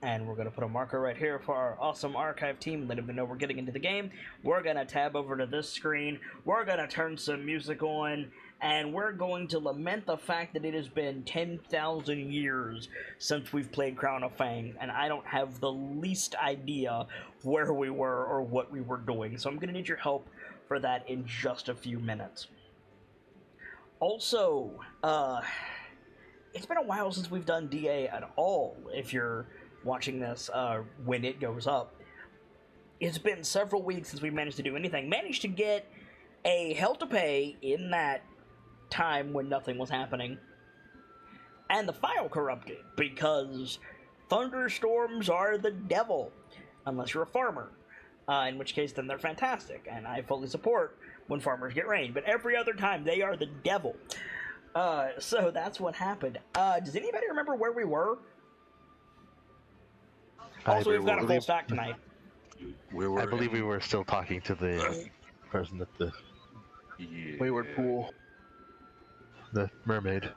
And we're going to put a marker right here for our awesome archive team. Let them know we're getting into the game. We're going to tab over to this screen. We're going to turn some music on. And we're going to lament the fact that it has been 10,000 years since we've played Crown of Fang. And I don't have the least idea where we were or what we were doing. So I'm going to need your help for that in just a few minutes. Also, it's been a while since we've done DA at all, if you're watching this when it goes up. It's been several weeks since we managed to do anything. Managed to get a Hell to Pay in that time when nothing was happening. And the file corrupted, because thunderstorms are the devil, unless you're a farmer. In which case, then they're fantastic, and I fully support when farmers get rain. But every other time, they are the devil. So that's what happened. Does anybody remember where we were? Also, we've got a full stack tonight. I believe we were still talking to the person at the Wayward Pool. The mermaid.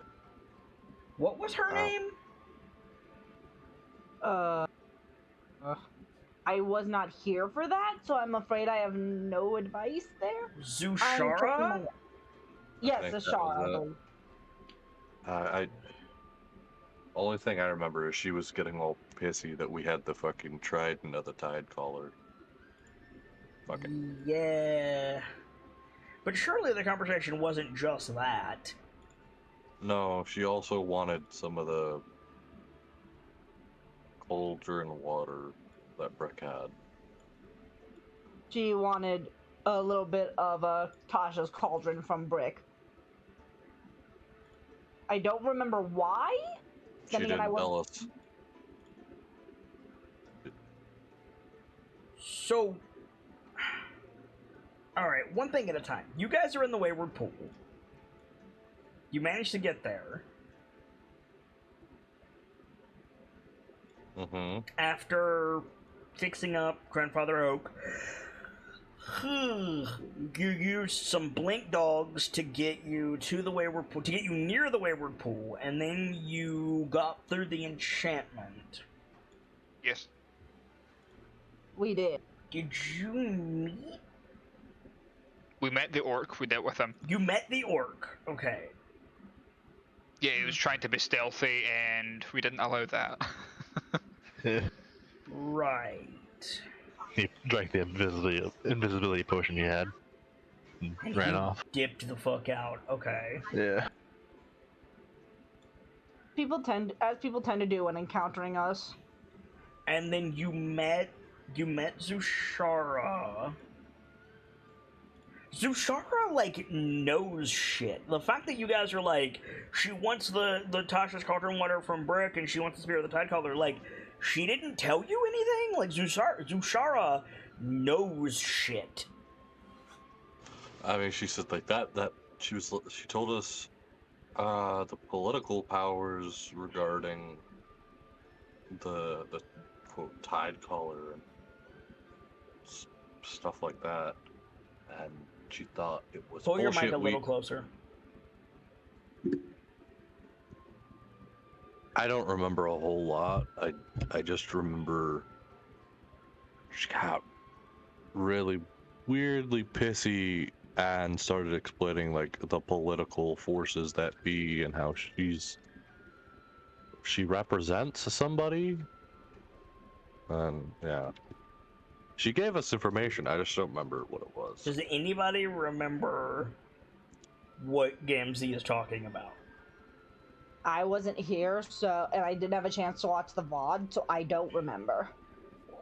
What was her name? I was not here for that, so I'm afraid I have no advice there. Zushara? Yes, Zushara. Only thing I remember is she was getting all pissy that we had the fucking trident of the tide collar. Fucking. Yeah. But surely the conversation wasn't just that. No, she also wanted some of the cauldron water that Brick had. She wanted a little bit of Tasha's cauldron from Brick. I don't remember why. She didn't tell us. So, alright, one thing at a time. You guys are in the Wayward Pool. You managed to get there. Mm-hmm. After fixing up Grandfather Oak, you used some blink dogs to get you to the Wayward Pool, to get you near the Wayward Pool, and then you got through the enchantment. Yes. We did. Did you meet? We met the orc, we dealt with him. You met the orc, okay. Yeah, he was trying to be stealthy, and we didn't allow that. Right. He drank the invisibility potion you had and ran off. Dipped the fuck out. Okay. Yeah. People tend to do when encountering us. And then you met Zushara. Zushara, like, knows shit. The fact that you guys are like, she wants the Tasha's Cauldron water from Brick, and she wants the Spirit of the Tide Color, like, she didn't tell you anything? Like, Zushara knows shit. I mean, she said like that she told us the political powers regarding the quote tide collar and stuff like that, and she thought it was Pull bullshit. your mic a little closer. I don't remember a whole lot. I just remember she got really weirdly pissy and started explaining like the political forces that be and how she represents somebody. And yeah. She gave us information, I just don't remember what it was. Does anybody remember what Gamzee is talking about? I wasn't here, and I didn't have a chance to watch the VOD, so I don't remember.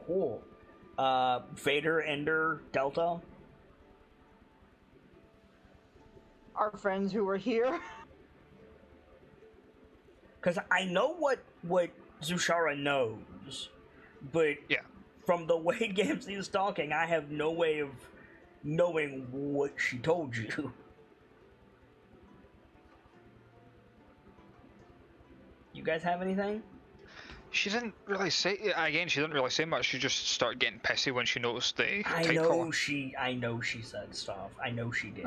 Cool. Vader, Ender, Delta? Our friends who were here. Because I know what Zushara knows, but Yeah. from the way Gamzee is talking, I have no way of knowing what she told you. You guys have anything? She didn't really say, again, she didn't really say much. She just started getting pissy when she noticed the I know she said stuff. I know she did.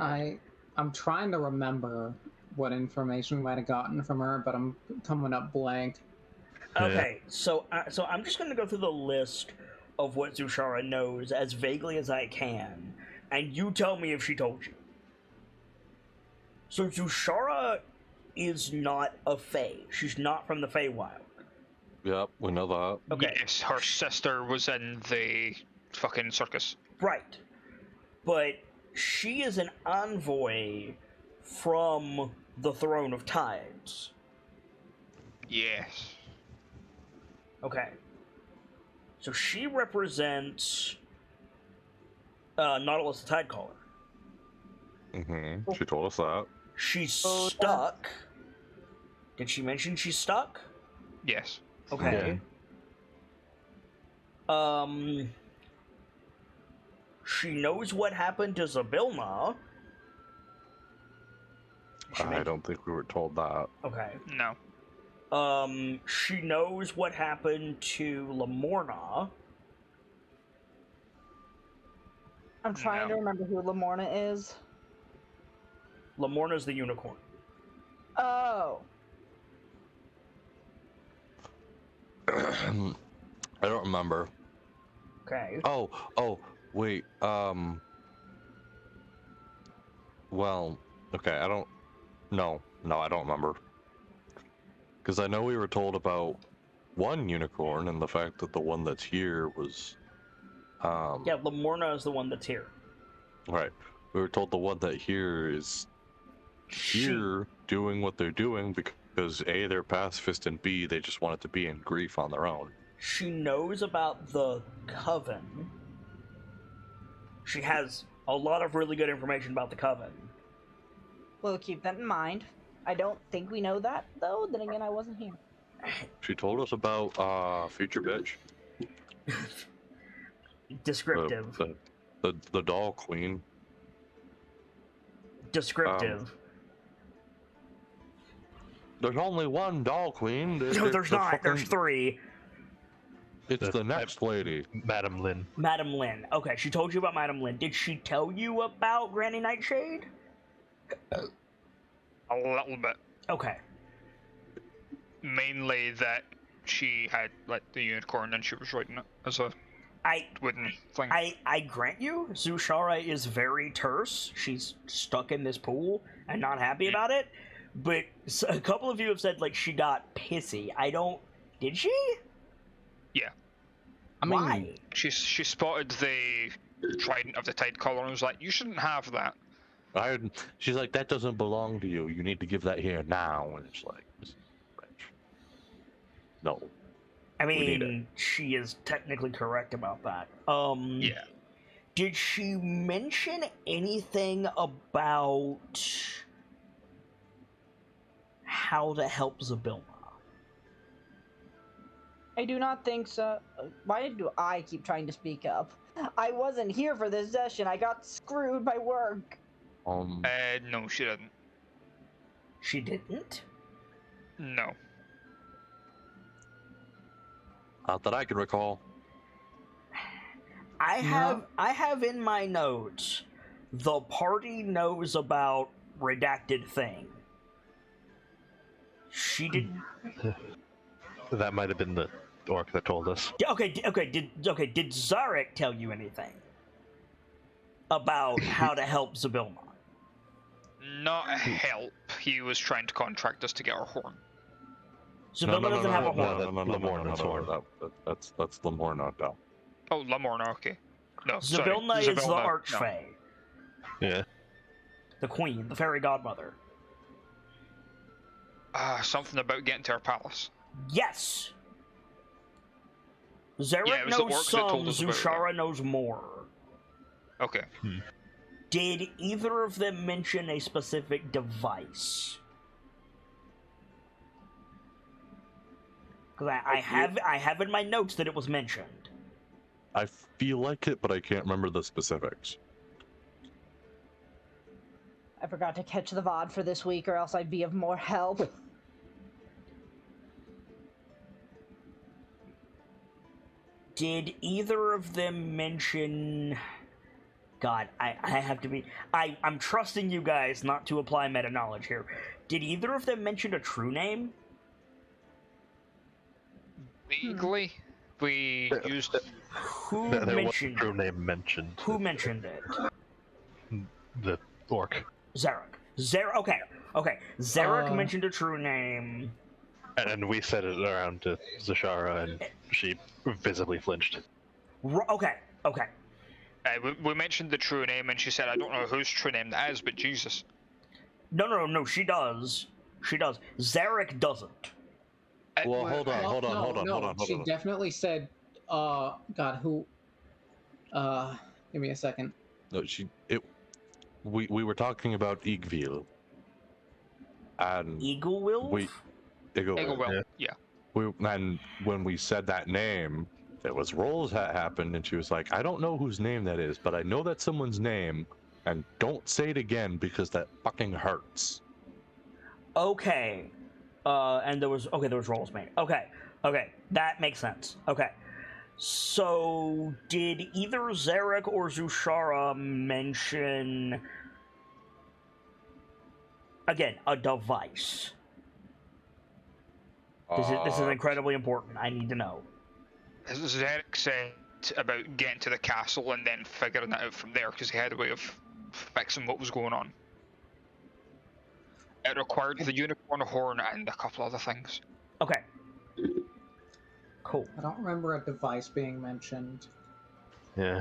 I'm trying to remember what information we might have gotten from her, but I'm coming up blank. Okay, so I'm just going to go through the list of what Zushara knows as vaguely as I can, and you tell me if she told you. So Zushara is not a Fae. She's not from the Feywild. Yep, we know that. Okay. Yes, her sister was in the fucking circus. Right. But she is an envoy from the Throne of Tides. Yes. Okay. So she represents Nautilus the Tidecaller. Mm-hmm. She told us that. She's stuck. Did she mention she's stuck? Yes. Okay. She knows what happened to Zabilna. I don't think we were told that. Okay. No. She knows what happened to Lamorna. I'm trying to remember who Lamorna is. Lamorna's the unicorn. Oh. I don't remember. Okay. Oh, wait. Well, okay. I don't. No, I don't remember. Because I know we were told about one unicorn and the fact that the one that's here was. Yeah, Lamorna is the one that's here. Right. We were told the one that here is here doing what they're doing because A, they're pacifist, and B, they just wanted to be in grief on their own. She knows about the Coven. She has a lot of really good information about the Coven. We'll keep that in mind. I don't think we know that, though. Then again, I wasn't here. She told us about Future Bitch. Descriptive. The doll queen. Descriptive. There's only one doll queen. No, there's not. There's three. It's the next lady. Madam Lynn. Madam Lynn. Okay, she told you about Madam Lynn. Did she tell you about Granny Nightshade? A little bit. Okay. Mainly that she had like the unicorn and she was riding it as a wooden thing. I grant you, Zushara is very terse. She's stuck in this pool and not happy about it. But a couple of you have said like she got pissy. Did she? Yeah. Why? She spotted the trident of the Tidecaller and was like, "You shouldn't have that." She's like, "That doesn't belong to you. You need to give that here now." And it's like, no. I mean, she is technically correct about that. Yeah. Did she mention anything about how to help Zabilna? I do not think so. Why do I keep trying to speak up? I wasn't here for this session. I got screwed by work. No, she didn't. She didn't? No. Not that I can recall. I have in my notes, the party knows about redacted thing. She didn't. That might have been the orc that told us. Okay. Did Zarek tell you anything about how to help Zabilna? Not help. He was trying to contract us to get our horn. Zabilna doesn't have a horn. Lamorna's horn. That's Lamorna, no. Oh, Lamorna, okay. No, Zabilna sorry. is the Zabilna, Archfey. No. Yeah. The queen, the fairy godmother. Something about getting to our palace. Yes! Zarek Yeah, it was the knows orcs that told some, us about it, Zushara knows more. Okay. Did either of them mention a specific device? Because I have in my notes that it was mentioned. I feel like it, but I can't remember the specifics. I forgot to catch the VOD for this week, or else I'd be of more help. Did either of them mention... God, I have to be... I'm trusting you guys not to apply meta-knowledge here. Did either of them mention a true name? Legally, we used. Who There was a mentioned true name mentioned. Who mentioned it? The orc. Zarek. Okay. Zarek mentioned a true name. And we said it around to Zashara, and she visibly flinched. Okay. We mentioned the true name, and she said, "I don't know whose true name that is, but Jesus." No. She does. Zarek doesn't. Well, hold on. She definitely said, God, who? Give me a second. No, we were talking about Igvil. And Eaglewilf? Igvil. Yeah. And when we said that name, there was rolls that happened, and she was like, "I don't know whose name that is, but I know that's someone's name, and don't say it again because that fucking hurts." Okay. And there was rolls made. Okay, that makes sense. Okay. So did either Zarek or Zushara mention again a device? This is incredibly important. I need to know. Zarek said about getting to the castle and then figuring it out from there because he had a way of fixing what was going on. It required the unicorn horn and a couple other things. Okay. Cool. I don't remember a device being mentioned. Yeah.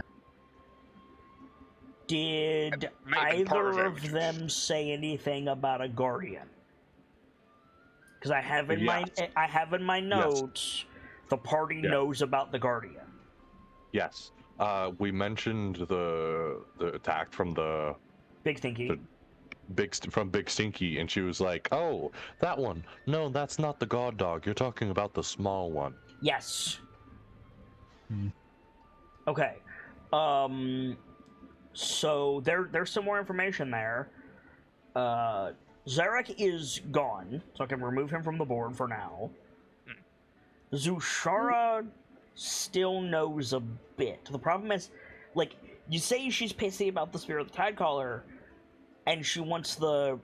Did either of them say anything about a guardian? Because I have in my notes the party knows about the guardian. Yes. We mentioned the attack from the Big Stinky. From Big Stinky, and she was like, "Oh, that one. No, that's not the god dog. You're talking about the small one." Yes. Okay. So there's some more information there. Zarek is gone, so I can remove him from the board for now. Zushara still knows a bit. The problem is, like, you say she's pissy about the Spirit of the Tidecaller, and she wants the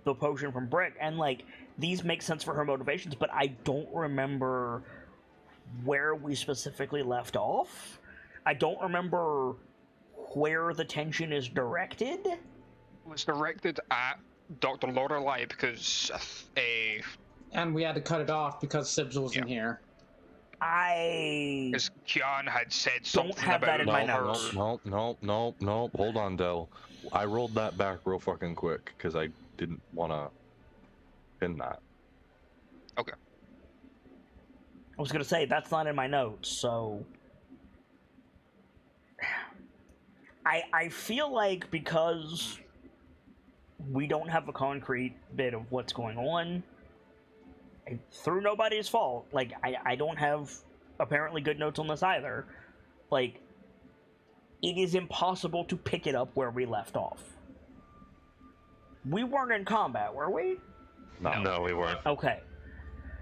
potion from Brick, and, like, these make sense for her motivations, but I don't remember where we specifically left off. I don't remember where the tension is directed. It was directed at Dr. Lorelei because And we had to cut it off because Sibs wasn't here. Because Kian had said something don't have about that in my notes. No. Hold on, Del. I rolled that back real fucking quick because I didn't want to pin that. Okay. I was gonna say that's not in my notes, so I feel like because we don't have a concrete bit of what's going on, through nobody's fault, like, I don't have apparently good notes on this either, like, it is impossible to pick it up where we left off. We weren't in combat, were we? No, we weren't. Okay.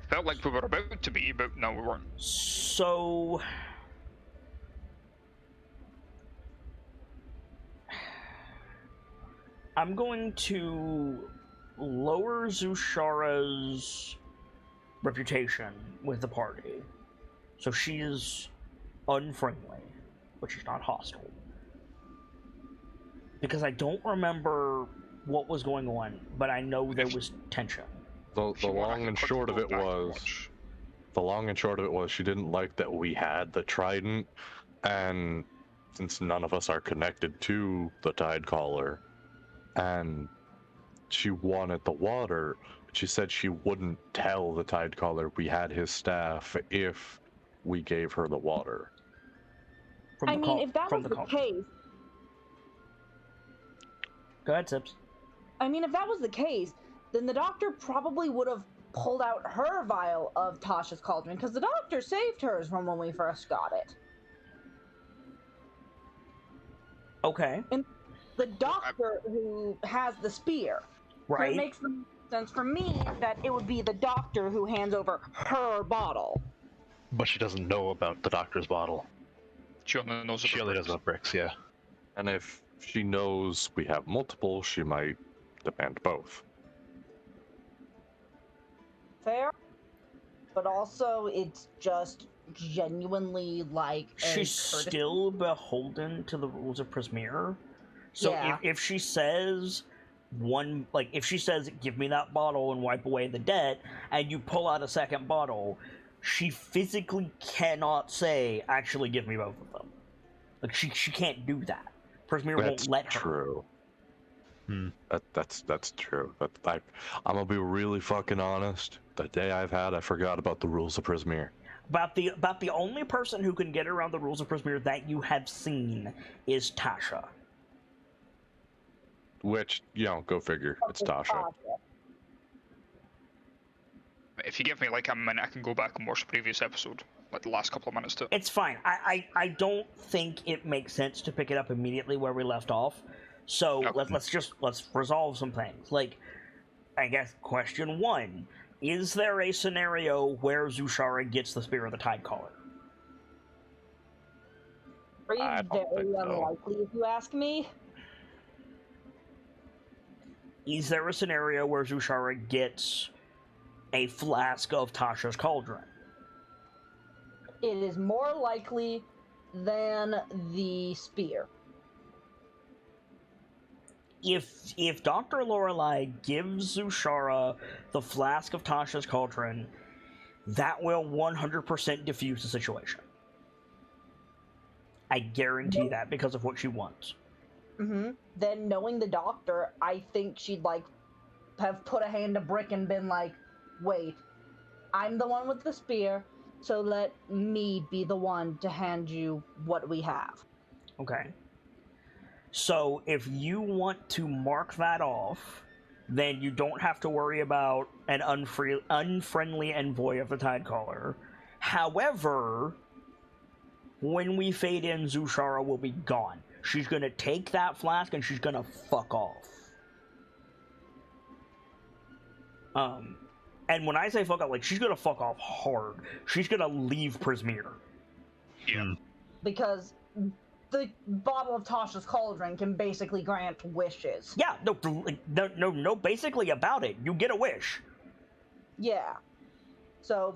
Felt like we were about to be, but no, we weren't. So I'm going to lower Zushara's reputation with the party. So she is unfriendly, but she's not hostile. Because I don't remember what was going on, but I know there was tension. The long and short of it was she didn't like that we had the trident, and since none of us are connected to the Tidecaller, and she wanted the water, she said she wouldn't tell the Tidecaller we had his staff if we gave her the water. I mean, if that was the case... Go ahead, Sips. I mean, if that was the case, then the doctor probably would have pulled out her vial of Tasha's cauldron, because the doctor saved hers from when we first got it. Okay. And the doctor who has the spear. Right. So it makes sense for me that it would be the doctor who hands over her bottle. But she doesn't know about the doctor's bottle. She only knows She only knows about Bricks, yeah. And if she knows we have multiple, she might demand both. Fair? but also it's just genuinely like a She's courtesy. still beholden to the rules of Prismere. So Yeah. if she says if she says, give me that bottle and wipe away the debt, and you pull out a second bottle, she physically cannot say, actually give me both of them. Like, she can't do that. Prismere won't let her. True. Hmm. That's true. But I'm gonna be really fucking honest. The day I forgot about the rules of Prismere. About the only person who can get around the rules of Prismere that you have seen is Tasha. Which, go figure. It's Tasha. If you give me like a minute, I can go back and watch the previous episode, like the last couple of minutes too. It's fine. I don't think it makes sense to pick it up immediately where we left off. So Okay. let's resolve some things. Like, I guess question 1: is there a scenario where Zushara gets the Spear of the Tidecaller? I don't Very think so. unlikely, if you ask me. Is there a scenario where Zushara gets a flask of Tasha's Cauldron? It is more likely than the spear. If Dr. Lorelei gives Zushara the flask of Tasha's Cauldron, that will 100% diffuse the situation. I guarantee that because of what she wants. Mm-hmm. Then, knowing the doctor, I think she'd have put a hand to brick and been like, wait, I'm the one with the spear, so let me be the one to hand you what we have. Okay. So if you want to mark that off, then you don't have to worry about an unfriendly envoy of the Tidecaller. However, when we fade in, Zushara will be gone. She's gonna take that flask and she's gonna fuck off. And when I say fuck off, like, she's gonna fuck off hard. She's gonna leave Prismere. Yeah. Because the bottle of Tasha's Cauldron can basically grant wishes. Yeah, no, basically about it. You get a wish. Yeah. So,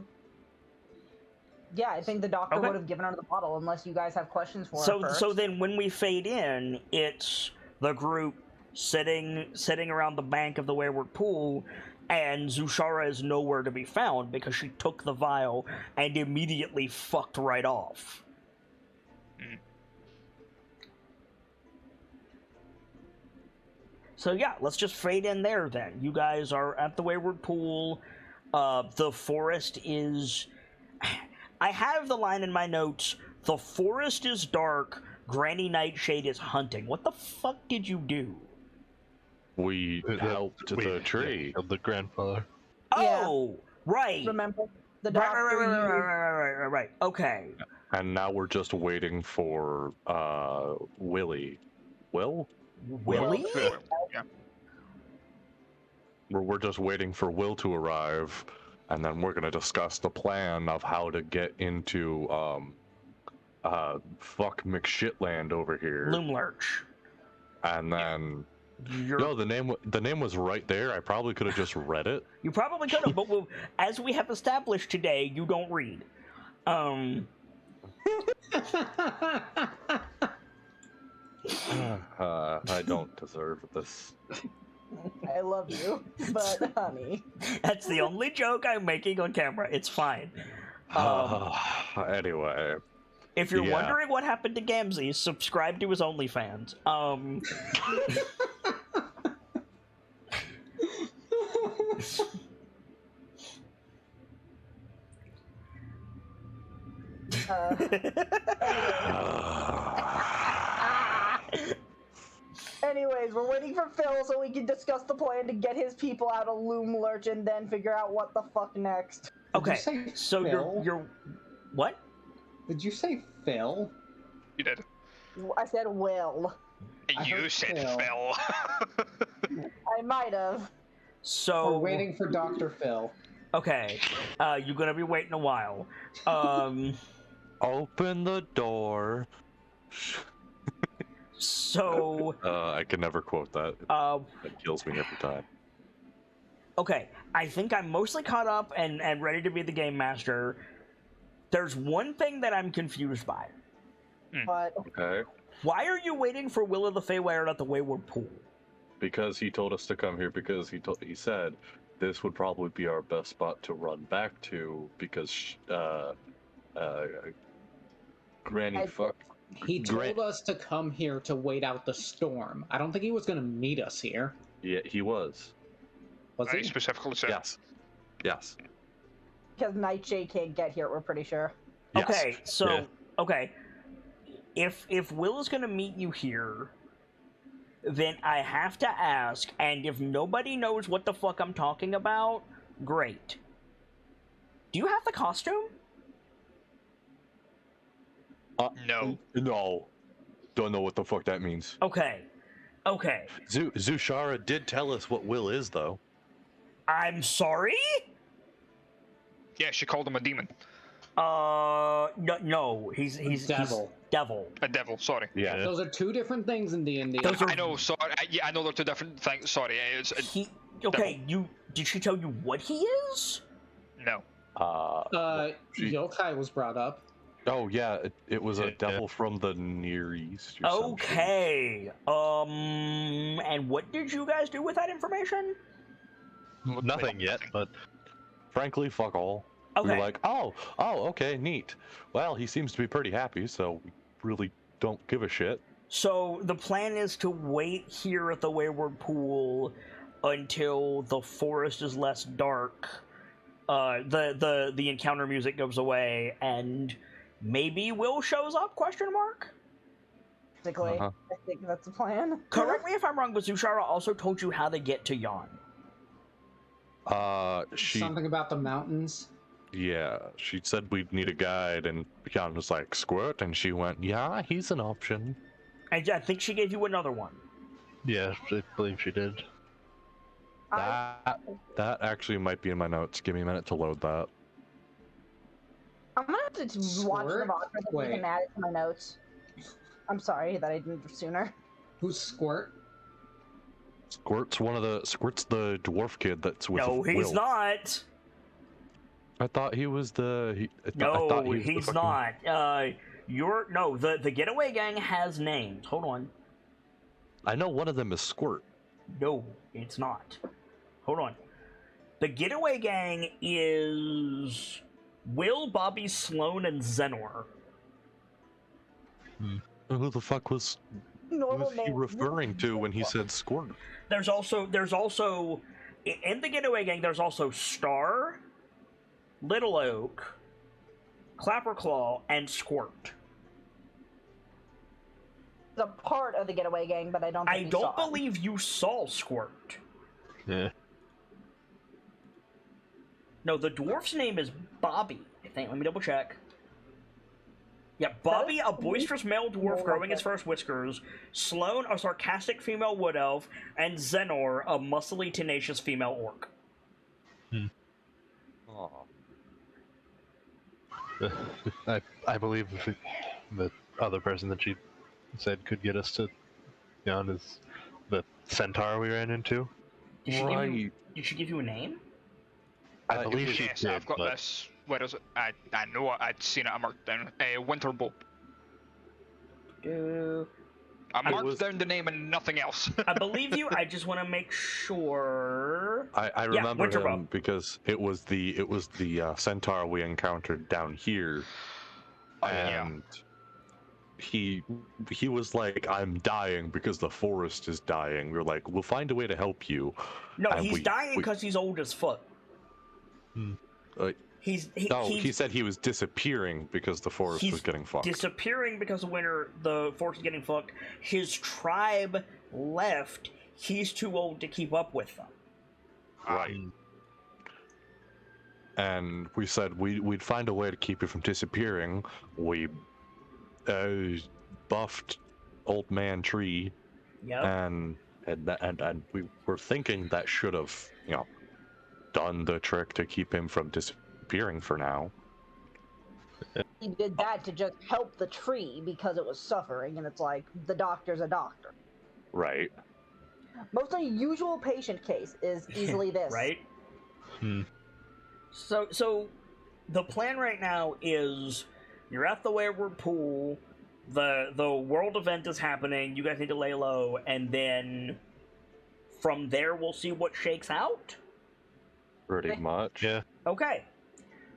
yeah, I think the doctor Okay. would have given her the bottle unless you guys have questions for her So first. then when we fade in, it's the group sitting around the bank of the Wayward Pool, and Zushara is nowhere to be found because she took the vial and immediately fucked right off. So yeah, let's just fade in there then. You guys are at the Wayward Pool. The forest is... I have the line in my notes, the forest is dark, Granny Nightshade is hunting. What the fuck did you do? We helped the tree. Of the grandfather. Yeah. Oh, right. Remember, the doctor Right. Okay. And now we're just waiting for Willie. Will? Willie? Yeah. We're just waiting for Will to arrive, and then we're gonna discuss the plan of how to get into fuck McShitland over here. Loomlurch. And then You're... no, the name was right there. I probably could have just read it. You probably could have, but as we have established today, you don't read. I don't deserve this. I love you, but honey. That's the only joke I'm making on camera. It's fine. Anyway. If you're wondering what happened to Gamzee, subscribe to his OnlyFans. Anyways, we're waiting for Phil so we can discuss the plan to get his people out of Loomlurch and then figure out what the fuck next. Okay, Did you say so Phil? you're what? Did you say Phil? You did. I said Will. I You heard said Phil. Phil. I might have. So We're waiting for Dr. Phil. okay, you're gonna be waiting a while. Open the door. So I can never quote that. It kills me every time. Okay, I think I'm mostly caught up and ready to be the game master. There's one thing that I'm confused by. But Okay. Why are you waiting for Will of the Feywild at the Wayward Pool? Because he told us to come here because he said this would probably be our best spot to run back to because Granny fuck. He told us to come here to wait out the storm. I don't think he was going to meet us here. Yeah, he was. Was I he? specifically said. Yes. because Nightshade can't get here, we're pretty sure. Yes. Okay, so Yeah. okay, if Will is gonna meet you here, then I have to ask, and if nobody knows what the fuck I'm talking about, great. Do you have the costume? No. No. Don't know what the fuck that means. Okay. Zushara did tell us what Will is, though. I'm sorry? Yeah, she called him a demon. No, he's Devil. He's devil. A devil, sorry. Yeah. Those are two different things in D&D. Those are- I know, sorry. I know they're two different things. Sorry. Okay, did she tell you what he is? No. Yokai was brought up. Oh yeah, it was a Yeah. devil from the Near East. Or some shit. Okay. And what did you guys do with that information? Nothing yet, but Frankly, fuck all. Okay. We were like, oh, okay, neat. Well, he seems to be pretty happy, so we really don't give a shit. So the plan is to wait here at the Wayward Pool until the forest is less dark. The encounter music goes away, and maybe Will shows up? Question mark. Basically, Uh-huh. I think that's the plan. Correct me if I'm wrong, but Zushara also told you how to get to Yon. Something about the mountains. She said we'd need a guide, and Jan was like, Squirt, and she went, yeah, he's an option. I think she gave you another one. yeah, I believe she did. That actually might be in my notes. Give me a minute to load that. I'm gonna have to watch the Squirt? VOD for the Wait. and add it to my notes. I'm sorry that I didn't sooner. Who's Squirt? Squirt's the dwarf kid that's with No, he's Will. not. I thought he was the. I No, thought he was the he's fucking- not. The Getaway Gang has names. Hold on. I know one of them is Squirt. No, it's not. Hold on. The Getaway Gang is Will, Bobby, Sloan, and Zenor. Who the fuck was Normal he name. referring to when he said Squirt? There's also in the Getaway Gang. There's also Star, Little Oak, Clapperclaw, and Squirt. It's a part of the Getaway Gang, but I don't. Think I we don't saw it. believe you saw Squirt. Yeah. No, the dwarf's name is Bobby. I think. Let me double check. Yeah, Bobby, a boisterous male dwarf growing his first whiskers. Sloan, a sarcastic female wood elf, and Zenor, a muscly, tenacious female orc. I believe the other person that she said could get us to Jan is the centaur we ran into. Did she give you a name? I believe she Yes, did, I've got but this. Where is it? I know I'd seen it. I marked down. Winterbolt. I marked down the name and nothing else. I believe you. I just want to make sure. I remember him Winterbolt. because it was the centaur we encountered down here, and he was like, "I'm dying because the forest is dying." We were like, "We'll find a way to help you." No, And he's dying because he's old as fuck. He said he was disappearing because the forest he's was getting fucked. disappearing because of winter. The forest is getting fucked. His tribe left. He's too old to keep up with them. Right. And we said we'd find a way to keep you from disappearing. We buffed Old Man Tree, Yep. and we were thinking that should have, done the trick to keep him from disappearing for now. He did that to just help the tree because it was suffering, and it's like the doctor's a doctor. Right. Most unusual patient case is easily this. Right? Hmm. So the plan right now is you're at the Wayward Pool, the world event is happening, you guys need to lay low, and then from there we'll see what shakes out? Pretty much. Yeah. Okay.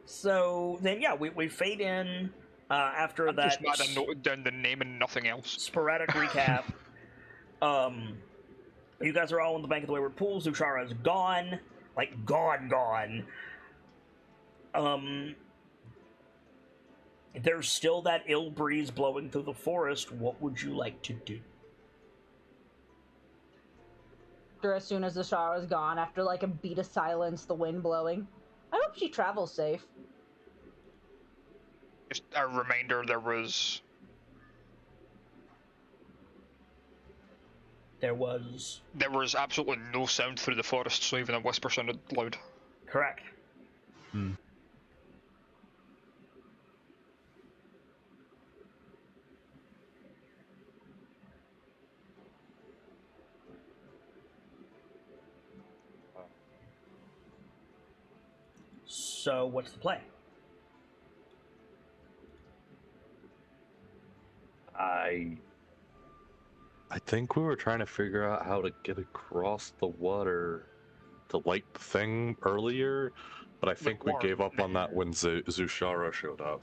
So then yeah, we fade in after I'm that just mad I noted down the name and nothing else. sporadic recap. You guys are all in the bank of the Wayward Pool, Zushara's gone. Like gone. There's still that ill breeze blowing through the forest. What would you like to do? After as soon as the shower is gone, after like a beat of silence, the wind blowing. I hope she travels safe. Just a reminder, there was absolutely no sound through the forest, so even a whisper sounded loud. Correct. Hmm. So what's the play? I think we were trying to figure out how to get across the water to light the thing earlier, but I think we water. gave up on that when Zushara showed up.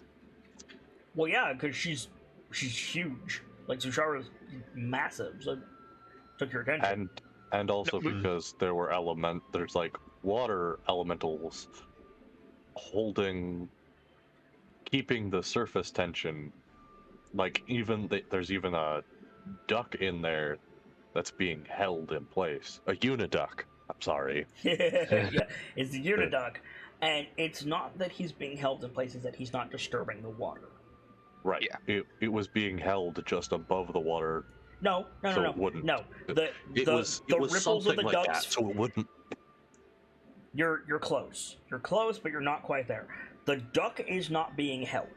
Well, yeah, because she's huge. Like Zushara's massive, so it took your attention. And also No, because there's like water elementals keeping the surface tension. Like there's even a duck in there that's being held in place. A uniduck. I'm sorry. Yeah, it's the Uniduck, and it's not that he's being held in place; it's that he's not disturbing the water. Right. Yeah. It was being held just above the water. No. So it wouldn't. No. The It was ripples of the something like ducks. that, so it wouldn't. You're close. You're close, but you're not quite there. The duck is not being held.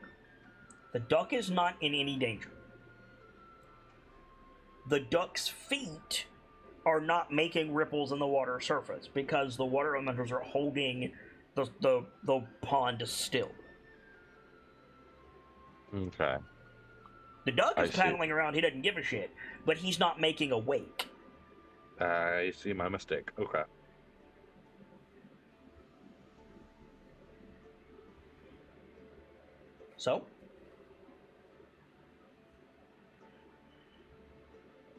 The duck is not in any danger. The duck's feet are not making ripples in the water surface because the water elementals are holding the pond still. Okay. The duck I is see. paddling around, he doesn't give a shit, but he's not making a wake. I see my mistake. Okay. So?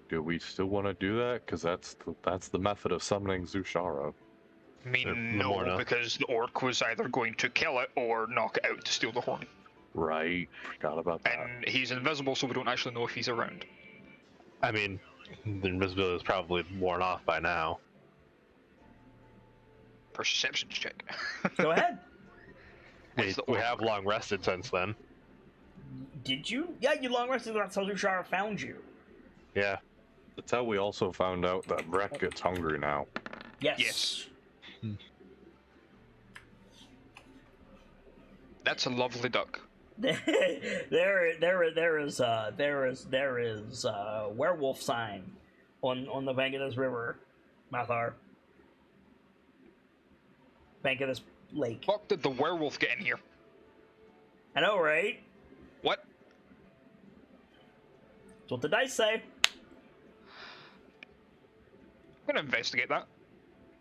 Do we still want to do that? Because that's the method of summoning Zushara. I mean, the more no, no. because the orc was either going to kill it or knock it out to steal the horn. Right. Forgot about that. And he's invisible, so we don't actually know if he's around. I mean, the invisibility is probably worn off by now. Perception check. Go ahead. What's the We orc? have long rested since then. Did you? Yeah, you long rested. That's how Zushara found you. Yeah. That's how we also found out that Brett gets hungry now. Yes. That's a lovely duck. there is werewolf sign on the bank of this river, Mathar. Bank of this lake. Fuck did the werewolf get in here? I know, right? What? That's what the dice say. I'm gonna investigate that.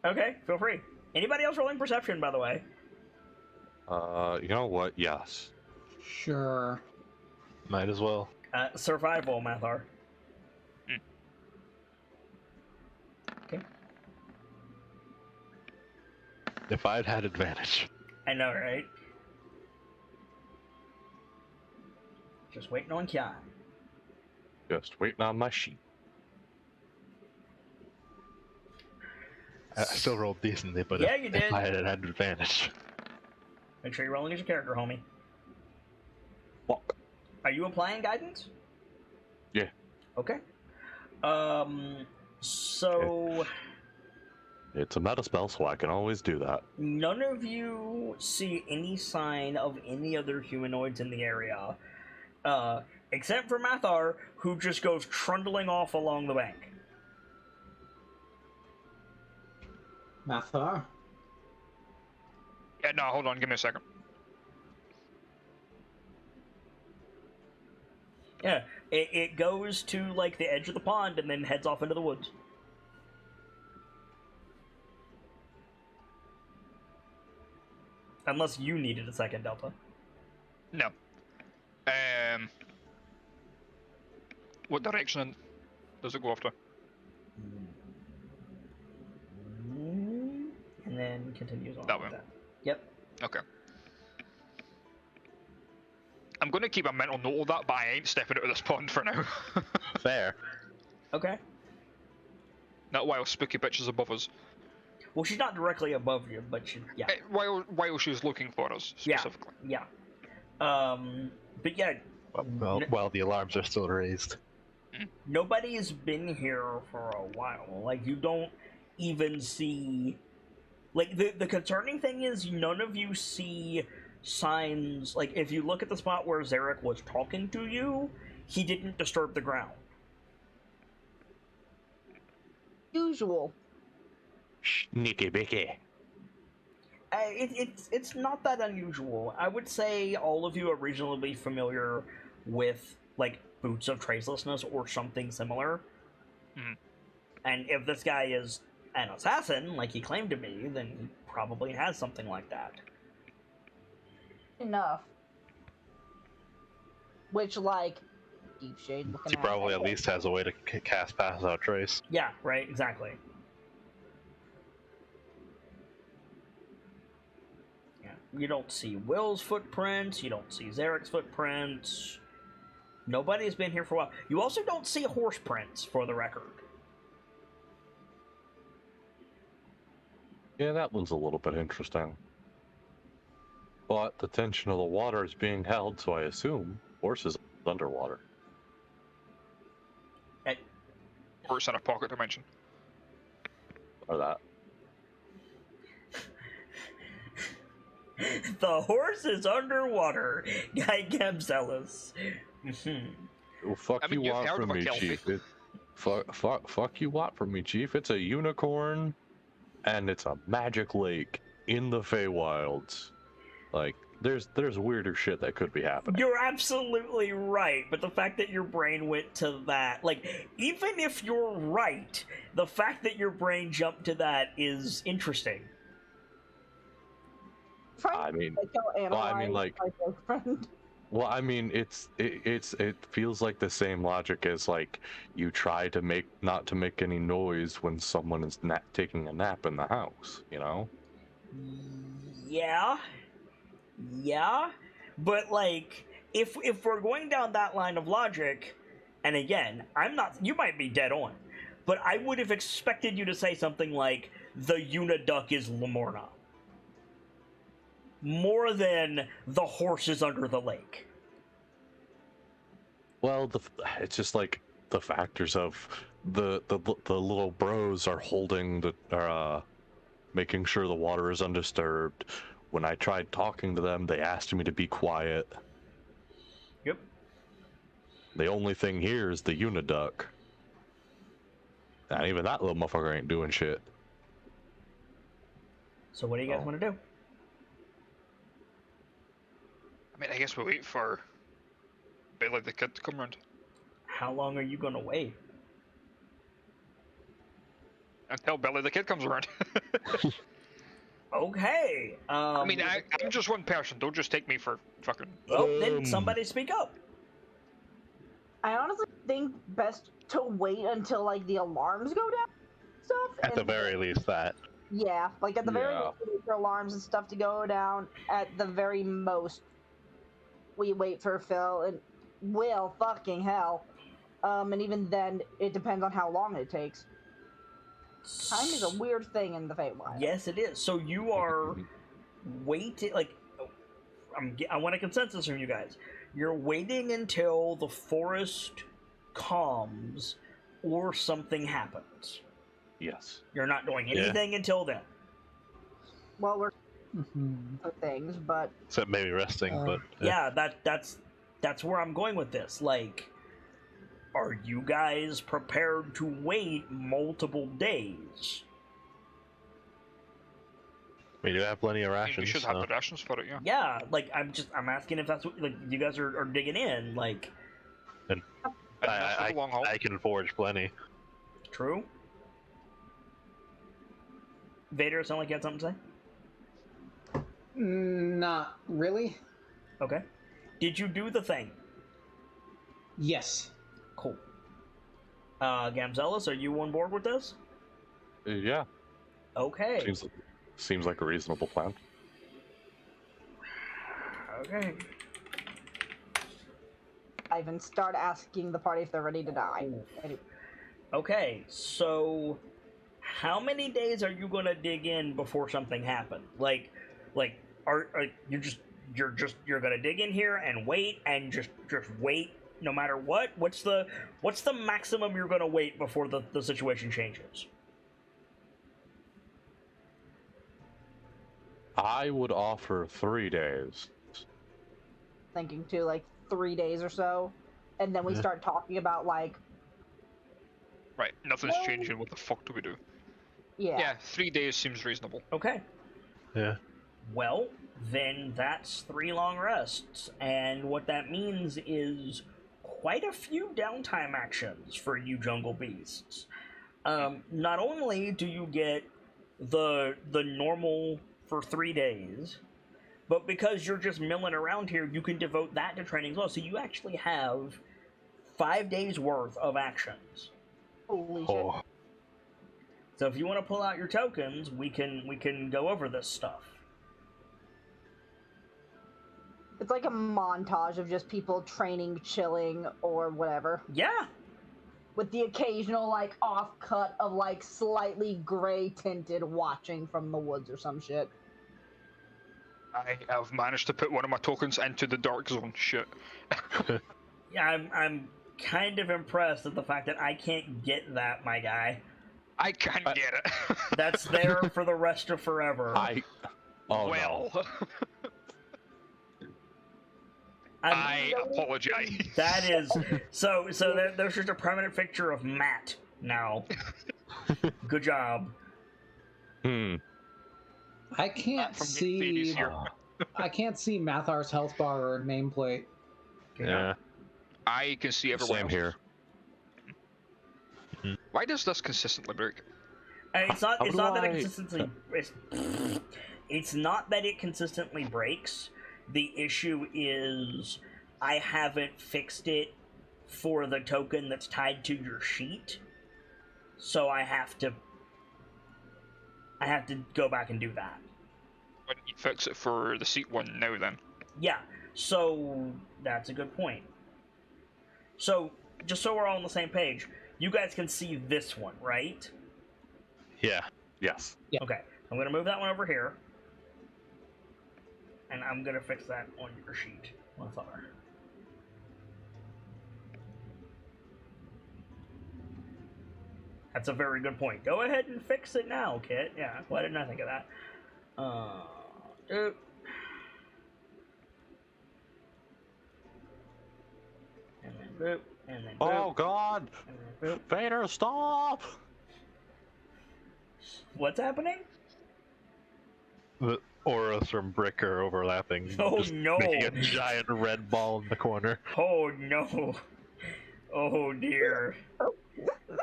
Okay, feel free. Anybody else rolling perception, by the way? You know what? Yes. Sure. Might as well. Survival, Mathar. Okay. If I'd had advantage. I know, right? Just waiting on Kian. Just waiting on my sheet. I still rolled decently, but Yeah, if, you did. if I had had advantage. Make sure you're rolling as your character, homie. Fuck. Are you applying guidance? Yeah. Okay. So It's a meta spell, so I can always do that. none of you see any sign of any other humanoids in the area, except for Mathar, who just goes trundling off along the bank. Mathar. Yeah, no, hold on, give me a second. Yeah, it goes to like the edge of the pond and then heads off into the woods. Unless you needed a second, Delta. No. What direction does it go after? And then continues on That like way. that. Yep. Okay. I'm going to keep a mental note of that, but I ain't stepping out of this pond for now. Fair. Okay. Not while spooky bitch is above us. Well, she's not directly above you, but she, yeah. While she's looking for us, specifically. Yeah. But yeah, Well, the alarms are still raised. nobody's been here for a while. Like, you don't even see... Like, the concerning thing is none of you see signs... Like, if you look at the spot where Zarek was talking to you, he didn't disturb the ground. Usual. Sneaky Bicky. It's not that unusual. I would say all of you are reasonably familiar with, like, Boots of Tracelessness or something similar. Mhm. And if this guy is an assassin, like he claimed to be, then he probably has something like that. Enough. Which, like, deep shade looking He probably at at least has a way to cast Pass Out Trace. Yeah, right, exactly. Yeah, you don't see Will's footprints, you don't see Zarek's footprints. Nobody's been here for a while. You also don't see horse prints, for the record. Yeah, that one's a little bit interesting. But the tension of the water is being held, so I assume horse is underwater. Horse in a pocket dimension. Or that. The horse is underwater. Guy Gamzelis. Well, fuck I mean, you you've want heard from of a me, Kelpie. Chief. Fuck you want from me, Chief. It's a unicorn, and it's a magic lake in the Feywilds. Like, there's weirder shit that could be happening. You're absolutely right, but the fact that your brain went to that, like, even if you're right, the fact that your brain jumped to that is interesting. I mean, like, my boyfriend. well, I mean, it feels like the same logic as like you try to not to make any noise when someone is taking a nap in the house, you know? Yeah, but like, if we're going down that line of logic, and again, you might be dead on, but I would have expected you to say something like, the Uniduck is Lamorna. More than the horse is under the lake. Well, it's just like the factors of the little bros are making sure the water is undisturbed. When I tried talking to them, they asked me to be quiet. Yep. The only thing here is the Uniduck. And even that little motherfucker ain't doing shit. So what do you guys want to do? I mean, I guess we'll wait for Billy the Kid to come round. How long are you going to wait? Until Billy the Kid comes around. Okay. I mean, I'm just one person. Don't just take me for fucking... Well, then somebody speak up. I honestly think best to wait until, like, the alarms go down and stuff. At the very least, that. Yeah, like, at the very Yeah. least, we wait for alarms and stuff to go down. At the very most, we wait for Phil and Will, fucking hell. And even then, it depends on how long it takes. Time is a weird thing in the Feywild. Yes, it is. So you are waiting, like, I want a consensus from you guys. You're waiting until the forest calms or something happens. Yes. You're not doing anything until then. Well, we're Mhm. for things, but Except maybe resting, but Yeah, that's where I'm going with this. Like, are you guys prepared to wait multiple days? We do have plenty of I mean, rations. we should so. have the rations for it, yeah. Yeah, like I'm asking if that's what, like, you guys are digging in, like. And that's for the long haul. I can forge plenty. True. Vader, it sound like you had something to say? Not really. Okay. Did you do the thing? Yes. Cool. Gamzelis, are you on board with this? Yeah, Okay. seems like a reasonable plan. Okay. Ivan, start asking the party if they're ready to die. Okay, so how many days are you gonna dig in before something happens? Like, are you're gonna dig in here and wait and just wait no matter what? What's the maximum you're gonna wait before the situation changes? I would offer 3 days. Thinking too, like 3 days or so, and then we Yeah. start talking about like, Right, nothing's Well- changing. What the fuck do we do? yeah, Yeah, 3 days seems reasonable. Okay. Yeah. Well, then that's 3 long rests, and what that means is quite a few downtime actions for you jungle beasts. Not only do you get the normal for 3 days, but because you're just milling around here, you can devote that to training as well. So you actually have 5 days worth of actions. holy shit. Oh. So if you want to pull out your tokens, we can go over this stuff. It's like a montage of just people training, chilling, or whatever, Yeah. with the occasional like off cut of like slightly gray tinted watching from the woods or some shit. I have managed to put one of my tokens into the dark zone. Shit. Yeah, I'm kind of impressed at the fact that I can't get that, my guy. I can't get it. That's there for the rest of forever. Oh well, no. I apologize. That is so. There's just a permanent picture of Matt now. Good job. I can't From see. Hades here. I can't see Mathar's health bar or nameplate. Yeah. I can see everyone Same else. here. Why does this consistently break? It's not. How It's do not that it I- consistently. It's not that it consistently breaks. The issue is I haven't fixed it for the token that's tied to your sheet, so I have to go back and do that. Why don't you fix it for the seat one now then? Yeah, so that's a good point. So, just so we're all on the same page, you guys can see this one, right? Yeah. Yes. Okay, I'm gonna move that one over here. And I'm gonna fix that on your sheet. With R. That's a very good point. Go ahead and fix it now, Kit. Yeah, why didn't I think of that? Doop. And then boop, and then boop, Oh God! and then boop. Vader, stop! What's happening? The auras from Brick are overlapping. Oh, just no. Making a giant red ball in the corner. Oh no. Oh dear.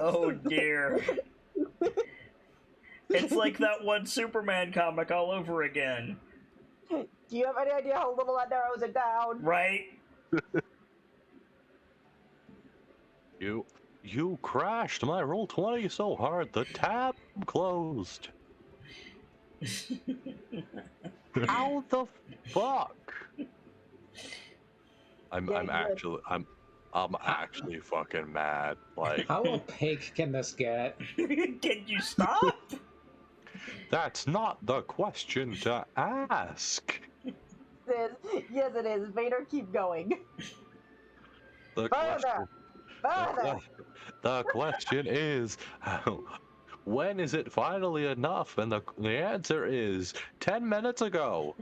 Oh dear. It's like that one Superman comic all over again, Do you have any idea how little that narrows it down? right? You crashed my roll 20 so hard the tab closed. How the fuck? I'm Yeah, I'm actually fucking mad. Like How opaque can this get? Can you stop? that's not the question to ask. It is. Yes, it is. Vader, keep going. The Further! Further! the question is when is it finally enough? And the answer is 10 minutes ago.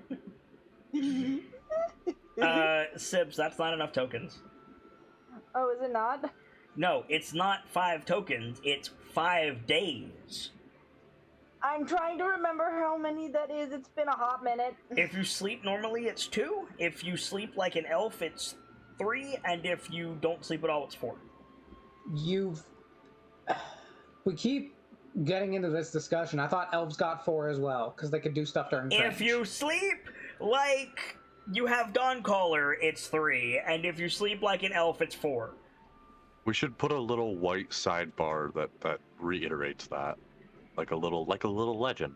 Sibs, that's not enough tokens. Oh, is it not? No, it's not 5 tokens, it's 5 days. I'm trying to remember how many that is. It's been a hot minute. If you sleep normally, it's 2. If you sleep like an elf, it's 3. And if you don't sleep at all, it's 4. We keep getting into this discussion. I thought elves got 4 as well, because they could do stuff during If change. you sleep like you have Dawncaller, it's 3. And if you sleep like an elf, it's 4. We should put a little white sidebar that reiterates that, like a little legend.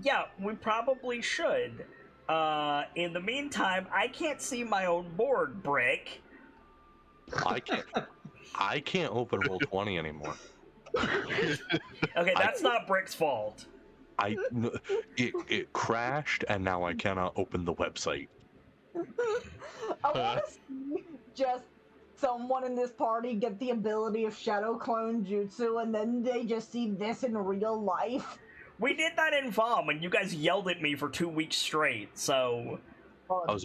Yeah, we probably should. In the meantime, I can't see my own board, Brick. I can't open Roll20 anymore. Okay, that's not Brick's fault. It crashed and now I cannot open the website. I want to see just someone in this party get the ability of Shadow Clone Jutsu, and then they just see this in real life. We did that in VOM, and you guys yelled at me for 2 weeks straight, so... I was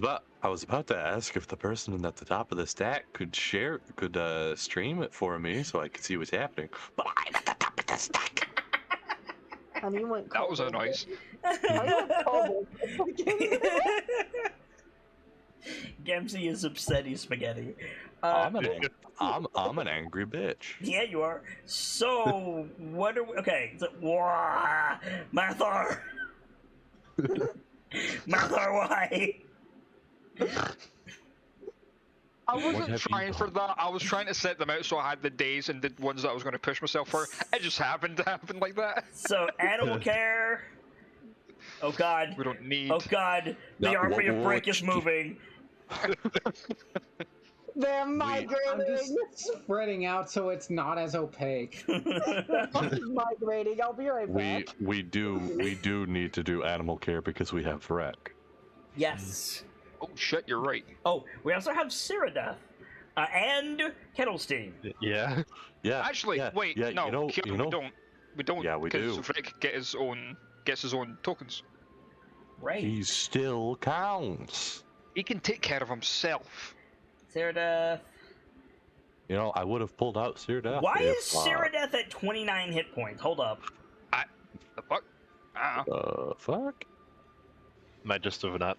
about to ask if the person at the top of the stack could stream it for me so I could see what's happening. But I'm at the top of the stack. And he went That was a cold. noise. I went cold. Gemsy is obsedi spaghetti. I'm an angry bitch. Yeah, you are. So, what are we... Okay, so... Wah, Mathar! Mathar, why? I What wasn't have you trying for done? that. I was trying to set them out so I had the days and the ones that I was going to push myself for. It just happened to happen like that. So, animal care... Oh god. We don't need... Oh god. The No, army of what- Brick is moving. They're I'm migrating. just spreading out so it's not as opaque. They're fucking migrating. I'll be right back. We do need to do animal care because we have wreck. Yes. Oh shit, you're right. Oh, we also have Cyrodiil. And Kettlestein. Yeah. Yeah. Actually, yeah, wait, yeah, no, you know, Kieran, you know, we don't. We don't. Yeah, we do. Rick gets his own tokens. Right. he still counts. He can take care of himself. Cyrodiil. You know, I would have pulled out Cyrodiil. Why if, is Cyrodiil at 29 hit points? Hold up. The fuck? Fuck? Might just have not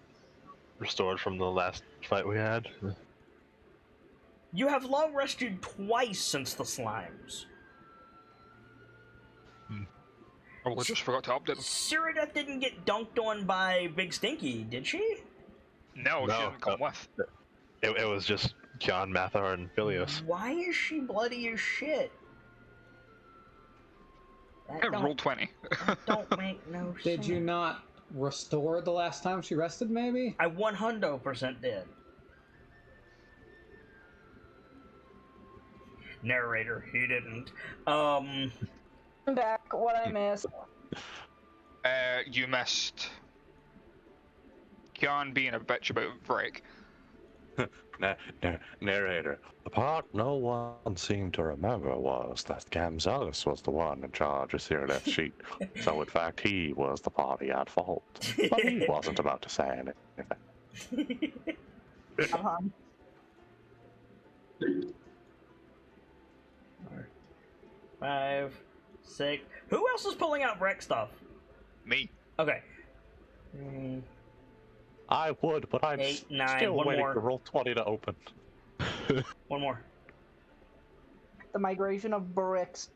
restored from the last fight we had. You have long rested twice since the slimes. Oh, we just forgot to update them. Cyrodiil didn't get dunked on by Big Stinky, did she? No, she No, didn't come with. It was just John, Mathar, and Philios. Why is she bloody as shit? That I rolled 20. don't make no sense. Did you not restore the last time she rested, maybe? I 100% did. Narrator, he didn't. I'm back. What I missed? You missed Kian being a bitch about Brick. Narrator. The part no one seemed to remember was that Gamzelis was the one in charge of Cyrodiil's sheet. So in fact, he was the party at fault. But he wasn't about to say anything. Uh-huh. 5, 6. Who else is pulling out Breck stuff? Me. Okay. I would, but I'm 8, 9, still one waiting more. for Roll20 to open. One more. The migration of bricks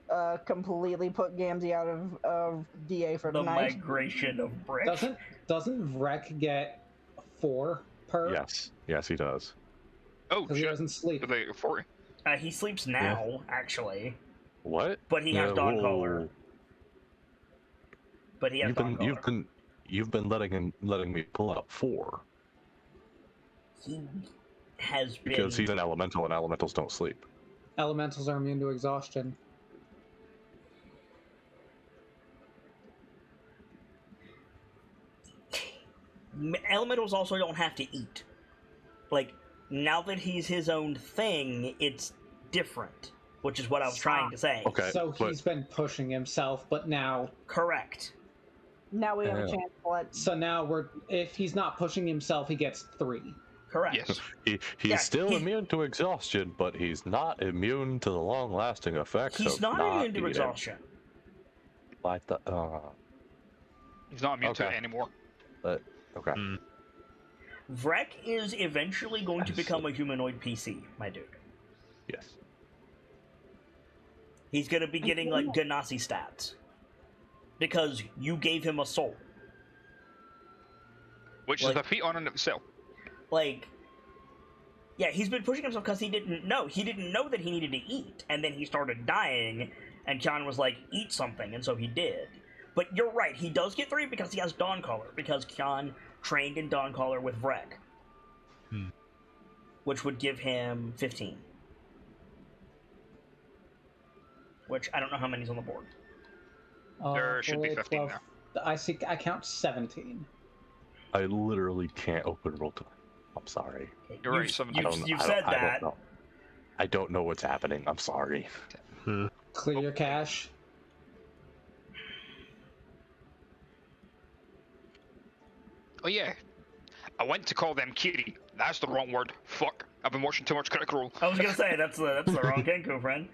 completely put Gamzee out of DA for The tonight. migration of Brick. Doesn't Vrek get 4 per? Yes, he does. Oh Because he shit. doesn't sleep. They 40. He sleeps now, actually. What? But he has Dawn whoa. Caller. But he has Dawn Caller. You've been letting me pull out 4 He has been... because he's an elemental and elementals don't sleep. Elementals are immune to exhaustion. Elementals also don't have to eat. Like, now that he's his own thing, it's different. Which is what I was trying to say. Okay, So but he's been pushing himself, but now... Correct. Now we have a Yeah. chance to let. So now if he's not pushing himself, he gets 3. Correct. Yes. he's Yeah, still he- immune to exhaustion, but he's not immune to the long-lasting effects He's of not immune to eating. exhaustion. Like the He's not immune to it Okay. anymore. But okay. Hmm. Vrek is eventually going to become a humanoid PC, my dude. Yes. He's going to be getting, like, Ganassi stats. Because you gave him a soul. Which Like- is a feat on in itself. Like, yeah, he's been pushing himself because he didn't know. He didn't know that he needed to eat. And then he started dying, and Kyan was like, eat something, and so he did. But you're right, he does get 3 because he has Dawncaller, because Kyan trained in Dawncaller with Vrek. Hmm. Which would give him 15. Which, I don't know how many's on the board. There should be 15 12. I count 17. I literally can't open roll to. I'm sorry. You're right, some- I don't- You've I said don't- I that. don't know. I don't know what's happening. I'm sorry. Clear your cache. Oh yeah. I went to call them Kiri. That's the wrong word. Fuck. I've been watching too much Critical Role. I was gonna say, that's the wrong Kenku, friend.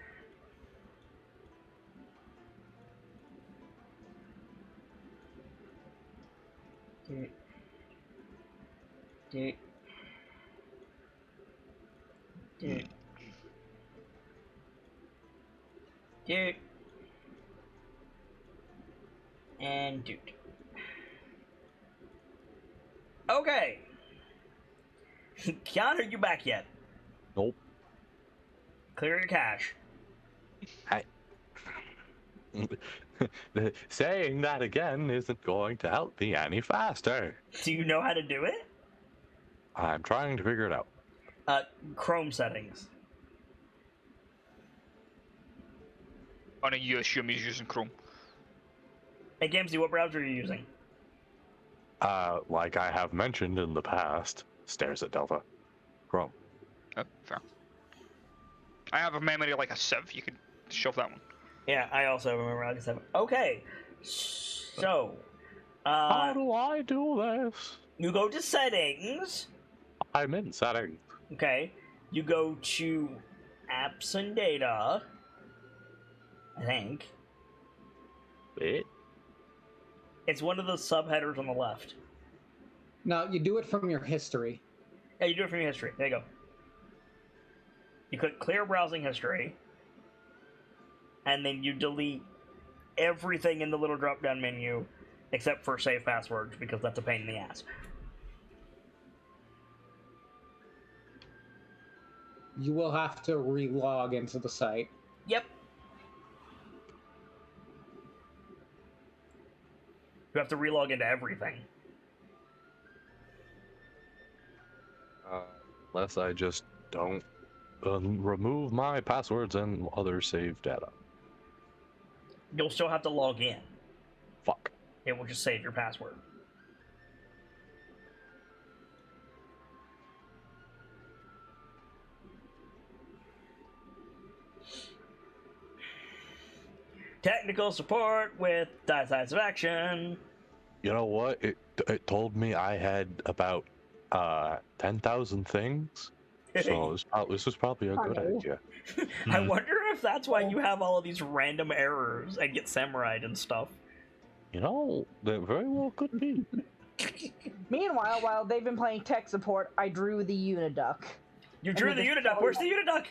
Dude. Dude. Dude. Dude. And dude. Okay. Kyan, are you back yet? Nope. Clear your cache. Saying that again isn't going to help me any faster. Do you know how to do it? I'm trying to figure it out. Chrome settings. I know you assume he's using Chrome. Hey, Gamsey, what browser are you using? Like I have mentioned in the past, stares at Delta. Chrome. Oh, fair. I have a memory like a sieve. You can shove that one. Yeah, I also remember like 7. Okay, so How do I do this? you go to settings. I'm in settings. Okay, you go to apps and data. I think Wait. it's one of the subheaders on the left. No, you do it from your history. Yeah, you do it from your history. There you go. You click clear browsing history, and then you delete everything in the little drop-down menu except for save passwords, because that's a pain in the ass. You will have to re-log into the site. Yep. You have to relog into everything. Unless I just don't remove my passwords and other saved data. You'll still have to log in. Fuck. It will just save your password. Technical support with Dice-Icive action. You know what? It told me I had about 10,000 things. So this was probably a good Hello. idea. I wonder if that's why you have all of these random errors and get samurai and stuff. You know, that very well could be. Meanwhile, while they've been playing tech support, I drew the Uniduck. You drew the Uniduck. Where's the Uniduck?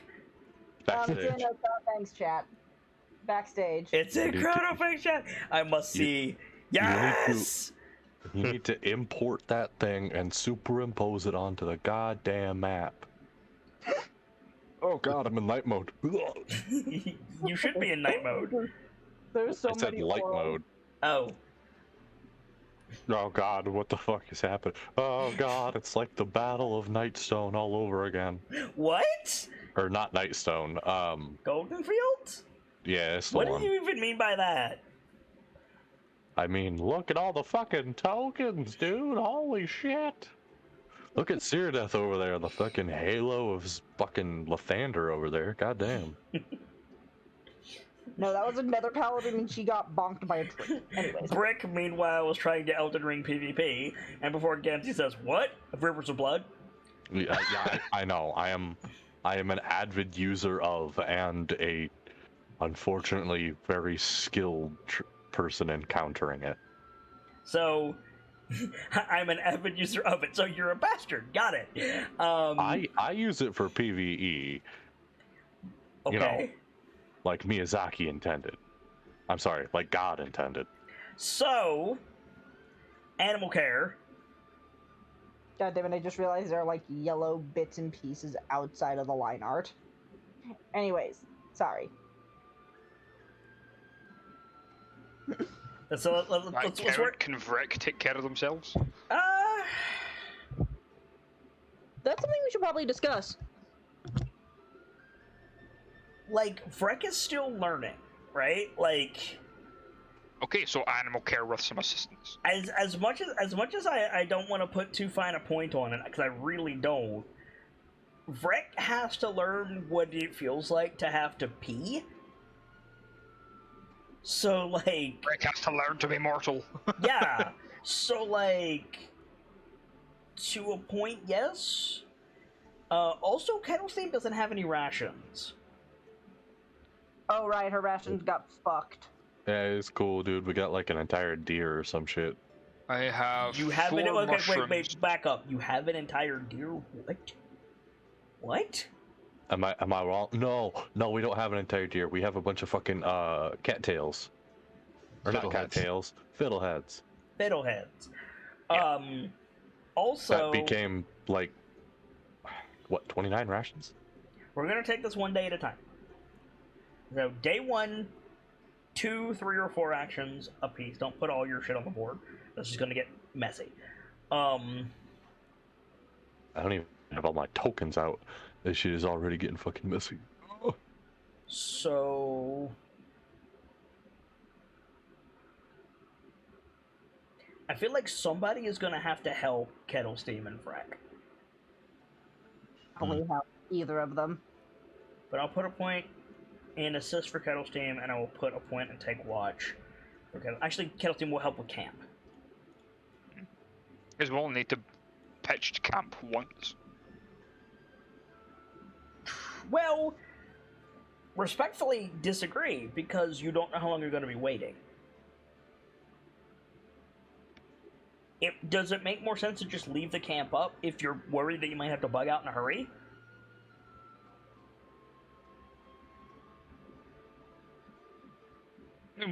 It's Backstage. in a Fangs chat. Backstage. It's in Dude, Chrono Fake Chat. I must see. Yes. You need to import that thing and superimpose it onto the goddamn map. Oh god, I'm in night mode. You should be in night mode. There's so I said many light worlds. mode. Oh. Oh god, what the fuck is happening? Oh god, it's like the Battle of Nightstone all over again. What? Or not Nightstone, Goldenfield? yeah, it's the What one. do you even mean by that? I mean, look at all the fucking tokens, dude. Holy shit. Look at Seerdeath over there, the fucking halo of fucking Lathander over there. Goddamn. No, that was another paladin and she got bonked by a tree. Anyways. Brick, meanwhile, was trying to Elden Ring PvP, and before Gamsey says, "What? Of Rivers of Blood?" Yeah, I know. I am an avid user of and a, unfortunately, very skilled person encountering it. So I'm an avid user of it. So you're a bastard. Got it. I use it for PvE, okay. you know. Like Miyazaki intended. I'm sorry, like God intended. So, animal care. God damn it, I just realized there are like yellow bits and pieces outside of the line art. Anyways, sorry. So let's work. Can Vrick take care of themselves? That's something we should probably discuss. Like, Vrek is still learning, right? Like, Okay, so animal care with some assistance. as much as I don't want to put too fine a point on it, because I really don't. Vrek has to learn what it feels like to have to pee. So, like... Vrick has to learn to be mortal. Yeah. So, like... To a point, yes. Also, Kettlestein doesn't have any rations. Oh right, her rations got fucked. Yeah, it's cool, dude. We got like an entire deer or some shit. I have You have 4 an... Okay, mushrooms. wait, back up. You have an entire deer? What? What? Am I wrong? No, we don't have an entire deer. We have a bunch of fucking cattails. Or not Fiddleheads. cattails, fiddleheads. Fiddleheads. Yeah. Also... That became like what, 29 rations? We're gonna take this one day at a time. So, day 1, 2, 3, or 4 actions a piece. Don't put all your shit on the board. This is gonna get messy. I don't even have all my tokens out. This shit is already getting fucking messy. So... I feel like somebody is gonna have to help Kettlesteam and Frack. I don't have either of them. But I'll put a point in assist for Kettlesteam, and I will put a point and take watch for Actually, Kettlesteam will help with camp. Because we'll need to pitch to camp once. Well, respectfully disagree, because you don't know how long you're going to be waiting. Does it make more sense to just leave the camp up if you're worried that you might have to bug out in a hurry?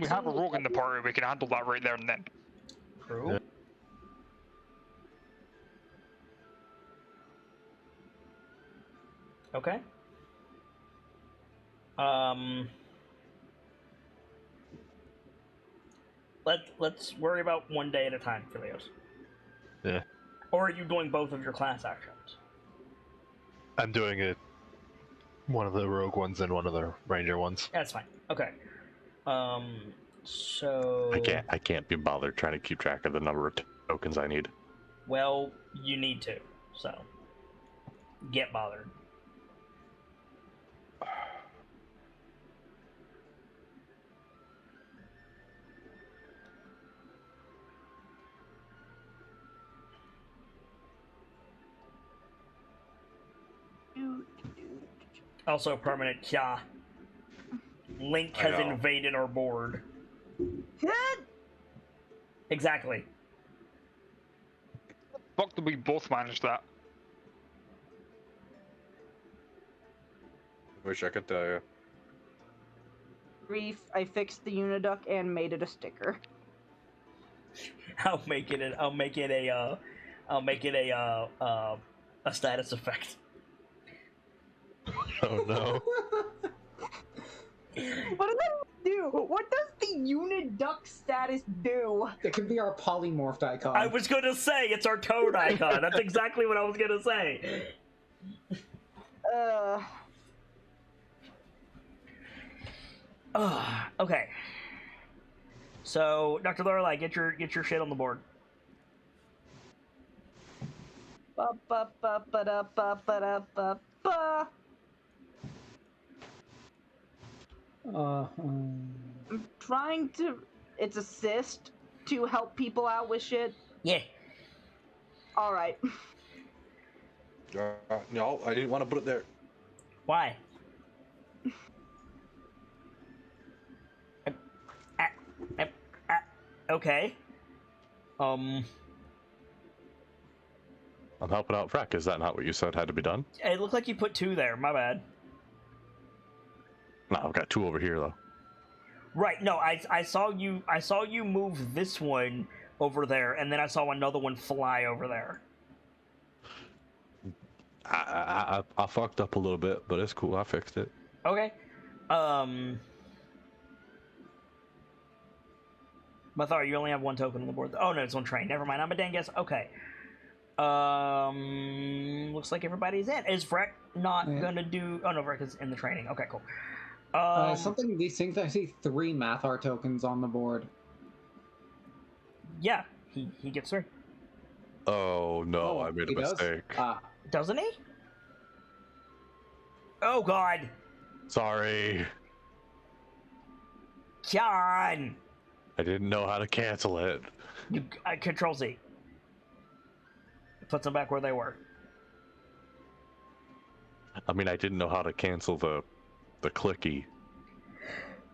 We have a rogue in the party, we can handle that right there and then. True. Yeah. Okay. Let's worry about one day at a time, Philios. Yeah. Or are you doing both of your class actions? I'm doing it. One of the rogue ones and one of the ranger ones. That's fine. Okay. So... I can't be bothered trying to keep track of the number of tokens I need. Well, you need to, so... Get bothered. Also permanent Kya. Link has invaded our board. Exactly. Fuck, did we both manage that? Wish I could tell you. Grief, I fixed the Uniduck and made it a sticker. I'll make it a status effect. Oh no. What does that do? What does the Uniduck status do? It could be our polymorphed icon. I was gonna say it's our toad icon. That's exactly what I was gonna say. Okay. So, Dr. Lorelei, get your shit on the board. Ba ba ba ba da ba ba da ba ba. I'm trying to. It's assist to help people out with shit. Yeah. All right. No, I didn't want to put it there. Why? Okay. I'm helping out Freck. Is that not what you said had to be done? It looked like you put 2 there. My bad. No, I've got 2 over here though. Right. No, I saw you move this one over there, and then I saw another one fly over there. I fucked up a little bit, but it's cool. I fixed it. Okay. Mathar, you only have 1 token on the board. Oh no, it's on train. Never mind. I'm a dang guess. Okay. Looks like everybody's in. Is Vreck not gonna do? Oh no, Vreck is in the training. Okay, cool. Something distinct. I see 3 Mathar tokens on the board. Yeah, he gets 3. Oh no, I made a he does? mistake. Doesn't he? Oh god, Sorry. John. I didn't know how to cancel it. You Control Z. Puts them back where they were. I mean, I didn't know how to cancel the clicky.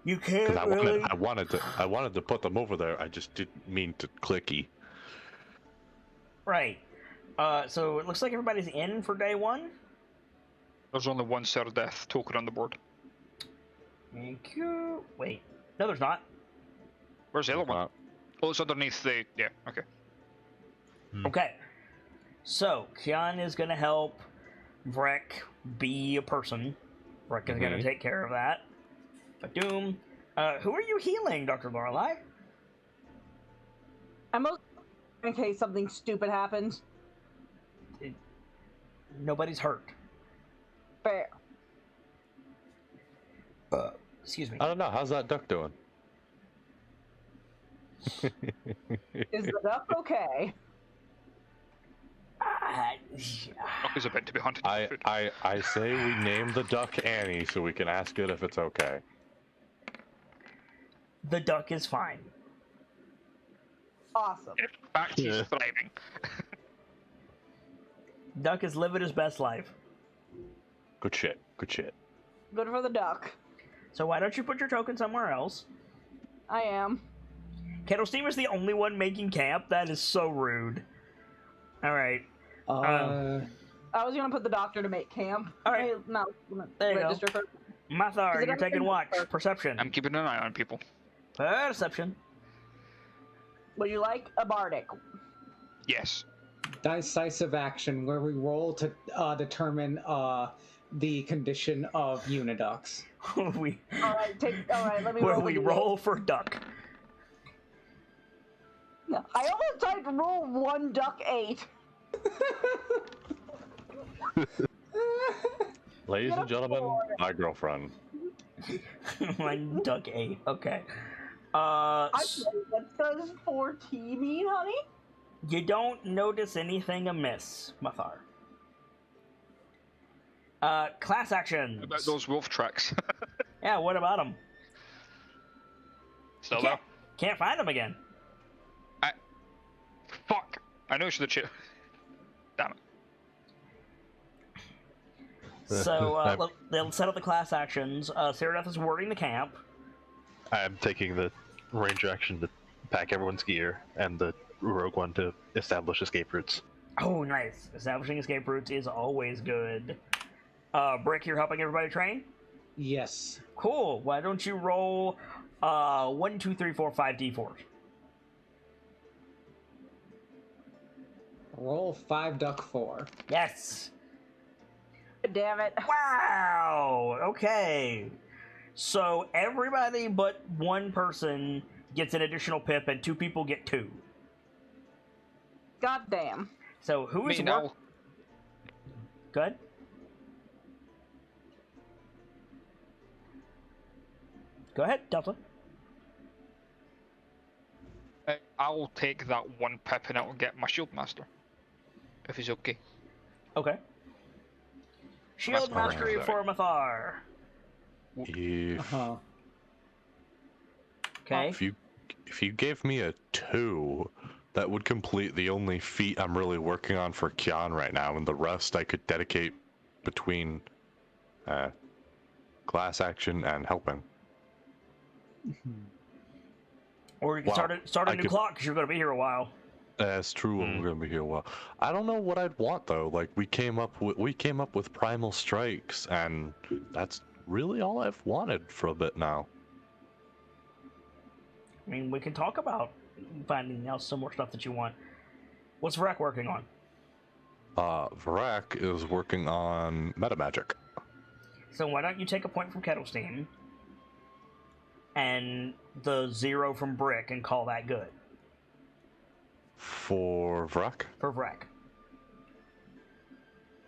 You can't Because really. I wanted to put them over there. I just didn't mean to clicky. Right. So it looks like everybody's in for day 1. There's only 1 Sir Death token on the board. Thank you. Wait. No, there's not. Where's the other one? Oh, it's underneath the... Yeah, okay. Okay. So, Kian is going to help Vreck be a person. Vreck is going to take care of that. Doom. Who are you healing, Dr. Lorelei? I'm okay in case something stupid happens. Nobody's hurt. Fair. Excuse me. I don't know. How's that duck doing? Is the duck okay? Duck is about to be hunted for food. I say we name the duck Annie so we can ask it if it's okay. The duck is fine. Awesome. In fact, he's thriving. Duck is living his best life. Good shit. Good shit. Good for the duck. So why don't you put your token somewhere else? I am. Kettle Steam is the only one making camp? That is so rude. Alright. I was gonna put the doctor to make camp. Alright. No, There you register go. for... Mathar, you're taking watch. Perception. I'm keeping an eye on people. Perception. Would you like a bardic? Yes. Decisive action, where we roll to determine the condition of uniducts. we Alright, let me where roll. we roll for duck. No, I almost tried to roll 1 duck 8. Ladies and gentlemen, my girlfriend. One duck 8. Okay. What does 4T mean, honey? You don't notice anything amiss, Mathar. Class actions. What about those wolf tracks? Yeah, what about them? Still there? Can't find them again. Fuck! I know I should have cheated. Damn it. So, they'll set up the class actions. Saradoth is warding the camp. I'm taking the ranger action to pack everyone's gear, and the rogue one to establish escape routes. Oh, nice. Establishing escape routes is always good. Brick, you're helping everybody train? Yes. Cool. Why don't you roll 1, 2, 3, 4, 5 d4s? Roll 5 duck 4. Yes. Damn it. Wow. Okay. So everybody but 1 person gets an additional pip, and 2 people get 2. God damn. So who's Me now. Good. Go ahead, Delta. I'll take that 1 pip and I'll get my shield master. If he's okay. Okay. Shield That's alright. mastery for Mathar. If Okay. if you gave me a 2, that would complete the only feat I'm really working on for Kian right now, and the rest I could dedicate between class action and helping. Or you can Wow. start a I new could- clock because you're going to be here a while. That's true. We're gonna be here a while. I don't know what I'd want though. Like we came up with primal strikes, and that's really all I've wanted for a bit now. I mean, we can talk about finding out some more stuff that you want. What's Vrek working on? Varak is working on meta magic. So why don't you take a point from Kettle Steam and the 0 from Brick and call that good For Varak? for Vrek.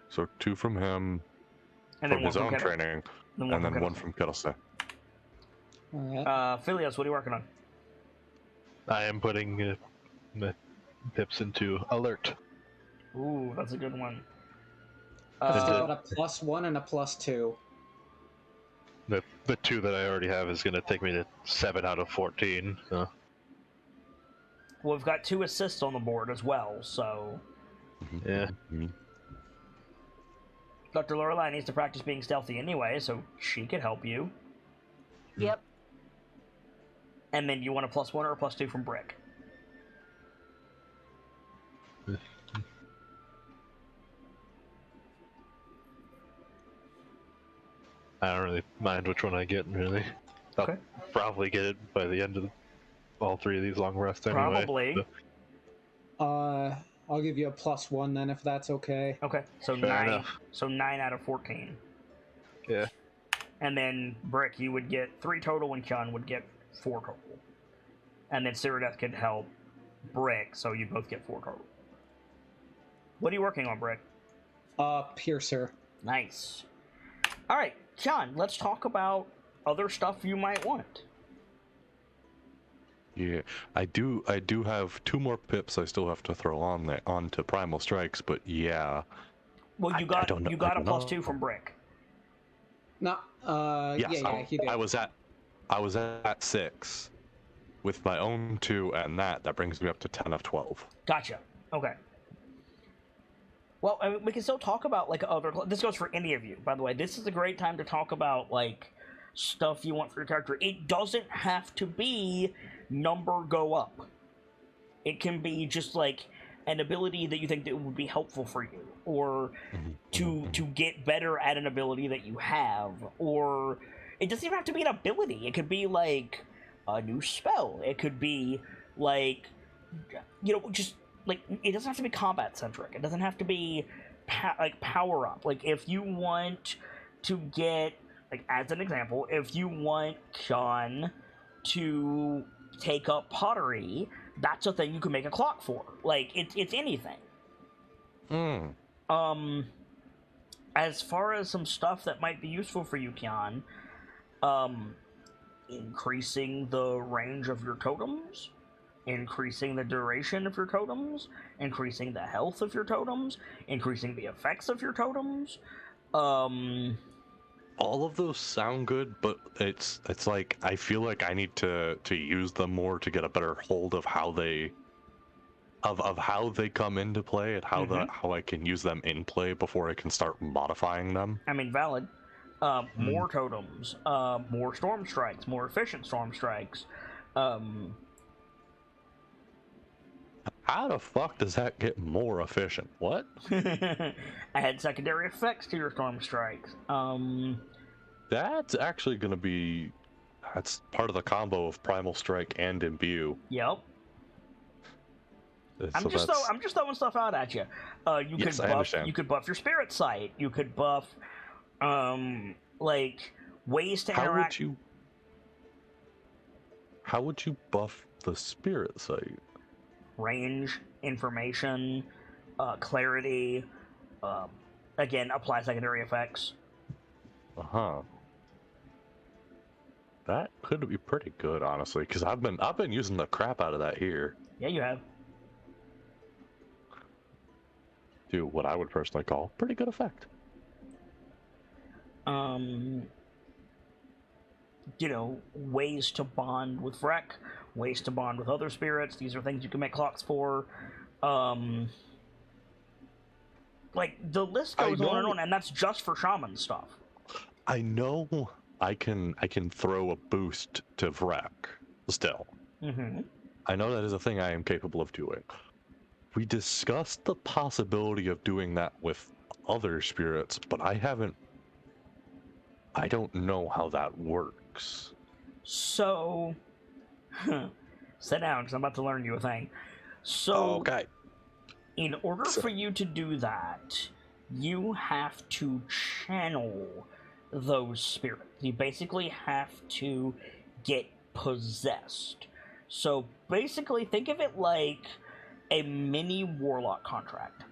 So 2 from him And from then his one own from Kettle. training, Then and then Kettle one from Kettlestone. Alright. Phileas, what are you working on? I am putting the pips into alert. Ooh, that's a good one. I've still Uh, got a +1 and a +2. The 2 that I already have is going to take me to 7 out of 14. So. well, we've got 2 assists on the board as well, so Yeah. Dr. Lorelei needs to practice being stealthy anyway, so she could help you. Yep. And then you want a +1 or a +2 from Brick? I don't really mind which one I get, really. I'll Okay. probably get it by the end of all 3 of these long rests anyway. Probably. So, I'll give you a +1 then, if that's okay. Okay, so Fair 9. enough. So 9 out of 14. yeah. And then Brick, you would get 3 total, and Kyan would get 4 total. And then Cyrodiil could help Brick, so you both get 4 total. What are you working on, Brick? Piercer. Nice. All right, Kyan, let's talk about other stuff you might want. Yeah, I do have 2 more pips I still have to throw onto primal strikes, but yeah. Well, you I got don't know- you got I a don't +2 know. from Brick. No, Yes, yeah, he did. I was at 6 with my own 2, and that brings me up to 10 of 12. Gotcha. Okay. Well, I mean, we can still talk about like other. This goes for any of you, by the way. This is a great time to talk about like stuff you want for your character. It doesn't have to be number go up. It can be just like an ability that you think that would be helpful for you, or to get better at an ability that you have, or it doesn't even have to be an ability. It could be like a new spell. It could be like, you know, just like, it doesn't have to be combat centric. It doesn't have to be like power up. Like if you want to get, like as an example, if you want Kyan to take up pottery, that's a thing you can make a clock for. Like it's anything. As far as some stuff that might be useful for you, Kyan, increasing the range of your totems, increasing the duration of your totems, increasing the health of your totems, increasing the effects of your totems. All of those sound good, but it's like I feel like I need to use them more to get a better hold of how they how they come into play and how I can use them in play before I can start modifying them. I mean, valid. More totems, more storm strikes, more efficient storm strikes. How the fuck does that get more efficient? What? Add secondary effects to your storm strikes. That's actually gonna be that's part of the combo of Primal Strike and Imbue. Yep. So I'm just throwing stuff out at you. You Yes, could I buff. understand. You could buff your spirit sight. You could buff, like ways to interact. How would you buff the spirit sight? Range, information, clarity. Again, apply secondary effects. That could be pretty good, honestly, because I've been using the crap out of that here. Yeah, you have. To what I would personally call pretty good effect. You know, ways to bond with Vrek, ways to bond with other spirits. These are things you can make clocks for. Like the list goes on and on, and that's just for shaman stuff. I know I can throw a boost to Vrek still. Mm-hmm. I know that is a thing I am capable of doing. we discussed the possibility of doing that with other spirits, but I don't know how that works. So, sit down, because I'm about to learn you a thing. So, Okay. in order for you to do that, you have to channel those spirits. You basically have to get possessed. So basically, think of it like a mini warlock contract.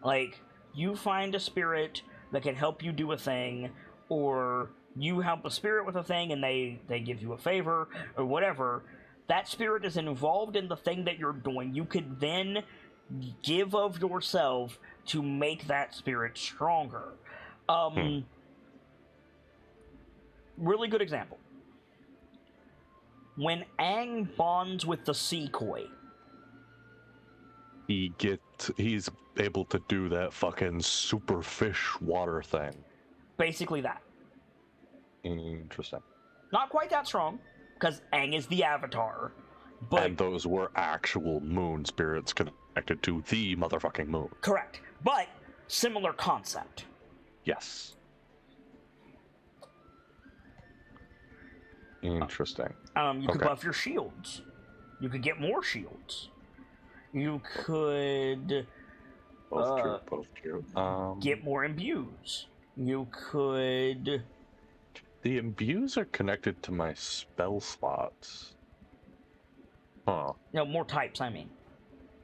Like, you find a spirit that can help you do a thing, or you help a spirit with a thing and they give you a favor, or whatever. That spirit is involved in the thing that you're doing. You could then give of yourself to make that spirit stronger. Really good example. When Aang bonds with the sea koi, he's able to do that fucking super fish water thing. basically that. Interesting. Not quite that strong, because Aang is the Avatar. But And those were actual moon spirits connected to the motherfucking moon. correct. But similar concept. Yes. Interesting. You could Okay. buff your shields. You could get more shields. You could Both true. get more imbues. You could... The imbues are connected to my spell slots. Huh. No, more types, I mean.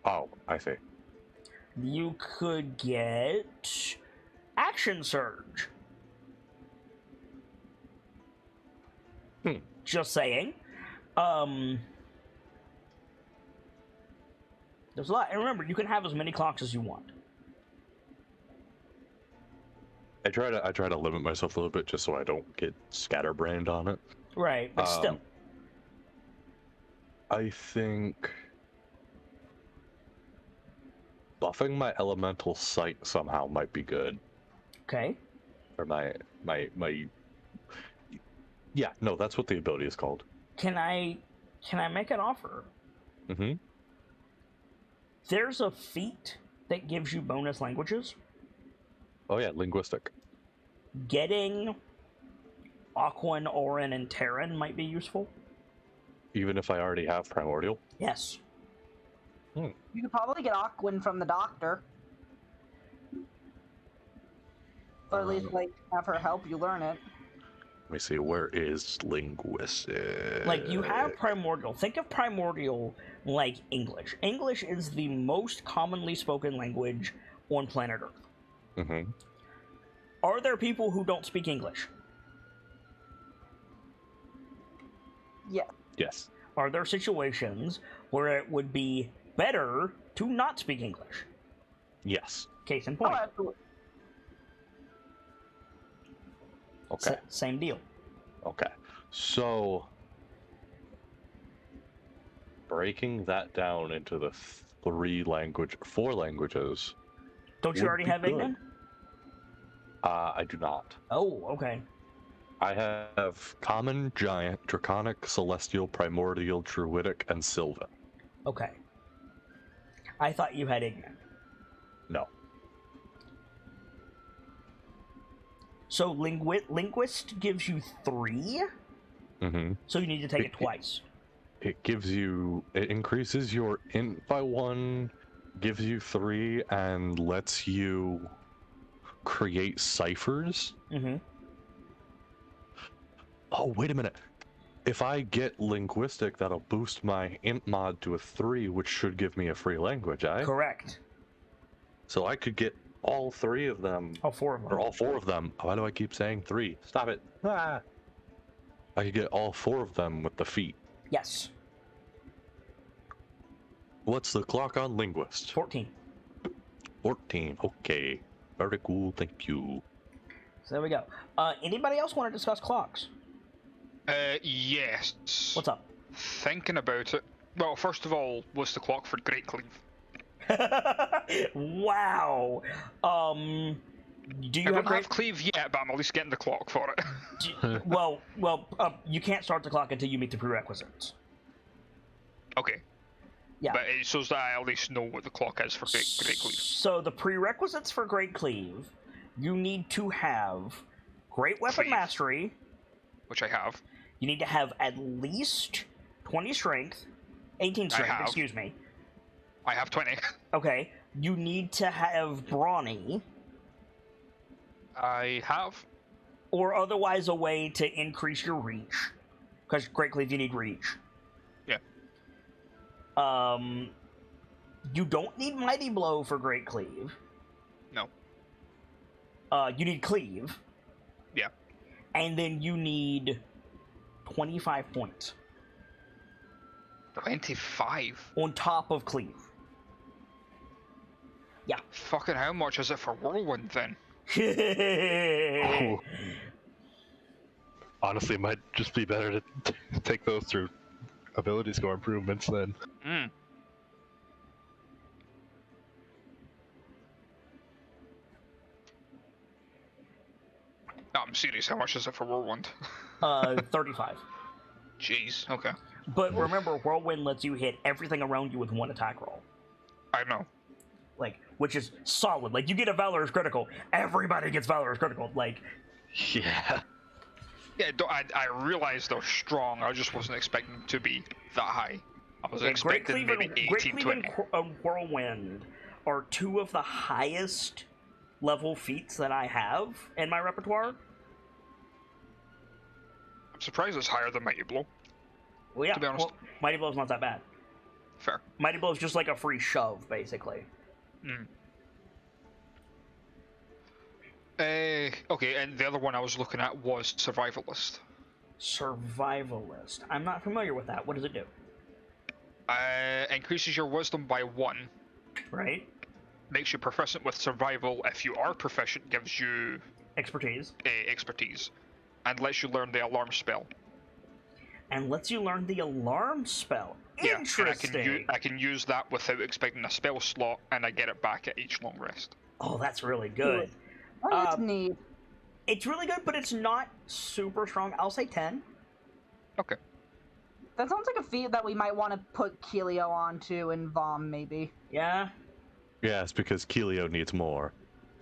Oh, I see. You could get... Action Surge. Just saying. There's a lot. And remember, you can have as many clocks as you want. I try to limit myself a little bit just so I don't get scatterbrained on it. Right, but still. I think buffing my elemental sight somehow might be good. Okay. Or my yeah, no, that's what the ability is called. Can I make an offer? Mm-hmm. There's a feat that gives you bonus languages. Oh yeah, linguistic. Getting Aquan, Orin, and Terran might be useful. Even if I already have primordial. Yes. You could probably get Aquin from the doctor. Or at least, like, have her help you learn it. Let me see, where is linguistic? Like, you have primordial. Think of primordial like English. English is the most commonly spoken language on planet Earth. Mm-hmm. Are there people who don't speak English? Yeah. Yes. Are there situations where it would be better to not speak English? Yes. Case in Oh, point. absolutely. Okay. Same deal. Okay. So breaking that down into the four languages. Don't you would already be have good. Ignan? I do not. Oh, okay. I have Common, Giant, Draconic, Celestial, Primordial, Druidic, and Sylvan. Okay. I thought you had Ignan. No. So Linguist gives you 3, Mm-hmm. so you need to take it twice. It increases your int by 1, gives you 3, and lets you create ciphers. Mm-hmm. Oh, wait a minute. If I get linguistic, that'll boost my int mod to a 3, which should give me a free language, eh? Correct. So I could get all 3 of them. All 4 of them. Or all 4 of them. Why do I keep saying 3? Stop it. Ah! I could get all 4 of them with the feat. Yes. What's the clock on linguist? 14. 14. Okay. Very cool. Thank you. So there we go. Anybody else want to discuss clocks? Yes. What's up? Thinking about it. Well, first of all, what's the clock for Great Cleave? Wow. Do you I have don't great... have Cleave yet, but I'm at least getting the clock for it. Well, you can't start the clock until you meet the prerequisites. Okay. Yeah. But it's so that I at least know what the clock is for Great Cleave. So the prerequisites for Great Cleave, you need to have Great Weapon Cleave. Mastery. Which I have. You need to have at least 20 strength. 18 strength, excuse me. I have 20. Okay. You need to have Brawny. I have. Or otherwise a way to increase your reach. Because Great Cleave, you need reach. Yeah. You don't need Mighty Blow for Great Cleave. No. You need Cleave. Yeah. And then you need 25 points. 25? On top of Cleave. Yeah. Fucking how much is it for Whirlwind then? Ooh. Honestly, it might just be better to take those through ability score improvements then. Mm. No, I'm serious. How much is it for Whirlwind? 35. Jeez. Okay. But remember, Whirlwind lets you hit everything around you with one attack roll. I know. Like, which is solid. Like, you get a Valorous Critical, everybody gets Valorous Critical. Like, Yeah. Yeah, I realized they're strong. I just wasn't expecting them to be that high. I was Great expecting Cleave maybe 18, Great Cleave 20. and Whirlwind are two of the highest level feats that I have in my repertoire. I'm surprised it's higher than Mighty Blow. Well, yeah, To be honest. well, Mighty Blow's not that bad. Fair. Mighty Blow's just like a free shove, basically. Mm. Okay, and the other one I was looking at was Survivalist. Survivalist. I'm not familiar with that. What does it do? Increases your wisdom by 1. Right? Makes you proficient with survival. If you are proficient, gives you Expertise. expertise. And lets you learn the alarm spell. And lets you learn the alarm spell. Yeah, Interesting. and I can use that without expecting a spell slot, and I get it back at each long rest. Oh, that's really good. Oh, that's neat. It's really good, but it's not super strong. I'll say 10. Okay. That sounds like a feat that we might want to put Keelio onto and Vom, maybe. Yeah. Yes, because Keelio needs more.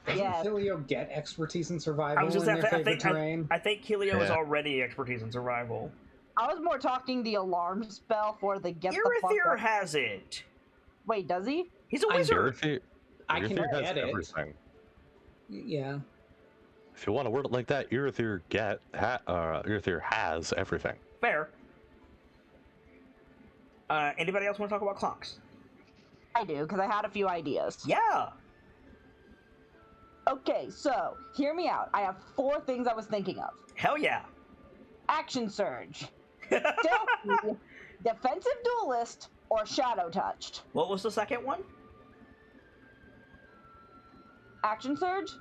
Doesn't Yeah. Keelio get expertise in I survival was just in I, their I favorite think terrain? I think Keelio is Yeah. already expertise in survival. I was more talking the alarm spell for the get the fuck Irithyr up. has it. Wait, does he? He's a I wizard. I can Irithyr has get it. everything. Yeah. If you want to word it like that, Irithyr has everything. Fair. Anybody else want to talk about clocks? I do, because I had a few ideas. Yeah. Okay, so, hear me out. I have 4 things I was thinking of. Hell yeah. Action Surge, Stealthy, Defensive Duelist, or Shadow Touched. What was the second one? Action Surge,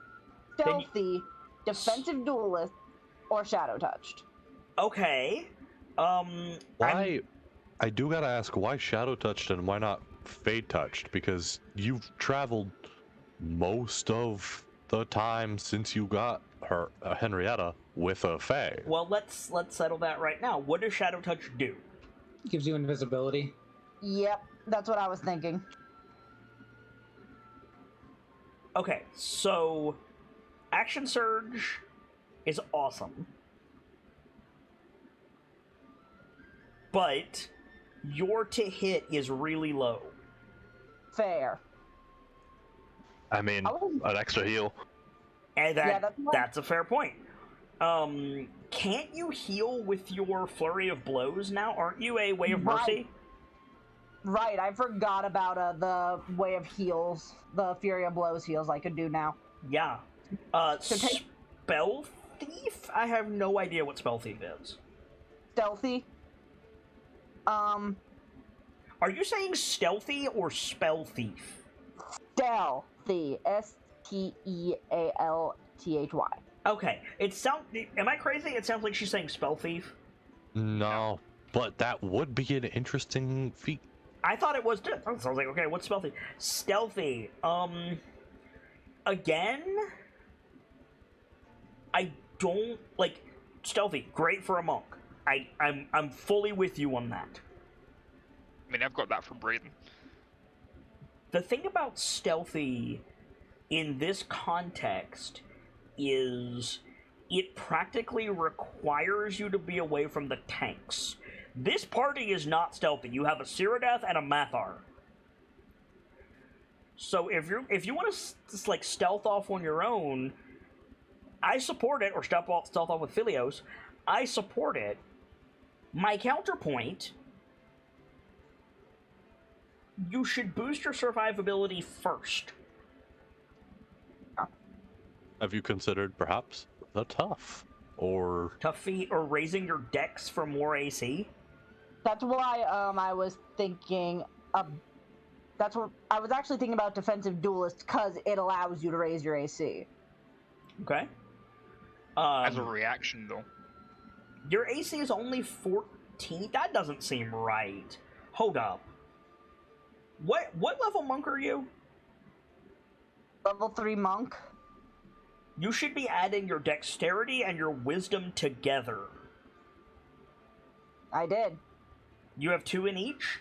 Stealthy, Defensive Duelist, or Shadow Touched. Okay. Why? I do gotta ask, why Shadow Touched and why not Fade Touched? Because you've traveled most of the time since you got her Henrietta with a Fae. Well, let's settle that right now. What does Shadow Touch do? Gives you invisibility. Yep, that's what I was thinking. Okay, so Action Surge is awesome. But your to hit is really low. Fair. I mean, an extra heal. And Yeah, that's a fair point. Can't you heal with your Flurry of Blows now? Aren't you a Way of Mercy? Right, I forgot about the Way of Heals, the Fury of Blows heals I could do now. Yeah. So take- Spell Thief? I have no idea what Spell Thief is. Stealthy. Are you saying Stealthy or Spell Thief? Stealthy. Stealthy. Okay, am I crazy? It sounds like she's saying Spell Thief. No, but that would be an interesting feat. I thought it was too. So I was like, okay, what's Stealthy? Stealthy. Again, I don't like Stealthy. Great for a monk. I'm fully with you on that. I mean, I've got that from Braden. The thing about stealthy in this context is it practically requires you to be away from the tanks. This party is not stealthy. You have a Cyrodiil and a Mathar. So if you want to just like stealth off on your own, I support it. Or stealth off with Philios, I support it. My counterpoint: you should boost your survivability first. Have you considered perhaps the tough or Tough feat or raising your dex for more AC? That's why I was thinking. That's what I was actually thinking about defensive duelist because it allows you to raise your AC. Okay. As a reaction, though. Your AC is only 14? That doesn't seem right. Hold up. What level monk are you? Level 3 monk. You should be adding your dexterity and your wisdom together. I did. You have 2 in each?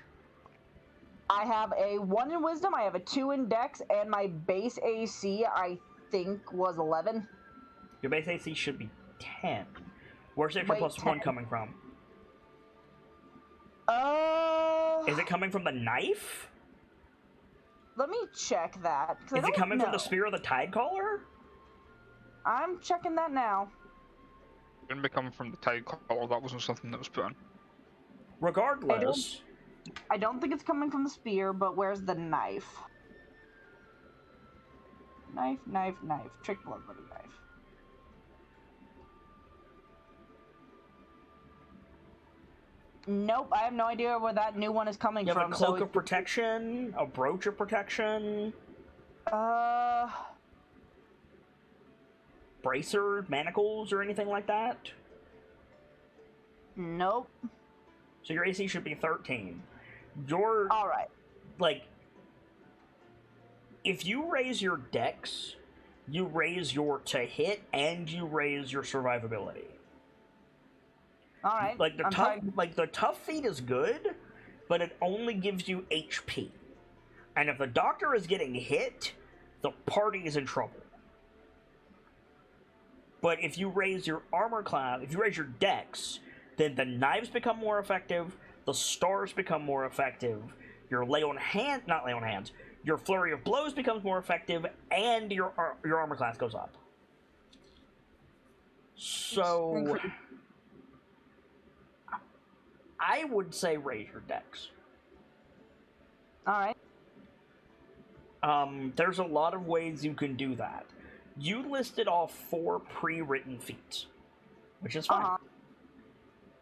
I have a 1 in wisdom, I have a 2 in dex, and my base AC, I think, was 11. Your base AC should be 10. Where's the extra Wait, plus 10. 1 coming from? Is it coming from the knife? Let me check that. Is it coming from the Spear of the Tidecaller? I'm checking that now. It wouldn't be coming from the tide collar. That wasn't something that was put on. Regardless, I don't think it's coming from the spear, but where's the knife? Knife. Trick bloodletting knife. Nope, I have no idea where that new one is coming you have from. a cloak of protection, a brooch of protection, bracer, manacles, or anything like that? Nope. So your AC should be 13. Your Alright. like, if you raise your dex, you raise your to hit and you raise your survivability. Alright. Like the tough feat is good, but it only gives you HP. And if the doctor is getting hit, the party is in trouble. But if you raise your armor class, if you raise your dex, then the knives become more effective, the stars become more effective, your your flurry of blows becomes more effective, and your armor class goes up. So I would say raise your dex. Alright. There's a lot of ways you can do that. You listed off 4 pre-written feats, which is fine.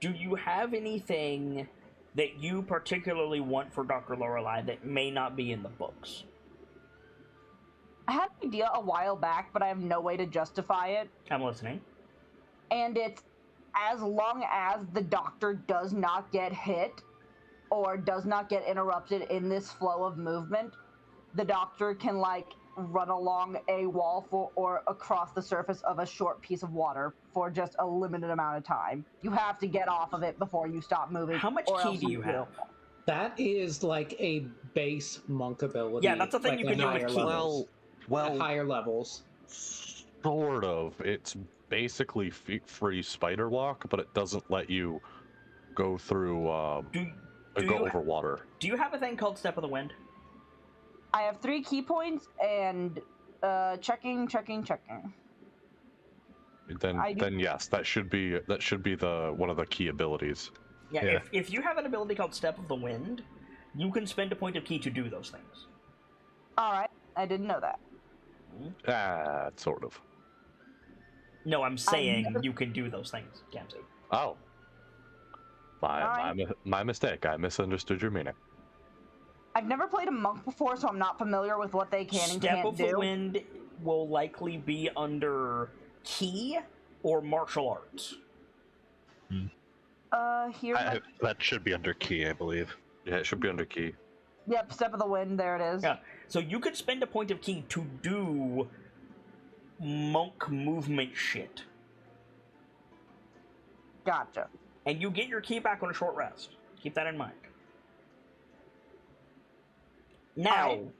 Do you have anything that you particularly want for Dr. Lorelei that may not be in the books? I had an idea a while back, but I have no way to justify it. I'm listening. And it's as long as the doctor does not get hit or does not get interrupted in this flow of movement, the doctor can, like, run along a wall or across the surface of a short piece of water for just a limited amount of time. You have to get off of it before you stop moving. How much ki do you have? That is like a base monk ability. Yeah, that's the thing like you can do with higher ki. levels. well, At higher levels. sort of. It's basically free spider walk, but it doesn't let you go through go over water. Do you have a thing called Step of the Wind? I have 3 key points and checking. Then yes, that should be the one of the key abilities. Yeah. If you have an ability called Step of the Wind, you can spend a point of ki to do those things. Alright, I didn't know that. Sort of. No, I'm saying you can do those things, Kamsi. Oh. My mistake. I misunderstood your meaning. I've never played a monk before, so I'm not familiar with what they can and Step can't of do. the Wind will likely be under ki or martial arts. That should be under ki, I believe. Yeah, it should be under ki. Yep, Step of the Wind, there it is. Yeah, so you could spend a point of ki to do monk movement shit. Gotcha. And you get your ki back on a short rest. Keep that in mind. Now, Alright.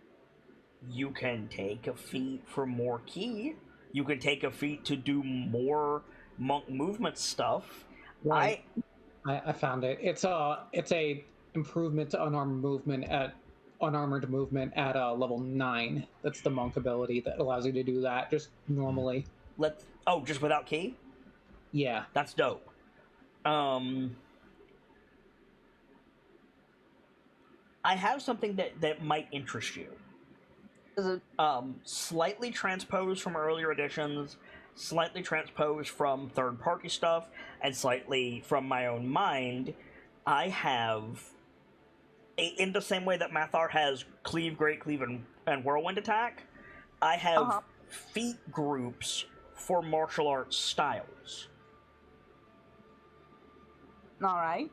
you can take a feat for more ki. You can take a feat to do more monk movement stuff. Right. I found it. It's a improvement to unarmored movement at level 9. That's the monk ability that allows you to do that just normally. Just without ki? Yeah. That's dope. I have something that might interest you. Is it Slightly transposed from earlier editions, slightly transposed from third-party stuff, and slightly from my own mind. I have, in the same way that Mathar has Cleave, Great Cleave, and Whirlwind Attack, I have feat groups for martial arts styles. alright?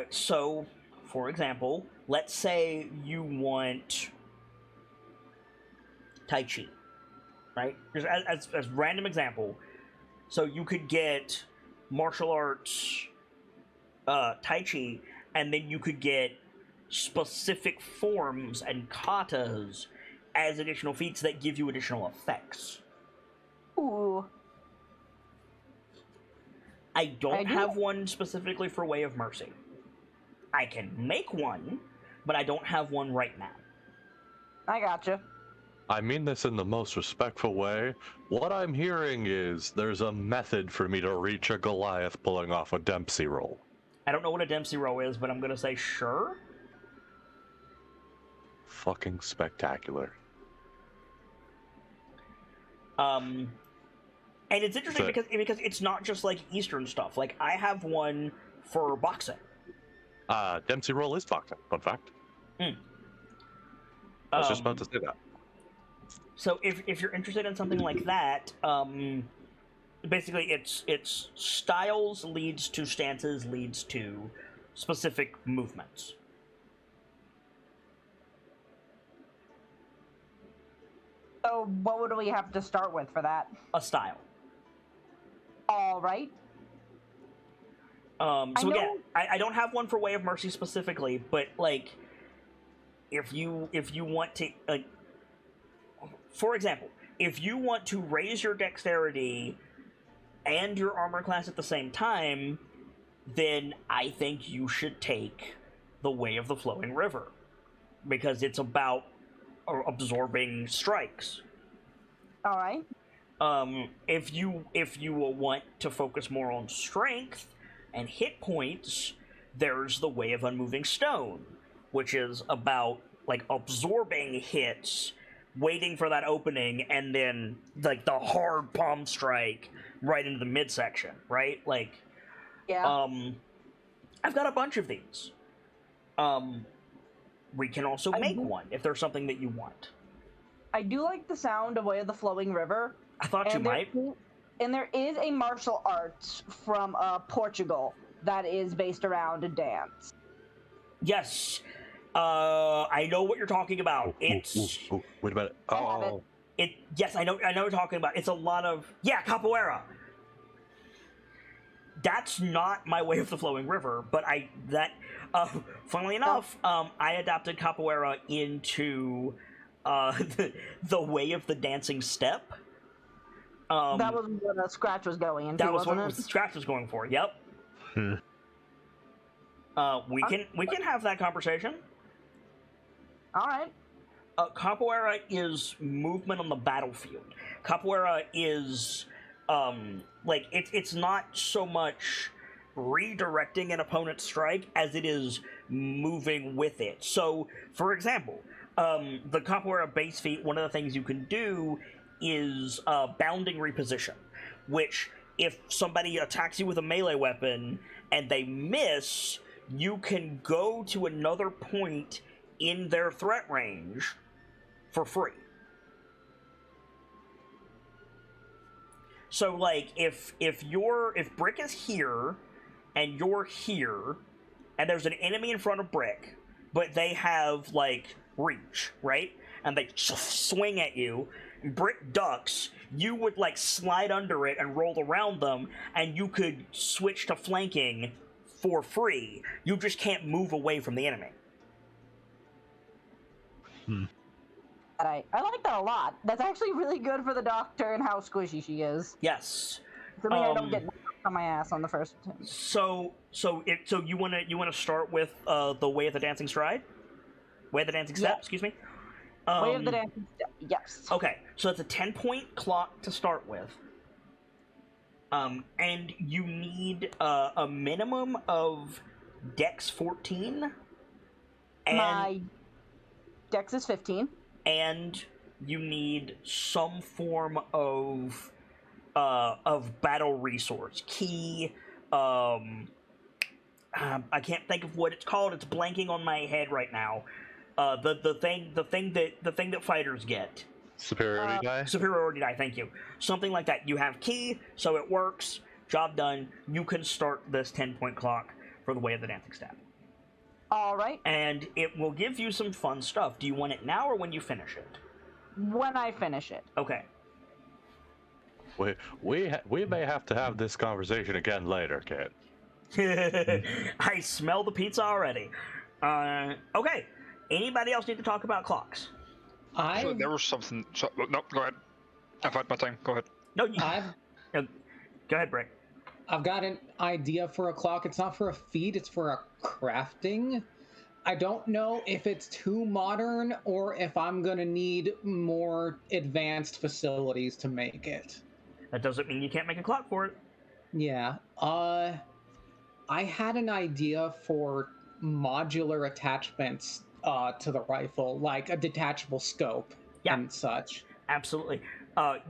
So, for example, let's say you want Tai Chi, right? Just as random example. So you could get martial arts Tai Chi, and then you could get specific forms and katas as additional feats that give you additional effects. Ooh. I don't I do. have one specifically for Way of Mercy. I can make one, but I don't have one right now. I gotcha. I mean this in the most respectful way. What I'm hearing is there's a method for me to reach a Goliath pulling off a Dempsey roll. I don't know what a Dempsey roll is, but I'm gonna say sure. Fucking spectacular. And it's interesting So- because it's not just like Eastern stuff. Like I have one for boxing. Dempsey roll is boxing, fun fact. I was just about to say that. So if you're interested in something like that, basically it's styles leads to stances leads to specific movements. So what would we have to start with for that? A style. Alright. So I know- again, I don't have one for Way of Mercy specifically, but like if you want to for example, if you want to raise your dexterity and your armor class at the same time, then I think you should take the Way of the Flowing River, because it's about absorbing strikes. Alright. If you want to focus more on strength and hit points, there's the Way of Unmoving Stone, which is about like absorbing hits, waiting for that opening, and then like the hard palm strike right into the midsection, right? Like, Yeah. I've got a bunch of these. We can also make one if there's something that you want. I do like the sound of Way of the Flowing River. I thought you might. And there is a martial arts from Portugal that is based around a dance. Yes. I know what you're talking about. It's Wait a minute. I have it. Yes, I know what you're talking about. It's a lot of capoeira. That's not my Way of the Flowing River, but funnily enough, I adapted capoeira into the Way of the Dancing Step. That was what Scratch was going into, That was wasn't what it? Scratch was going for. Yep. We can have that conversation. Alright. Capoeira is movement on the battlefield. Capoeira is it's not so much redirecting an opponent's strike as it is moving with it. So, for example, the Capoeira base feat, one of the things you can do is bounding reposition, which if somebody attacks you with a melee weapon and they miss, you can go to another point in their threat range for free. So like if Brick is here and you're here and there's an enemy in front of Brick, but they have like reach, right? And they swing at you, Brick ducks, you would like slide under it and roll around them, and you could switch to flanking for free. You just can't move away from the enemy. But I like that a lot. That's actually really good for the doctor and how squishy she is. Yes. Something I don't get on my ass on the first attempt. So you wanna start with the Way of the Dancing Stride, Way of the Dancing Step. Yeah. Excuse me. Way of the Dancing Step. Yes. Okay, so it's a 10-point clock to start with. And you need a minimum of Dex 14. And, My Dex is 15. And you need some form of battle resource. Key, I can't think of what it's called. It's blanking on my head right now. The thing that fighters get. Superiority die? Superiority die, thank you. Something like that. You have key, so it works. Job done. You can start this 10-point clock for the Way of the Dancing Step. All right. And it will give you some fun stuff. Do you want it now or when you finish it? When I finish it. Okay. We may have to have this conversation again later, kid. I smell the pizza already. Okay. Anybody else need to talk about clocks? So there was something. So, no, go ahead. I've had my time. Go ahead. No, go ahead, Brick. I've got an idea for a clock. It's not for a feat, it's for a crafting. I don't know if it's too modern or if I'm going to need more advanced facilities to make it. That doesn't mean you can't make a clock for it. Yeah. I had an idea for modular attachments to the rifle, like a detachable scope and such. Absolutely.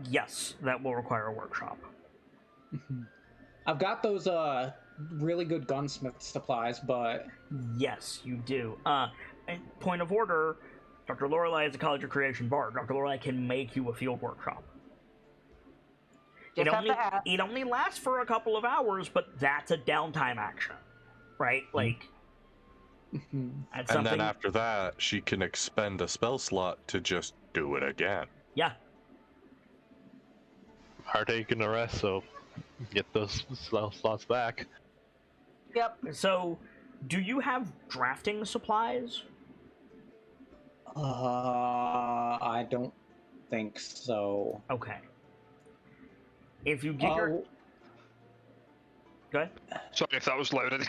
Yes, that will require a workshop. I've got those really good gunsmith supplies, but... Yes, you do. Point of order, Dr. Lorelei is a College of Creation bard. Dr. Lorelei can make you a field workshop. It only lasts for a couple of hours, but that's a downtime action, right? Like, that's And something... then after that, she can expend a spell slot to just do it again. Yeah. Are taking a rest, so get those slots back. Yep. So, do you have drafting supplies? I don't think so. Okay. If you get your... Go ahead. Sorry if that was loaded.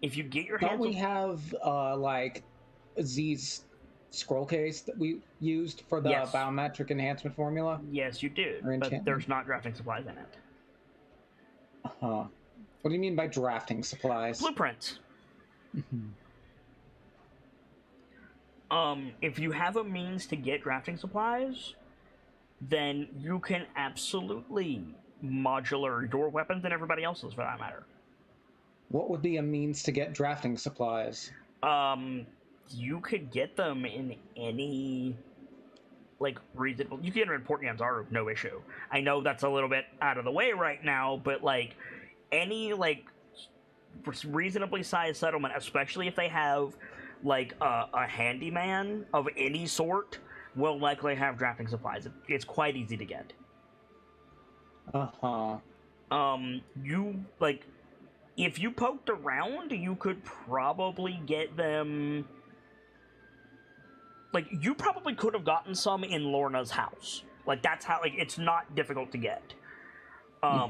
If you get your Don't hands... we have, like, Z's scroll case that we used for the biometric enhancement formula? Yes, you do, but there's not drafting supplies in it. What do you mean by drafting supplies? Blueprints. If you have a means to get drafting supplies, then you can absolutely modular your weapons and everybody else's, for that matter. What would be a means to get drafting supplies? You could get them in any, like, reasonable... You can get them in Port Yanzaru, no issue. I know that's a little bit out of the way right now, but, like, any, like, reasonably sized settlement, especially if they have, like, a handyman of any sort, will likely have drafting supplies. It's quite easy to get. You, like... If you poked around, you could probably get them... Like, you probably could have gotten some in Lorna's house. Like, that's how... Like, it's not difficult to get. Oh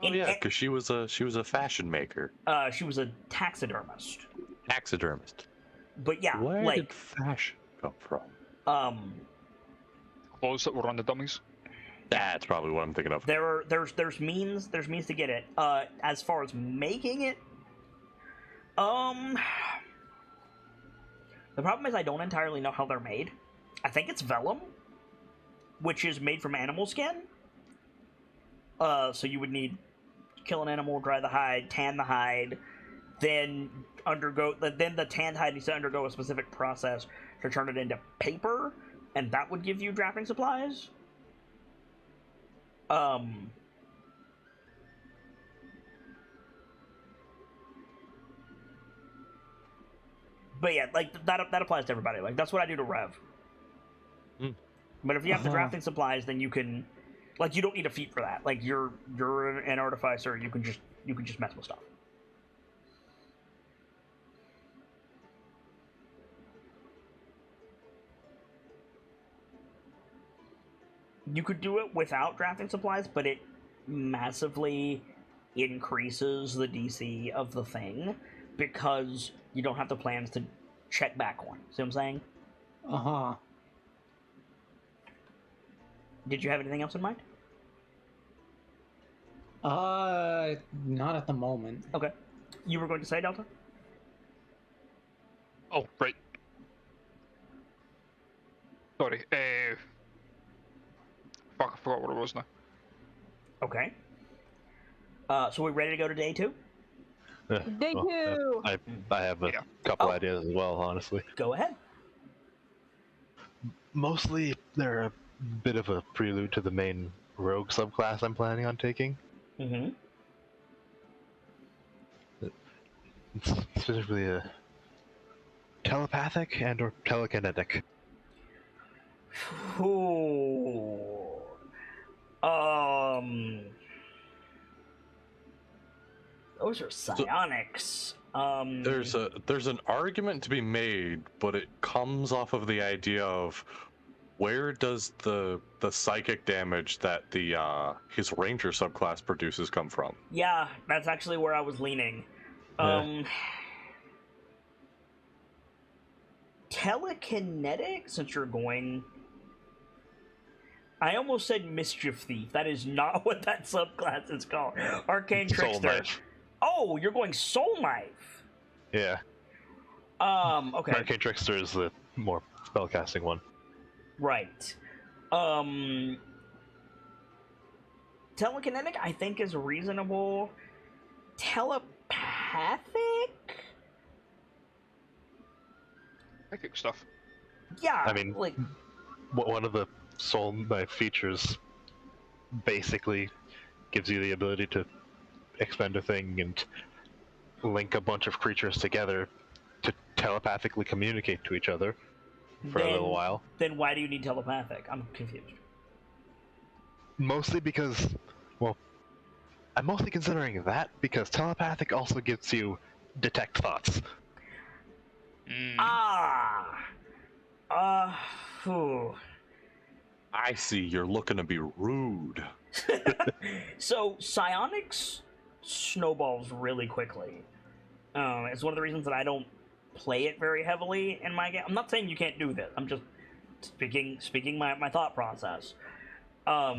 yeah, because she was a fashion maker. She was a taxidermist. Taxidermist. But yeah, Where like... did fashion come from? Clothes that were on the dummies. That's probably what I'm thinking of. There's means to get it. As far as making it, the problem is I don't entirely know how they're made. I think it's vellum, which is made from animal skin. So you would need kill an animal, dry the hide, tan the hide, then the tanned hide needs to undergo a specific process to turn it into paper, and that would give you drafting supplies. But yeah, like that applies to everybody. Like that's what I do to Rev. But if you have the drafting supplies, then you can, like, you don't need a feat for that. Like you're an artificer, you can just mess with stuff. You could do it without drafting supplies, but it massively increases the DC of the thing because you don't have the plans to check back one. See what I'm saying? Uh-huh. Did you have anything else in mind? Not at the moment. Okay. You were going to say, Delta? Oh, right. Sorry. Fuck, I forgot what it was now. Okay. So we're ready to go to day 2? Day 2! I have a Yeah. couple Oh. ideas as well, honestly. Go ahead. Mostly, they're a bit of a prelude to the main rogue subclass I'm planning on taking. Mm-hmm. It's specifically a telepathic and or telekinetic. Ooh. Those are psionics. There's an argument to be made, but it comes off of the idea of where does the psychic damage that the his ranger subclass produces come from? Yeah, that's actually where I was leaning. Yeah. Telekinetic, since you're going... I almost said Mischief Thief. That is not what that subclass is called. Arcane Soul Trickster. Knife. Oh, you're going Soul Knife. Yeah. Okay. Arcane Trickster is the more spellcasting one. Right. Telekinetic, I think, is reasonable. Telepathic? Psychic stuff. Yeah, I mean, like... One of the Soul Knife features basically gives you the ability to expend a thing and link a bunch of creatures together to telepathically communicate to each other for a little while. Then why do you need telepathic? I'm confused. Mostly because, well, I'm mostly considering that because telepathic also gives you detect thoughts. Phew. I see. You're looking to be rude. So, psionics snowballs really quickly. It's one of the reasons that I don't play it very heavily in my game. I'm not saying you can't do this. I'm just speaking my thought process. I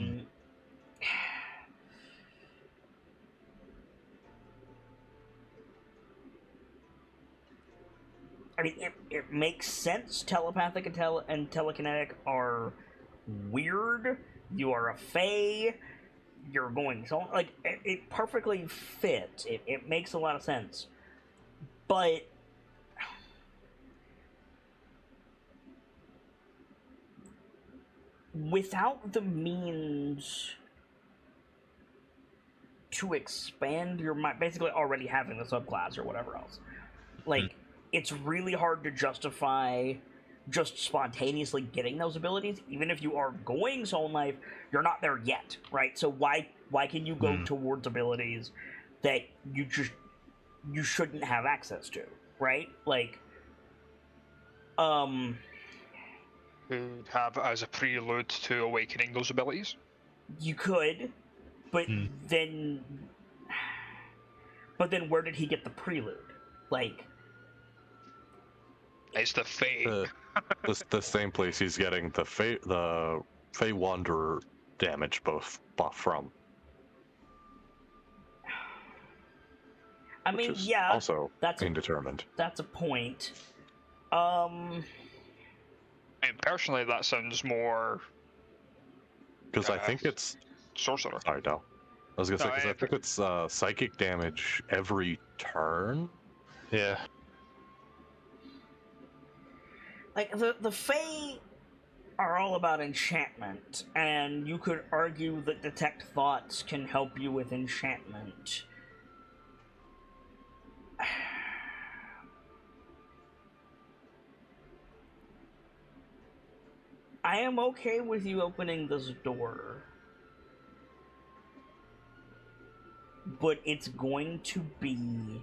mean, it makes sense. Telepathic and telekinetic are weird. You are a fae. You're going so like it perfectly fits. It makes a lot of sense, but without the means to expand your mind, basically already having the subclass or whatever else, like it's really hard to justify just spontaneously getting those abilities. Even if you are going Soul Knife, you're not there yet, right? So why can you go towards abilities that you shouldn't have access to, right? Like, Could have it as a prelude to awakening those abilities. You could, but then where did he get the prelude? Like, It's the Fae. The same place he's getting the Fey Wanderer damage buff from. I mean, Which is yeah, also that's indeterminate. That's a point. I mean, personally, that sounds more. Because I think it's. Sorcerer. Sorry, Del. I was gonna say No, because I think it's psychic damage every turn. Yeah. Like, the Fae are all about enchantment, and you could argue that Detect Thoughts can help you with enchantment. I am okay with you opening this door, but it's going to be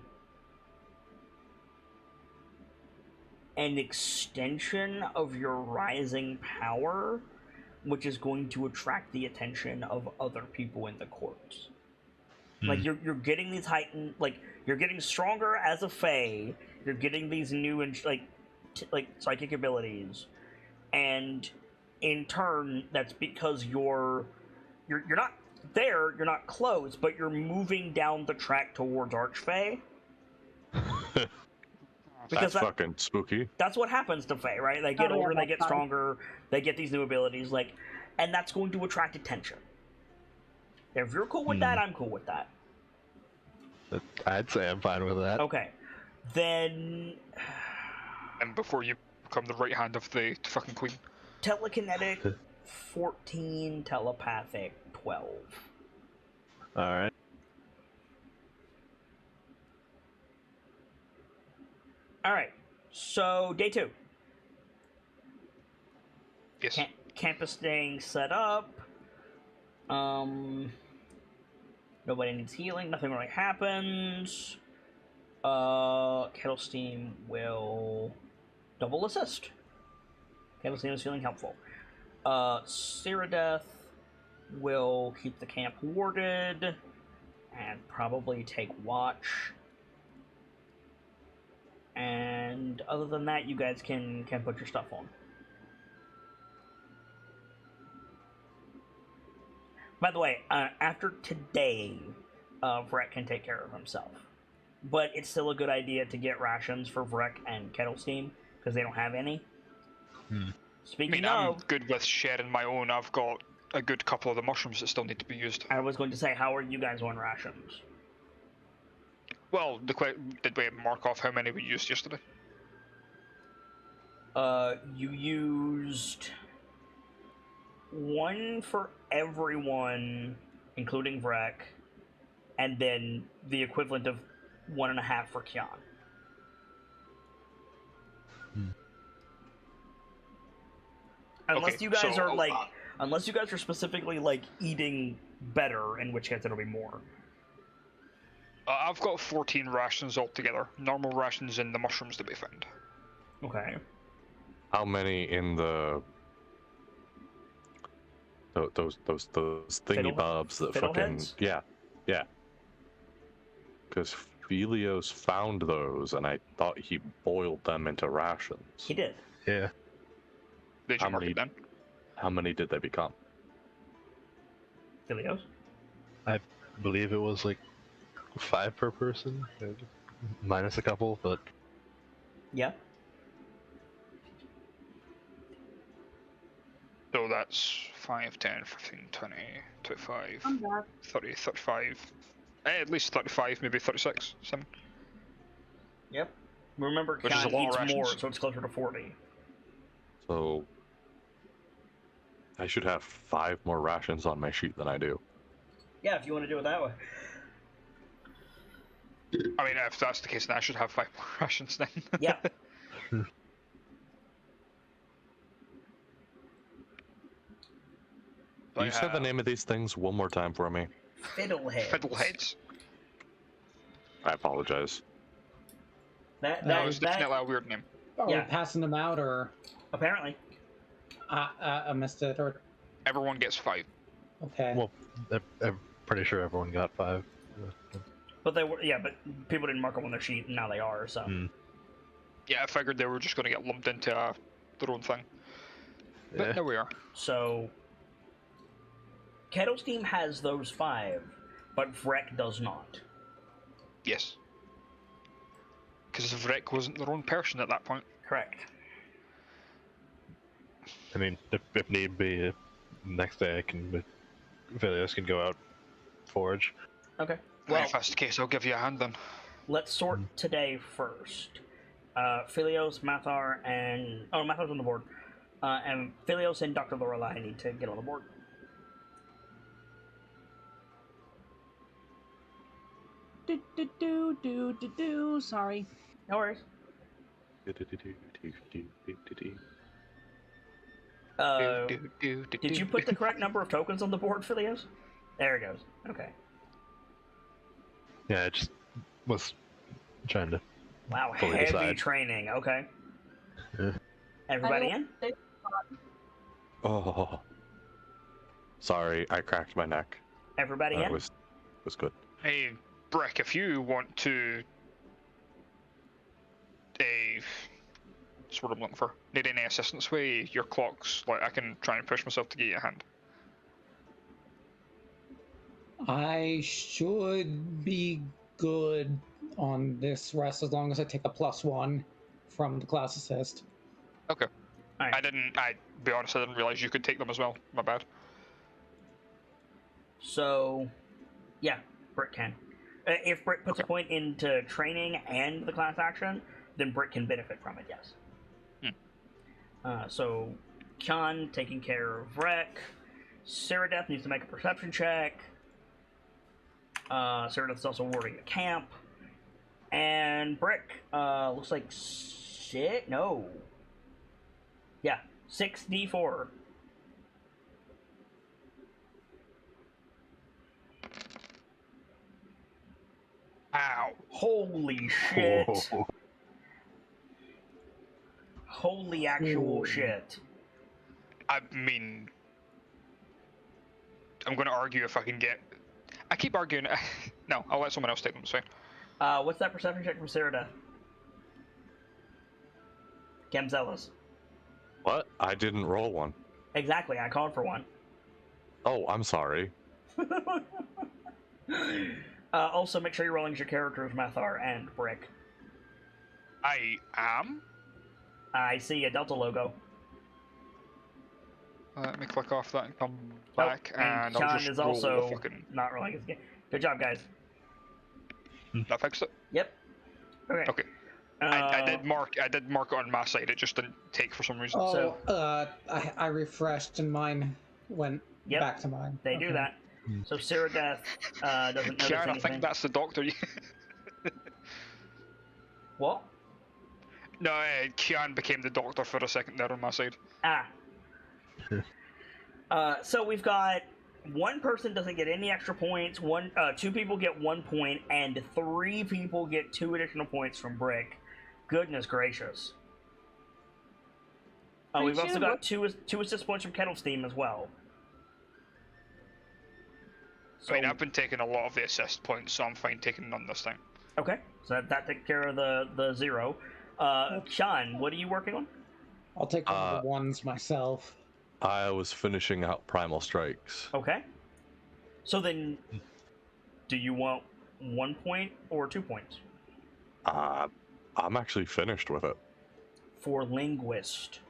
an extension of your rising power, which is going to attract the attention of other people in the courts. Like you're getting these heightened, like you're getting stronger as a fae. You're getting these new and like psychic abilities, and in turn, that's because you're not there. You're not close, but you're moving down the track towards Archfey. That's fucking spooky. That's what happens to fae, right? They get older, they get stronger, they get these new abilities, like, and that's going to attract attention. If you're cool with that, I'm cool with that. I'd say I'm fine with that. Okay. Then... And before you become the right hand of the fucking queen. Telekinetic, 14. Telepathic, 12. Alright. Alright. So, day 2. Yes. Campus staying set up. Nobody needs healing. Nothing really happens. Kettle Steam will double assist. Kettle Steam is feeling helpful. Ceradeath will keep the camp warded and probably take watch. And other than that, you guys can put your stuff on. By the way, after today, Vrek can take care of himself. But it's still a good idea to get rations for Vrek and Kettle Steam, because they don't have any. Speaking I'm of... good with sharing my own. I've got a good couple of the mushrooms that still need to be used. I was going to say, how are you guys on rations? Well, did we mark off how many we used yesterday? You used... 1 for everyone, including Vrek, and then the equivalent of 1.5 for Kian. Unless you guys are unless you guys are specifically like eating better, in which case it'll be more. I've got 14 rations altogether. Normal rations and the mushrooms that we found. Okay. How many in the those thingy bobs that fucking yeah. Because Philios found those, and I thought he boiled them into rations. He did. Yeah. Did you mark it then? How many did they become? Philios? I believe it was like 5 per person, minus a couple, but... Yeah. So that's 5, 10, 15, 20, 25, 30, 35. At least 35, maybe 36, 7. Yep. Remember, Which is a Kian lot of eats rations. more, so it's closer to 40. So I should have 5 more rations on my sheet than I do. Yeah, if you want to do it that way. I mean, if that's the case, then I should have 5 more rations then. Yeah. You said the name of these things one more time for me. Fiddleheads. Fiddleheads. I apologize. That was definitely a weird name. Are Yeah. we passing them out, or Apparently. I missed it, or Everyone gets 5. okay? Well, I'm pretty sure everyone got 5. But they were, but people didn't mark them on their sheet, and now they are, so. Yeah, I figured they were just going to get lumped into their own thing. But there we are. So, Kettle Steam has those 5, but Vrek does not. Yes. Because Vrek wasn't their own person at that point. Correct. I mean, if need be, next day Vilios can go out forage. Okay. Well, Well, if that's the case, I'll give you a hand then. let's sort today first. Philios, Mathar, and... Oh, Mathar's on the board. And Philios and Dr. Lorelei need to get on the board. Sorry. No worries. Did you put the correct number of tokens on the board, Philios? There it goes. Okay. Yeah, I just was trying to... Wow, Fully heavy decide. training. Okay. Yeah. Everybody in? Oh, Sorry, I cracked my neck. Everybody That in? was good. Hey, Brick, if you want to... That's what I'm looking for. Need any assistance with your clocks? Like, I can try and push myself to get you a hand. I should be good on this rest as long as I take a +1 from the class assist. Okay. Alright. Be honest, I didn't realize you could take them as well. My bad. So, yeah, Brick can. If Brick puts a point into training and the class action, then Brick can benefit from it, yes. So, Khan taking care of Wreck. Ceradeath needs to make a perception check. Ceradeath is also warding a camp. And Brick, looks like 6? No. Yeah, 6d4. Ow. Holy shit. Whoa. Holy actual Ooh. shit. I mean... I'm going to argue if I can get... I keep arguing... No, I'll let someone else take them, it's fine. What's that perception check from Ceradeath? Gamzella's. What? I didn't roll one. Exactly, I called for one. Oh, I'm sorry. Also, make sure you're rolling your characters, Mathar and Brick. I am? I see a Delta logo. Let me click off that and come back, and I'll Sean just is roll also the fucking... not rolling his game. Good job, guys. That fixed it? Yep. Okay. Okay. I did mark it on my side, it just didn't take for some reason. Oh, So- I refreshed and mine went Yep. back to mine. They do that. So Ceradeath doesn't notice Kian, I anything. think that's the doctor. What? No, Kian became the doctor for a second there on my side. Ah. So we've got one person doesn't get any extra points. Two people get 1 point, and 3 people get 2 additional points from Brick. Goodness gracious. We've Pretty also sure got two assist points from Kettle Steam as well. So, I mean, I've been taking a lot of the assist points, so I'm fine taking none this time. okay, so that takes care of the 0. Sean, what are you working on? I'll take one of the ones myself. I was finishing out Primal Strikes. Okay. So then, do you want 1 point or 2 points? I'm actually finished with it. For Linguist.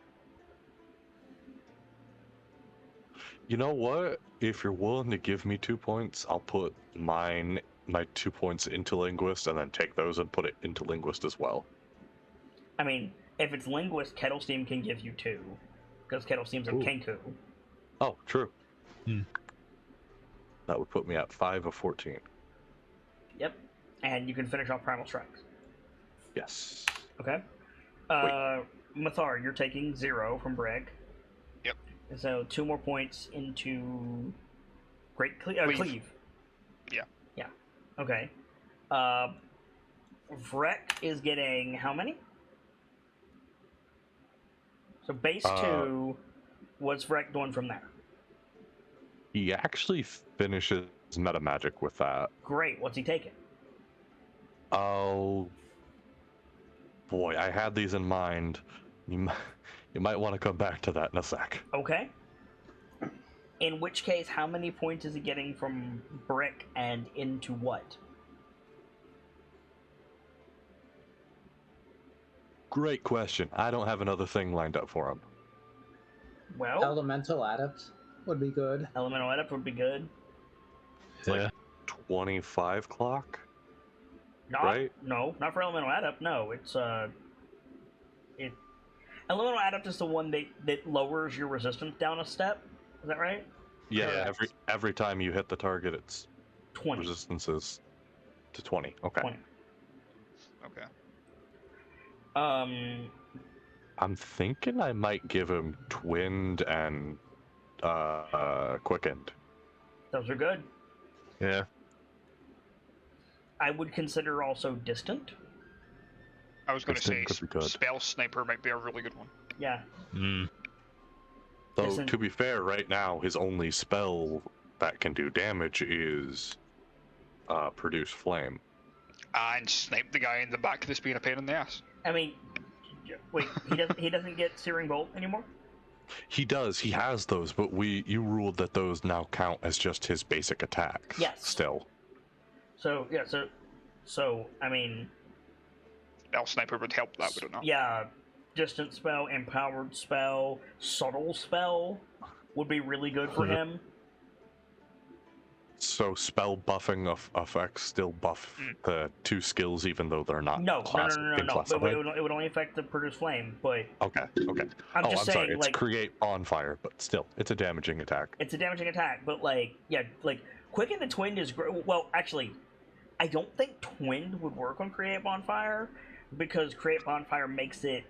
You know what? If you're willing to give me 2 points, I'll put my 2 points into Linguist and then take those and put it into Linguist as well. I mean, if it's Linguist, Kettle Steam can give you 2. Because Kettle Steam's a Ooh. Kenku. Oh, true. Hmm. That would put me at 5 of 14. Yep. And you can finish off Primal Strikes. Yes. Okay. Mathar, you're taking 0 from Brick. Yep. So 2 more points into Cleave. Cleave. Yeah. Yeah. Okay. Vrek is getting how many? So base 2, what's Vrek doing from there? He actually finishes meta magic with that. Great, what's he taking? Oh boy, I had these in mind. You might want to come back to that in a sec. Okay. In which case, how many points is he getting from Brick and into what? Great question. I don't have another thing lined up for him. Well, Elemental Adept would be good. Elemental Adept would be good. It's like 25 clock? Not, Right? No, not for Elemental Adept. No, it's Elemental Adept is the one that lowers your resistance down a step. Is that right? Yeah, Correct. every time you hit the target, its 20. resistance is to 20. Okay. 20. Okay. I'm thinking I might give him Twinned and Quickened. Those are good. Yeah. I would consider also Distant. I was going to say Distant could be good. Spell Sniper might be a really good one. Yeah. Mm. Though, Isn't- to be fair, right now, his only spell that can do damage is produce flame. And snipe the guy in the back that's being a pain in the ass. I mean, wait, he doesn't get Searing Bolt anymore? He does. He has those, but you ruled that those now count as just his basic attacks. Yes. Still. So yeah, so I mean, Spell Sniper would help that, would it not? yeah, distant spell, empowered spell, subtle spell would be really good for him. So spell buffing effects still buff the two skills, even though they're not No. classified? It would only affect the produce flame, but Okay. I'm just saying, sorry. It's like, create on fire, but still, it's a damaging attack. it's a damaging attack. But like, yeah, like Quicken the Twinned is great. Well, actually, I don't think Twinned would work on Create Bonfire because Create Bonfire makes it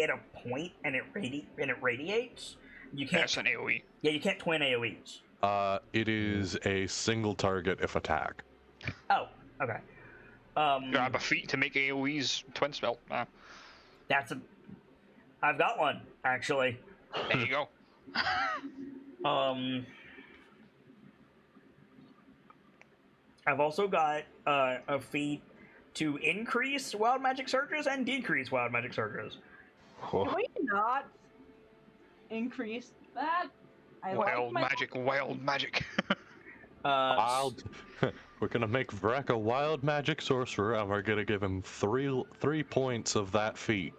at a point and it radiates. You can't. That's an AoE. Yeah, you can't twin AoEs. It is a single target if attack. Oh, okay. Grab a feat to make AoEs twin spell. I've got one actually. There you go. I've also got a feat to increase wild magic surges and decrease wild magic surges. Can we not increase that? I Wild like my magic, wild magic. Wild. We're gonna make Vrek a wild magic sorcerer, and we're gonna give him three points of that feat.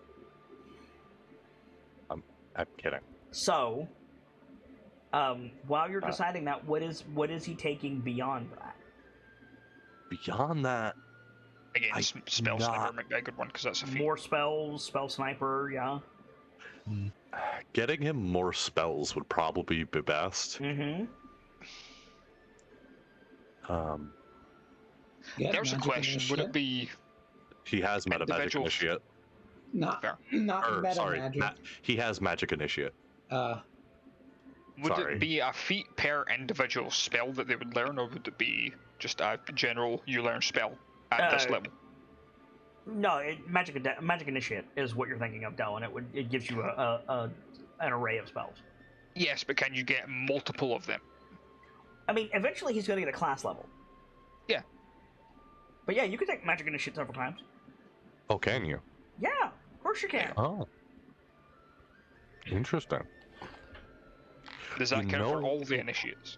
I'm kidding. So, while you're deciding that, what is he taking beyond that? Beyond that, Again, spell sniper might be a good one because that's a feat. More spells, spell sniper, yeah. getting him more spells would probably be best. Mm-hmm. There's a question. Would it be? He has meta magic Individual- initiate. Not meta Sorry, magic. he has magic initiate. Would Sorry. it be a feat per individual spell that they would learn, or would it be just a general you learn spell at this level? No, magic initiate is what you're thinking of, Dell, and it gives you an array of spells. Yes, but can you get multiple of them? I mean, eventually he's going to get a class level. Yeah. But yeah, you can take magic initiate several times. Oh, can you? Yeah, of course you can. Oh. Interesting. Does that count for all the initiates?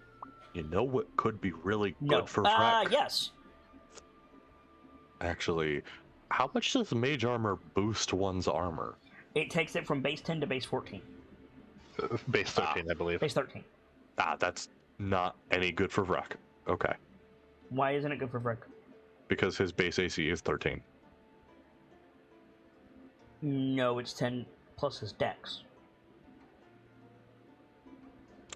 You know what could be really good for Vrek? Yes. Actually, how much does mage armor boost one's armor? It takes it from base 10 to base 14. Base 13, I believe. Base 13. That's not any good for Vrek. Okay. Why isn't it good for Vrek? Because his base AC is 13. No, it's 10 plus his dex.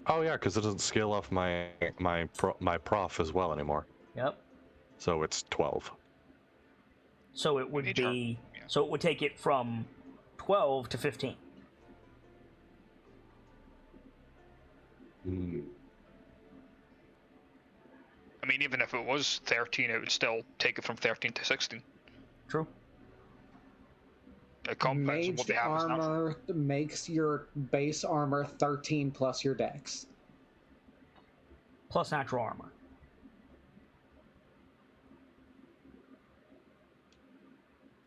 Oh yeah, because it doesn't scale off my prof as well anymore. Yep. So it's 12. So it would be... So it would take it from 12 to 15. I mean, even if it was 13, it would still take it from 13 to 16. True. It compounds on what they Mage have as natural. armor makes your base armor 13 plus your dex. Plus natural armor.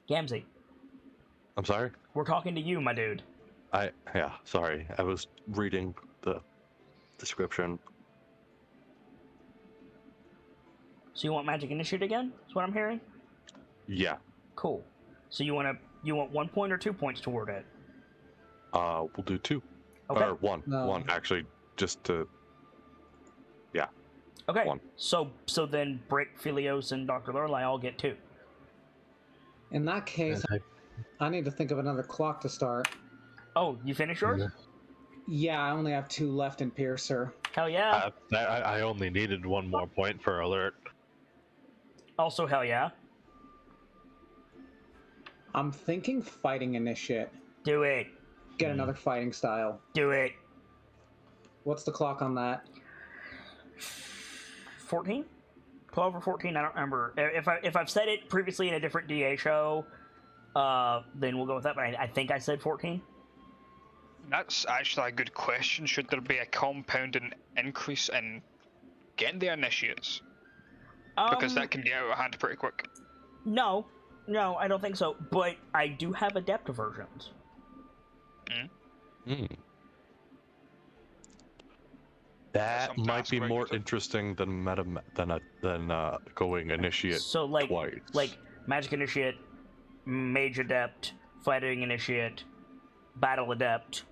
Gamzee, I'm sorry? we're talking to you, my dude. Sorry. I was reading the description. So you want magic initiate again? That's what I'm hearing? Yeah. Cool. So you want 1 point or 2 points toward it? We'll do 2. Okay. Or 1. 1, actually, just to... Yeah. Okay. 1. So then Brick, Philios, and Dr. Lorelei all get 2. In that case, I need to think of another clock to start. Oh, you finished yours? Yeah, I only have 2 left in Piercer. Hell yeah. I only needed 1 more point for alert. Also, hell yeah. I'm thinking fighting initiate. Do it. Get another fighting style. Do it. What's the clock on that? 14? 12 or 14? I don't remember. If I've said it previously in a different DA show, then we'll go with that. But I think I said 14. That's actually a good question. Should there be a compounding increase in getting the initiates? Because that can get out of hand pretty quick. No, I don't think so. But I do have adept versions. That might be more interesting. interesting than going initiate So like twice. like magic initiate, mage adept, fighting initiate, battle adept,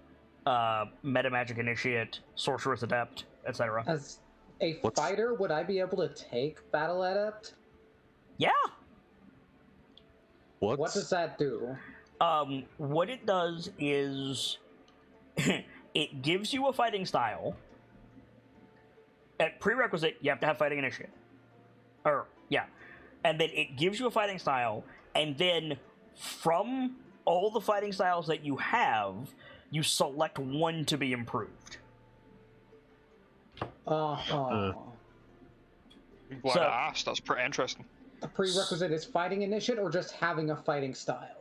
meta magic initiate, sorceress adept, etc. As a fighter, would I be able to take Battle Adept? Yeah. What does that do? What it does is it gives you a fighting style. At prerequisite, you have to have fighting initiate. And then it gives you a fighting style, and then from all the fighting styles that you have, you select one to be improved. Glad So- I asked. That's pretty interesting. The prerequisite is fighting initiate or just having a fighting style?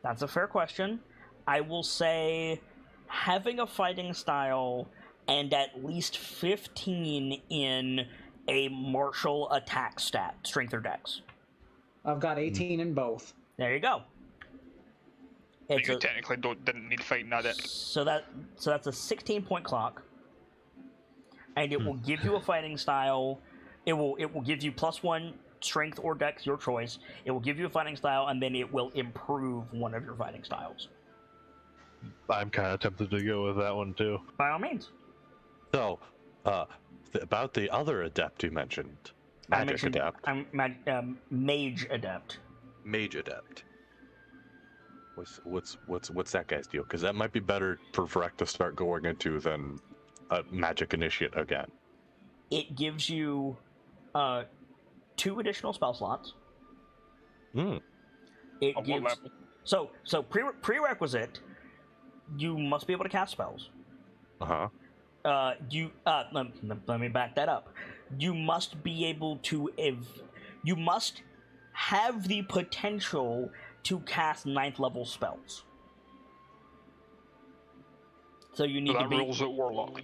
That's a fair question. I will say having a fighting style and at least 15 in a martial attack stat, strength or dex. I've got 18 in both. There you go. But you technically didn't need fighting at it. So that's a 16-point clock, and it will give you a fighting style. It will give you +1 strength or dex, your choice. It will give you a fighting style, and then it will improve one of your fighting styles. I'm kind of tempted to go with that one too. By all means. So, about the other adept you mentioned, magic adept, I'm mage adept. mage adept. What's that guy's deal? Because that might be better for Vrek to start going into than a magic initiate again. It gives you 2 additional spell slots. It On what gives level? so prerequisite. You must be able to cast spells. Uh-huh. Let me back that up. You must be able to you must have the potential to cast 9th level spells. So you need So to that be. rules out Warlock.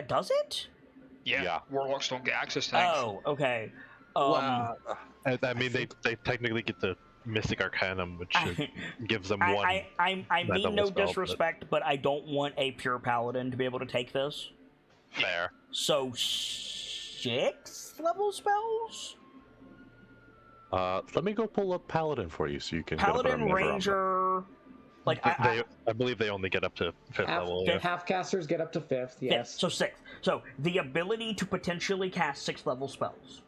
Does it? Yeah, Warlocks don't get access to that. Oh, okay. Well, I mean, they technically get the Mystic Arcanum, which gives them one. I mean level no spell, disrespect, but I don't want a pure paladin to be able to take this. Fair. So 6th level spells? let me go pull up Paladin for you so you can Paladin, get a better measure on Ranger. Like I believe they only get up to 5th level. Yeah. Half casters get up to 5th, yes. So 6th. So the ability to potentially cast 6th level spells.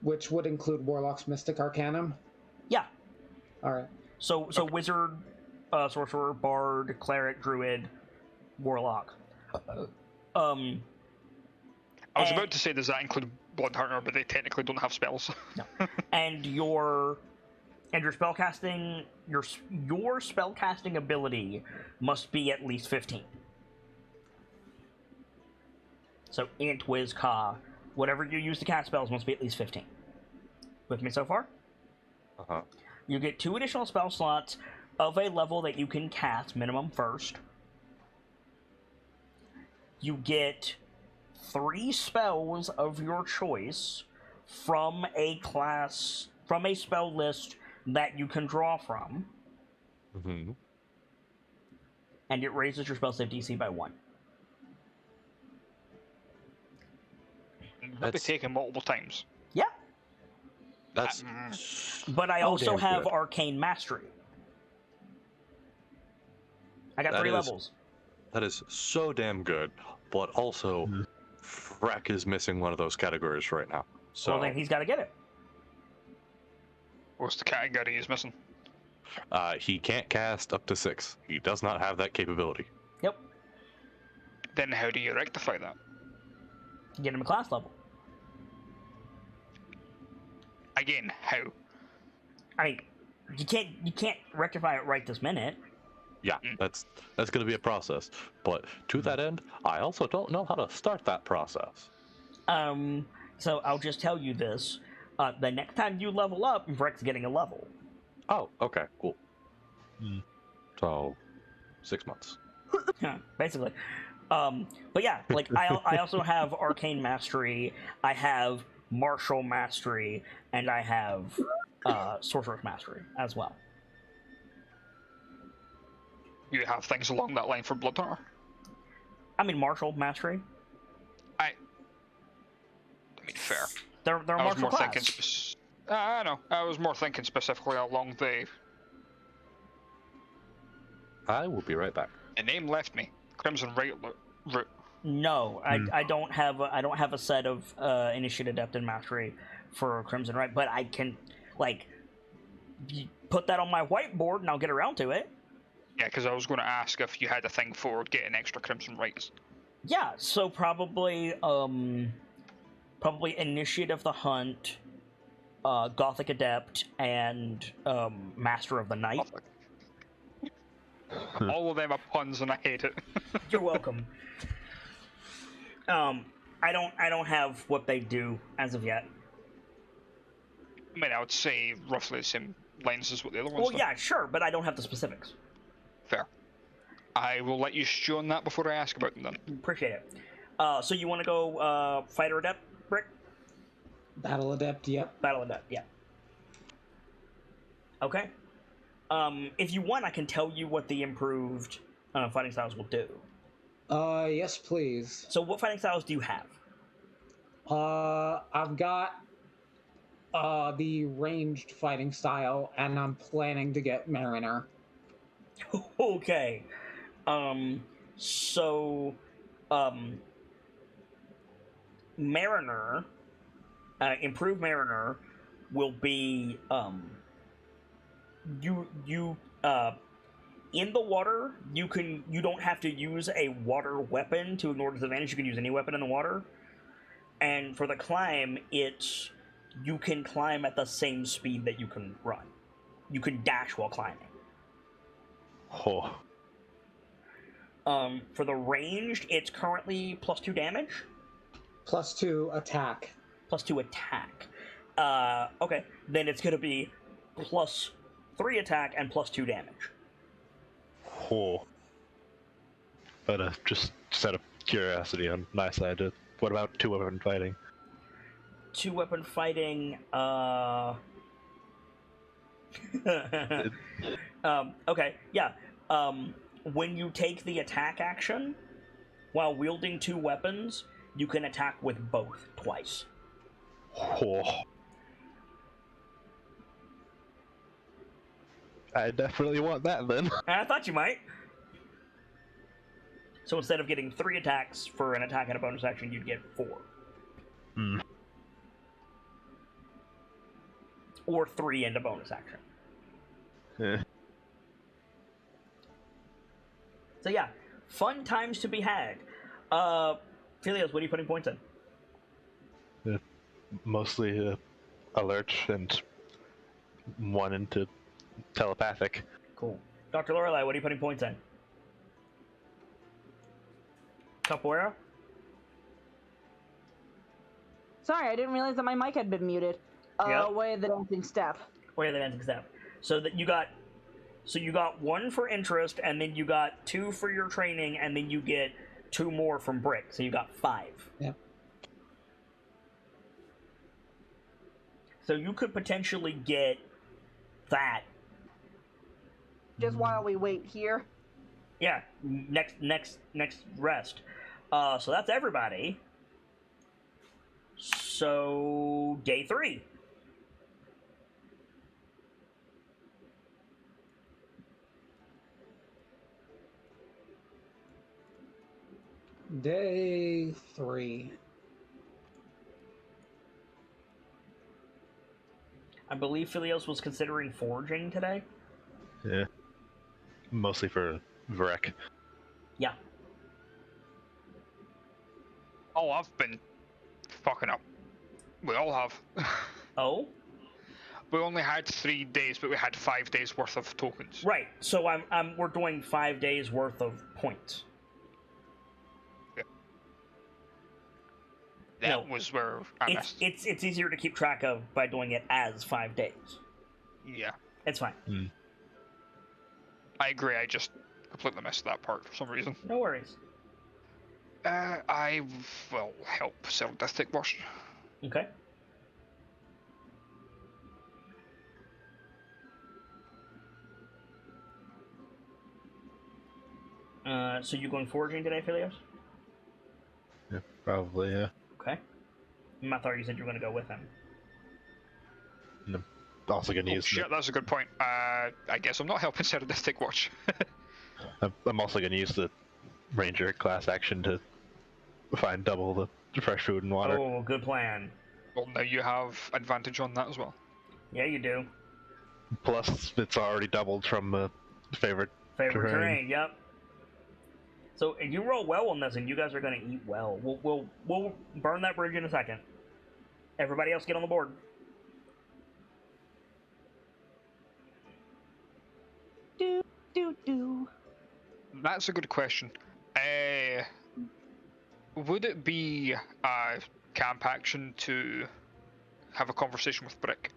Which would include Warlock's Mystic Arcanum? Yeah. Alright. So Wizard, Sorcerer, Bard, Cleric, Druid, Warlock. I was about to say, does that include Blood Hunter, but they technically don't have spells. No. And your spellcasting your spellcasting ability must be at least 15. So Int, Wiz, Ka, whatever you use to cast spells must be at least 15. With me so far? Uh-huh. You get 2 additional spell slots of a level that you can cast minimum first. You get 3 spells of your choice from a spell list that you can draw from. Mm-hmm. And it raises your spell save DC by 1. That'll be taken multiple times. Yeah, That's but I so also damn have good. Arcane Mastery. I got That 3 is- levels. That is so damn good, but also Vrek is missing one of those categories right now. So Well, then he's got to get it. What's the category he's missing? he can't cast up to 6. He does not have that capability. Yep. Then how do you rectify that? Get him a class level. Again, how? I mean, you can't rectify it right this minute. Yeah, that's going to be a process. But to that end, I also don't know how to start that process. So I'll just tell you this. The next time you level up, Breck's getting a level. Oh, okay, cool. Hmm. So, 6 months. Yeah, basically. But yeah, like I also have Arcane Mastery, I have Martial Mastery, and I have Sorcerer's Mastery as well. You have things along that line for Blood Hunter? I mean, Martial Mastery. I mean, fair. They're I was martial more class. thinking. I know. I was more thinking specifically along the. I will be right back. A name left me. Crimson Right route. No, I don't have a set of Initiate, Adept, and Mastery for Crimson Right, but I can put that on my whiteboard and I'll get around to it. Yeah, because I was going to ask if you had a thing for getting extra Crimson Rights. Yeah, so probably Initiate of the Hunt, Gothic Adept, and Master of the Night. All of them are puns, and I hate it. You're welcome. I don't have what they do as of yet. I mean, I would say roughly the same lines as what the other ones. Well, yeah, sure, but I don't have the specifics. Fair. I will let you stew on that before I ask about them then. Appreciate it. So you want to go Fighter Adept, Brick? Battle Adept, yep. Battle Adept, yeah. Okay. If you want, I can tell you what the improved fighting styles will do. Yes, please. So what fighting styles do you have? I've got the ranged fighting style, and I'm planning to get Mariner. Okay. Mariner, improved Mariner will be, in the water, you don't have to use a water weapon to ignore disadvantage. You can use any weapon in the water. And for the climb, you can climb at the same speed that you can run. You can dash while climbing. Oh. For the ranged, it's currently +2 damage. +2 attack. +2 attack. Okay, then it's gonna be +3 attack and +2 damage. Oh. But just out of curiosity on my side, what about 2-weapon fighting? 2-weapon fighting, okay, yeah. When you take the attack action, while wielding 2 weapons, you can attack with both twice. Oh. I definitely want that then. I thought you might. So instead of getting 3 attacks for an attack and a bonus action, you'd get 4. Hmm. Or 3 and a bonus action. Yeah. So yeah, fun times to be had. Philios, what are you putting points in? Mostly alert and 1 into telepathic. Cool. Dr. Lorelei, what are you putting points in? Capoeira? Sorry, I didn't realize that my mic had been muted. Yep. Way of the dancing step. Way of the dancing step. So you got 1 for interest, and then you got 2 for your training, and then you get 2 more from Brick. So you got 5. Yep. So you could potentially get that. Just while we wait here. Yeah, next rest. So that's everybody. So day 3. Day 3. I believe Philios was considering foraging today. Yeah. Mostly for Vrek. Yeah. Oh, I've been fucking up. We all have. Oh? We only had 3 days, but we had 5 days worth of tokens. Right. So we're doing 5 days worth of points. Yeah. That was where I missed. It's easier to keep track of by doing it as 5 days. Yeah. It's fine. I agree, I just completely missed that part for some reason. No worries. I will help sell Distic Wash. Okay. So you going foraging today, Philios? Yeah, probably, yeah. Okay. Mathar, you said you were going to go with him. And I'm also going to use... Shit, that's a good point. I guess I'm not helping Sarah Distic Watch. I'm also going to use the Ranger class action to find double the fresh food and water. Oh, good plan. Well, now you have advantage on that as well. Yeah, you do. Plus, it's already doubled from favorite terrain. Yep. So if you roll well on this, and you guys are going to eat well. We'll burn that bridge in a second. Everybody else get on the board. Do. That's a good question. Would it be a camp action to have a conversation with Brick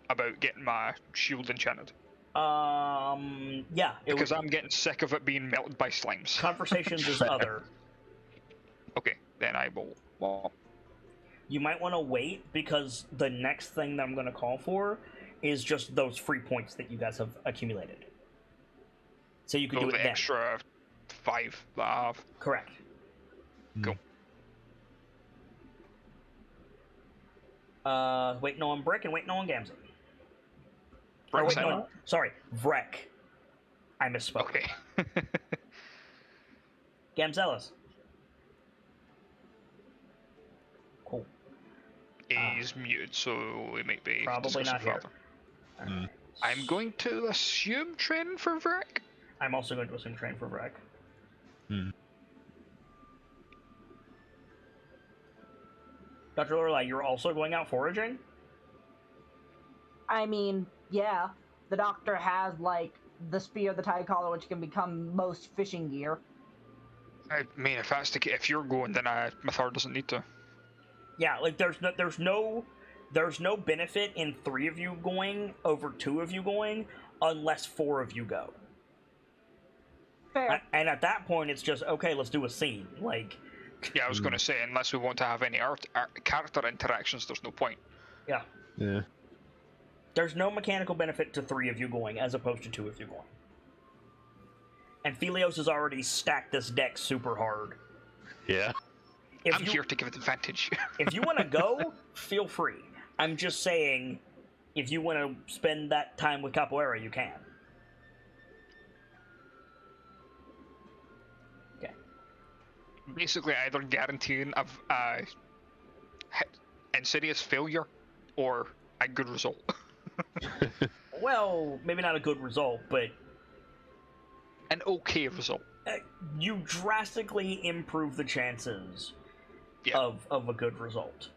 about getting my shield enchanted? Yeah. Because I'm getting sick of it being melted by slimes. Conversations is other. Okay, then I will. Well, you might want to wait, because the next thing that I'm going to call for is just those free points that you guys have accumulated. So you can do it the then. extra 5 that I have. Correct. Cool. Waiting on Brick and waiting on Gamzee. Brick's Sorry, Vrek. I misspoke. Okay. Gamzelis. Cool. He's muted, so we might be probably not here. Right. I'm going to assume training for Vrek. I'm also going to assume train for Vrek. Dr. Lorelei, you're also going out foraging? I mean, yeah. The doctor has, like, the spear, the tie collar, which can become most fishing gear. I mean, if that's the case, if you're going, then Mathar doesn't need to. Yeah, like there's no benefit in 3 of you going over 2 of you going unless 4 of you go. Fair. And at that point, it's just okay. Let's do a scene. Like. Yeah, I was going to say, unless we want to have any character interactions, there's no point. Yeah. Yeah. There's no mechanical benefit to 3 of you going as opposed to 2 of you going. And Philios has already stacked this deck super hard. Yeah. I'm here to give it advantage. If you want to go, feel free. I'm just saying, if you want to spend that time with Capoeira, you can. Okay. Basically, either guaranteeing a insidious failure or a good result. Well, maybe not a good result, but an okay result. You drastically improve the chances of a good result.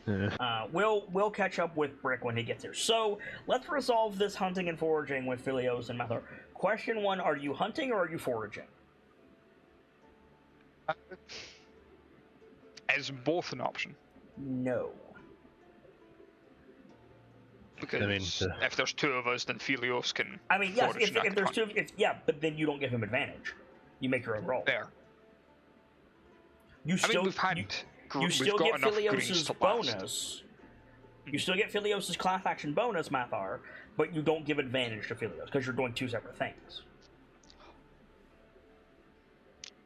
Yeah. We'll catch up with Brick when he gets here. So let's resolve this hunting and foraging with Philios and Mathar. Question 1: are you hunting or are you foraging? Is both an option? No. Because if there's 2 of us, then Philios can. I mean, yes. If there's 2, but then you don't give him advantage. You make your own roll. There. You still, we've had. You still get Philios's bonus. You still get Philios's class action bonus, Mathar, but you don't give advantage to Philios because you're doing 2 separate things.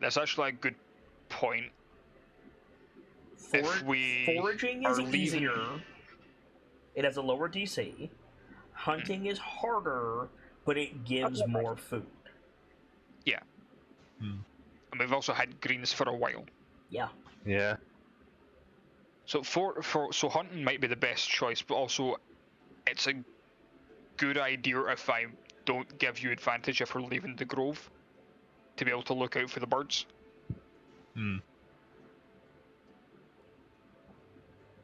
That's actually a good point. Foraging is easier. It has a lower DC. Hunting is harder, but it gives more food. Yeah. And we've also had greens for a while. Yeah. Yeah. So so hunting might be the best choice, but also it's a good idea if I don't give you advantage if we're leaving the grove to be able to look out for the birds.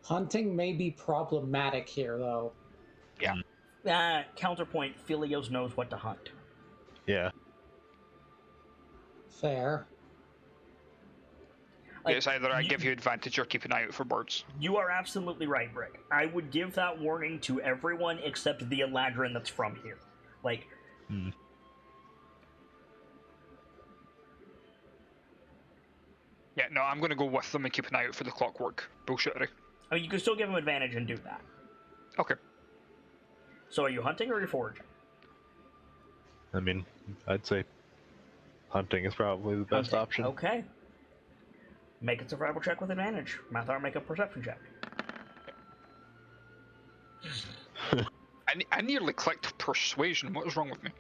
Hunting may be problematic here, though. Yeah. Counterpoint, Philios knows what to hunt. Yeah. Fair. Like, It's either I give you advantage or keep an eye out for birds. You are absolutely right, Brick. I would give that warning to everyone except the Eladrin that's from here. Like, Yeah, no, I'm going to go with them and keep an eye out for the clockwork bullshittery. I mean, you can still give them advantage and do that. Okay. So are you hunting or are you foraging? I mean, I'd say hunting is probably the best Hunting. option. Okay. Make a survival check with advantage. Mathar, make a perception check. I nearly clicked persuasion. What was wrong with me?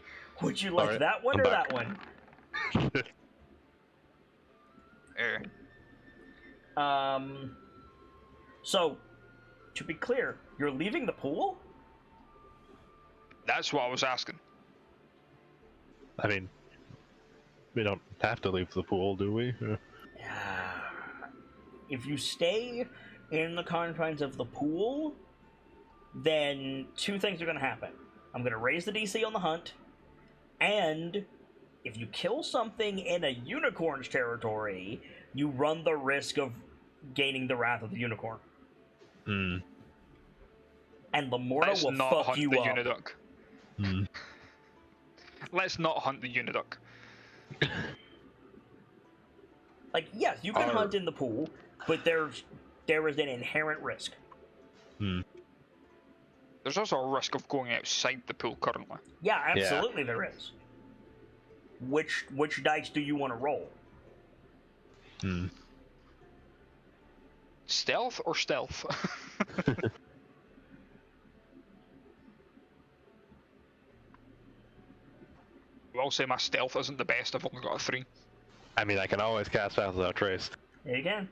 Would you like Alright, that one I'm or back. that one? So, to be clear, you're leaving the pool? That's what I was asking. I mean, we don't have to leave the pool, do we? If you stay in the confines of the pool, then two things are going to happen. I'm going to raise the DC on the hunt, and if you kill something in a unicorn's territory, you run the risk of gaining the wrath of the unicorn. Hmm. And the mortal Let's will not fuck hunt you the up. Uniduck. Hmm. Let's not hunt the Uniduck. Like, yes, you can hunt in the pool, but there is an inherent risk. Hmm. There's also a risk of going outside the pool currently. Yeah, absolutely there is. Which dice do you want to roll? Hmm. Stealth or stealth? I'll say my stealth isn't the best. I've only got a 3. I mean, I can always cast Path Without Trace. There you can.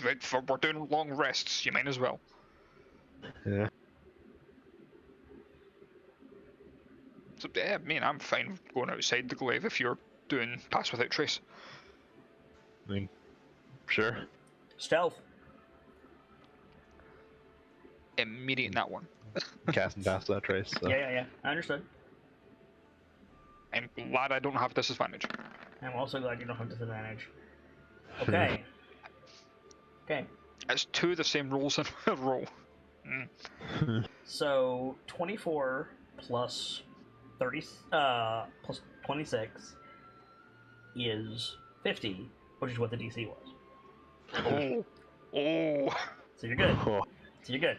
We're doing long rests. You might as well. Yeah. So, yeah, I mean, I'm fine with going outside the glaive if you're doing Pass Without Trace. I mean, sure. Stealth. Immediate in that one. Casting Path Without Trace. So. Yeah. I understood. I'm glad I don't have disadvantage. I'm also glad you don't have disadvantage. Okay. Okay. It's 2 the same rolls in a row. So 24 plus 30 plus 26 is 50, which is what the DC was. Oh. So you're good. Cool. So you're good.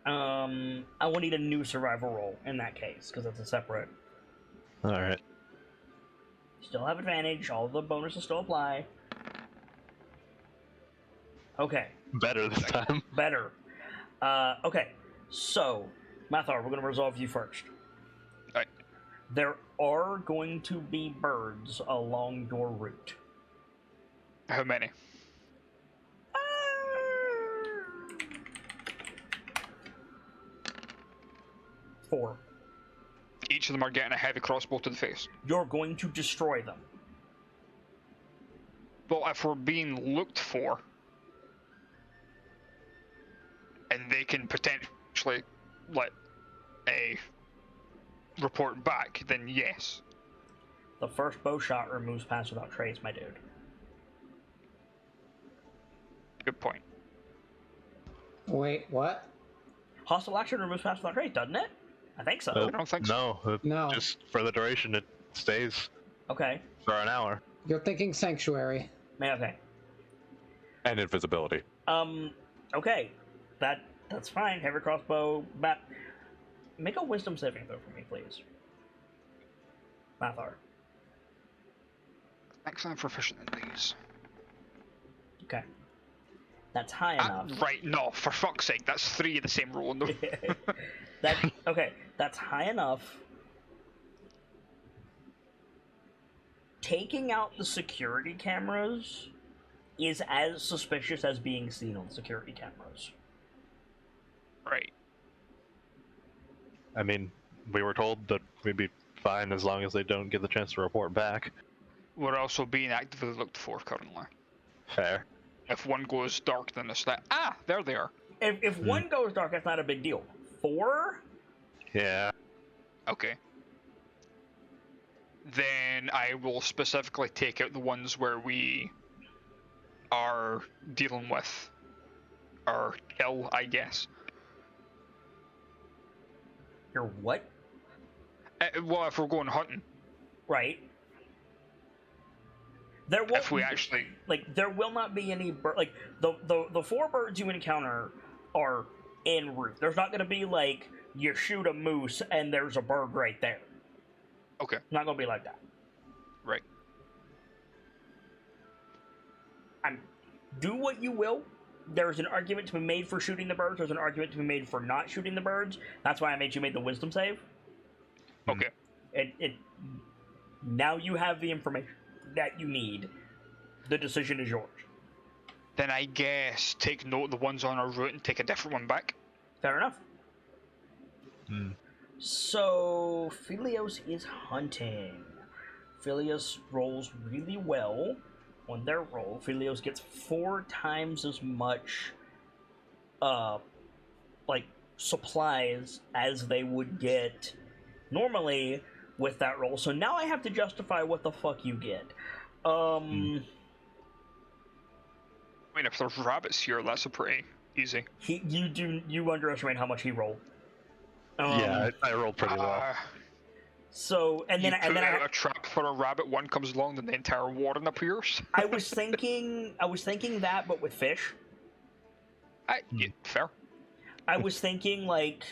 I will need a new survival roll in that case, because it's a separate. Alright. Still have advantage, all the bonuses still apply. Okay. Better this time. Better. Okay. So, Mathar, we're going to resolve you first. Right. There are going to be birds along your route. How many? 4. Each of them are getting a heavy crossbow to the face. You're going to destroy them. But if we're being looked for, and they can potentially let a report back, then yes. The first bow shot removes Pass Without Trace, my dude. Good point. Wait, what? Hostile action removes Pass Without Trace, doesn't it? I think so. I don't think so. No, No. Just for the duration, it stays Okay. for an hour. You're thinking Sanctuary. Okay. And invisibility. Okay. That's fine. Heavy crossbow, bat. Make a wisdom saving throw for me, please. Mathar. Excellent proficient in these. Okay. That's high enough. Right, no, for fuck's sake, that's 3 of the same roll. No. Okay, that's high enough. Taking out the security cameras is as suspicious as being seen on security cameras. Right. I mean, we were told that we'd be fine as long as they don't get the chance to report back. We're also being actively looked for currently. Fair. If one goes dark, then it's like, there they are. If one goes dark, that's not a big deal. 4? Yeah. Okay. Then then I will specifically take out the ones where we are dealing with are ill, I guess. You're what? Well, if we're going hunting, Right. There won't if we actually there will not be any like the 4 birds you encounter are en route. There's not going to be like you shoot a moose and there's a bird right there. okay, Not going to be like that. right? Do what you will. There's an argument to be made for shooting the birds. There's an argument to be made for not shooting the birds. That's why I made you make the wisdom save. Okay. Now you have the information that you need. The decision is yours. Then I guess take note of the ones on our route and take a different one back. Fair enough. Hmm. So Philios is hunting. Philios rolls really well on their roll. Philios gets 4 times as much supplies as they would get normally with that roll. So now I have to justify what the fuck you get. I mean, if there's rabbits here, that's a pretty easy. You underestimate how much he rolled. Yeah, I rolled pretty well. So and then put I out a trap for a rabbit. One comes along, then the entire warden appears. I was thinking that, but with fish. Yeah, fair. I was thinking like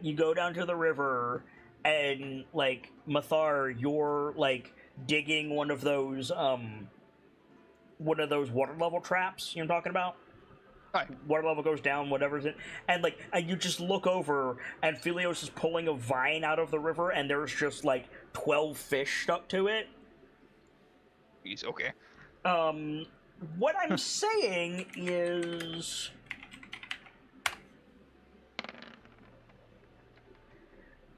you go down to the river and like Mathar, you're like digging one of those water level traps. You know what I'm talking about? Aye. Water level goes down, whatever's it, and you just look over, and Philios is pulling a vine out of the river, and there's just like 12 fish stuck to it. He's okay. What I'm saying is,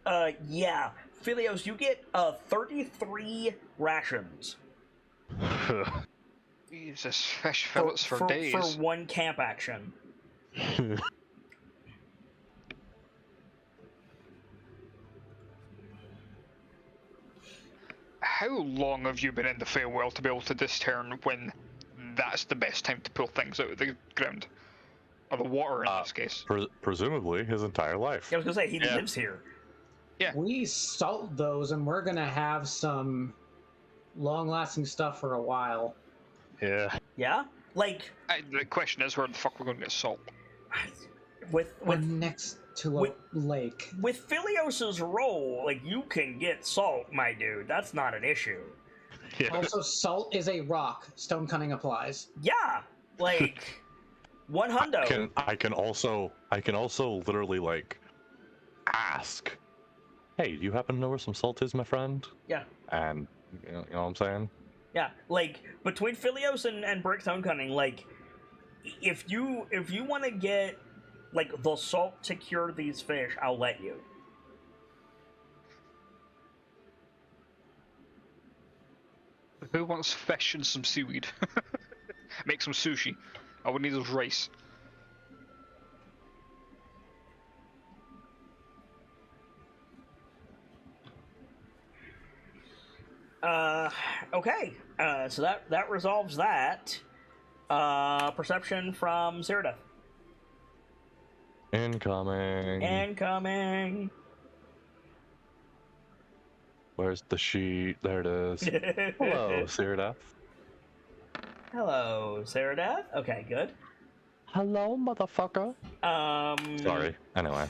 yeah, Philios, you get 33 rations. Jesus, fish fillets for days. For one camp action. How long have you been in the Feywild to be able to discern when that's the best time to pull things out of the ground? Or the water in this case. Presumably his entire life. I was gonna say, he lives here. Yeah. We salt those, and we're gonna have some long-lasting stuff for a while. Yeah. Yeah? Like, The question is, where the fuck we're going to get salt? We're next to a lake. With Philios's roll, like, you can get salt, my dude. That's not an issue. Yeah. Also, salt is a rock. Stone cutting applies. Yeah! Like, one hundo. I can also literally like ask, hey, do you happen to know where some salt is, my friend? Yeah. And you know what I'm saying? Yeah, like, between Philios and Brick Stone Cutting, like, if you want to get, like, the salt to cure these fish, I'll let you. Who wants fish and some seaweed? Make some sushi. I would need those rice. Okay. So that resolves that. Perception from Cyrodiil. Incoming. Where's the sheet? There it is. Hello, Cyrodiil. Hello, Cyrodiil. Okay, good. Hello, motherfucker. Sorry. Anyway.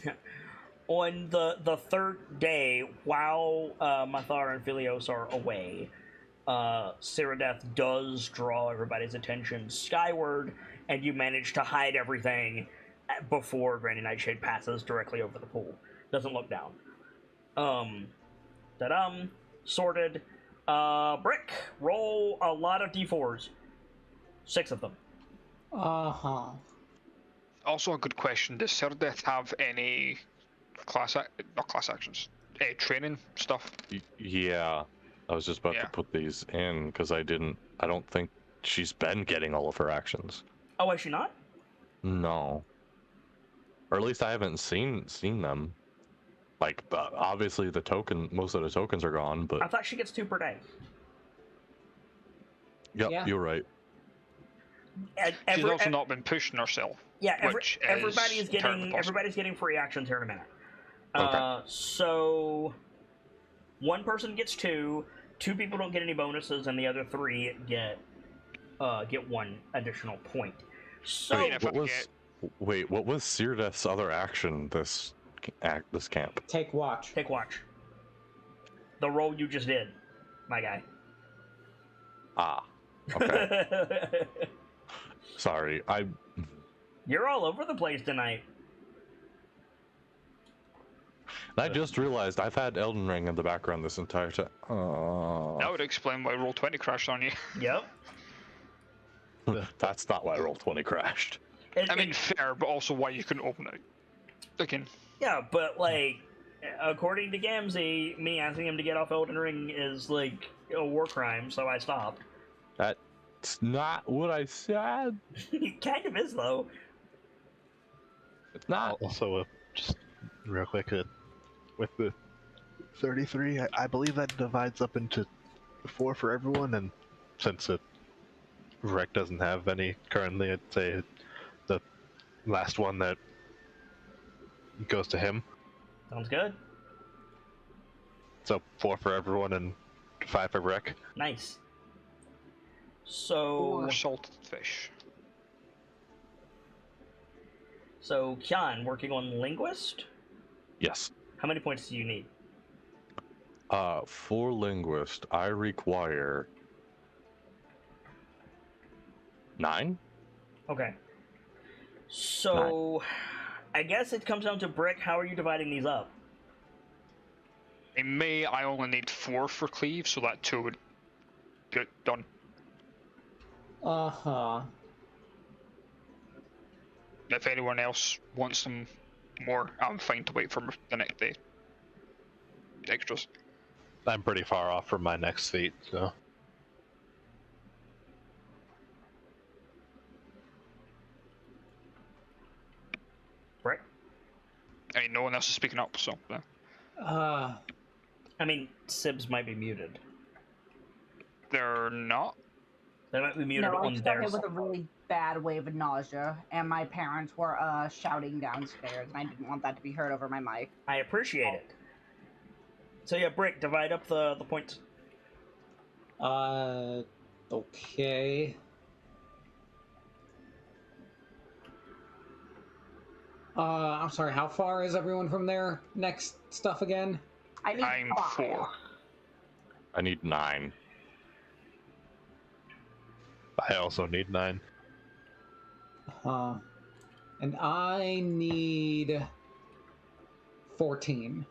On the third day, while Mathar and Philios are away, Cyrodiil does draw everybody's attention skyward, and you manage to hide everything before Granny Nightshade passes directly over the pool. Doesn't look down. Sorted. Brick, roll a lot of d4s. 6 of them. Uh-huh. Also a good question, does Cyrodiil have any not class actions, training stuff? Yeah. I was just about to put these in, because I don't think she's been getting all of her actions. Oh, is she not? No. Or at least I haven't seen them. Like, obviously most of the tokens are gone, but I thought she gets 2 per day. yep, Yeah. you're right. She's also not been pushing herself. Yeah, which everybody's entirely possible. getting free actions here in a minute. Okay. So one person gets 2, 2 people don't get any bonuses, and the other 3 get 1 additional point. So What was Sirdeth's other action this camp? Take watch. take watch. The roll you just did, my guy. Ah, okay. Sorry, You're all over the place tonight. I just realized I've had Elden Ring in the background this entire time. That would explain why Roll20 crashed on you. Yep. That's not why Roll20 crashed. I mean, fair, but also why you couldn't open it. Again. Yeah, but like, according to Gamzee, me asking him to get off Elden Ring is like a war crime, so I stopped. That's not what I said. It kind of is, though. It's not. Also, just real quick, with the 33, I believe that divides up into 4 for everyone, and since Rec doesn't have any currently, I'd say the last one that goes to him. Sounds good. So 4 for everyone and 5 for Rec. Nice. So, Or salted fish. so Kyan working on linguist. Yes. How many points do you need? For linguist, I require 9. Okay. So, I guess it comes down to Brick. How are you dividing these up? In May, I only need 4 for cleave, so that 2 would get done. Uh-huh. If anyone else wants some more, I'm fine to wait for the next day. Extras. I'm pretty far off from my next feat, so. Brick? I mean, no one else is speaking up, so. I mean, Sibs might be muted. They're not. They might be muted No, I on their started with side. a really bad wave of nausea, and my parents were shouting downstairs, and I didn't want that to be heard over my mic. I appreciate it. So yeah, Brick, divide up the points. Okay. I'm sorry, how far is everyone from their next stuff again? I need I'm 5. 4. I need 9. I also need 9. And I need 14.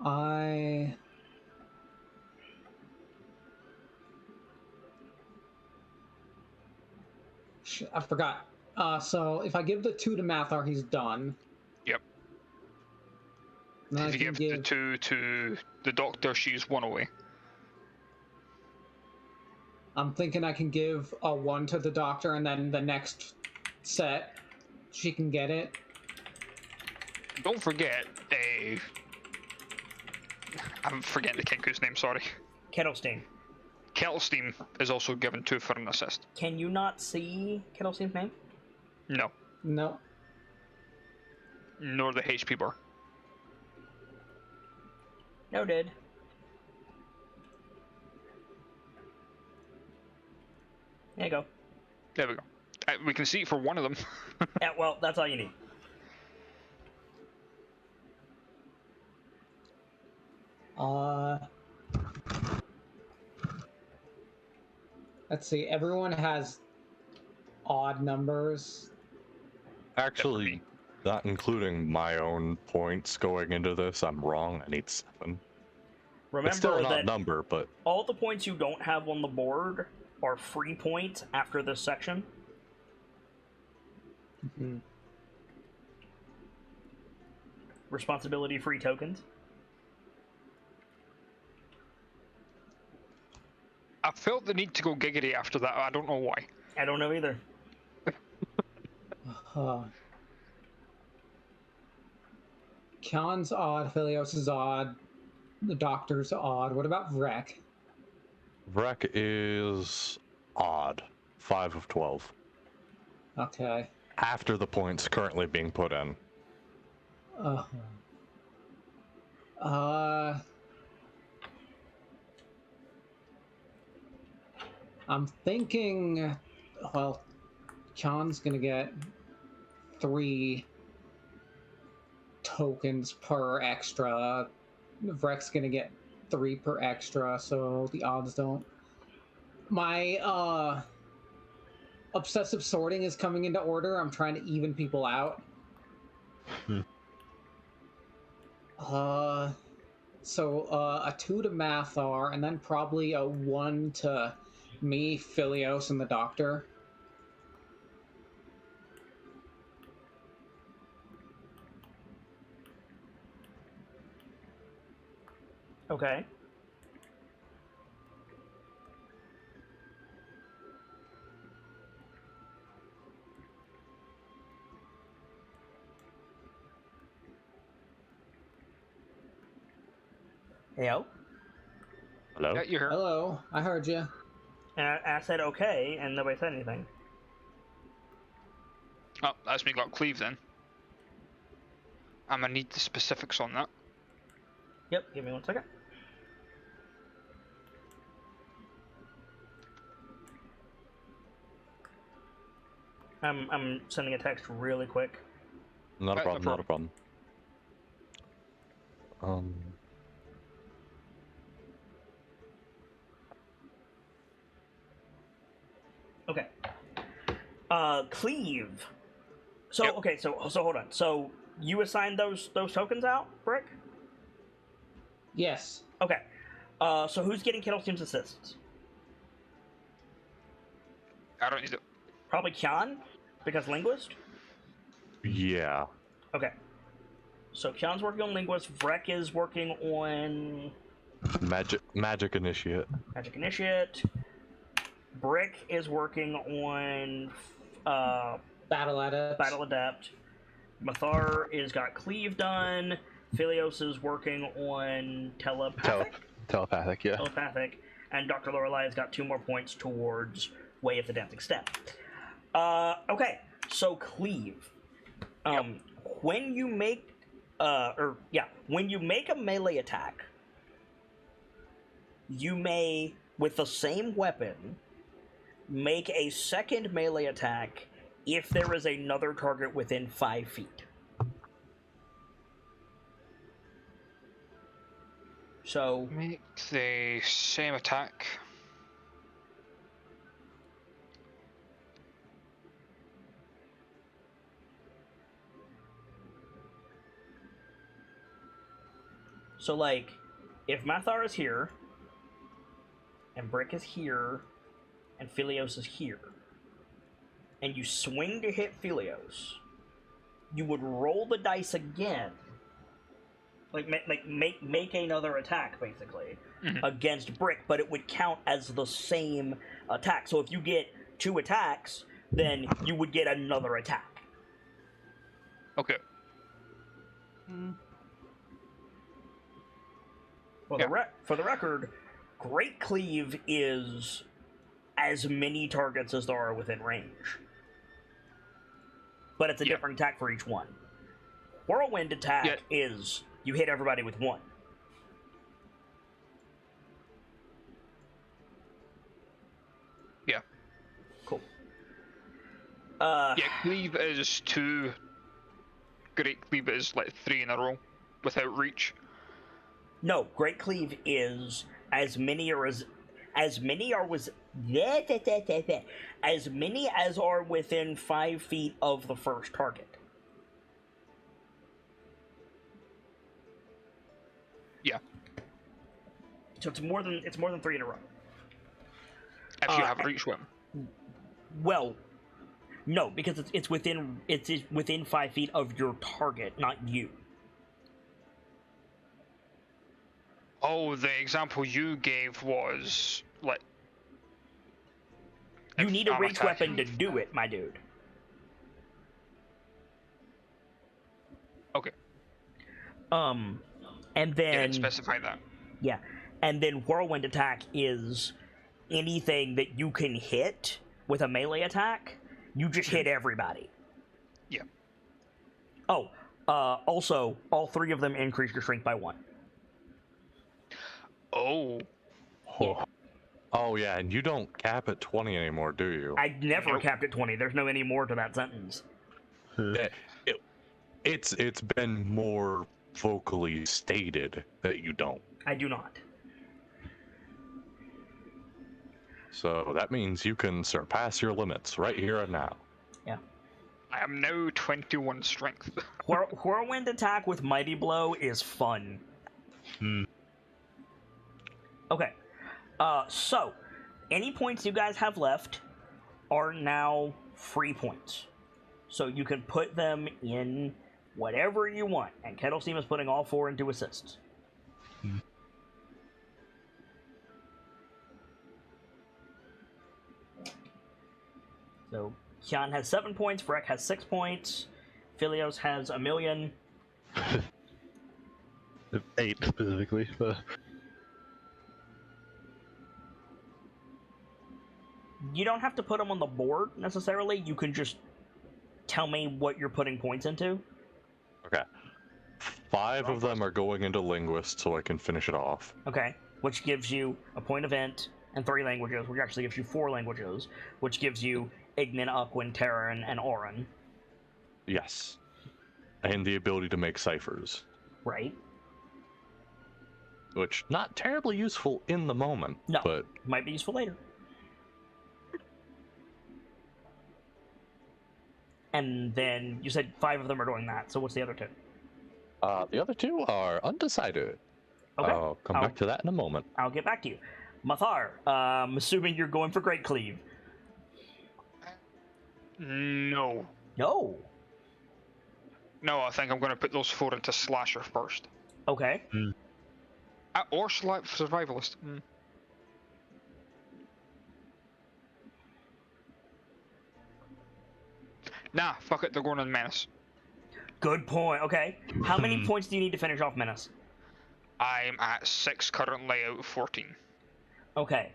I forgot. So if I give the 2 to Mathar, he's done. Yep. And then If I you can give the 2 to the doctor, she's 1 away. I'm thinking I can give a 1 to the doctor, and then the next set, she can get it. Don't forget, I'm forgetting the Kenku's name, sorry. Kettlestein. Kettlestein is also given 2 for an assist. Can you not see Kettlestein's name? No. No. Nor the HP bar. Noted. There you go. There we go. We can see it for one of them. Yeah, well, that's all you need. Let's see. Everyone has odd numbers. Actually, not including my own points going into this, I'm wrong. I need 7. Remember It's still an that odd number, but all the points you don't have on the board are free points after this section. Mhm. Responsibility-free tokens. I felt the need to go giggity after that. I don't know why. I don't know either. Khan's odd, Philios is odd, the Doctor's odd. What about Vrek? Vrek is odd. 5 of 12. Okay. After the points currently being put in. Uh, I'm thinking, well, Khan's gonna get 3 tokens per extra. Vrek's gonna get 3 per extra, so the odds don't. My obsessive sorting is coming into order. I'm trying to even people out. So a 2 to Mathar, and then probably a 1 to me, Philios, and the Doctor. Okay. Heyo. Hello? Yeah, you're here. Hello, I heard you. And I said okay, and nobody said anything. Oh, that's me got cleave then. I'm gonna need the specifics on that. Yep, give me 1 second. I'm sending a text really quick. Not a No problem, not a problem. Okay. Cleave. So Yep. okay, so hold on. So you assigned those tokens out, Brick? Yes. Okay. So who's getting Kettlesteam's assists? I don't need it. Probably Kyan, because linguist. Yeah. Okay. So Kyan's working on linguist. Vrek is working on Magic Initiate. magic initiate. Brick is working on Battle Adept. battle adept. Mathar is got cleave done. Philios is working on Telepathic, yeah. telepathic, and Dr. Lorelei has got 2 more points towards Way of the Dancing Step. Okay, so cleave. When you make when you make a melee attack, you may, with the same weapon, make a second melee attack if there is another target within 5 feet. So Make the same attack. like, if Mathar is here, and Brick is here, and Philios is here, and you swing to hit Philios, you would roll the dice again, like make another attack basically against Brick, but it would count as the same attack. So if you get 2 attacks, then you would get another attack. Okay. For the record, Great Cleave is as many targets as there are within range, but it's a different attack for each one. Whirlwind attack is you hit everybody with 1. Yeah. Cool. Cleave is 2. Great Cleave is like 3 in a row without reach. No, Great Cleave is as many as many as are within 5 feet of the first target. Yeah. So it's more than 3 in a row. If you have reach with him. Well, no, because it's within 5 feet of your target, not you. Oh, the example you gave was like. You need a I'm reach attacking. weapon to do it, my dude. And You then didn't specify that. yeah, and then whirlwind attack is anything that you can hit with a melee attack. You just hit everybody. Yeah. Oh, also, all 3 of them increase your strength by 1. Oh. Yeah. Oh yeah, and you don't cap at 20 anymore, do you? I never Nope. capped at 20. There's no any more to that sentence. It's been more vocally stated that you don't. I do not. So that means you can surpass your limits right here and now. I am now 21 strength. Whirlwind attack with mighty blow is fun. Okay. So, any points you guys have left are now free points. So you can put them in whatever you want. And Kettle Steam is putting all 4 into assists. So, Kian has 7 points, Vrek has 6 points, Philios has 1,000,000. 8 specifically, but You don't have to put them on the board, necessarily. You can just tell me what you're putting points into. Okay. 5 of them are going into linguist, so I can finish it off. Okay, which gives you a point of int and 3 languages, which actually gives you 4 languages, which gives you Ignin, Aquin, Terran, and Auran. Yes. And the ability to make ciphers, Right? which not terribly useful in the moment, No. but Might be useful later. And then you said 5 of them are doing that, so what's the other 2? the other 2 are undecided. Okay, I'll come back to that in a moment. I'll get back to you. Mathar, I'm assuming you're going for Great Cleave. No. No. No, I think I'm going to put those 4 into Slasher first. Okay. Or Survivalist. Nah, fuck it, they're going on Menace. Good point. Okay. How many points do you need to finish off Menace? I'm at 6 currently out of 14. Okay.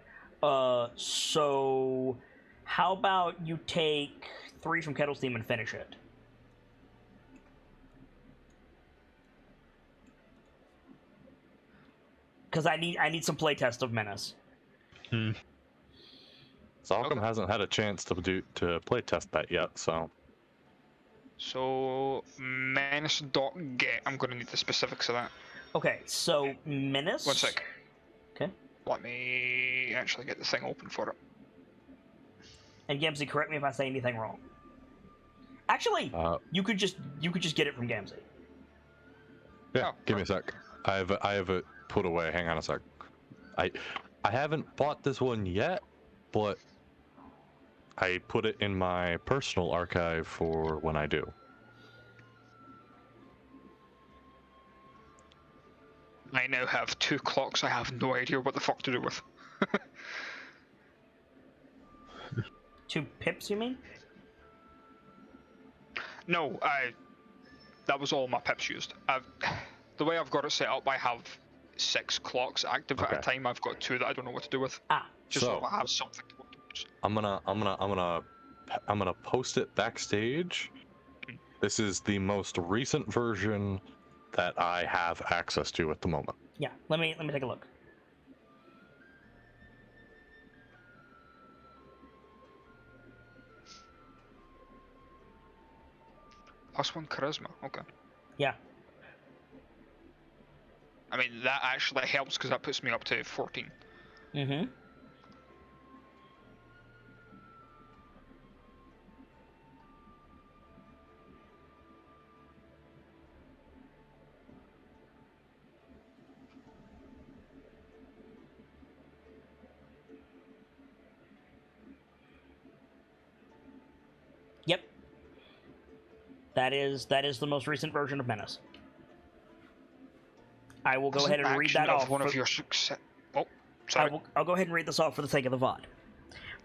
So how about you take 3 from Kettle Steam and finish it? Because I need some playtest of Menace. Salcom Okay. hasn't had a chance to play test that yet, so So, Menace.get, I'm going to need the specifics of that. Okay, so Menace. 1 sec. Okay. Let me actually get the thing open for it. And Gamzee, correct me if I say anything wrong. Actually, you could just get it from Gamzee. yeah. Oh, Give me a sec. I have it put away. Hang on a sec. I haven't bought this one yet, but I put it in my personal archive for when I do. I now have 2 clocks I have no idea what the fuck to do with. 2 pips, you mean? No, that was all my pips used. The way I've got it set up, I have 6 clocks active at a Okay. time. I've got 2 that I don't know what to do with. Just So- so I have something to work towards. I'm gonna post it backstage. This is the most recent version that I have access to at the moment. Yeah. Let me take a look. +1 charisma, okay. Yeah. I mean, that actually helps because that puts me up to 14. Mm-hmm. Yep. That is the most recent version of Menace. I will go As an ahead and read action that of off. one of for- your success. Oh, sorry. I'll go ahead and read this off for the sake of the VOD.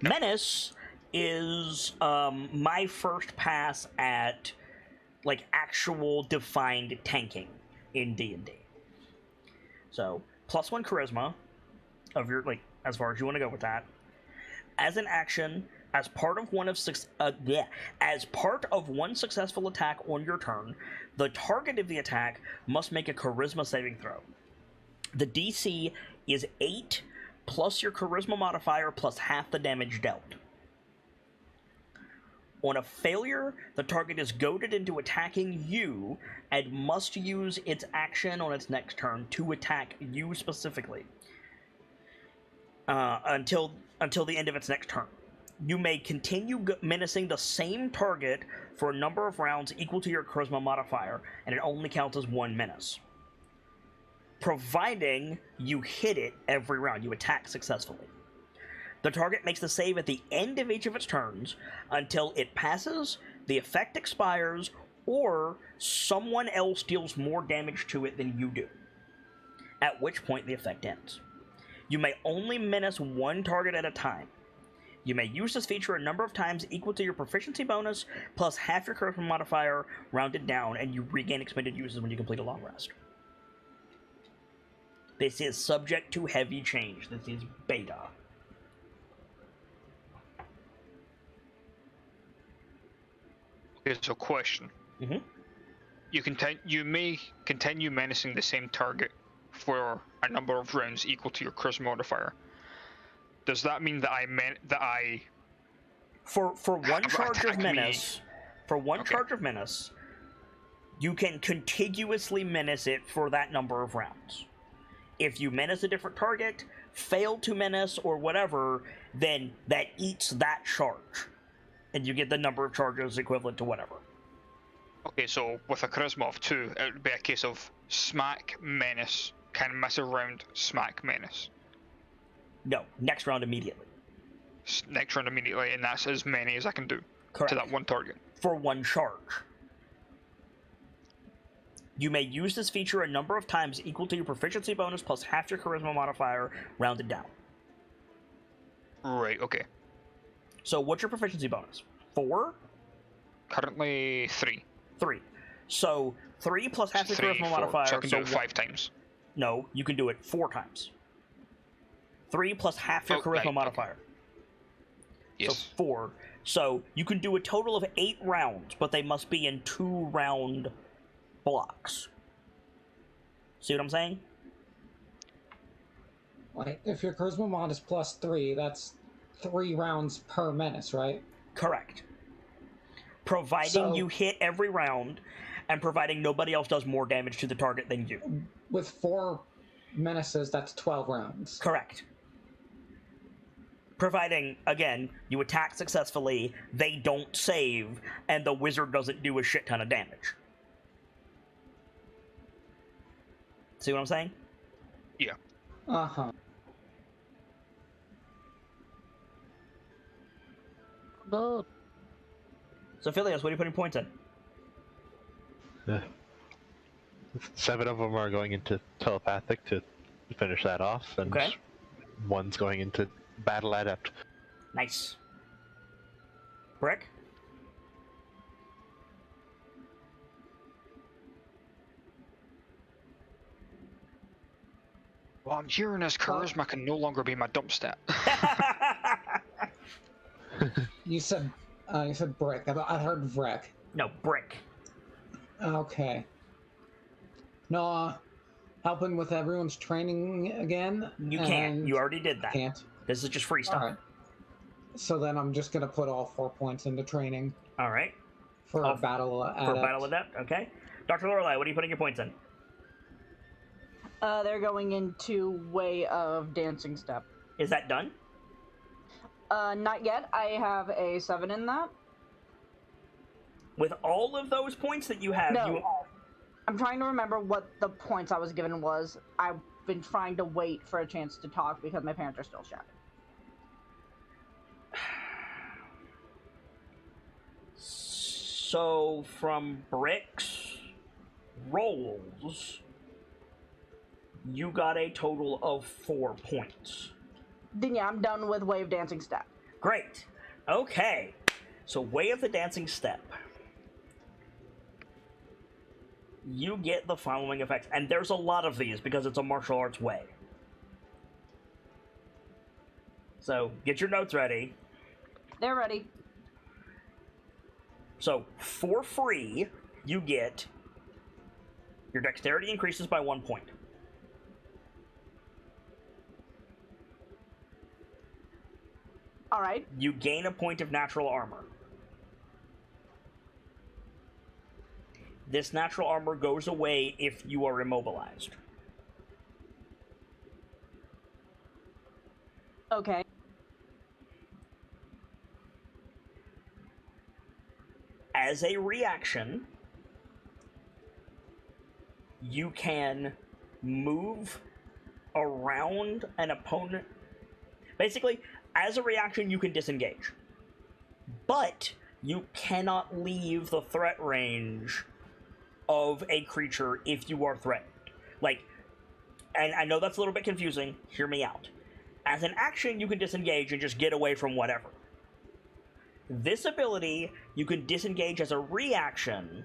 Menace is my first pass at like actual defined tanking. in D&D. So, +1 charisma of your, like, as far as you want to go with that. As an action, as part of one successful attack on your turn, the target of the attack must make a charisma saving throw. The DC is 8 plus your charisma modifier plus half the damage dealt. On a failure, the target is goaded into attacking you and must use its action on its next turn to attack you specifically until the end of its next turn. You may continue menacing the same target for a number of rounds equal to your charisma modifier, and it only counts as 1 menace. Providing you hit it every round, you attack successfully. The target makes the save at the end of each of its turns until it passes, the effect expires, or someone else deals more damage to it than you do, at which point the effect ends. You may only menace one target at a time. You may use this feature a number of times equal to your proficiency bonus, plus half your charisma modifier, rounded down, and you regain expended uses when you complete a long rest. This is subject to heavy change. This is beta. Okay, so question. Mm-hmm. You may continue menacing the same target for a number of rounds equal to your charisma modifier. Does that mean that for one charge of menace, charge of menace, you can contiguously menace it for that number of rounds. If you menace a different target, fail to menace or whatever, then that eats that charge, and you get the number of charges equivalent to whatever. Okay, so with a charisma of 2, it would be a case of smack, menace, can miss a round, smack, menace. No, next round immediately. Next round immediately, and that's as many as I can do. Correct. To that one target. For one charge. You may use this feature a number of times equal to your proficiency bonus plus half your charisma modifier, rounded down. Right, okay. So what's your proficiency bonus? 4? Currently 3. 3. So 3 plus half your charisma modifier. So I can do it 5 times. No, you can do it 4 times. 3 plus half your charisma modifier. Okay. Yes. So 4. So you can do a total of 8 rounds, but they must be in 2-round blocks. See what I'm saying? Like, if your charisma mod is +3, that's 3 rounds per menace, right? Correct. Providing you hit every round, and providing nobody else does more damage to the target than you. With 4 menaces, that's 12 rounds. Correct. Providing, again, you attack successfully, they don't save, and the wizard doesn't do a shit ton of damage. See what I'm saying? Yeah. Uh-huh. So, Phileas, what are you putting points in? 7 of them are going into telepathic to finish that off, and okay. 1's going into battle adept. Nice. Brick? Well, I'm hearing as charisma can no longer be my dump stat. You said brick. I heard Vrek. No, brick. Okay. No, helping with everyone's training again? You can't. You already did that. Can't. This is just free stuff. Alright. So then I'm just gonna put all 4 points into training. Alright. For battle adept. For battle adept, okay. Dr. Lorelei, what are you putting your points in? They're going into Way of Dancing Step. Is that done? Not yet. I have a 7 in that. With all of those points that you have, no. I'm trying to remember what the points I was given was. I've been trying to wait for a chance to talk because my parents are still shouting. So, from Brick's rolls, you got a total of 4 points. Then yeah, I'm done with Way of Dancing Step. Great. Okay. So, Way of the Dancing Step. you get the following effects. And there's a lot of these because it's a martial arts way. So, get your notes ready. They're ready. So, for free, you get your dexterity increases by 1 point. All right. You gain a point of natural armor. This natural armor goes away if you are immobilized. Okay. As a reaction, you can move around an opponent. Basically, as a reaction, you can disengage. But you cannot leave the threat range of a creature if you are threatened. Like, and I know that's a little bit confusing, hear me out. As an action, you can disengage and just get away from whatever. This ability, you can disengage as a reaction,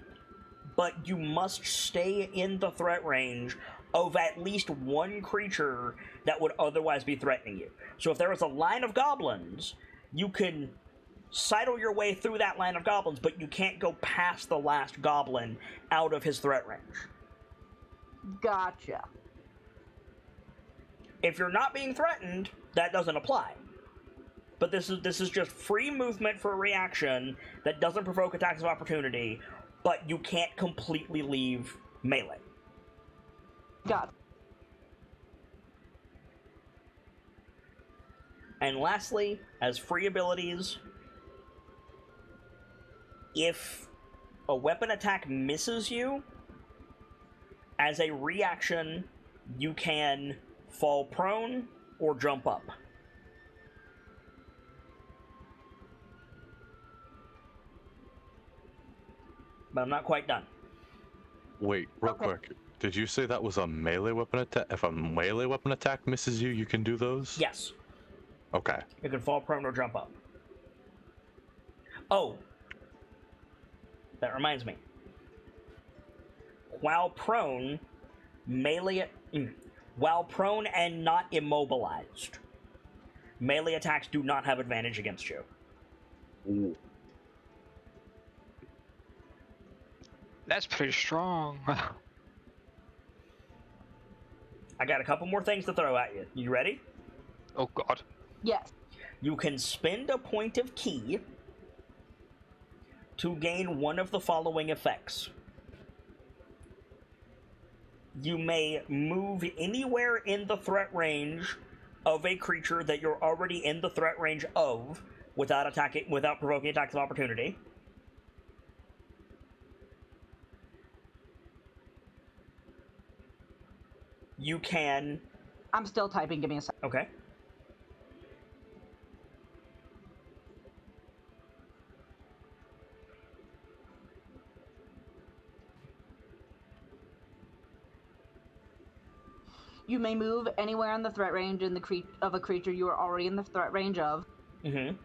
but you must stay in the threat range of at least one creature that would otherwise be threatening you. So if there is a line of goblins, you can sidle your way through that line of goblins, but you can't go past the last goblin out of his threat range. Gotcha. If you're not being threatened, that doesn't apply. But this is just free movement for a reaction that doesn't provoke attacks of opportunity, but you can't completely leave melee. Got it. And lastly, as free abilities, if a weapon attack misses you, as a reaction, you can fall prone or jump up. But I'm not quite done. Wait, real Okay. quick. Did you say that was a melee weapon attack? If a melee weapon attack misses you, you can do those? Yes, Okay. you can fall prone or jump up. Oh, that reminds me. While prone, while prone and not immobilized, melee attacks do not have advantage against you. Ooh. That's pretty strong. I got a couple more things to throw at you. You ready? Oh god. Yes. You can spend a point of ki to gain one of the following effects. You may move anywhere in the threat range of a creature that you're already in the threat range of without provoking attacks of opportunity. You can... I'm still typing. Give me a sec. Okay. You may move anywhere in the threat range in the of a creature you are already in the threat range of. Mm-hmm.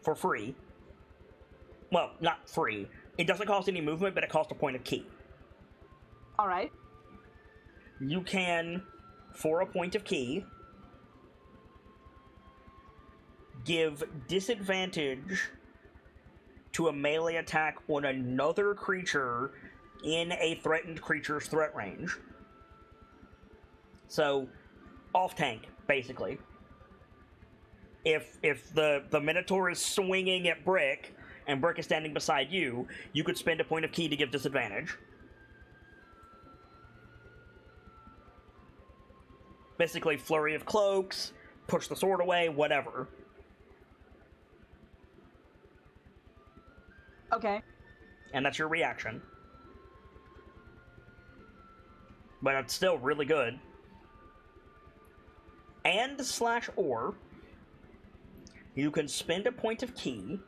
For free. Well, not free. It doesn't cost any movement, but it costs a point of ki. All right. You can, for a point of ki, give disadvantage to a melee attack on another creature in a threatened creature's threat range. So, off tank, basically. If the Minotaur is swinging at Brick, and Brick is standing beside you, you could spend a point of ki to give disadvantage. Basically, flurry of cloaks, push the sword away, whatever. Okay. And that's your reaction. But it's still really good. And /or, you can spend a point of ki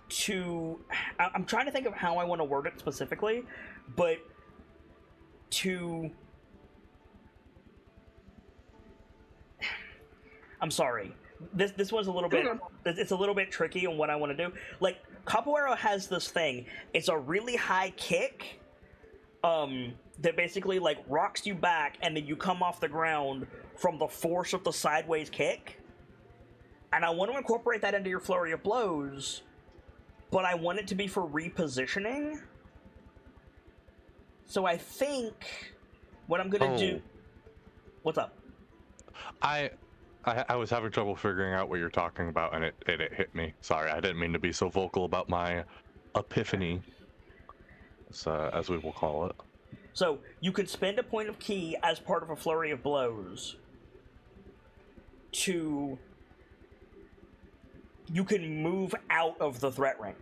to... I'm trying to think of how I want to word it specifically, but to... I'm sorry. this one's a little bit. It's a little bit tricky on what I want to do. Like capoeira has this thing. It's a really high kick, that basically like rocks you back, and then you come off the ground from the force of the sideways kick. And I want to incorporate that into your flurry of blows, but I want it to be for repositioning. So I think what I'm gonna do. What's up? I was having trouble figuring out what you're talking about, and it hit me. Sorry, I didn't mean to be so vocal about my epiphany, as we will call it. So you can spend a point of ki as part of a flurry of blows to... You can move out of the threat range.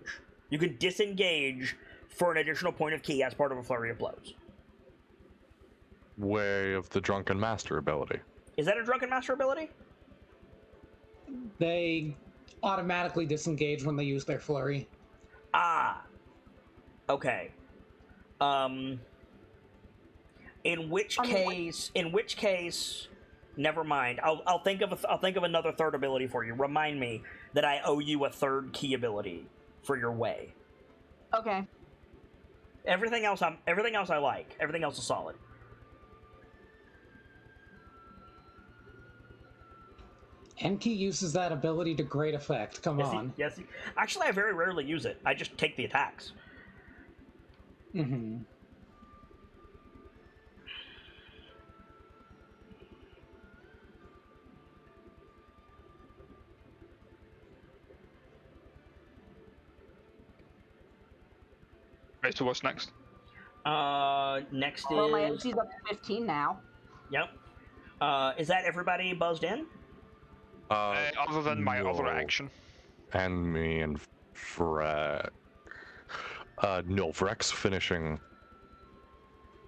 You can disengage for an additional point of ki as part of a flurry of blows. Way of the Drunken Master ability. Is that a Drunken Master ability? They automatically disengage when they use their flurry. Ah. Okay. In which case, never mind. I'll think of another third ability for you. Remind me that I owe you a third key ability for your way. Okay. Everything else I like. Everything else is solid. Enki uses that ability to great effect. Come on. Yes. Actually, I very rarely use it. I just take the attacks. Mm-hmm. Right, so what's next? Next Well, my is... MC's up to 15 now. Yep. Is that everybody buzzed in? Other than my no. other action. And me and Vrek. No, Vrek's finishing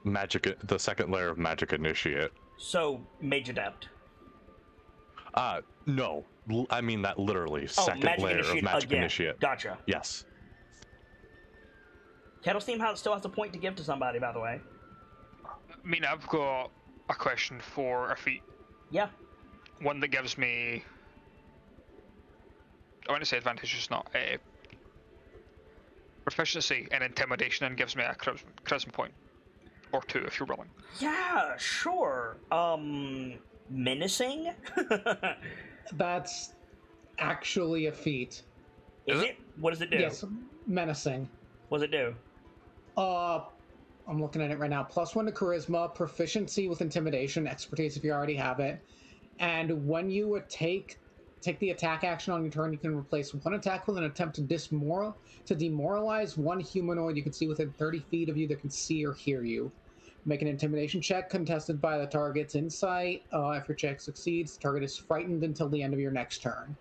the second layer of Magic Initiate. So, Mage Adept. No. I mean that literally. Second layer of Magic Initiate. Gotcha. Yes. Kettle Steam still has a point to give to somebody, by the way. I mean, I've got a question for a feat. Yeah. One that gives me... I want to say advantage, just not. Proficiency in Intimidation, and gives me a charisma point. Or 2, if you're willing. Yeah, sure. Menacing? That's actually a feat. Is it? What does it do? Yes, menacing. What does it do? I'm looking at it right now. +1 to charisma, proficiency with intimidation, expertise if you already have it. And when you take the attack action on your turn, you can replace one attack with an attempt to demoralize one humanoid you can see within 30 feet of you that can see or hear you. Make an intimidation check contested by the target's insight. If your check succeeds, the target is frightened until the end of your next turn.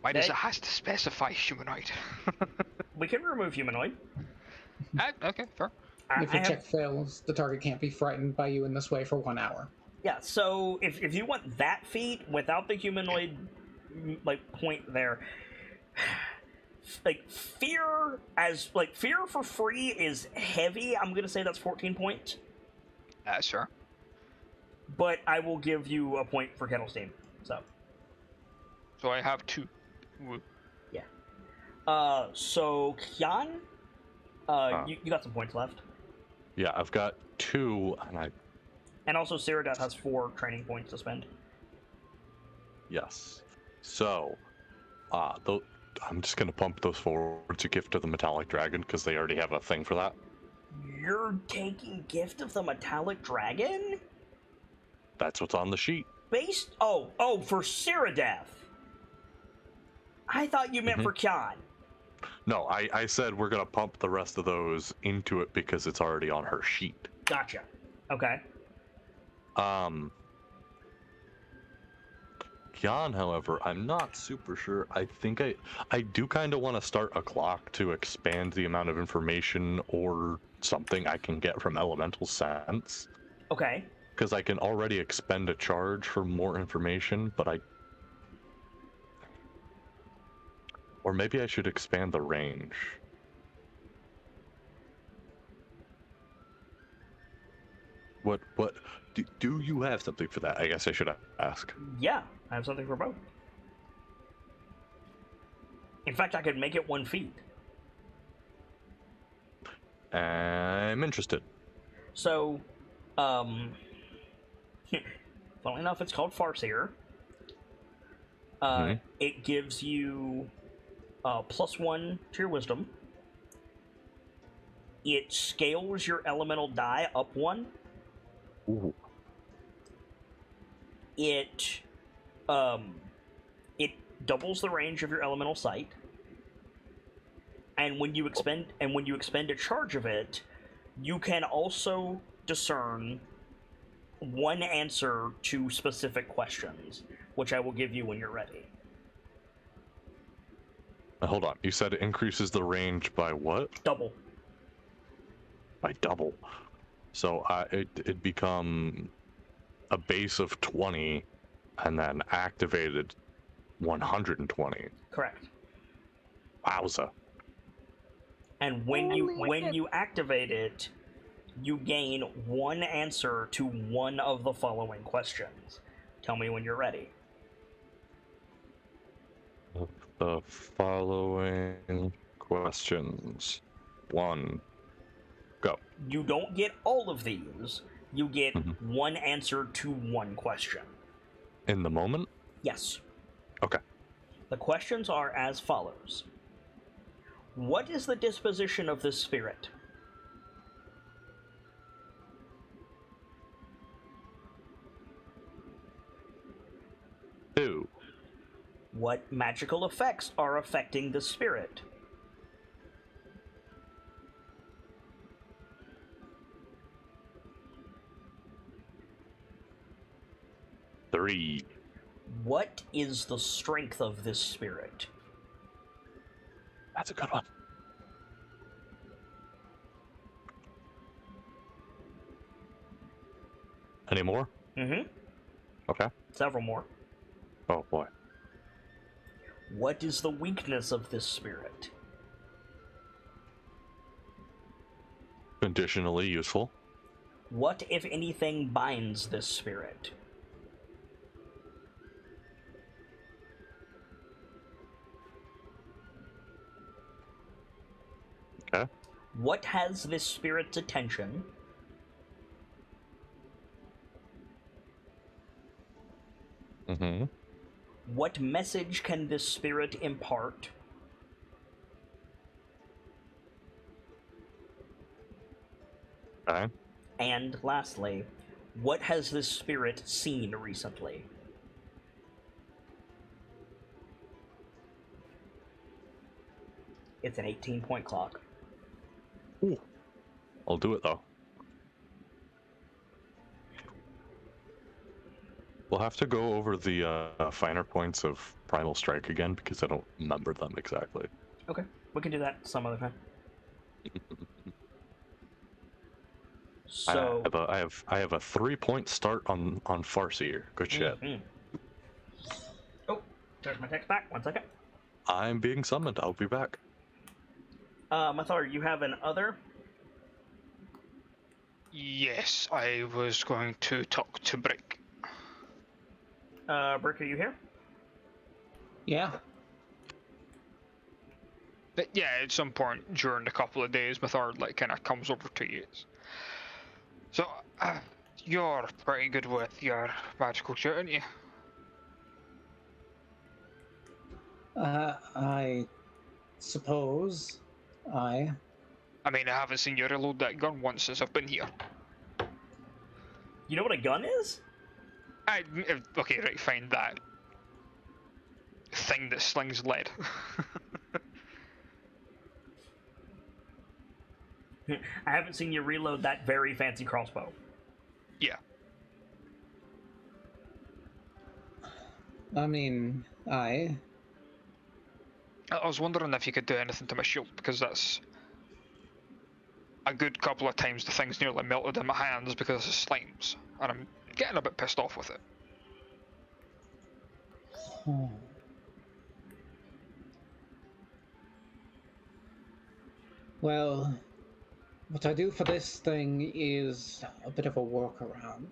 Why does it has to specify humanoid? We can remove humanoid. Okay, fair. If your check fails, the target can't be frightened by you in this way for 1 hour. Yeah, so if you want that feat without the humanoid point there, fear for free is heavy. I'm gonna say that's 14 points. Sure. But I will give you a point for Kettle Steam. So I have 2. Woo. Yeah. So Kian, you got some points left. Yeah, I've got 2, And also Cyrodiil has 4 training points to spend. Yes. So, I'm just gonna pump those forward to Gift of the Metallic Dragon because they already have a thing for that. You're taking Gift of the Metallic Dragon? That's what's on the sheet. For Cyrodiil. I thought you meant for Kian. No, I said we're gonna pump the rest of those into it because it's already on her sheet. Gotcha. Okay. Kian, however, I'm not super sure. I think I do kind of want to start a clock to expand the amount of information or something I can get from Elemental Sense. Okay. Because I can already expend a charge for more information, but or maybe I should expand the range. What do you have something for that? I guess I should ask. Yeah. I have something for both. In fact, I could make it 1 feet. I'm interested. So, funnily enough, it's called Farseer. It gives you +1 to your wisdom. It scales your elemental die up 1. Ooh. It doubles the range of your elemental sight. And when you expend a charge of it, you can also discern 1 answer to specific questions, which I will give you when you're ready. Hold on. You said it increases the range by what? Double. By double. So it'd become a base of 20 and then activated 120. Correct. Wowza. And when you activate it, you gain 1 answer to 1 of the following questions. Tell me when you're ready. The following questions. 1. Go. You don't get all of these. You get 1 answer to 1 question. In the moment? Yes. Okay. The questions are as follows. What is the disposition of this spirit? Two. What magical effects are affecting the spirit? Three. What is the strength of this spirit? That's a good one. Any more? Mm-hmm. Okay. Several more. Oh boy. What is the weakness of this spirit? Additionally useful. What, if anything, binds this spirit? Okay. What has this spirit's attention? Mm-hmm. What message can this spirit impart? Okay. And lastly, what has this spirit seen recently? It's an 18-point clock. Ooh. I'll do it though. We'll have to go over the finer points of Primal Strike again because I don't remember them exactly. Okay, we can do that some other time. So I have a 3-point start on Farseer. Good shit. Oh, there's my text back. 1 second. I'm being summoned. I'll be back. Mathar, you have an other? Yes, I was going to talk to Brick. Brick, are you here? Yeah. But yeah, at some point during a couple of days, Mathard kind of comes over to you. So, you're pretty good with your magical shit, aren't you? I suppose. I mean, I haven't seen you reload that gun once since I've been here. You know what a gun is? Okay, right, fine, that thing that slings lead. I haven't seen you reload that very fancy crossbow. Yeah. I mean, I was wondering if you could do anything to my shield, because that's a good couple of times the thing's nearly melted in my hands because of slimes, and I'm getting a bit pissed off with it. Well, what I do for this thing is a bit of a workaround.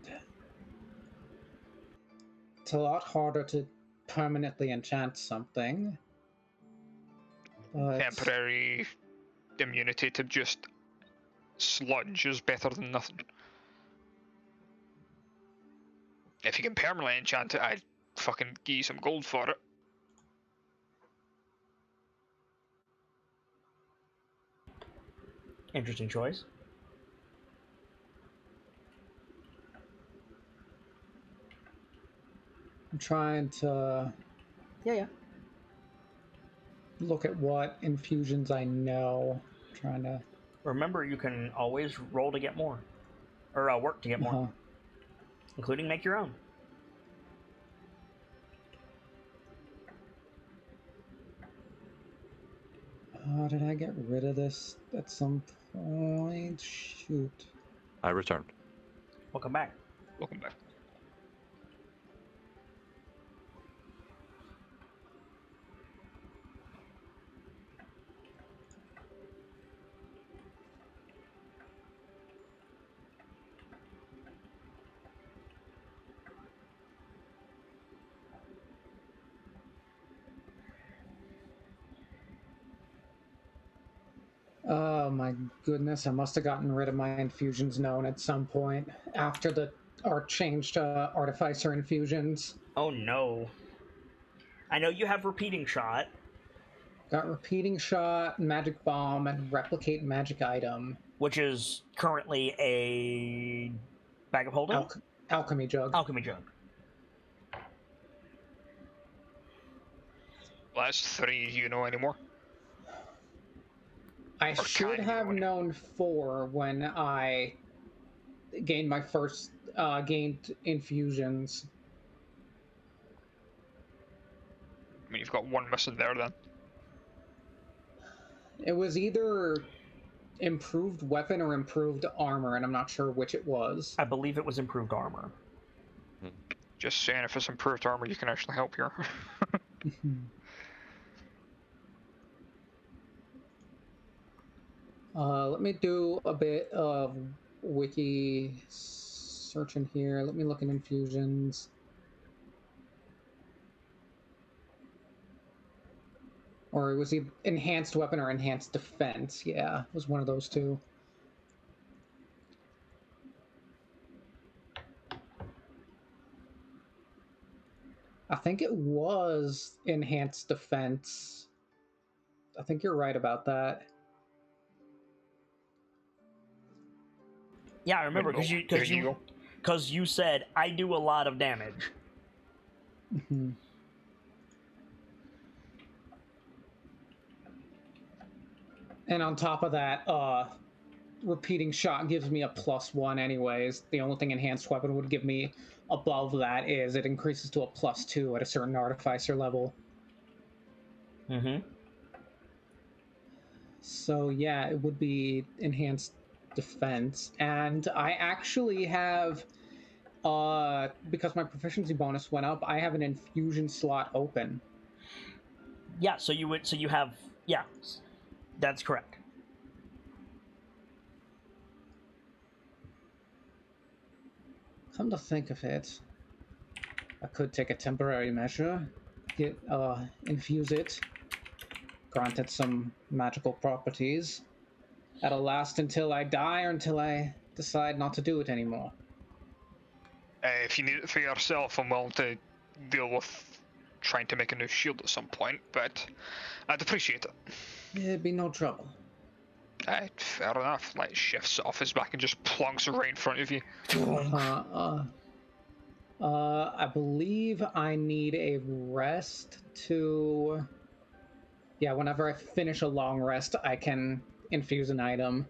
It's a lot harder to permanently enchant something. But Temporary immunity to just sludge is better than nothing. If you can permanently enchant it, I'd fucking give you some gold for it. Interesting choice. I'm trying to Yeah. look at what infusions I know. Trying to. Remember, you can always roll to get more. Or work to get more. Uh-huh. Including make your own. Did I get rid of this at some point? Shoot. I returned. Welcome back. Welcome back. Oh my goodness, I must have gotten rid of my infusions known at some point after the art changed to Artificer infusions. Oh no. I know you have repeating shot. Got Repeating Shot, Magic Bomb, and Replicate Magic Item. Which is currently a bag of holding? Alchemy Jug. Alchemy jug. Well, that's 3 you know anymore. I Or should can you have anyway? known 4 when I gained my first gained infusions. I mean, you've got 1 missing there then. It was either improved weapon or improved armor, and I'm not sure which it was. I believe it was improved armor. Just saying, if it's improved armor, you can actually help here. Let me do a bit of wiki searching here. Let me look at infusions. Or it was either enhanced weapon or enhanced defense. Yeah, it was one of those two. I think it was enhanced defense. I think you're right about that. Yeah, I remember There because you said I do a lot of damage. Mm-hmm. And on top of that, Repeating Shot gives me a +1 anyways. The only thing enhanced weapon would give me above that is it increases to a +2 at a certain artificer level. Mm-hmm. So yeah, it would be enhanced defense. And I actually have, because my proficiency bonus went up, I have an infusion slot open. Yeah, so you have, yeah, that's correct. Come to think of it, I could take a temporary measure, infuse it, grant it some magical properties. That'll last until I die or until I decide not to do it anymore. If you need it for yourself, I'm willing to deal with trying to make a new shield at some point, but I'd appreciate it. It'd be no trouble. Fair enough. Like, shifts off his back and just plonks right in front of you. I believe I need a rest to... Yeah, whenever I finish a long rest, I can infuse an item.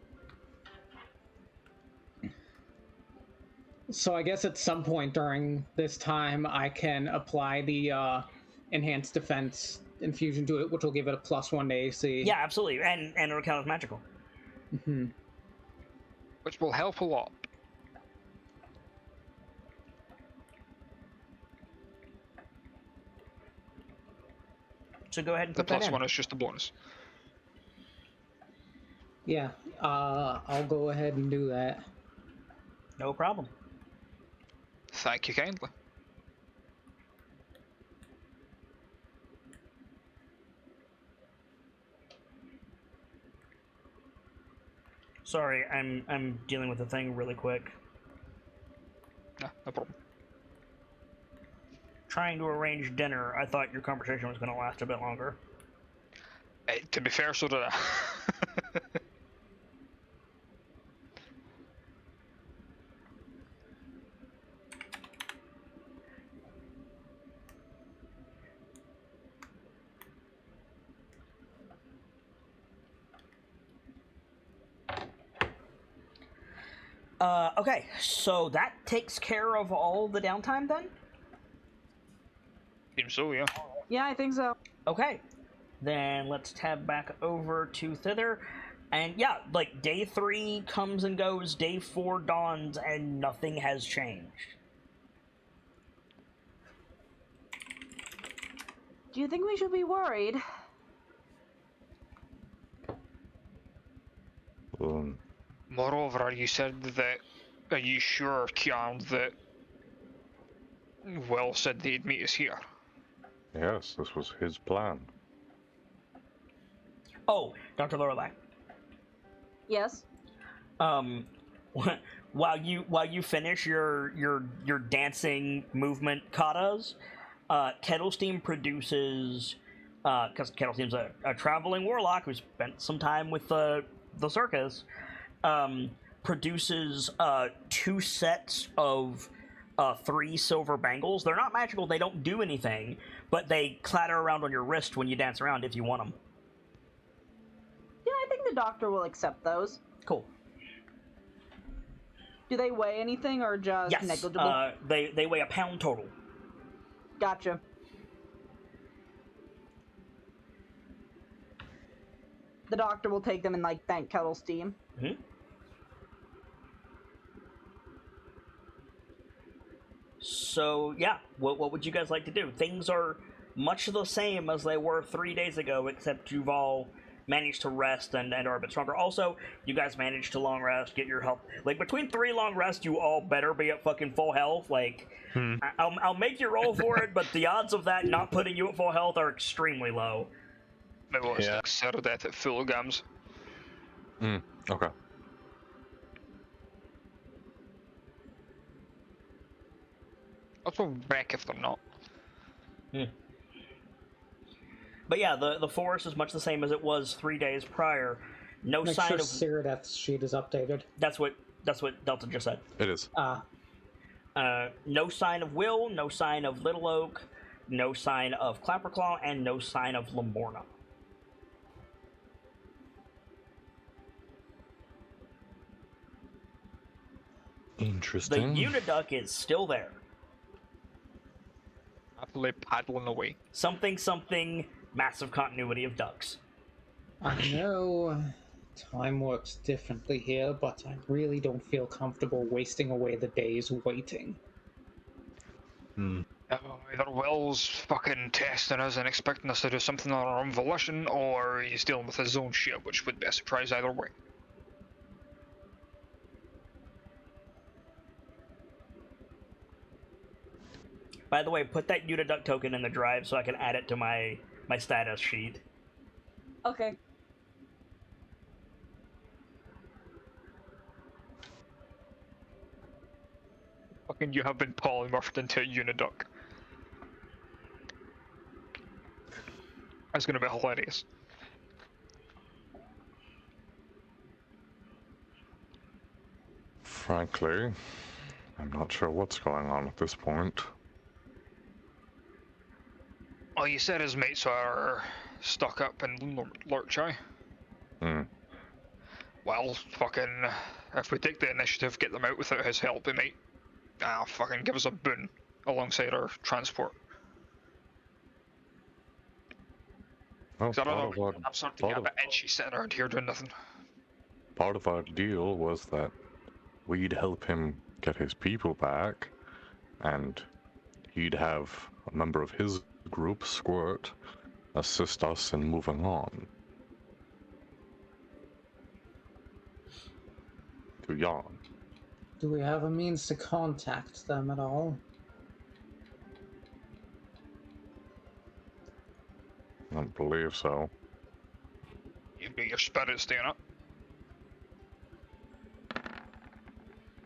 So I guess at some point during this time, I can apply the enhanced defense infusion to it, which will give it a +1 to AC. Yeah, absolutely, and it'll count as magical. Mm-hmm. Which will help a lot. So go ahead and The put that in. +1 is just a bonus. Yeah, I'll go ahead and do that. No problem. Thank you kindly. Sorry, I'm dealing with a thing really quick. Nah, no problem. Trying to arrange dinner. I thought your conversation was going to last a bit longer. To be fair, so did I. Okay, so that takes care of all the downtime then? Seems so, yeah. Yeah, I think so. Okay, then let's tab back over to thither. And yeah, like, day 3 comes and goes, day 4 dawns, and nothing has changed. Do you think we should be worried? Moreover, you said that. Are you sure, Kian, that Will said they'd meet us here? Yes, this was his plan. Oh, Dr. Lorelai. Yes. While you finish your dancing movement katas, Kettle Steam produces, because Kettle Steam's a traveling warlock who spent some time with the circus, produces 2 sets of 3 silver bangles. They're not magical, they don't do anything, but they clatter around on your wrist when you dance around if you want them. Yeah, I think the doctor will accept those. Cool. Do they weigh anything or just Yes, negligible? they weigh a pound total. Gotcha. The doctor will take them and like thank Kettle Steam. Mm-hmm. So yeah, what would you guys like to do? Things are much the same as they were 3 days ago, except you've all managed to rest and are a bit stronger. Also, you guys managed to long rest, get your health. Like, between 3 long rests, you all better be at fucking full health. Like, I'll make you roll for it, but the odds of that not putting you at full health are extremely low. Maybe let's consider that at full gams. Okay. Also, wreck if they're not. But yeah, the forest is much the same as it was 3 days prior. No Make sign sure of. Cyrodiil's sheet is updated. That's what Delta just said. It is. No sign of Will, no sign of Little Oak, no sign of Clapperclaw, and no sign of Lamborna. The Interesting. Uniduck is still there. Happily paddling away. Something, massive continuity of ducks. I know time works differently here, but I really don't feel comfortable wasting away the days waiting. Either Will's fucking testing us and expecting us to do something on our own volition, or he's dealing with his own shit, which would be a surprise either way. By the way, put that Uniduck token in the drive so I can add it to my status sheet. Okay. Fucking you have been polymorphed into a Uniduck. That's gonna be hilarious. Frankly, I'm not sure what's going on at this point. Well, you said his mates are stuck up in Lurchai. Well, fucking, if we take the initiative, get them out without his help, he might fucking give us a boon alongside our transport. Well, I don't know, I'm starting to get a bit itchy sitting around here doing nothing. part of our deal was that we'd help him get his people back, and he'd have a member of his group, Squirt, assist us in moving on. To Yarn. Do we have a means to contact them at all? I don't believe so. You've got your spirits doing it.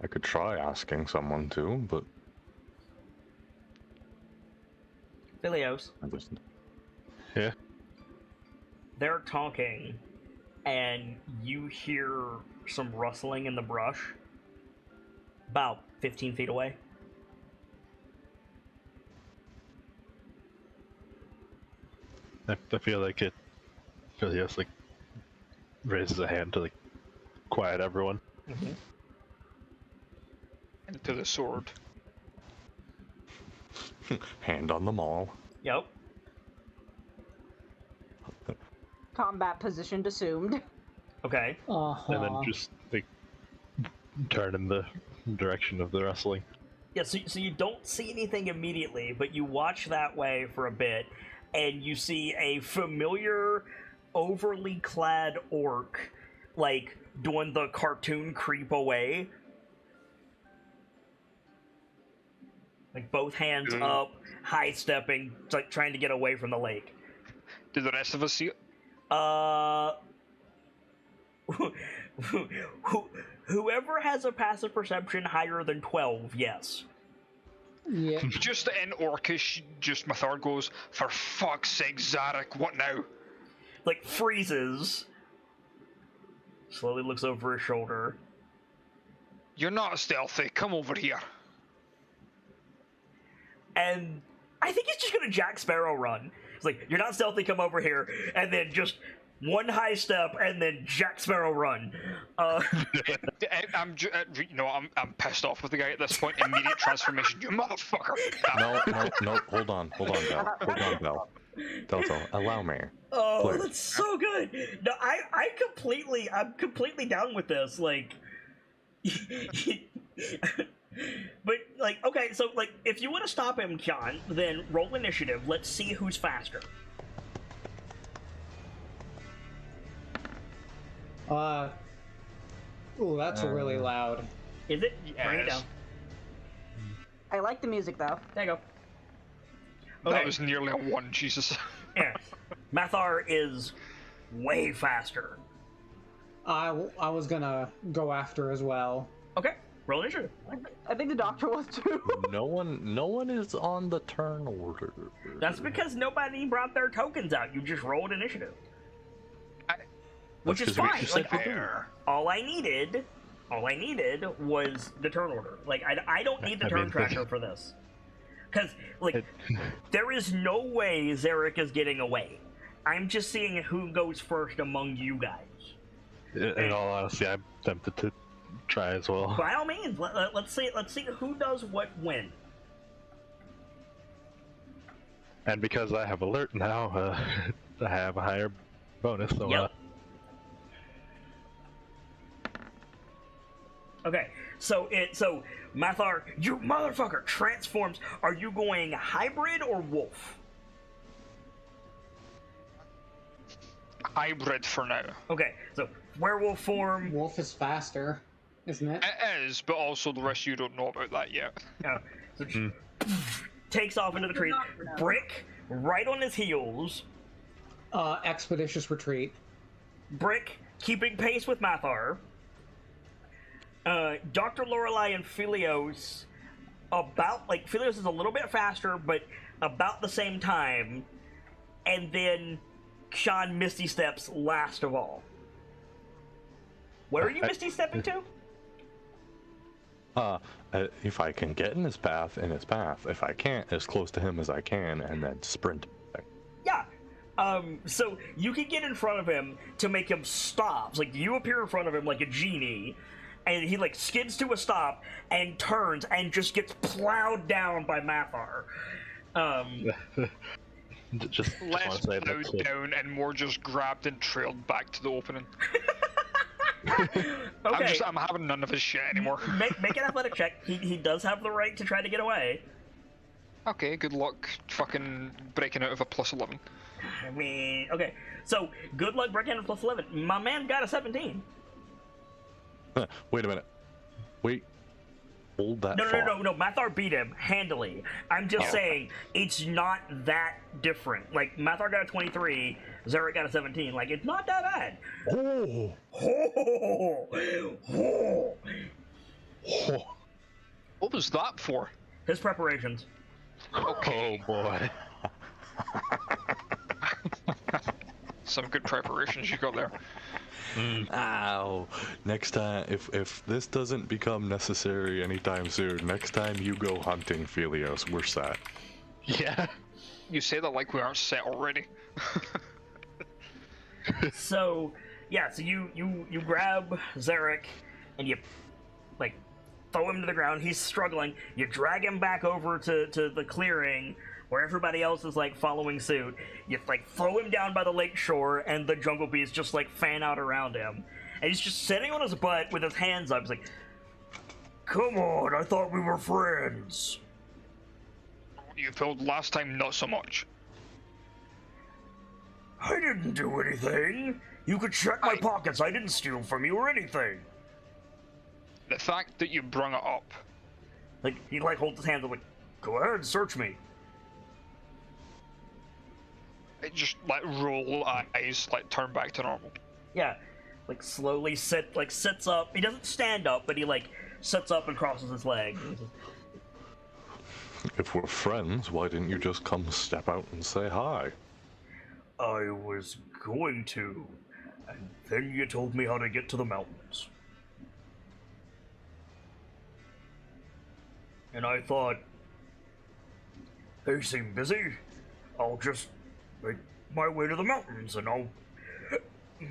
I could try asking someone to, but Philios, I just Yeah. they're talking, and you hear some rustling in the brush about 15 feet away. I feel like it. Phileas like raises a hand to like quiet everyone. Mm-hmm. Into the sword. hand on the maul. Yep. Combat position assumed. Okay. And then just like turn in the direction of the wrestling. Yeah, so you don't see anything immediately, but you watch that way for a bit, and you see a familiar, overly clad orc, like, doing the cartoon creep away. Like, both hands up, high-stepping, like, trying to get away from the lake. Do the rest of us see it? Whoever has a passive perception higher than 12, yes. Yeah. Just in Orcish, just Mathar goes, for fuck's sake, Zarek, what now? Like, freezes. Slowly looks over his shoulder. You're not stealthy, come over here. And I think he's just gonna Jack Sparrow run. It's like, you're not stealthy, come over here. And then just one high step, and then Jack Sparrow run. I'm pissed off with the guy at this point. Immediate transformation, you motherfucker. No, hold on, Bell. Delta, allow me. Oh, Please. that's so good. No, I'm completely down with this. Like, but like, okay, so like, if you want to stop him, Kyan, then roll initiative. Let's see who's faster. Ooh, that's really loud. Is it? Bring it Yes. down. I like the music though. There you go. That was nearly a 1, Jesus. Yeah. Mathar is way faster. I was gonna go after as well. Okay, roll initiative. I think the doctor was too. No one is on the turn order. That's because nobody brought their tokens out. You just rolled initiative. Which is That's 'cause we fine. just Like, said fair. all I needed was the turn order. Like, I don't need the turn tracker for this. Because, like, there is no way Zarek is getting away. I'm just seeing who goes first among you guys. In all honesty, I'm tempted to try as well. By all means, let's see who does what when. And because I have alert now, I have a higher bonus. So Yep. Okay, so Mathar, you motherfucker, transforms. Are you going hybrid or wolf? Hybrid for now. Okay, so werewolf form. Wolf is faster, isn't it? It is, but also the rest of you don't know about that yet. So takes off into the trees. Brick right on his heels. Expeditious retreat. Brick keeping pace with Mathar. Dr. Lorelei and Philios Philios is a little bit faster, but about the same time. And then Sean Misty Steps last of all. Where are you Misty Stepping to? If I can get in his path, If I can't, as close to him as I can, and then sprint. Yeah. So you can get in front of him to make him stop. Like, you appear in front of him like a genie, and he like skids to a stop and turns and just gets plowed down by Mathar. just want Less to say plowed that's down and more just grabbed and trailed back to the opening. Okay, I'm having none of his shit anymore. make an athletic check. He does have the right to try to get away. Okay, good luck fucking breaking out of a +11. I mean, okay. So, good luck breaking out of +11. My man got a 17. Wait a minute. Wait. Hold that No, thought. Mathar beat him handily. I'm just saying, it's not that different. Like, Mathar got a 23, Zarek got a 17. Like, it's not that bad. Oh! Oh! Oh, What was that for? His preparations. Okay. Oh boy. Some good preparations you got there. ow. Next time, if this doesn't become necessary anytime soon, next time you go hunting Phelios, we're set. Yeah. You say that like we aren't set already. So, yeah, so you grab Zarek and you, like, throw him to the ground. He's struggling. You drag him back over to the clearing where everybody else is, like, following suit. You, like, throw him down by the lake shore, and the jungle bees just, like, fan out around him. And he's just sitting on his butt with his hands up. He's like, come on, I thought we were friends. You felt last time not so much. I didn't do anything. You could check my pockets. I didn't steal from you or anything. The fact that you brung it up. Like, he, like, holds his hands up, like, go ahead, search me. It just like roll eyes, like turn back to normal. Yeah, like, slowly sits up. He doesn't stand up, but he, like, sits up and crosses his legs. If we're friends, why didn't you just come step out and say hi? I was going to, and then you told me how to get to the mountains. And I thought, they seem busy. I'll just make my way to the mountains and I'll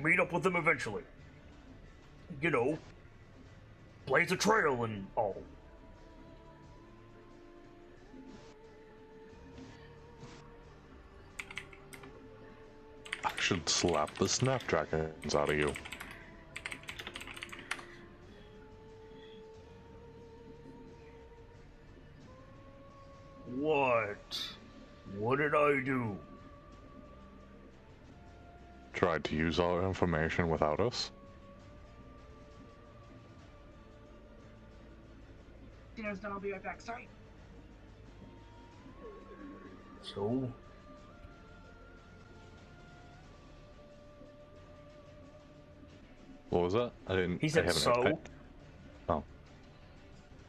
meet up with them eventually. You know, blaze a trail and all. I should slap the snapdragons out of you. What? What did I do? Tried to use our information without us? Dinner's done, I'll be right back. Sorry. So? What was that? I didn't. He said, I haven't so? Oh.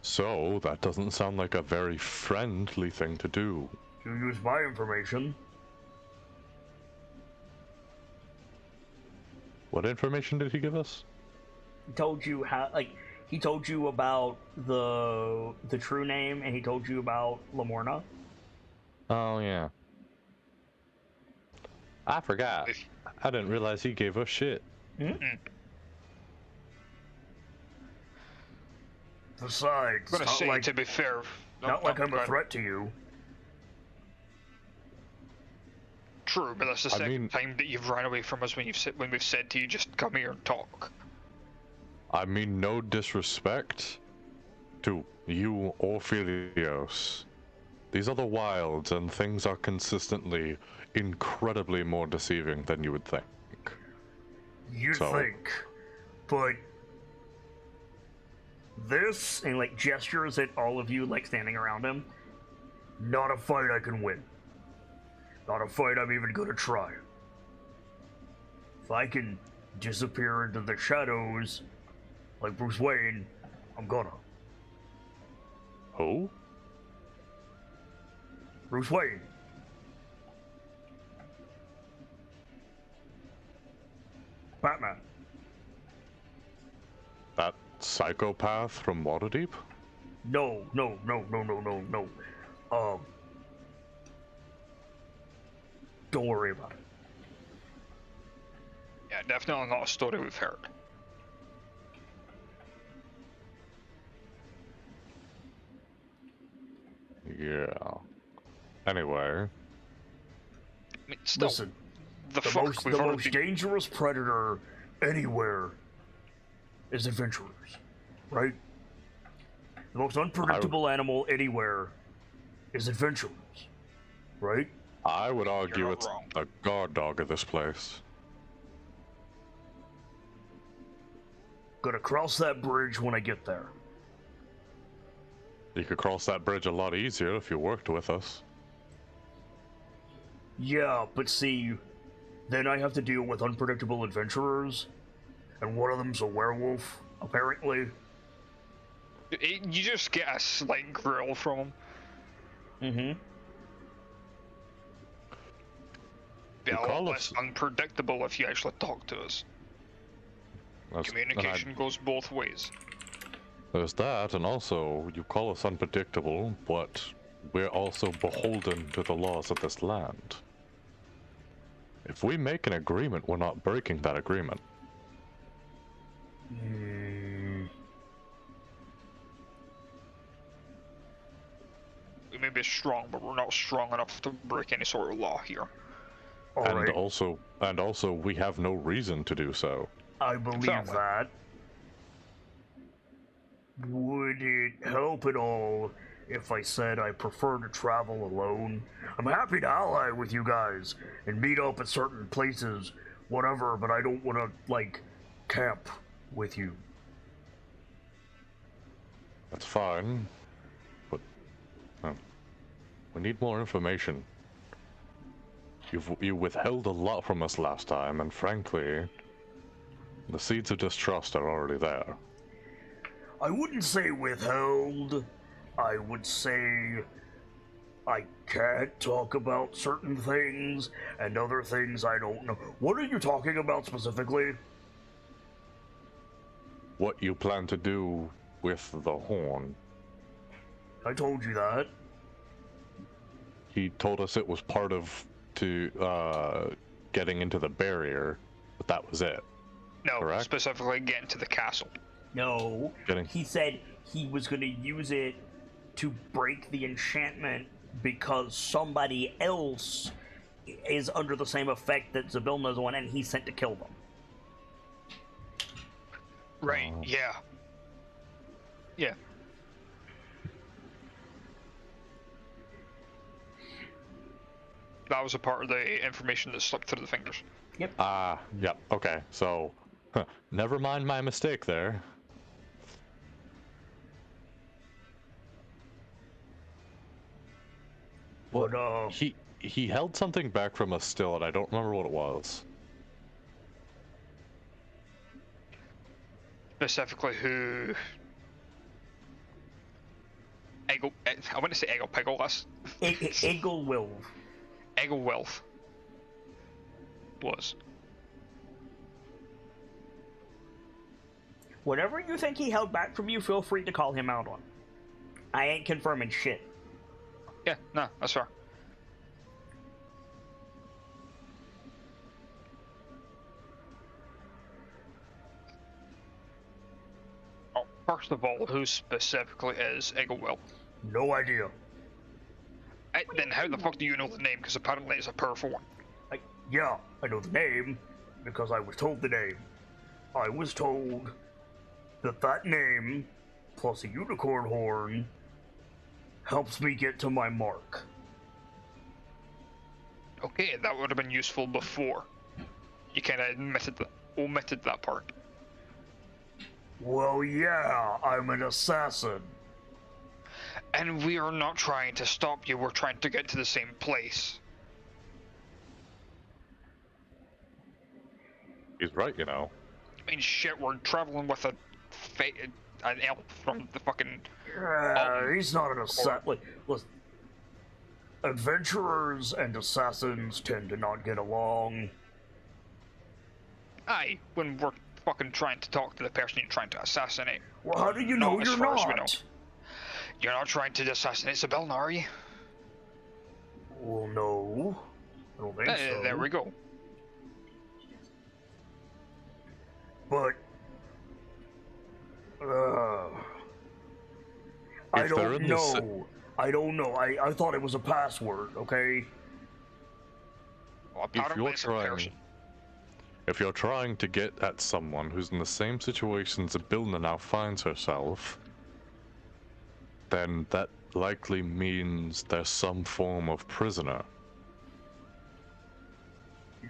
So, that doesn't sound like a very friendly thing to do. You use my information. What information did he give us? He told you how, like, he told you about the true name, and he told you about Lamorna. Oh, yeah. I forgot. I didn't realize he gave us shit. Besides, I'm gonna not say, like, to be fair, not like I'm a threat to you. True, but that's the I second mean- time that you've run away from us when we've said to you just come here and talk. I mean, no disrespect to you or Phelios. These are the wilds, and things are consistently incredibly more deceiving than you would think. You'd So- think, but this, and like gestures at all of you, like standing around him. Not a fight I can win. Not a fight I'm even gonna try. If I can disappear into the shadows, like Bruce Wayne, I'm gonna. Who? Bruce Wayne. Batman. That psychopath from Waterdeep? No. Don't worry about it. Yeah, definitely not a story we've heard. Yeah. Anyway, I mean, still, Listen, the the fuck most we've already most been- dangerous predator anywhere is adventurers, right? The most unpredictable animal anywhere is adventurers, right? I would argue not it's wrong. the guard dog of this place. Gonna cross that bridge when I get there. You could cross that bridge a lot easier if you worked with us. Yeah, but see, then I have to deal with unpredictable adventurers, and one of them's a werewolf, apparently. You just get a slight grill from him. Mm-hmm. Be You a lot call less us- unpredictable if you actually talk to us. Communication goes both ways. There's that, and also, you call us unpredictable, but we're also beholden to the laws of this land. If we make an agreement, we're not breaking that agreement. We may be strong, but we're not strong enough to break any sort of law here. And also, we have no reason to do so. I believe Exactly. that. Would it help at all if I said I prefer to travel alone? I'm happy to ally with you guys and meet up at certain places, whatever, but I don't want to, like, camp with you. That's fine, but we need more information. You withheld a lot from us last time, and frankly, the seeds of distrust are already there. I wouldn't say withheld. I would say I can't talk about certain things, and other things I don't know. What are you talking about specifically? What you plan to do with the horn? I told you that. He told us it was part of getting into the barrier, but that was it. No, Correct. specifically getting to the castle. No, Getting- he said he was going to use it to break the enchantment because somebody else is under the same effect that Zabilna's on, and he's sent to kill them. Right, yeah. Yeah. That was a part of the information that slipped through the fingers. Yep, okay, so, never mind my mistake there. But, He held something back from us still, and I don't remember what it was. Specifically who... I want to say Eggle Piggle, that's... Eggle will. Eggle Wealth was. Whatever you think he held back from you, feel free to call him out on. I ain't confirming shit. Yeah, no, that's fair. Oh, first of all, who specifically is Egglewell? No idea. Then how the fuck do you know the name? Because apparently it's a powerful one. Yeah, I know the name because I was told the name. I was told that that name, plus a unicorn horn, helps me get to my mark. Okay, that would have been useful before. You kind of omitted that part. Well, yeah, I'm an assassin. And we are not trying to stop you, we're trying to get to the same place. He's right, you know. I mean, shit, we're traveling with an elf from the fucking... He's not an assassin. Listen, adventurers and assassins tend to not get along. Aye, when we're fucking trying to talk to the person you're trying to assassinate. Well, how do you know Not as you're far as we know. not? You're not trying to assassinate Sabelna, are you? Well, no. I don't think so. There we go. But, I If they're don't in the sa- know. I don't know. I thought it was a password, okay? Well, If apparently you're it's a person. trying, if you're trying to get at someone who's in the same situation Zabilna now finds herself, then that likely means there's some form of prisoner.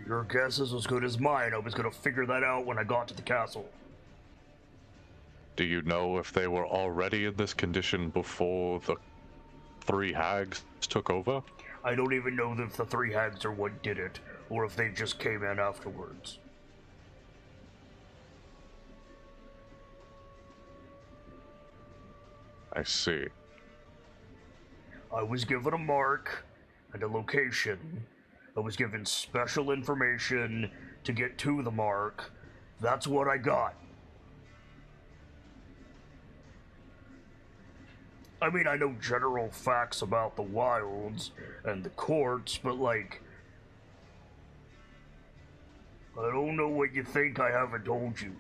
Your guess is as good as mine. I was gonna figure that out when I got to the castle. Do you know if they were already in this condition before the three hags took over? I don't even know if the three hags are what did it, or if they just came in afterwards. I see. I was given a mark and a location. I was given special information to get to the mark. That's what I got. I mean, I know general facts about the wilds and the courts, but like, I don't know what you think I haven't told you.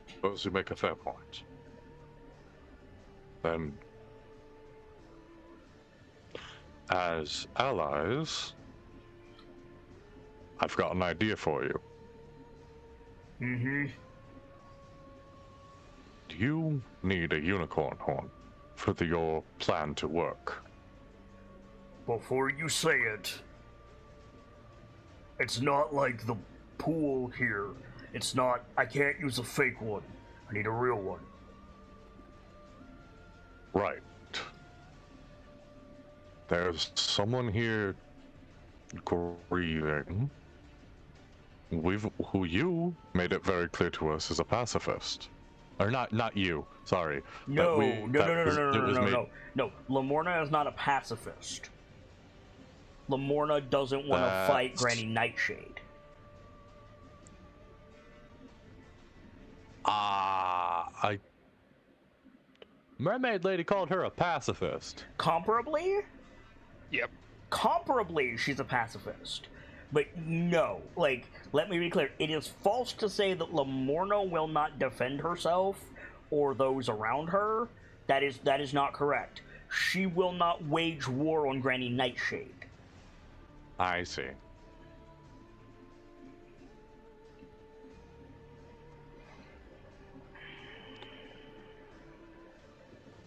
Suppose you make a fair point. Then, as allies, I've got an idea for you. Mm-hmm. You need a unicorn horn for your plan to work. Before you say it, it's not like the pool here. It's not, I can't use a fake one. I need a real one. Right. There's someone here grieving. Who you made it very clear to us is a pacifist. Or not you, sorry. No, No. No, Lamorna is not a pacifist. Lamorna doesn't want to fight Granny Nightshade. Mermaid Lady called her a pacifist. Comparably? Yep. Comparably, she's a pacifist. But no, like, let me be clear. It is false to say that Lamorna will not defend herself or those around her. That is not correct. She will not wage war on Granny Nightshade. I see.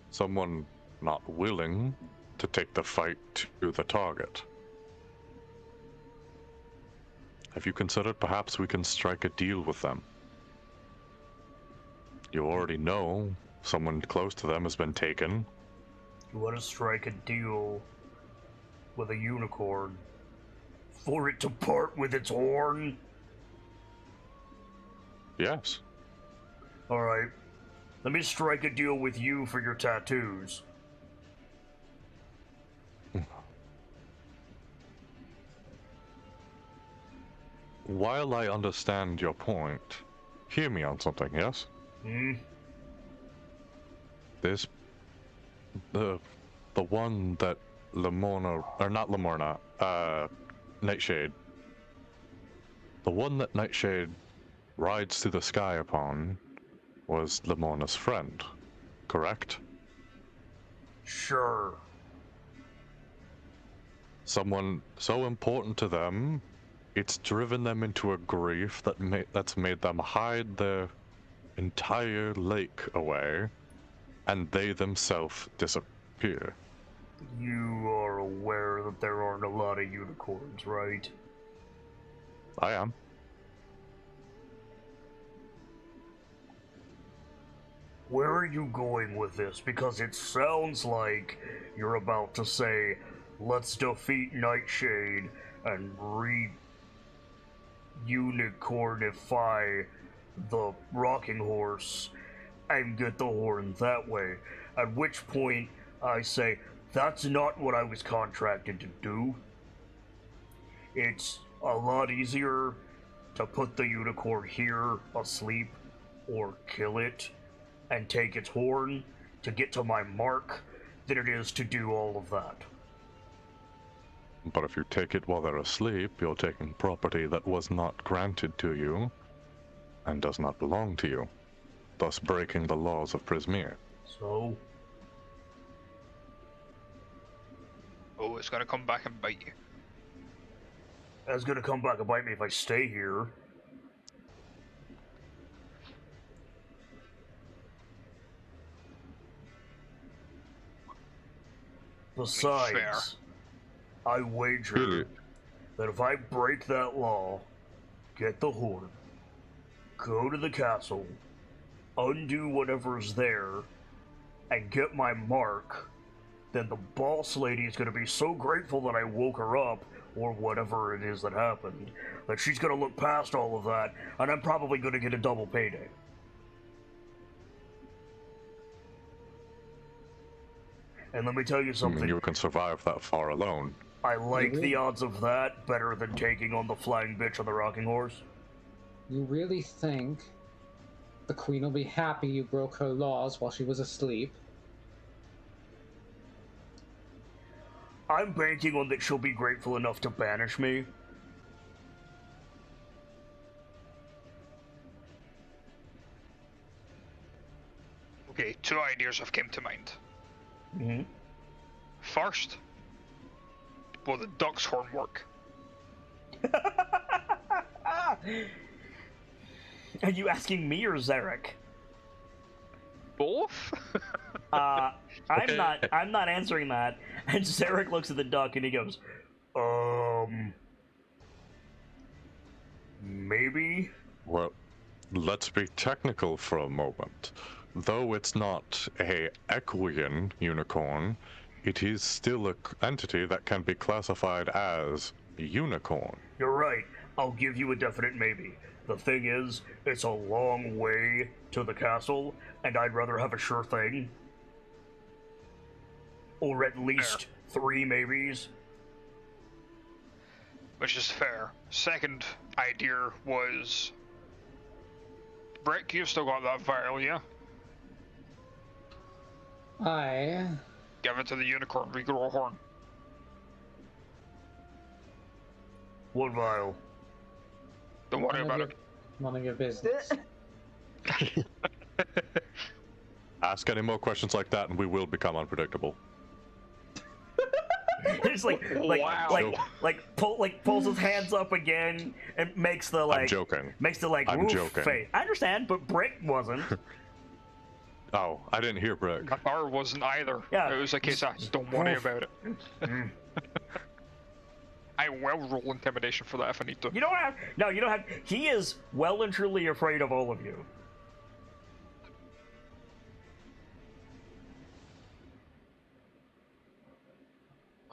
Someone not willing to take the fight to the target. Have you considered perhaps we can strike a deal with them? You already know someone close to them has been taken. You want to strike a deal with a unicorn for it to part with its horn? Yes. Alright. Let me strike a deal with you for your tattoos. While I understand your point, hear me on something, yes? This... The one that Lamorna... Or not Lamorna, Nightshade. The one that Nightshade rides through the sky upon was Lamorna's friend, correct? Sure. Someone so important to them, it's driven them into a grief that's made them hide their entire lake away, and they themselves disappear. You are aware that there aren't a lot of unicorns, right? I am. Where are you going with this? Because it sounds like you're about to say, let's defeat Nightshade and re-unicornify the rocking horse and get the horn that way. At which point, I say, that's not what I was contracted to do. It's a lot easier to put the unicorn here asleep or kill it and take its horn to get to my mark than it is to do all of that. But if you take it while they're asleep, you're taking property that was not granted to you and does not belong to you, thus breaking the laws of Prismere. So? Oh, it's gonna come back and bite you. That's gonna come back and bite me if I stay here. Besides, I wager that if I break that law, get the horn, go to the castle, undo whatever's there, and get my mark, then the boss lady is going to be so grateful that I woke her up, or whatever it is that happened, that she's going to look past all of that, and I'm probably going to get a double payday. And let me tell you I something. mean, you can survive that far alone. I like the odds of that better than taking on the flying bitch on the rocking horse. You really think the queen will be happy you broke her laws while she was asleep? I'm banking on that she'll be grateful enough to banish me. Okay, 2 ideas have come to mind. Mm-hmm. First, will the duck's horn work? Are you asking me or Zarek? Both? I'm not answering that. And Zarek looks at the duck and he goes, maybe? Well, let's be technical for a moment. Though it's not a equian unicorn, it is still an entity that can be classified as a unicorn. You're right. I'll give you a definite maybe. The thing is, it's a long way to the castle, and I'd rather have a sure thing. Or at least 3 maybes. Which is fair. Second idea was... Brick, you've still got that vial, yeah? I... Give it to the unicorn, regrow a horn. What vial? Don't worry about it. None of your business. Ask any more questions like that and we will become unpredictable. It's Wow. pulls his hands up again and makes the I'm joking. Makes the I'm woof joking. face. I understand, but Brick wasn't. Oh, I didn't hear Brick. Or wasn't either. Yeah. It was a case of, don't worry Woof. about it. I will roll intimidation for that if I need to. You don't have. No, you don't have. He is well and truly afraid of all of you.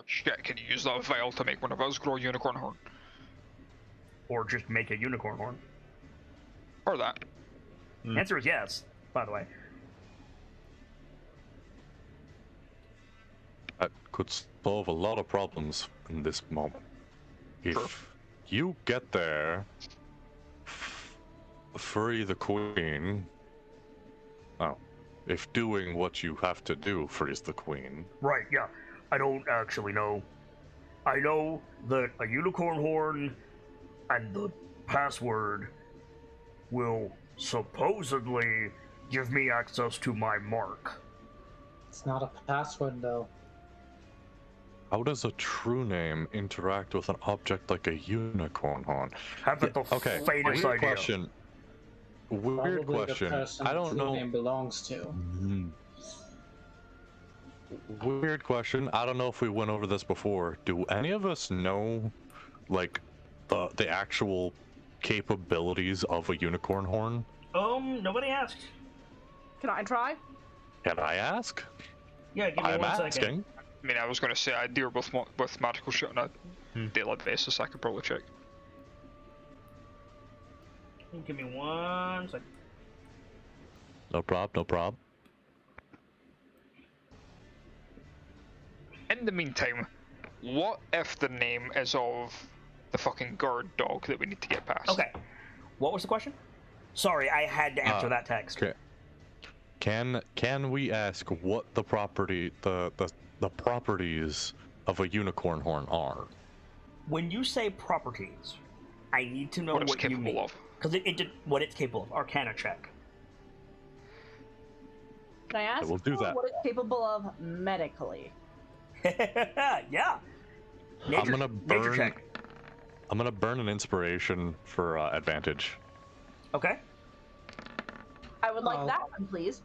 Shit, can you use that vial to make one of us grow a unicorn horn? Or just make a unicorn horn. Or that. Answer is yes, by the way. That could solve a lot of problems in this moment. If Sure. you get there, free the queen. Oh, if doing what you have to do frees the queen. Right, yeah. I don't actually know. I know that a unicorn horn and the password will supposedly give me access to my mark. It's not a password, though. How does a true name interact with an object like a unicorn horn? Haven't the Okay, faintest weird idea. question. Weird Probably question. the person I the don't true know. name belongs to. Weird question. I don't know if we went over this before. Do any of us know, like, the actual capabilities of a unicorn horn? Nobody asked. Can I try? Can I ask? Yeah, give me I'm 1 second. asking. I mean, I was going to say I deal with magical shit on a daily basis. I could probably check. Give me 1 second. No prob, no prob. In the meantime, what if the name is of the fucking guard dog that we need to get past? Okay. What was the question? Sorry, I had to answer that text. Okay. Can we ask what the properties of a unicorn horn are? When you say properties, I need to know What it's what you capable mean. of. Because it did what it's capable of. Arcana check. Can I ask we'll do that. what it's capable of medically? Yeah. I'm gonna nature burn. check. I'm gonna burn an inspiration for advantage. Okay. I would like Oh. that one, please.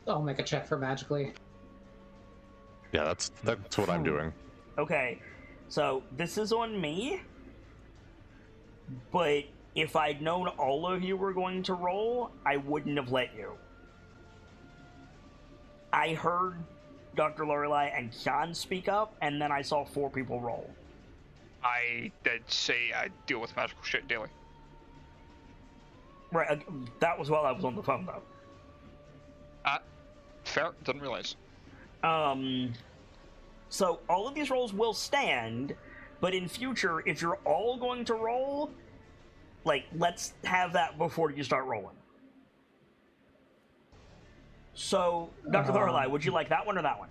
I'll make a check for magically. Yeah, that's what I'm doing. Okay. So this is on me. But if I'd known all of you were going to roll, I wouldn't have let you. I heard Dr. Lorelei and Sean speak up, and then I saw 4 people roll. I did say I deal with magical shit daily. Right, that was while I was on the phone, though. Fair, didn't realize. So all of these rolls will stand, but in future, if you're all going to roll, like, let's have that before you start rolling. So, Dr. Thorlai, would you like that one or that one?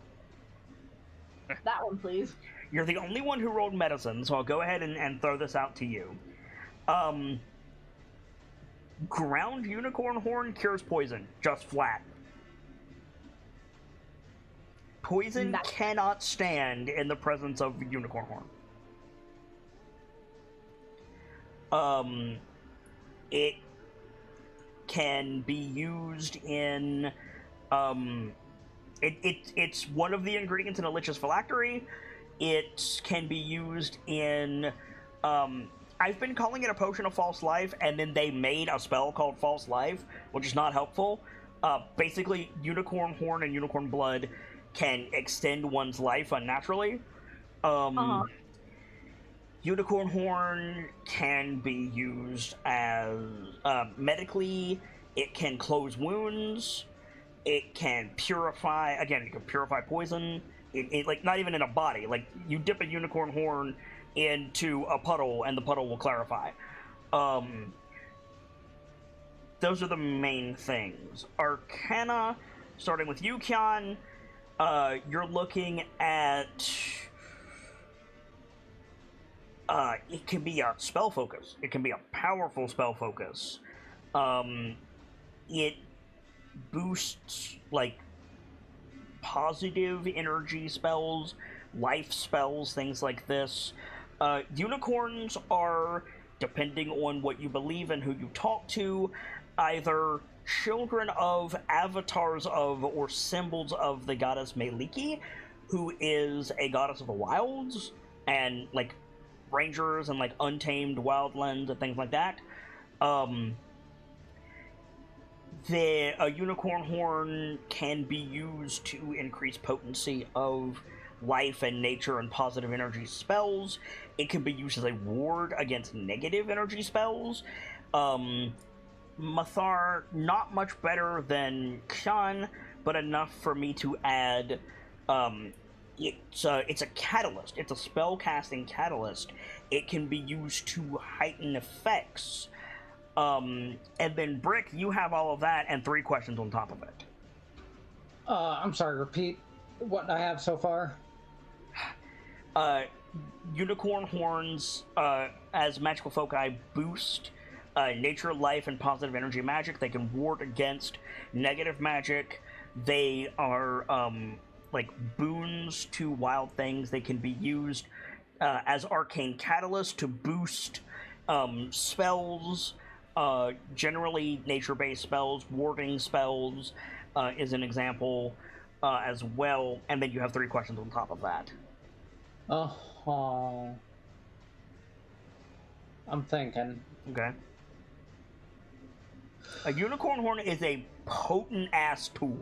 That one, please. You're the only one who rolled medicine, so I'll go ahead and throw this out to you. Ground unicorn horn cures poison, just flat. Poison cannot stand in the presence of unicorn horn. It can be used in, it's one of the ingredients in a Lich's phylactery. It can be used in, I've been calling it a potion of false life, and then they made a spell called false life, which is not helpful. Basically, unicorn horn and unicorn blood can extend one's life unnaturally. Unicorn horn can be used as medically. It can close wounds. It can purify. Again, it can purify poison. It like not even in a body. Like you dip a unicorn horn into a puddle, and the puddle will clarify. Those are the main things. Arcana, starting with you, Kian. You're looking at. It can be a spell focus. It can be a powerful spell focus. It boosts, like, positive energy spells, life spells, things like this. Unicorns are, depending on what you believe and who you talk to, either children of, avatars of, or symbols of the goddess Meliki, who is a goddess of the wilds, and, like, rangers and like untamed wildlands and things like that. A unicorn horn can be used to increase potency of life and nature and positive energy spells. It can be used as a ward against negative energy spells. Mathar, not much better than Kshan, but enough for me to add it's a catalyst. It's a spell-casting catalyst. It can be used to heighten effects. And then, Brick, you have all of that and 3 questions on top of it. I'm sorry, repeat what I have so far. Unicorn horns, as magical foci, boost nature, life, and positive energy magic. They can ward against negative magic. They are, like boons to wild things. They can be used as arcane catalysts to boost spells, generally nature-based spells. Warding spells is an example as well. And then you have 3 questions on top of that. Oh, I'm thinking. Okay. A unicorn horn is a potent-ass tool.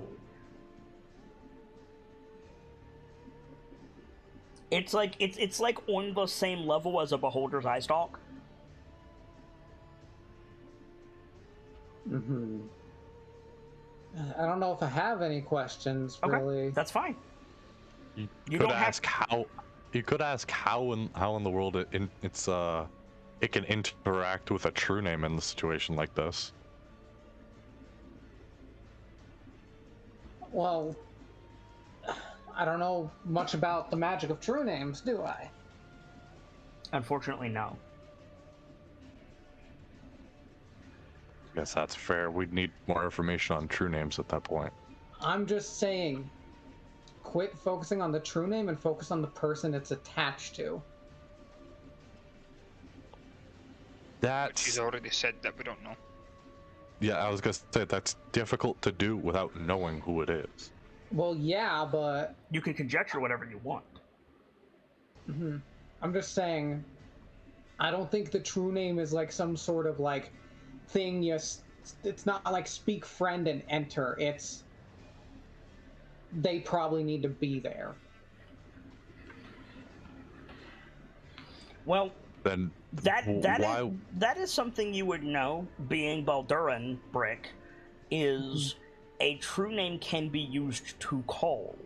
It's like it's like on the same level as a beholder's eye stalk. Mm-hmm. I don't know if I have any questions, Okay, really. that's fine. You You could don't have- ask how. You could ask how in the world it can interact with a true name in a situation like this. Well, I don't know much about the magic of true names, do I? Unfortunately, no. I guess that's fair. We'd need more information on true names at that point. I'm just saying, quit focusing on the true name and focus on the person it's attached to. She's That's already said that we don't know. yeah. I was gonna say that's difficult to do without knowing who it is. Well, yeah, but You can conjecture whatever you want. I'm just saying, I don't think the true name is like some sort of like thing. It's not like speak friend and enter. It's they probably need to be there. Well, Then that is something you would know, being Balduran, Brick, is a true name can be used to call.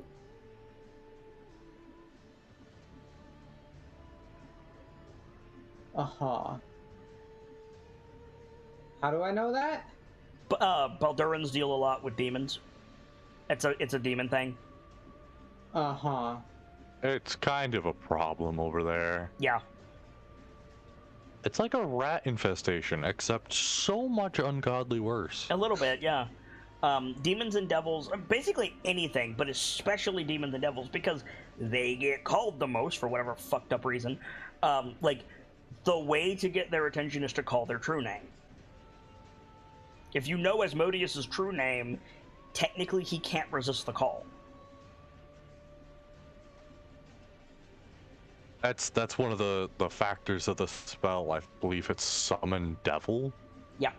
Uh-huh. How do I know that? Baldurans deal a lot with demons. It's a demon thing. Uh-huh. It's kind of a problem over there. Yeah. It's like a rat infestation, except so much ungodly worse. A little bit, yeah. Demons and devils, basically anything, but especially demons and devils, because they get called the most for whatever fucked up reason. Like, the way to get their attention is to call their true name. If you know Asmodeus' true name, technically he can't resist the call. That's one of the factors of the spell. I believe it's Summon Devil. Yeah.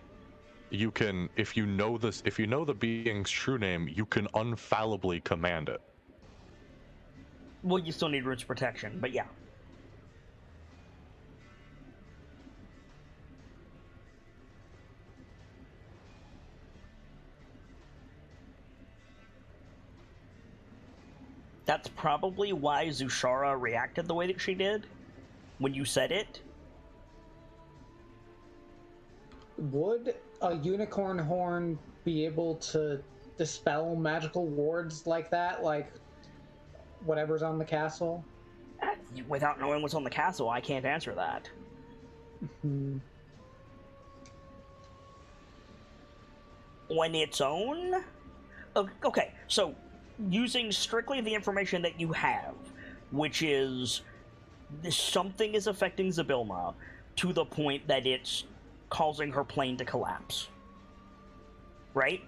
You can, if you know the being's true name, you can infallibly command it. Well, you still need roots protection, but yeah. That's probably why Zushara reacted the way that she did when you said it. Would a unicorn horn be able to dispel magical wards like that? Like whatever's on the castle? Without knowing what's on the castle, I can't answer that. Hmm. On its own? Okay, so using strictly the information that you have, which is something is affecting Zybilna to the point that it's causing her plane to collapse. Right?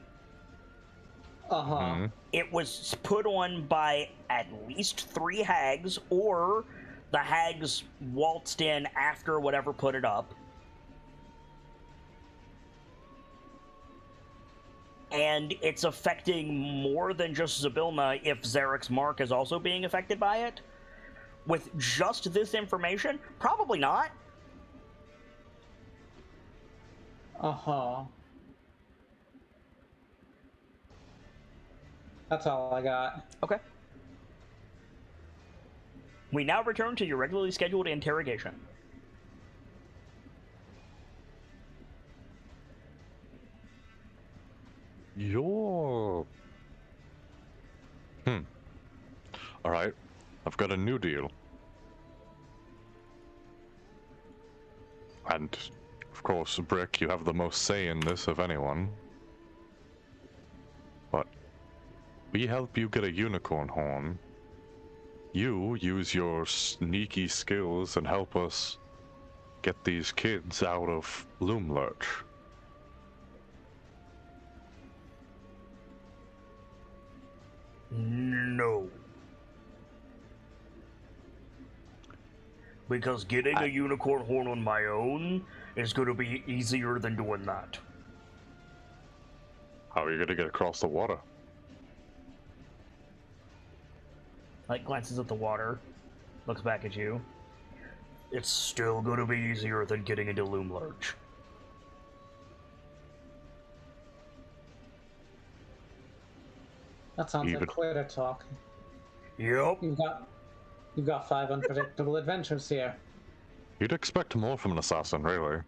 Uh-huh. Mm-hmm. It was put on by at least 3 hags, or the hags waltzed in after whatever put it up. And it's affecting more than just Zybilna if Zarek's mark is also being affected by it. With just this information, probably not. Uh-huh. That's all I got. Okay. We now return to your regularly scheduled interrogation. You're... Alright, I've got a new deal. And, of course, Brick, you have the most say in this of anyone. But we help you get a unicorn horn. You use your sneaky skills and help us get these kids out of Loomlurch. No. Because getting a unicorn horn on my own is going to be easier than doing that. How are you going to get across the water? Like, glances at the water, looks back at you. It's still going to be easier than getting into Loomlurch. That sounds Even- like quite a talk. Yep. You've got 5 unpredictable adventures here. You'd expect more from an assassin, really.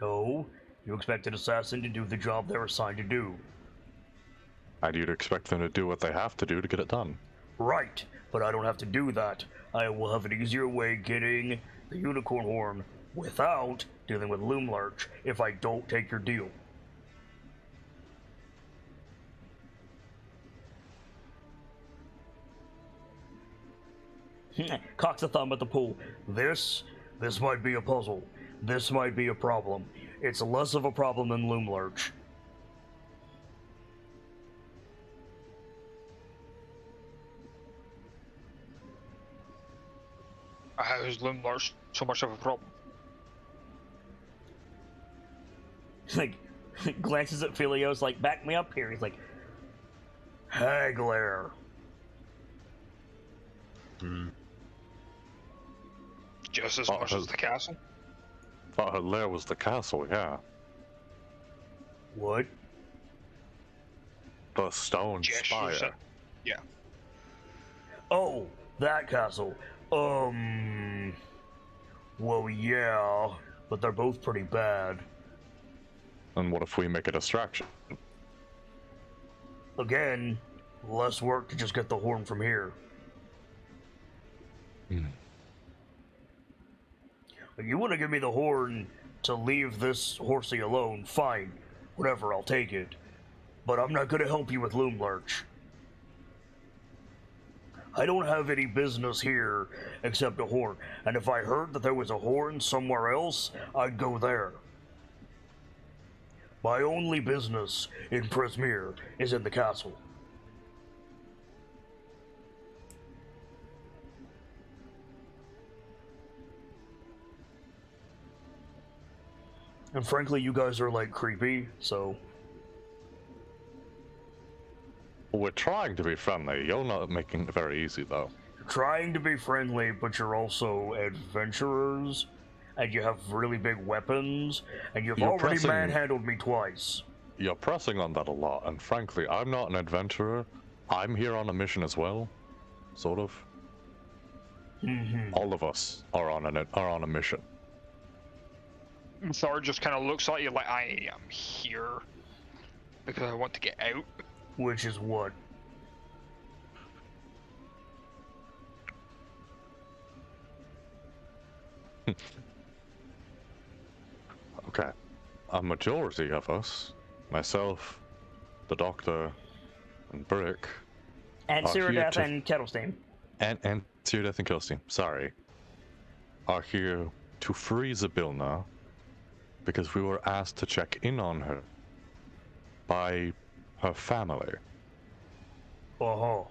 No, you expect an assassin to do the job they're assigned to do. And you'd expect them to do what they have to do to get it done. Right, but I don't have to do that. I will have an easier way getting the unicorn horn without dealing with Loomlurch if I don't take your deal. Cocks a thumb at the pool. This might be a puzzle. This might be a problem. It's less of a problem than Loomlurch. How is Loomlurch so much of a problem? Like, glances at Philios, like, back me up here. He's like, Hagler. Just as much as the castle? Thought her lair was the castle, yeah. What? The stone Gestures spire. at- Yeah. Oh, that castle. Well, yeah, but they're both pretty bad. And what if we make a distraction? Again, less work to just get the horn from here. If you want to give me the horn to leave this horsey alone, fine. Whatever, I'll take it. But I'm not going to help you with Loom Lurch. I don't have any business here except a horn, and if I heard that there was a horn somewhere else, I'd go there. My only business in Prismere is in the castle. And frankly, you guys are like creepy, so... We're trying to be friendly. You're not making it very easy, though. You're trying to be friendly, but you're also adventurers, and you have really big weapons, and you've already manhandled me twice. You're pressing on that a lot, and frankly, I'm not an adventurer. I'm here on a mission as well, sort of. All of us are on a mission. Thor just kind of looks at you like, I am here because I want to get out. Which is what? Okay. A majority of us, myself, the Doctor, and Brick, And Cyrodiil and Kettlestein. and Cyrodiil and Kettlestein, sorry, are here to free Zybilna because we were asked to check in on her by her family. Uh-huh.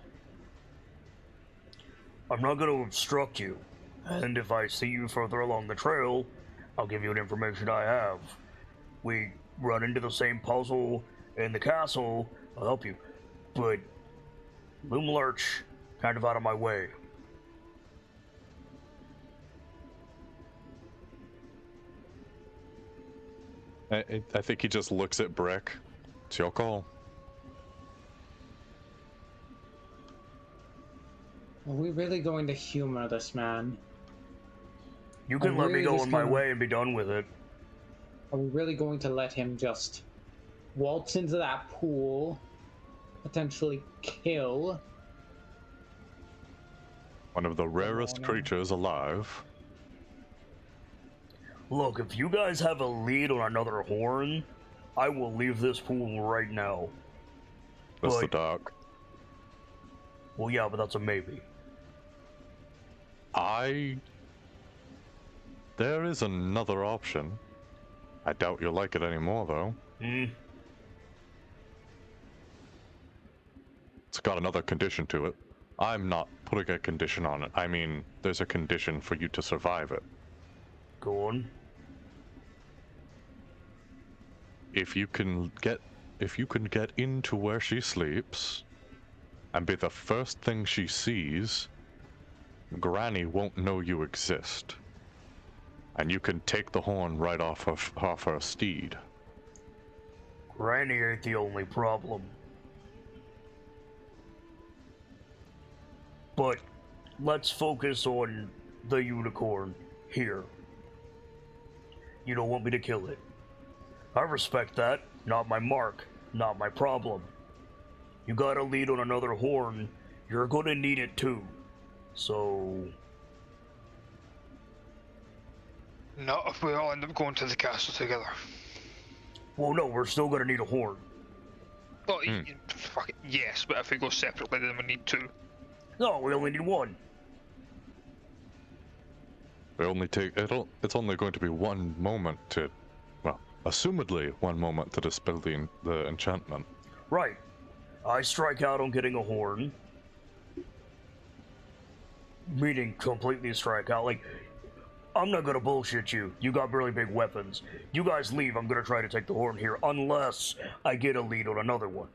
I'm not going to obstruct you, and if I see you further along the trail, I'll give you the information I have. We run into the same puzzle in the castle, I'll help you. But Loom Lurch, kind of out of my way. I think he just looks at Brick. It's your call. Are we really going to humor this man? You can let me go on my way and be done with it. Are we really going to let him just waltz into that pool, potentially kill One of the rarest creatures alive. Look, if you guys have a lead on another horn, I will leave this pool right now. That's the Dark. Well, yeah, but that's a maybe. There is another option. I doubt you'll like it anymore, though. It's got another condition to it. I'm not putting a condition on it. I mean, there's a condition for you to survive it. Go on. If you can get into where she sleeps and be the first thing she sees, Granny won't know you exist. And you can take the horn right off her steed. Granny ain't the only problem. But let's focus on the unicorn here. You don't want me to kill it. I respect that. Not my mark. Not my problem. You got a lead on another horn. You're gonna need it too. So... Not if we all end up going to the castle together. Well, no, we're still gonna need a horn. Well, fuck it, yes, but if we go separately, then we need two. No, we only need one. It's only going to be one moment to, well, assumedly one moment to dispel the enchantment. Right. I strike out on getting a horn. Meaning completely strike out. Like, I'm not gonna bullshit you. You got really big weapons. You guys leave, I'm gonna try to take the horn here, unless I get a lead on another one.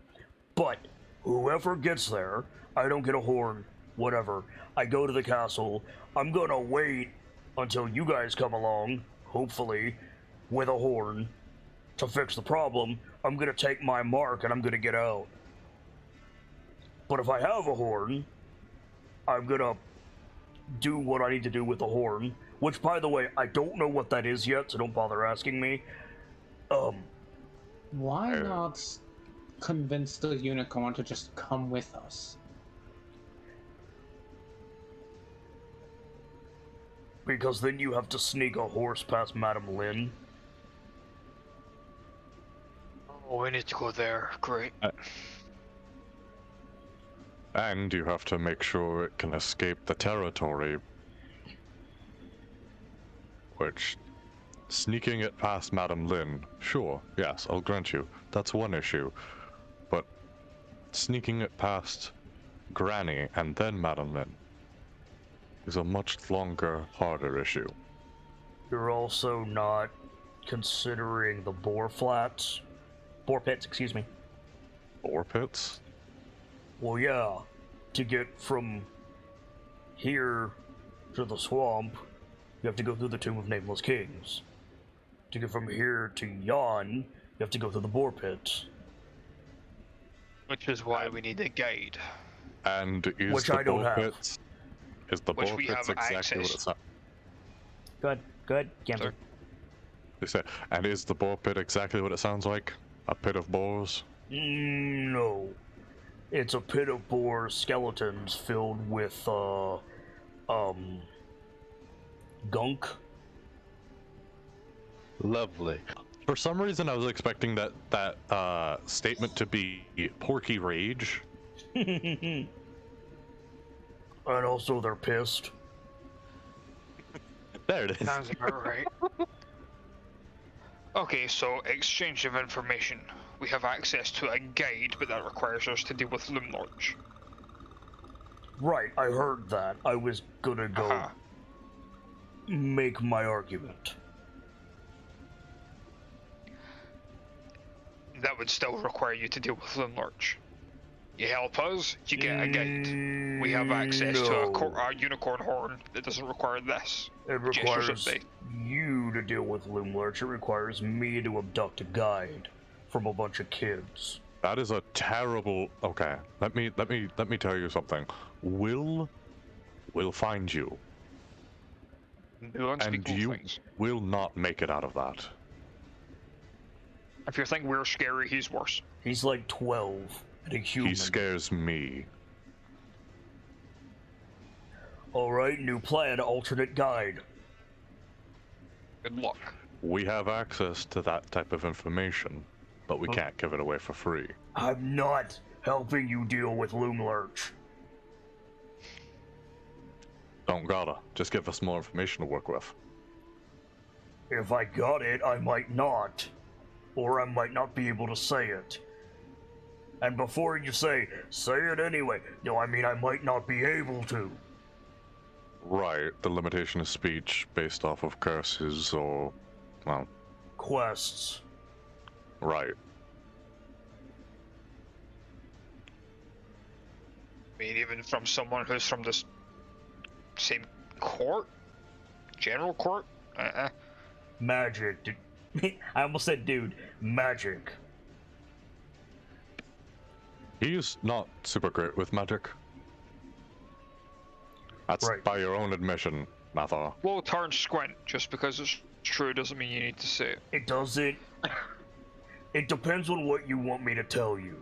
But, whoever gets there, I don't get a horn, whatever. I go to the castle. I'm gonna wait until you guys come along, hopefully, with a horn, to fix the problem. I'm gonna take my mark and I'm gonna get out. But if I have a horn, I'm gonna do what I need to do with the horn, Which, by the way, I don't know what that is yet, so don't bother asking me. Why not convince the unicorn to just come with us? Because then you have to sneak a horse past Madame Lynn. Oh, we need to go there. Great. And you have to make sure it can escape the territory. Which, sneaking it past Madame Lynn, sure, yes, I'll grant you, that's one issue. But sneaking it past Granny and then Madame Lynn is a much longer, harder issue. You're also not considering the boar pits, excuse me. Boar pits? Well, yeah, to get from here to the swamp, you have to go through the Tomb of Nameless Kings. To get from here to yon, you have to go through the boar pits. Which is why we need a guide. And is Which the I don't boar have. pits? Is the Which boar we pits have exactly access. what it's not? Good, Campbell. Sorry. And is the boar pit exactly what it sounds like? A pit of boars? No. It's a pit of boar skeletons filled with, gunk. Lovely. For some reason, I was expecting that statement to be Porky Rage. And also they're pissed. There it is. Sounds about right. Okay, so exchange of information. We have access to a guide, but that requires us to deal with Loomlorch. Right, I heard that. I was gonna go Uh-huh. make my argument. That would still require you to deal with Loomlorch. You help us, you get a guide. We have access to a unicorn horn that doesn't require this. It Gestures requires update. you to deal with Loomlurch. It requires me to abduct a guide from a bunch of kids. That is a terrible. Okay, let me tell you something. Will find you, Do and unspeakable you things. will not make it out of that. If you think we're scary, he's worse. He's like 12 and a human. He scares me. Alright, new plan, alternate guide. Good luck. We have access to that type of information, but we can't give it away for free. I'm not helping you deal with Loomlurch. Don't gotta. Just give us more information to work with. If I got it, I might not. Or I might not be able to say it. And before you say it anyway, no, I mean I might not be able to. Right, the limitation of speech based off of curses or, well, Quests. right. I mean, even from someone who's from this same court? General court? Magic. I almost said dude. Magic. He's not super great with magic. That's Right. by your own admission, Mathar. Well, turn squint. Just because it's true doesn't mean you need to say it. It doesn't. It depends on what you want me to tell you.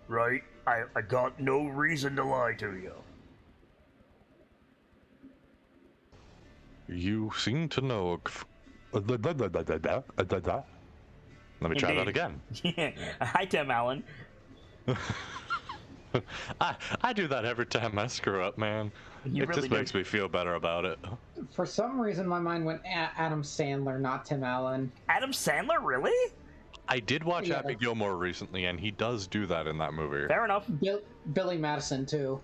Right? I got no reason to lie to you. You seem to know. Let me try that Indeed. again. Hi, Tim Allen. I do that every time I screw up, man. You It really just do. makes me feel better about it. For some reason, my mind went Adam Sandler, not Tim Allen. Adam Sandler, really? I did watch Yeah. Happy Gilmore recently, and he does do that in that movie. Fair enough. Billy Madison too.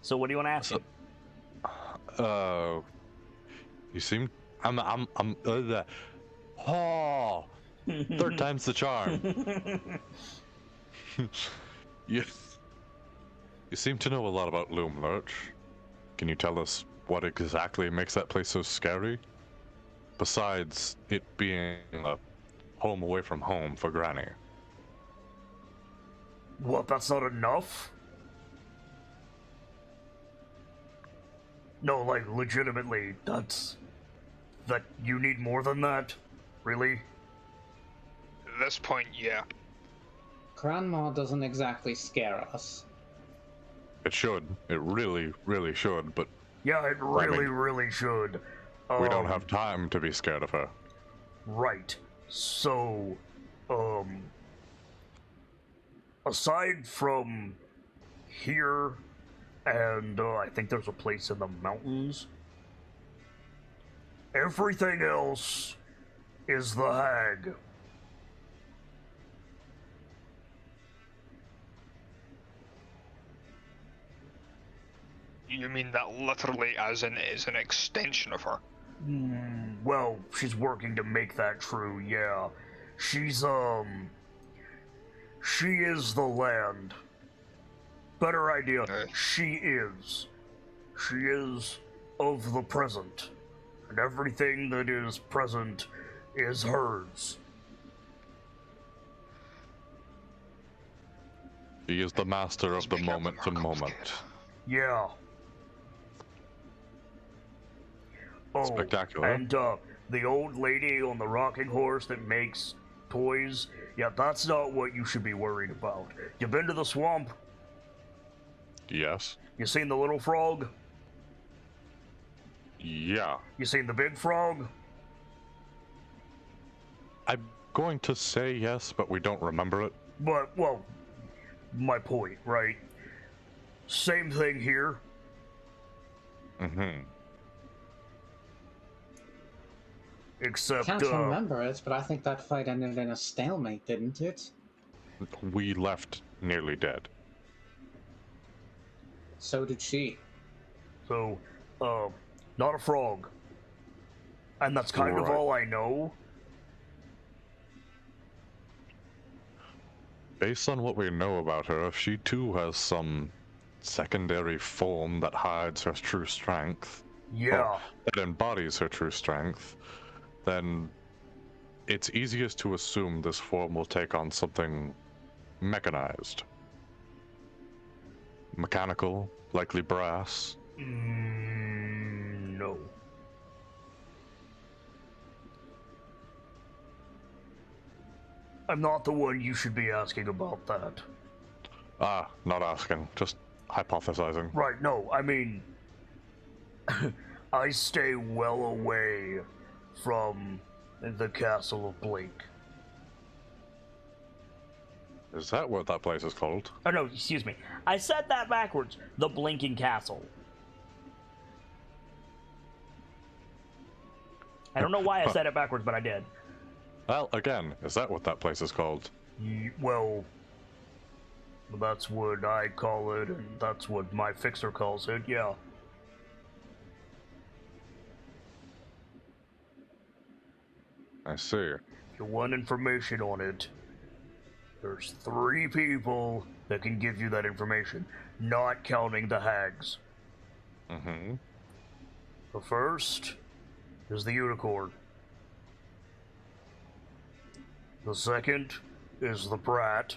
So what do you want to ask him? You seem. Oh, third time's the charm. you seem to know a lot about Loomlurch. Can you tell us what exactly makes that place so scary? Besides it being a home away from home for Granny. What, that's not enough? No, like, legitimately, that you need more than that? Really? At this point, yeah. Grandma doesn't exactly scare us. It should. It really, really should, but Yeah, it really should. we don't have time to be scared of her. Right. So, aside from here, and I think there's a place in the mountains, everything else is the hag. You mean that literally as in is an extension of her? Well, she's working to make that true, yeah. She is the land. Better idea, she is. She is of the present. And everything that is present is hers. He is the master of the moment to moment. Yeah. Oh, Spectacular. and the old lady on the rocking horse that makes toys, yeah, that's not what you should be worried about. You been to the swamp? Yes. You seen the little frog? Yeah. You seen the big frog? I'm going to say yes, but we don't remember it. But, well, my point, right? Same thing here. Mm-hmm. Except, Can't remember it, but I think that fight ended in a stalemate, didn't it? We left nearly dead. So did she. So, not a frog. And that's kind of Right. all I know. Based on what we know about her, if she too has some secondary form that hides her true strength, Yeah. that embodies her true strength, then it's easiest to assume this form will take on something mechanized. Mechanical, likely brass. No. I'm not the one you should be asking about that. Ah, not asking, just hypothesizing. Right, no, I mean... I stay well away from the Castle of Blink. Is that what that place is called? Oh no, excuse me. I said that backwards. The Blinking Castle. I don't know why I said it backwards, but I did. Well, again, is that what that place is called? Well, that's what I call it, and that's what my fixer calls it, yeah. I see. If you want information on it, there's 3 people that can give you that information, not counting the hags. Mm-hmm. The first is the unicorn. The second is the brat.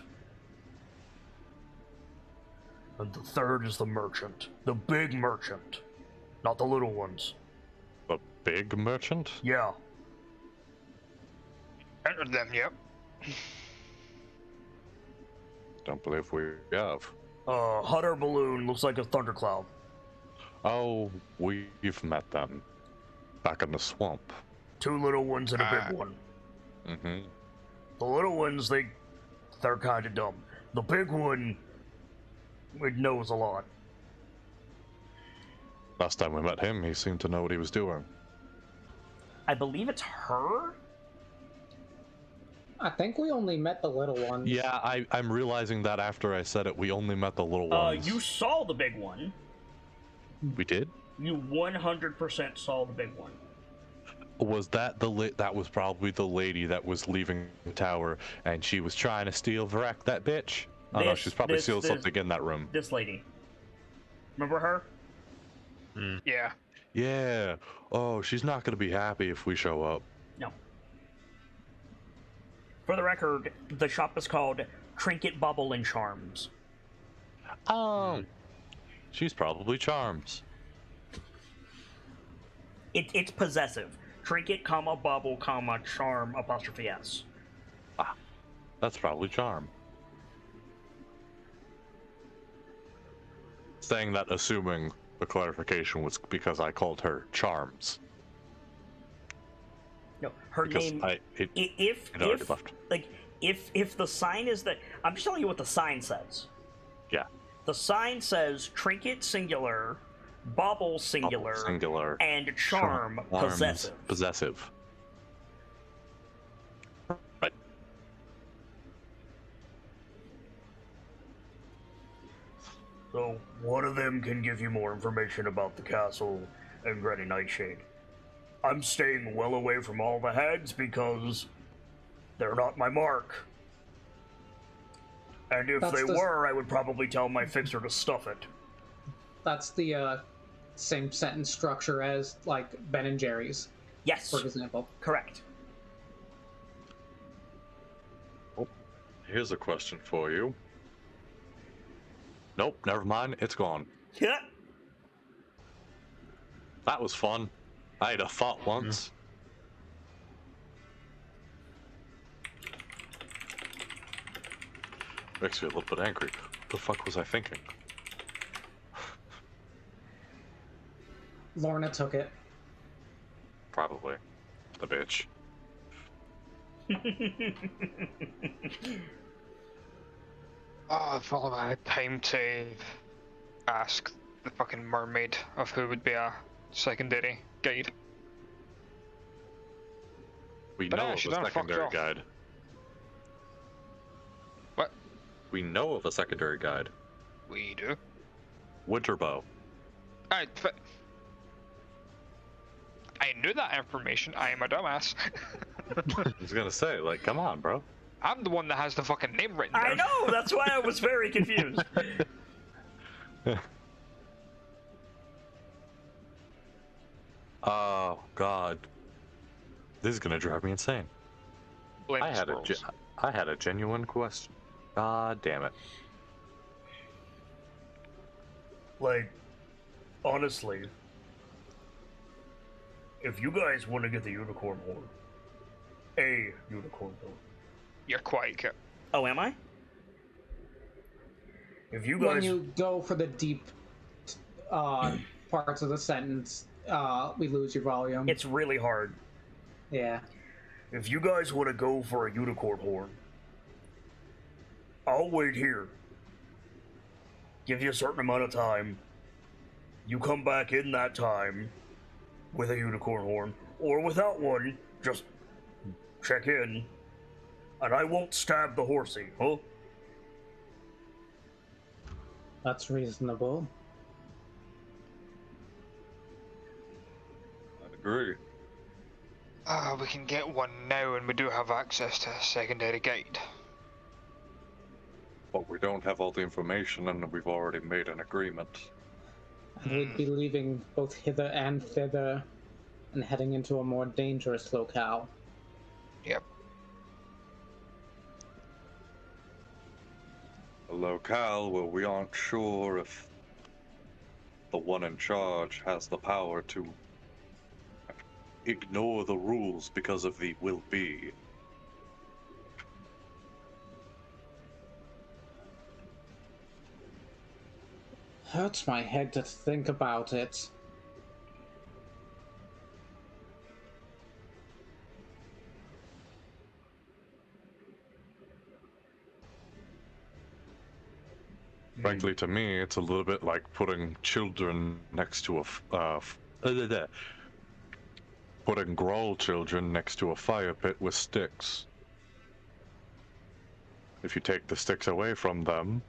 And the third is the merchant. The big merchant. Not the little ones. The big merchant? Yeah. Entered them, yep. Don't believe we have. Hot air balloon looks like a thundercloud. Oh, we've met them. Back in the swamp. 2 little ones and a big one. Mm-hmm. The little ones, they're kind of dumb. The big one, it knows a lot. Last time we met him, he seemed to know what he was doing. I believe it's her? I think we only met the little ones. Yeah, I'm realizing that after I said it, we only met the little ones. You saw the big one. We did? You 100% saw the big one. Was that that was probably the lady that was leaving the tower, and she was trying to steal Varek, that bitch? Oh no, she's probably sealed something in that room. This lady. Remember her? Yeah. Yeah. Oh, she's not gonna be happy if we show up. No. For the record, the shop is called Trinket Bubble and Charms. Oh. She's probably Charms. It's possessive. Trinket, comma, bauble, comma, charm, apostrophe S. That's probably charm. Saying that assuming the clarification was because I called her Charms. No, her Because name. it already left. Like if the sign is that, I'm just telling you what the sign says. Yeah. The sign says trinket singular, bauble singular, Singular. and charm Charms, possessive. Possessive. Right. So one of them can give you more information about the castle and Granny Nightshade. I'm staying well away from all the hags because they're not my mark. And if That's they the- were, I would probably tell my fixer to stuff it. That's the same sentence structure as like Ben and Jerry's, Yes, for example. correct. Here's a question for you. Nope, never mind. It's gone. Yeah. That was fun. I had a thought once. Makes me a little bit angry. What the fuck was I thinking? Lorna took it. Probably. The bitch. Oh, if only I had time to ask the fucking mermaid of who would be a secondary guide. We But know yeah, of she a done fucked secondary off. guide. What? We know of a secondary guide. We do. Winterbow. But I knew that information. I am a dumbass. I was gonna say, like, come on, bro. I'm the one that has the fucking name written down. I know, that's why I was very confused. Oh God, this is gonna drive me insane. Blame I had squirrels. I had a genuine question. God damn it. Like, honestly, if you guys want to get the unicorn horn, a unicorn horn. You're quiet, Kit. Oh, am I? If you When guys, you go for the deep parts of the sentence, we lose your volume. it's really hard. Yeah. If you guys want to go for a unicorn horn, I'll wait here. Give you a certain amount of time. You come back in that time with a unicorn horn, or without one, just check in, and I won't stab the horsey, huh? That's reasonable. I'd agree. We can get one now, and we do have access to a secondary guide. But we don't have all the information, and we've already made an agreement. And we'd be leaving both hither and thither and heading into a more dangerous locale. Yep. A locale where we aren't sure if the one in charge has the power to ignore the rules because of the will be. Hurts my head to think about it. Frankly, to me, it's a little bit like putting children next to putting Growl children next to a fire pit with sticks. If you take the sticks away from them,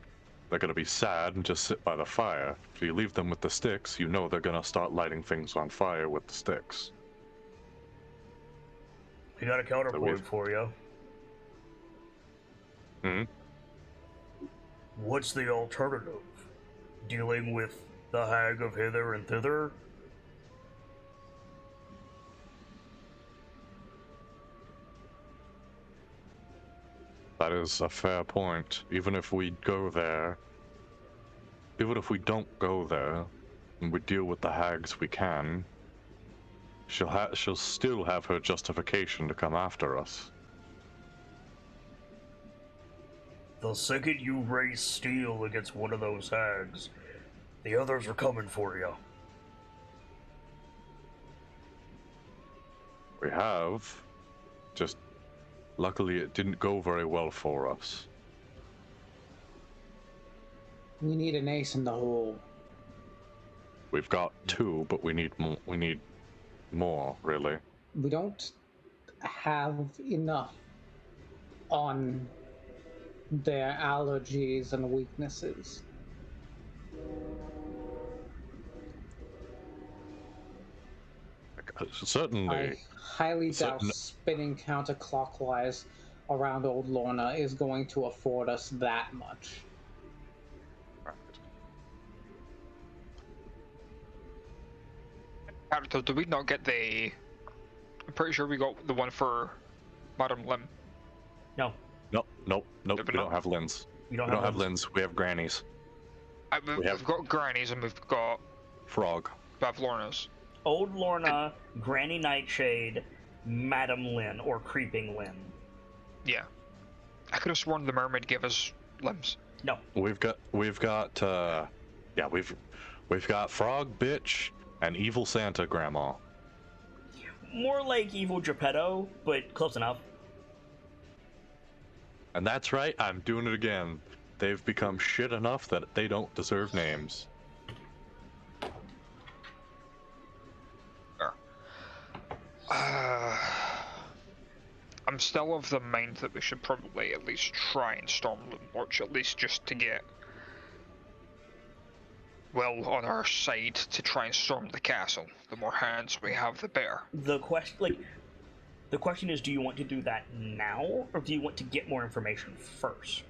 they're gonna be sad and just sit by the fire. If you leave them with the sticks, you know they're gonna start lighting things on fire with the sticks. I got a counterpoint we've- for you. Hmm? What's the alternative? Dealing with the hag of hither and thither? That is a fair point. Even if we go there, even if we don't go there, and we deal with the hags we can, she'll still have her justification to come after us. The second you raise steel against one of those hags, the others are coming for you. We have. Just luckily it didn't go very well for us. We need an ace in the hole. We've got 2, but we need more, really. We don't have enough on their allergies and weaknesses. Certainly. I highly doubt spinning counterclockwise around Old Lorna is going to afford us that much. Character, did we not get the... I'm pretty sure we got the one for Madam Lim. No. Nope. We don't have Lins. You We don't have Lins. We have Grannies. We've got Grannies and we've got Frog. Bavlornas. Old Lorna, Granny Nightshade, Madam Lynn, or Creeping Lynn. Yeah. I could have sworn the mermaid gave us limbs. No. We've got Frog Bitch and Evil Santa Grandma. More like Evil Geppetto, but close enough. And that's right, I'm doing it again. They've become shit enough that they don't deserve names. I'm still of the mind that we should probably at least try and storm the march, at least just to get well on our side to try and storm the castle. The more hands we have, the better. The question is, do you want to do that now, or do you want to get more information first?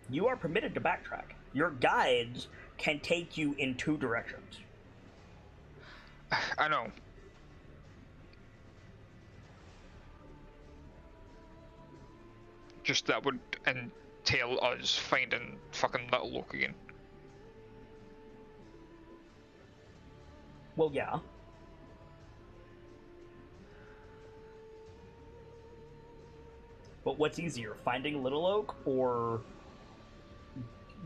You are permitted to backtrack. Your guides can take you in 2 directions. I know. Just that would entail us finding fucking Little Oak again. Well, yeah. But what's easier, finding Little Oak or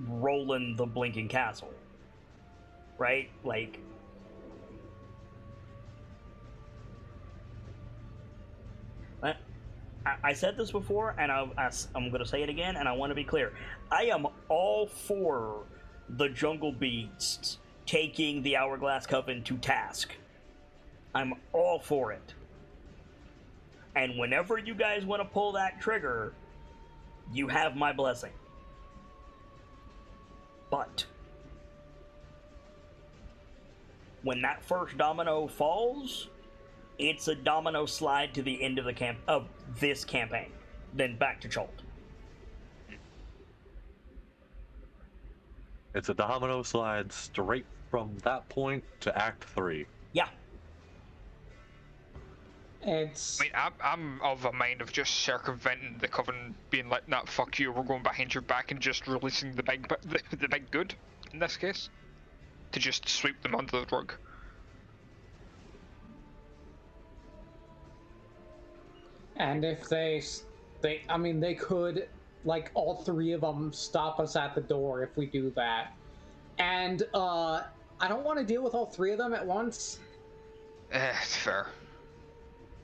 rolling the Blinking Castle? Right? Like... I said this before, and I'm going to say it again, and I want to be clear. I am all for the Jungle Beasts taking the Hourglass Coven to task. I'm all for it. And whenever you guys want to pull that trigger, you have my blessing. But when that first domino falls, it's a domino slide to the end of this campaign, then back to Cholt. It's a domino slide straight from that point to Act 3. Yeah. It's... I mean, I'm of a mind of just circumventing the Coven, being like, "Nah, fuck you, we're going behind your back," and just releasing the big good, in this case, to just sweep them under the rug. And if they could, like, all 3 of them stop us at the door if we do that. And, I don't want to deal with all 3 of them at once. It's fair.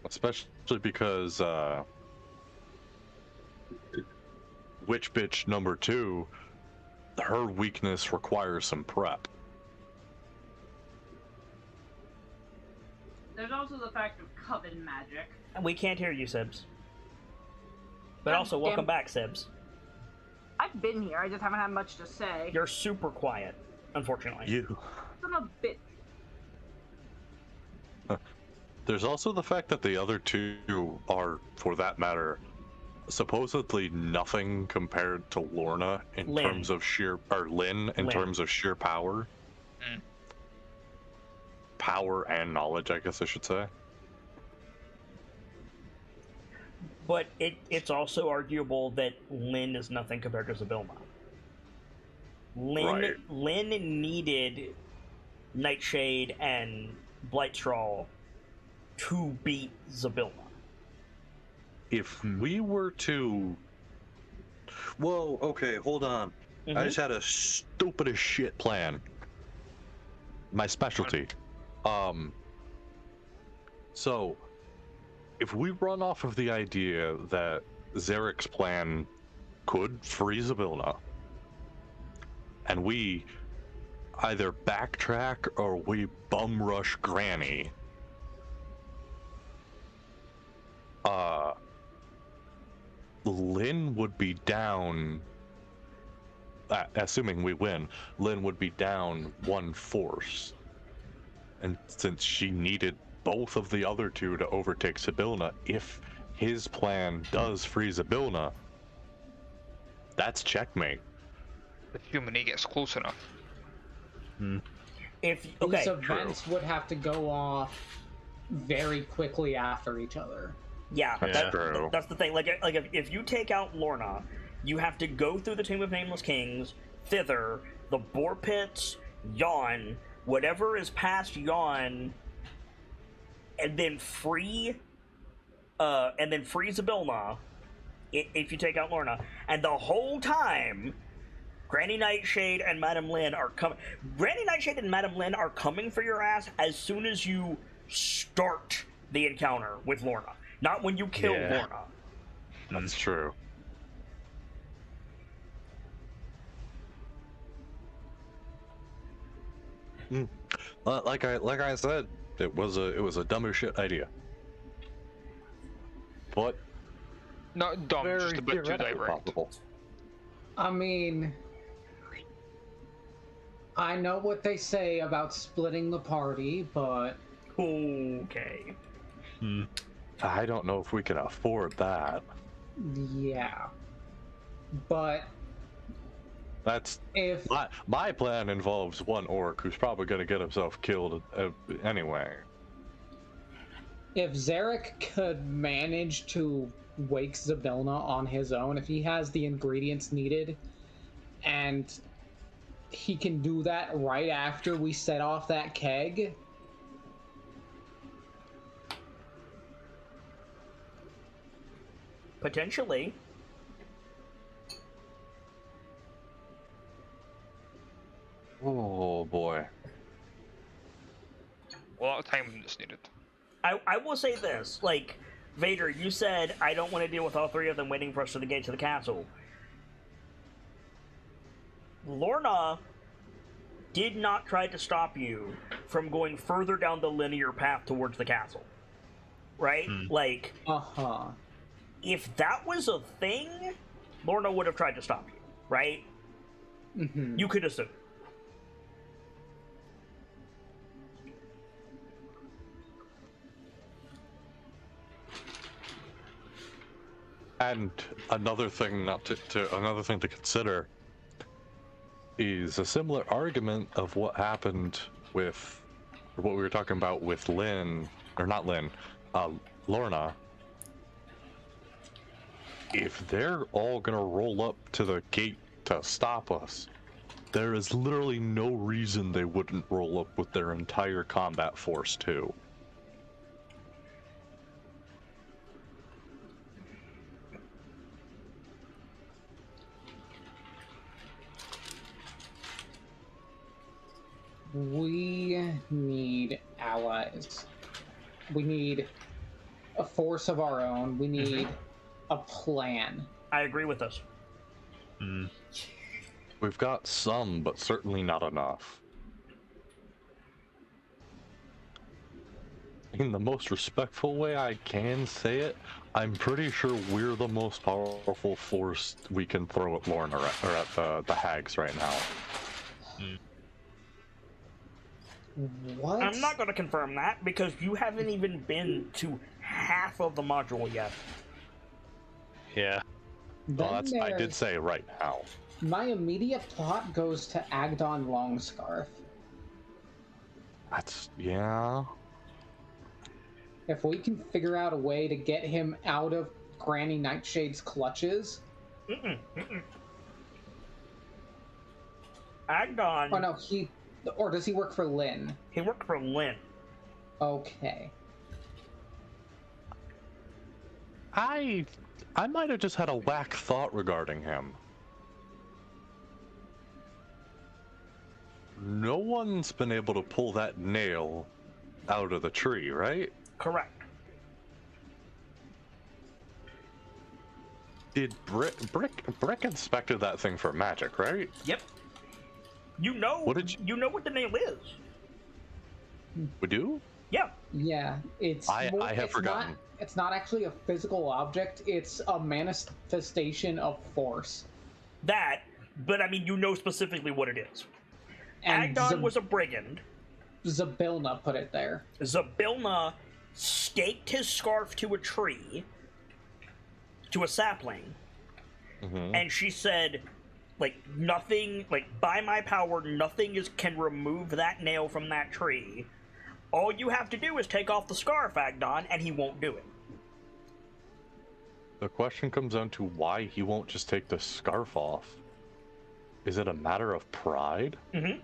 Especially because, Witch Bitch number 2, her weakness requires some prep. There's also the fact of Coven magic. And we can't hear you, Sibs. But also, welcome back, Sibs. I've been here, I just haven't had much to say. You're super quiet, unfortunately. I'm a bit... There's also the fact that the other 2 are, for that matter, supposedly nothing compared to Lorna in terms of Lynn in terms of sheer power. Mm. Power and knowledge, I guess I should say. But it's also arguable that Lynn is nothing compared to Zabilma. Lynn needed Nightshade and Blightstraw to beat Zybilna. If we were to... Whoa, okay, hold on. I just had a stupid as shit plan. My specialty. So, if we run off of the idea that Zarek's plan could free Zybilna, and we either backtrack or we bum rush Granny, Lynn would be down, assuming we win, Lynn would be down one force. And since she needed both of the other two to overtake Zybilna, if his plan does free Zybilna, that's checkmate. Assuming he gets close enough. If These okay, events would have to go off very quickly after each other. yeah, That's true. that's the thing. Like if you take out Lorna, you have to go through the Tomb of Nameless Kings, thither, the Boar Pits, Yawn, whatever is past Yawn, and then free Zybilna. If you take out Lorna, and the whole time, Granny Nightshade and Madame Lynn are coming. Granny Nightshade and Madame Lynn are coming for your ass as soon as you start the encounter with Lorna, not when you kill Lorna. That's true. Like I said, it was a dumb as shit idea. But Not dumb, very just a bit too theoretically direct. possible. I mean, I know what they say about splitting the party, but Okay. I don't know if we can afford that. yeah. But That's if my plan involves one orc who's probably going to get himself killed anyway. if Zarek could manage to wake Zybilna on his own, if he has the ingredients needed, and he can do that right after we set off that keg, Potentially. Oh boy. A lot of time is needed. I will say this, like, Vader, you said, I don't want to deal with all three of them waiting for us to the gates of the castle. Lorna did not try to stop you from going further down the linear path towards the castle. Right? Like, if that was a thing, Lorna would have tried to stop you, right? You could assume. And another thing another thing to consider is a similar argument of what happened with what we were talking about with Lynn, or not Lynn, Lorna. If they're all gonna roll up to the gate to stop us, there is literally no reason they wouldn't roll up with their entire combat force too. we need allies. We need a force of our own. We need a plan. I agree with this. We've got some, but certainly not enough. In the most respectful way I can say it, I'm pretty sure we're the most powerful force we can throw at Lorna, or at the hags right now. What? I'm not going to confirm that because you haven't even been to half of the module yet. Yeah. Well, Then I did there's- say right now. My immediate thought goes to Agdon Longscarf. Yeah. If we can figure out a way to get him out of Granny Nightshade's clutches. Agdon. Oh no, Or does he work for Lynn? He worked for Lynn. Okay. I might have just had a whack thought regarding him. No one's been able to pull that nail out of the tree, right? Correct. Did Brick inspected that thing for magic, right? Yep. You know you know what the nail is. We do? Yeah. Yeah, I have forgotten. It's not actually a physical object. It's a manifestation of force. That, but I mean, you know specifically what it is. And Agdon was a brigand. Zabilna put it there. Zabilna staked his scarf to a tree, to a sapling, and she said, like, nothing, like, by my power, nothing can remove that nail from that tree. All you have to do is take off the scarf, Agdon, and he won't do it. The question comes down to why he won't just take the scarf off. Is it a matter of pride? Mm-hmm.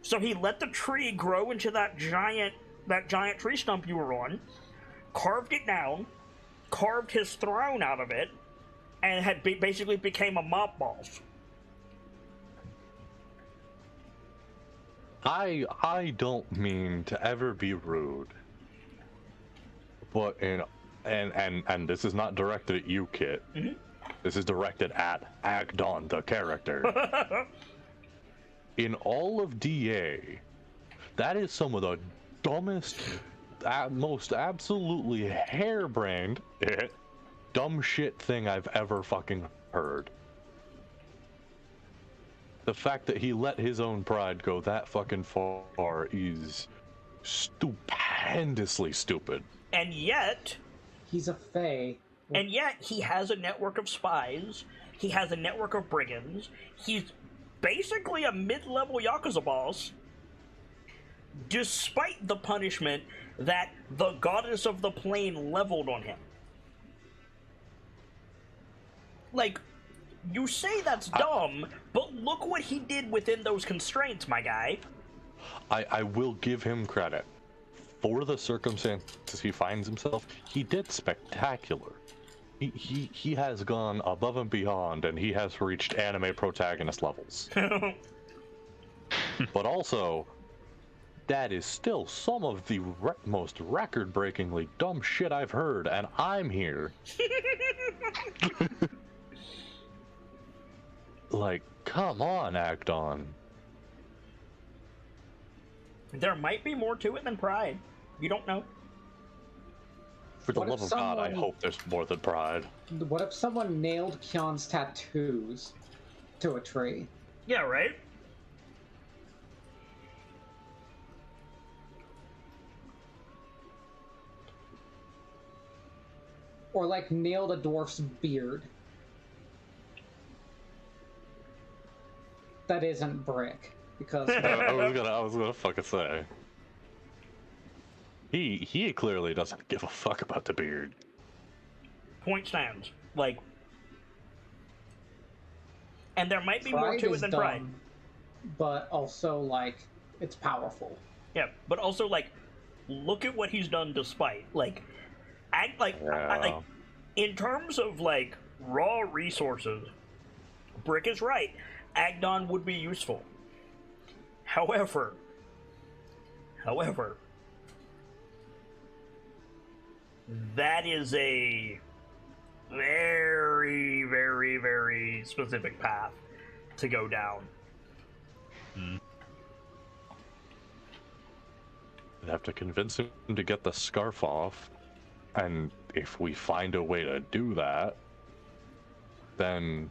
So he let the tree grow into that giant tree stump you were on, carved it down, carved his throne out of it, and had basically became a mob boss. I don't mean to ever be rude, but and this is not directed at you, Kit. Mm-hmm. This is directed at Agdon, the character. In all of DA, that is some of the dumbest, most absolutely harebrained, dumb shit thing I've ever fucking heard. The fact that he let his own pride go that fucking far is stupendously stupid. And yet... He's a fae. And yet, he has a network of spies, he has a network of brigands, he's basically a mid-level Yakuza boss, despite the punishment that the goddess of the plane leveled on him. Like, you say that's dumb, but look what he did within those constraints, my guy. I will give him credit. For the circumstances he finds himself, he did spectacular. He has gone above and beyond, and he has reached anime protagonist levels. But also, that is still some of the most record-breakingly dumb shit I've heard, and I'm here. Like, come on, Agdon. There might be more to it than pride. You don't know. For the love of God, I hope there's more than pride. What if someone nailed Kion's tattoos to a tree? Yeah, right? Or, like, nailed a dwarf's beard. That isn't Brick, because... I was gonna fucking say. He clearly doesn't give a fuck about the beard. Point stands. Like... And there might be more Pride to it is than dumb, pride. but also, like, it's powerful. Yeah, but also, like, look at what he's done despite. Like, in terms of, like, raw resources, Brick is right. Agdon would be useful. However, that is a very, very, very specific path to go down. I'd have to convince him to get the scarf off, and if we find a way to do that, then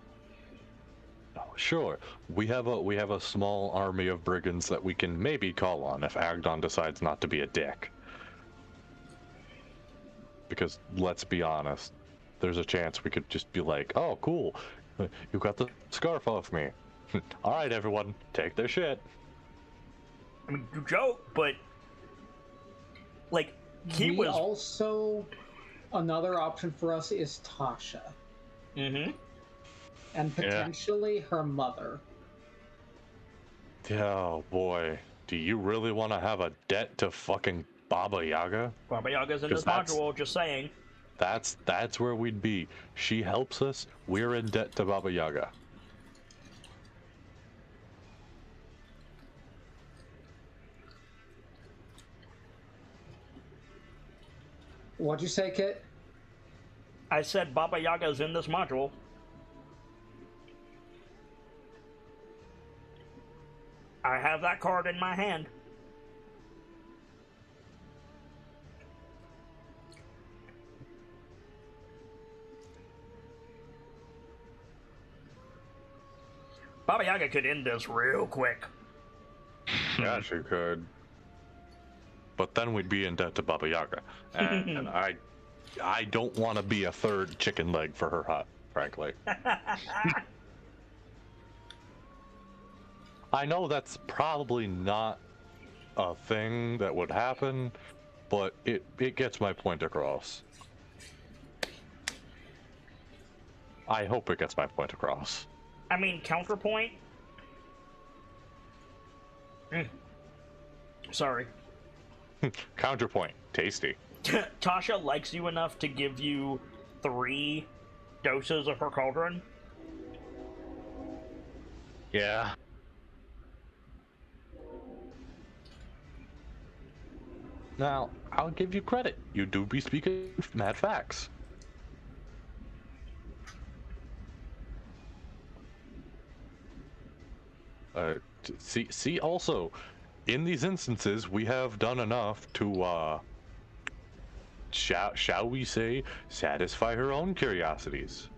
sure, we have a small army of brigands that we can maybe call on if Agdon decides not to be a dick. Because let's be honest, there's a chance we could just be like, oh cool, you got the scarf off me. All right, everyone, take their shit. I mean, you joke, but like We also, another option for us is Tasha. Mm-hmm. And potentially her mother. Oh boy, do you really want to have a debt to fucking Baba Yaga? Baba Yaga's in 'Cause this module, just saying. That's where we'd be. She helps us, we're in debt to Baba Yaga. What'd you say, Kit? I said Baba Yaga's in this module. I have that card in my hand. Baba Yaga could end this real quick. Yeah, she could. But then we'd be in debt to Baba Yaga. And I don't want to be a third chicken leg for her hut, frankly. I know that's probably not a thing that would happen, but it gets my point across. I hope it gets my point across. I mean, counterpoint. Sorry. Counterpoint, tasty. Tasha likes you enough to give you 3 doses of her cauldron. Yeah. Now, I'll give you credit. You do be speaking mad facts. See, also, in these instances, we have done enough to, shall we say, satisfy her own curiosities.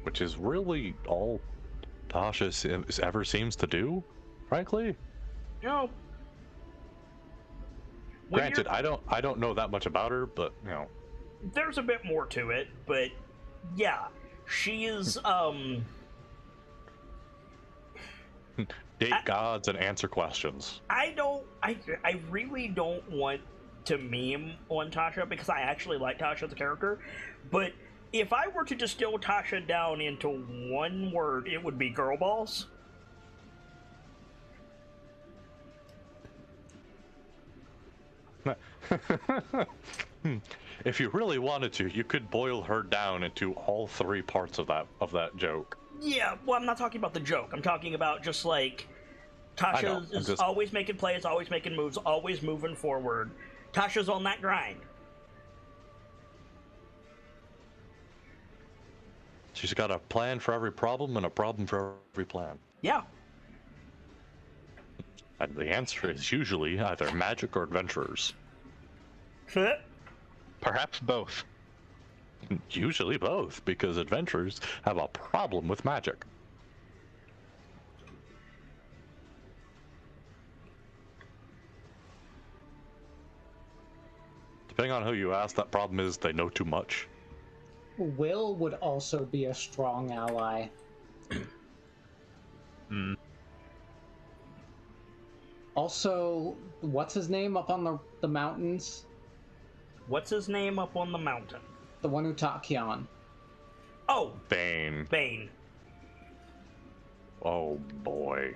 Which is really all Tasha ever seems to do, frankly. You know, Granted, I don't know that much about her, but you know, there's a bit more to it, but yeah, she is date gods and answer questions. I really don't want to meme on Tasha because I actually like Tasha as a character, but if I were to distill Tasha down into one word, it would be girl balls. If you really wanted to, you could boil her down into all 3 parts of that joke. Yeah, well, I'm not talking about the joke. I'm talking about just like Tasha is always making plays, always making moves, always moving forward. Tasha's on that grind. She's got a plan for every problem and a problem for every plan. Yeah. And the answer is usually either magic or adventurers. Perhaps both. Usually both, because adventurers have a problem with magic. Depending on who you ask, that problem is they know too much. Will would also be a strong ally. Also, what's his name up on the mountains? What's his name up on the mountain? The one who taught Kion. Oh, Bane. Bane. Oh boy.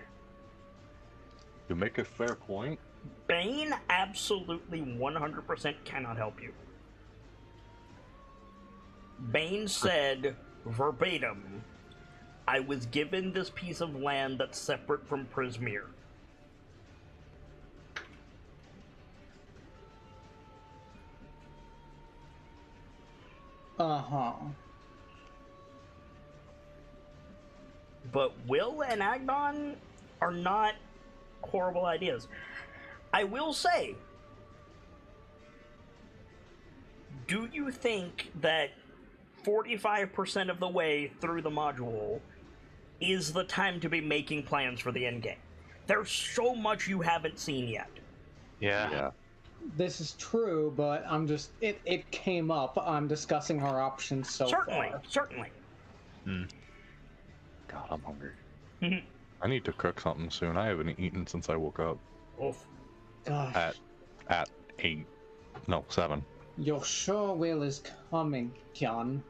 You make a fair point. Bane absolutely 100% cannot help you. Bane said, verbatim, I was given this piece of land that's separate from Prismere. Uh-huh. But Will and Agnon are not horrible ideas. I will say, do you think that 45% of the way through the module is the time to be making plans for the endgame? There's so much you haven't seen yet. Yeah. This is true, but I'm just it came up. I'm discussing our options so far. Certainly. God, I'm hungry. I need to cook something soon. I haven't eaten since I woke up. Oof. Gosh. At 8. No, 7. You're sure Will is coming, Kion?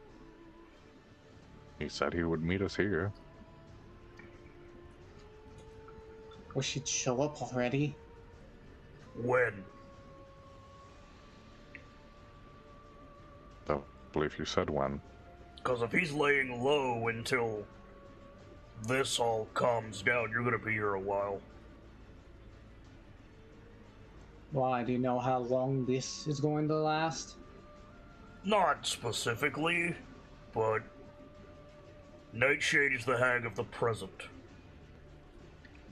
He said he would meet us here. Wish he'd show up already. When? Don't believe you said when. Because if he's laying low until this all calms down, you're gonna be here a while. Why, do you know how long this is going to last? Not specifically, but Nightshade is the hag of the present.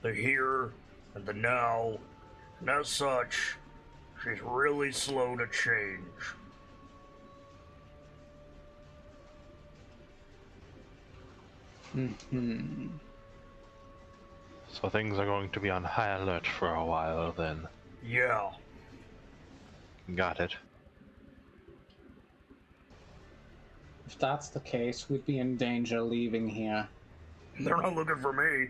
The here and the now, and as such, she's really slow to change. So things are going to be on high alert for a while then. Yeah. Got it. If that's the case, we'd be in danger leaving here. They're not looking for me.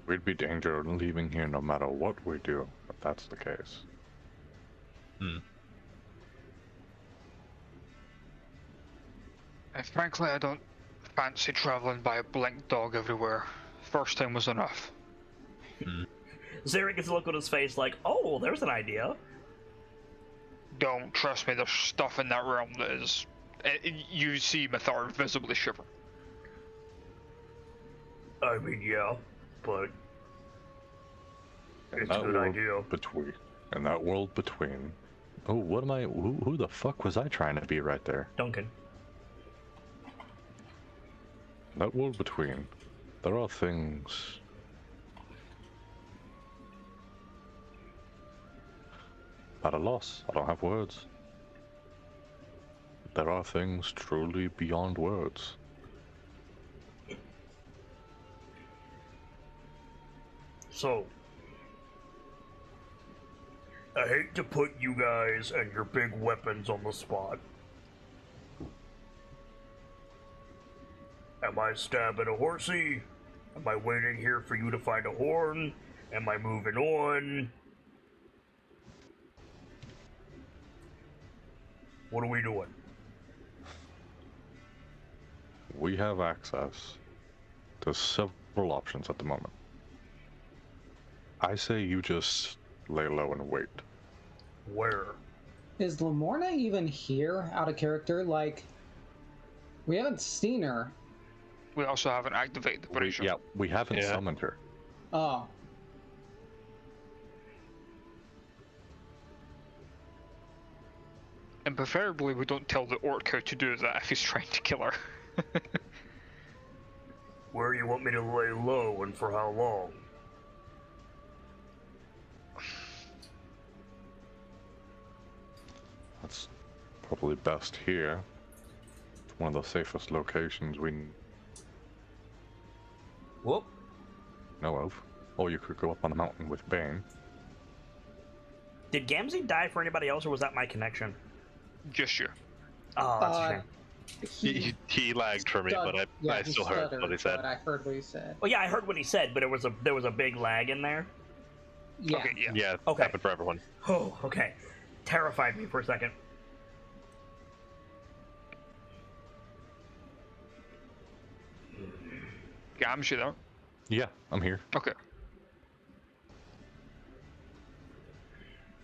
We'd be in danger of leaving here no matter what we do, if that's the case. Frankly, I don't fancy traveling by a blink dog everywhere. First time was enough. Zarek gets a look on his face like, oh, there's an idea. Don't trust me, there's stuff in that realm that is... you see Mathar visibly shiver. I mean, yeah, but In it's a that good world idea. in that world between... Oh, what am I... Who the fuck was I trying to be right there? Duncan. That world between, there are things... At a loss. I don't have words. There are things truly beyond words. So, I hate to put you guys and your big weapons on the spot. Am I stabbing a horsey? Am I waiting here for you to find a horn? Am I moving on? What are we doing? We have access to several options at the moment. I say you just lay low and wait. Where? Is Lamorna even here, out of character? Like, we haven't seen her. We also haven't activated the breach. Yeah, we haven't Yeah. summoned her. Oh. And preferably we don't tell the orc how to do that if he's trying to kill her. Where you want me to lay low and for how long? That's probably best here. It's one of the safest locations we Whoop. know of. Or you could go up on the mountain with Bane. Did Gamzee die for anybody else, or was that my connection? Just you. Oh, that's a shame. He lagged for me, but I he still heard stuttered, what he said. But I heard what he said. Well, yeah, I heard what he said, but there was a big lag in there. Yeah. Okay, yeah. Yeah, Okay. happened for everyone. Oh, okay. Terrified me for a second. Gams, you there? Yeah, I'm here. Okay.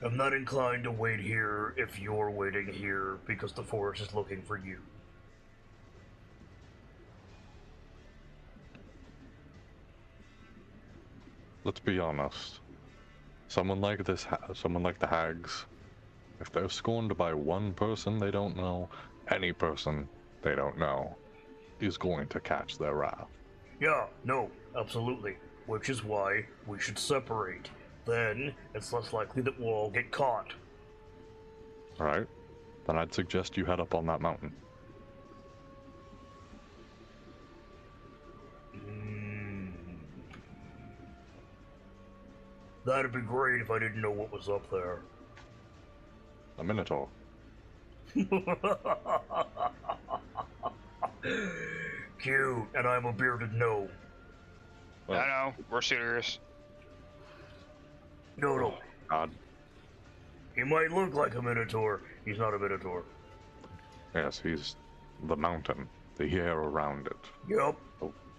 I'm not inclined to wait here if you're waiting here because the forest is looking for you. Let's be honest. Someone like this, someone like the Hags, if they're scorned by one person they don't know, any person they don't know, is going to catch their wrath. Yeah, no, absolutely. Which is why we should separate. Then it's less likely that we'll all get caught. Alright? Then I'd suggest you head up on that mountain. That'd be great if I didn't know what was up there. A Minotaur. Cute, and I'm a bearded gnome. Well, I know, we're serious. No, God. he might look like a minotaur. He's not a minotaur. Yes, he's the mountain, the air around it, Yup,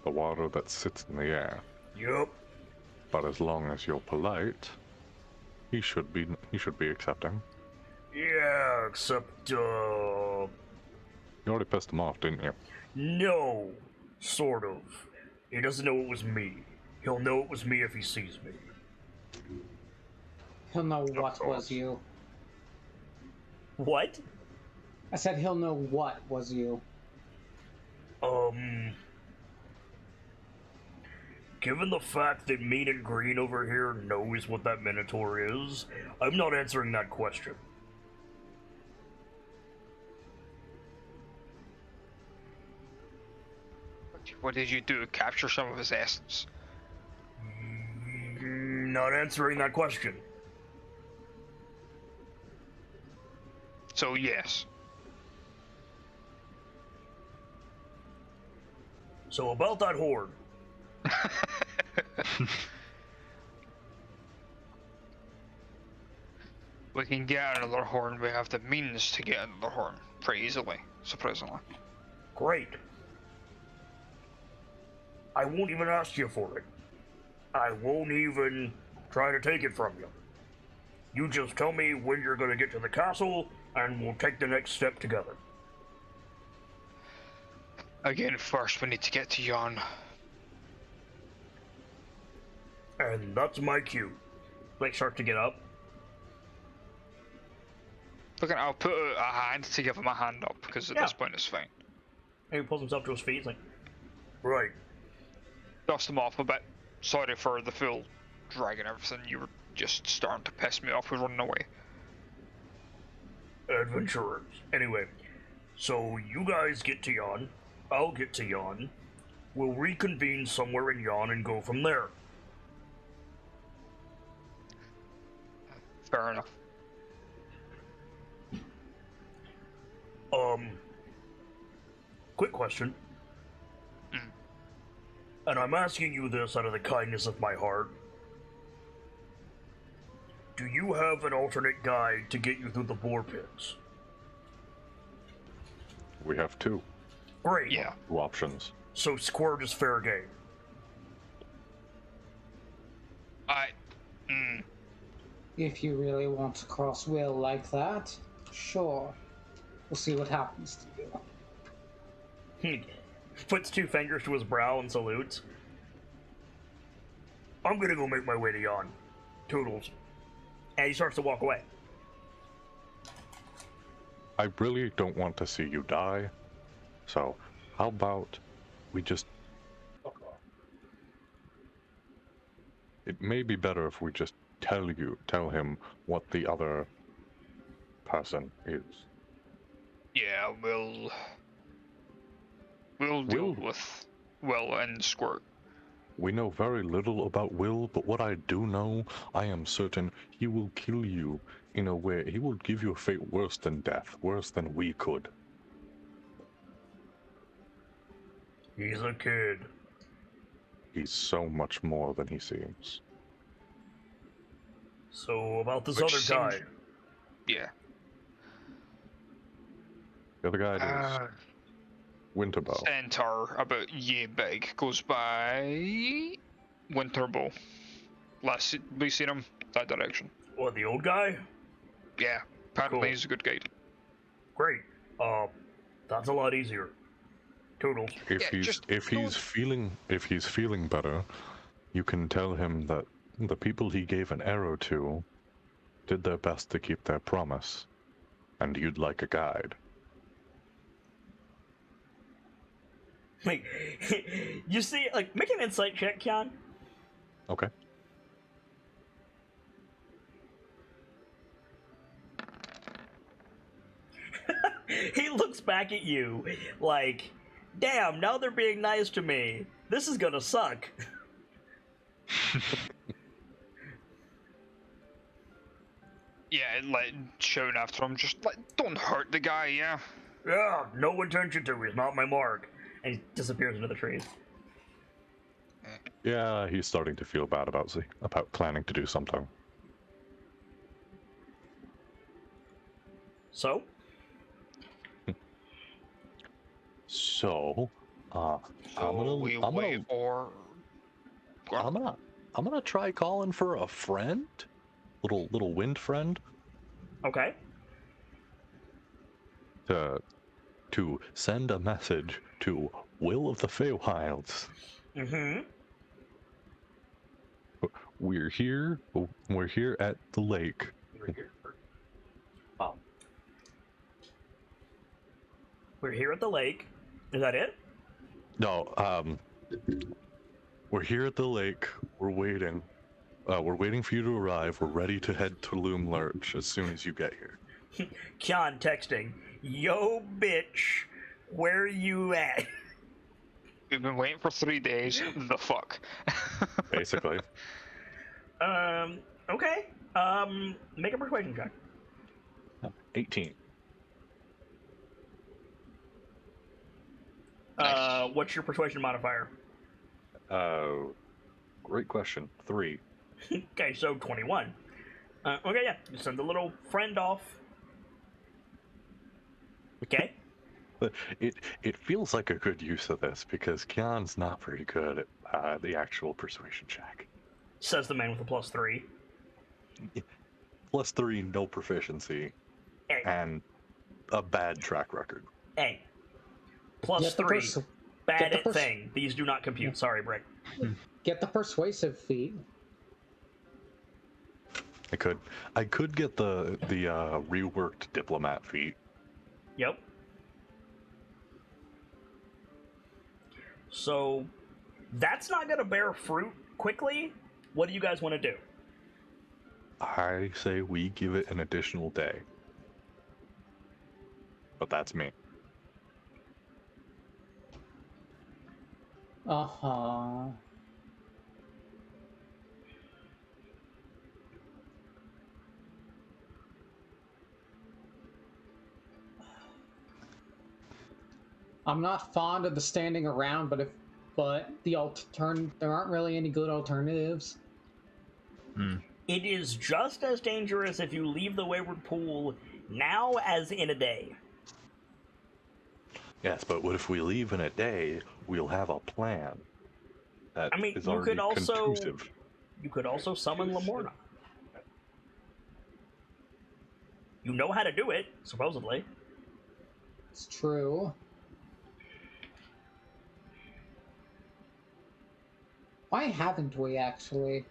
the water that sits in the air. yup. but as long as you're polite, he should be accepting. Yeah, except, You already pissed him off, didn't you? no. Sort of. He doesn't know it was me. He'll know it was me if he sees me. He'll know what was you. What? I said he'll know what was you. Given the fact that Mean and Green over here knows what that Minotaur is, I'm not answering that question. What did you do? Capture some of his essence? Not answering that question. So yes. So about that horde. We can get another horn. We have the means to get another horn pretty easily, surprisingly. Great. I won't even ask you for it. I won't even try to take it from you. You just tell me when you're gonna get to the castle, and we'll take the next step together. Again, first we need to get to Jan. And that's my cue. Like, start to get up. Look, I'll put a hand to give him a hand up, because at this point it's fine. And he pulls himself to his feet. He's like, right. Dust him off a bit. Sorry for the full drag and everything. You were just starting to piss me off with running away. Adventurers. Anyway, so you guys get to Jan. I'll get to Jan. We'll reconvene somewhere in Jan and go from there. Fair enough. Quick question. And I'm asking you this out of the kindness of my heart. Do you have an alternate guide to get you through the boar pits? We have two Great. Yeah. options. So Squirt is fair game. If you really want to cross Will like that, sure. We'll see what happens to you. He puts two fingers to his brow and salutes. I'm gonna go make my way to Jan. Toodles. And he starts to walk away. I really don't want to see you die, so how about we just... It may be better if we just tell him what the other person is. Yeah, we'll deal with Will and Squirt. We know very little about Will, but what I do know, I am certain he will kill you in a way. He will give you a fate worse than death, worse than we could. He's a kid. He's so much more than he seems. So about this Which other guy. seems- Yeah. The other guy is Winterbow. Centaur, about yay big, goes by Winterbow. Last we seen him that direction. What, the old guy? Yeah, apparently Cool. he's a good guide. Great. That's a lot easier. Toodles. If he's feeling better, you can tell him that the people he gave an arrow to did their best to keep their promise, and you'd like a guide. Like, you see, like, make an insight check, Kian. Okay. He looks back at you like, damn, now they're being nice to me. This is gonna suck. Yeah, and like shouting after him, just like don't hurt the guy, yeah. Yeah, no intention to. He's not my mark. And he disappears into the trees. Yeah, he's starting to feel bad about planning to do something. So? So, I'm we gonna wait or I'm I'm gonna try calling for a friend, little wind friend, Okay. to send a message to Will of the Feywilds. Mm-hmm. We're here. We're here at the lake. Oh. We're here at the lake. Is that it? No, we're here at the lake. We're waiting. We're waiting for you to arrive. We're ready to head to Loom Lurch as soon as you get here. Kian texting. Yo, bitch. Where you at? We've been waiting for 3 days. The fuck? Basically. Okay. Make a persuasion check. 18. Nice. What's your persuasion modifier? Great question. 3. Okay, so 21. Okay, yeah. You send the little friend off. Okay. It feels like a good use of this because Kian's not very good at the actual persuasion check. Says the man with a +3. +3, no proficiency, Hey, and a bad track record. hey. Get the +3. Bad get the at pers- thing. These do not compute. Sorry, Brick. Get the persuasive feat. I could get the reworked diplomat feat. Yep. So, that's not going to bear fruit quickly. What do you guys want to do? I say we give it an additional day. But that's me. Uh-huh. I'm not fond of the standing around, but there aren't really any good alternatives. It is just as dangerous if you leave the Wayward Pool now as in a day. Yes, but what if we leave in a day? We'll have a plan. That I mean, is you already could also conducive. you could also summon Lamorna. You know how to do it, supposedly. It's true. Why haven't we actually?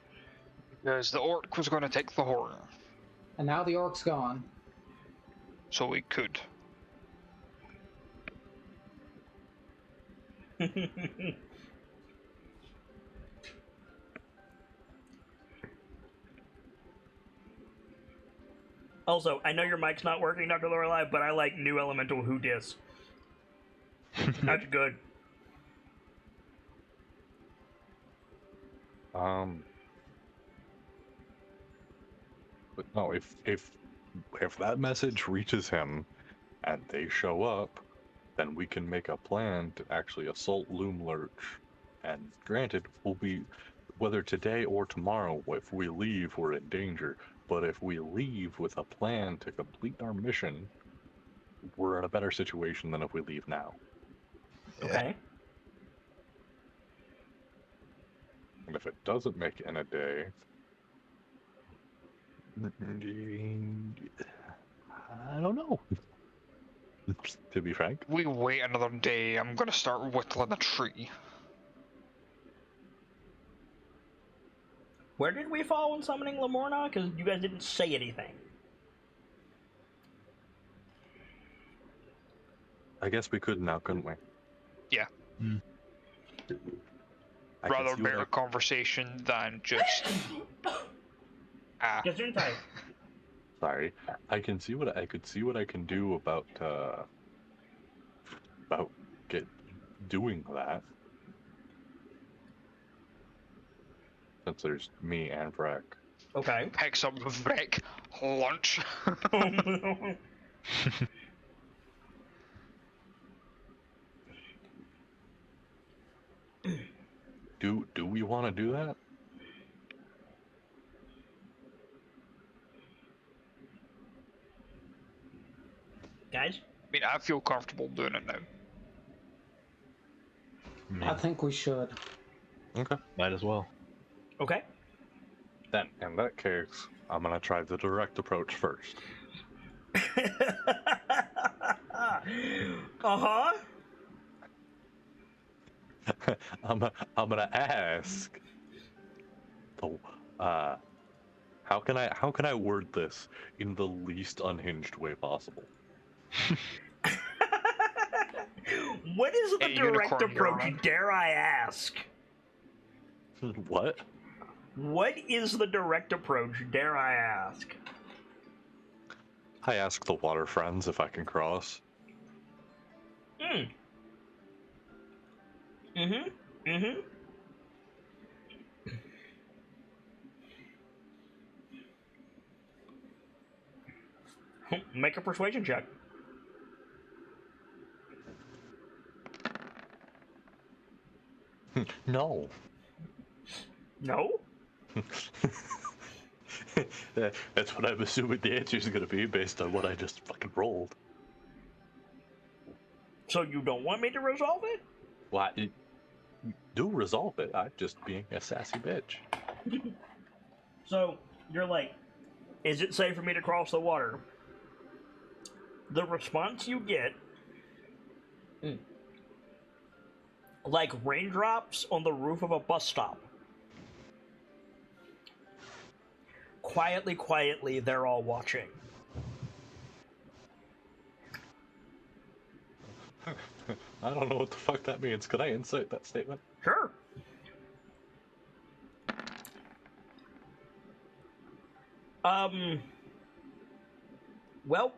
Because the orc was going to take the horn, And now the orc's gone. so we could. Also, I know your mic's not working, Dr. Lorelei, but I like new elemental who dis. That's good. But no, if that message reaches him and they show up, then we can make a plan to actually assault Loom Lurch. And granted, we'll be, whether today or tomorrow, if we leave, we're in danger. But if we leave with a plan to complete our mission, we're in a better situation than if we leave now. Okay. And if it doesn't make it in a day, I don't know. To be frank. We wait another day. I'm going to start whittling a tree. Where did we fall when summoning Lamorna? Because you guys didn't say anything. I guess we could now, couldn't we? Yeah. I can Rather see what better conversation than just. Gesundheit. Sorry, I can see what I could see what I can do about doing that. Since there's me and Vrek. Okay. Picks up Vic. Lunch. Do we want to do that? Guys? I mean, I feel comfortable doing it now. I think we should. Okay. Might as well. Okay. Then, in that case, I'm gonna try the direct approach first. Uh-huh. I'm gonna ask. Oh, how can I word this in the least unhinged way possible? What is the Hey, direct unicorn, you're approach, on. dare I ask? What? What is the direct approach, dare I ask? I ask the water friends if I can cross. Make a persuasion check. No. No? That's what I'm assuming the answer is going to be based on what I just fucking rolled. So you don't want me to resolve it? Well, do resolve it. I'm just being a sassy bitch. So you're like, is it safe for me to cross the water? The response you get, like raindrops on the roof of a bus stop. Quietly, quietly, they're all watching. I don't know what the fuck that means. Could I insight that statement? Sure. Well,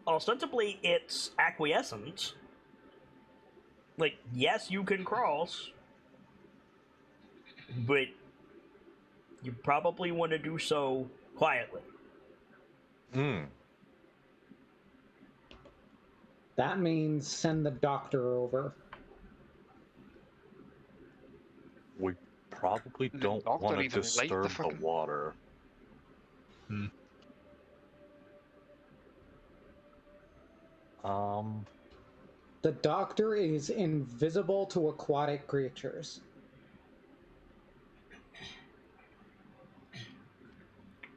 ostensibly it's acquiescent. Like, yes, you can cross, but you probably want to do so quietly. That means send the doctor over. We probably The don't doctor want to even light the disturb the fucking- water. The doctor is invisible to aquatic creatures.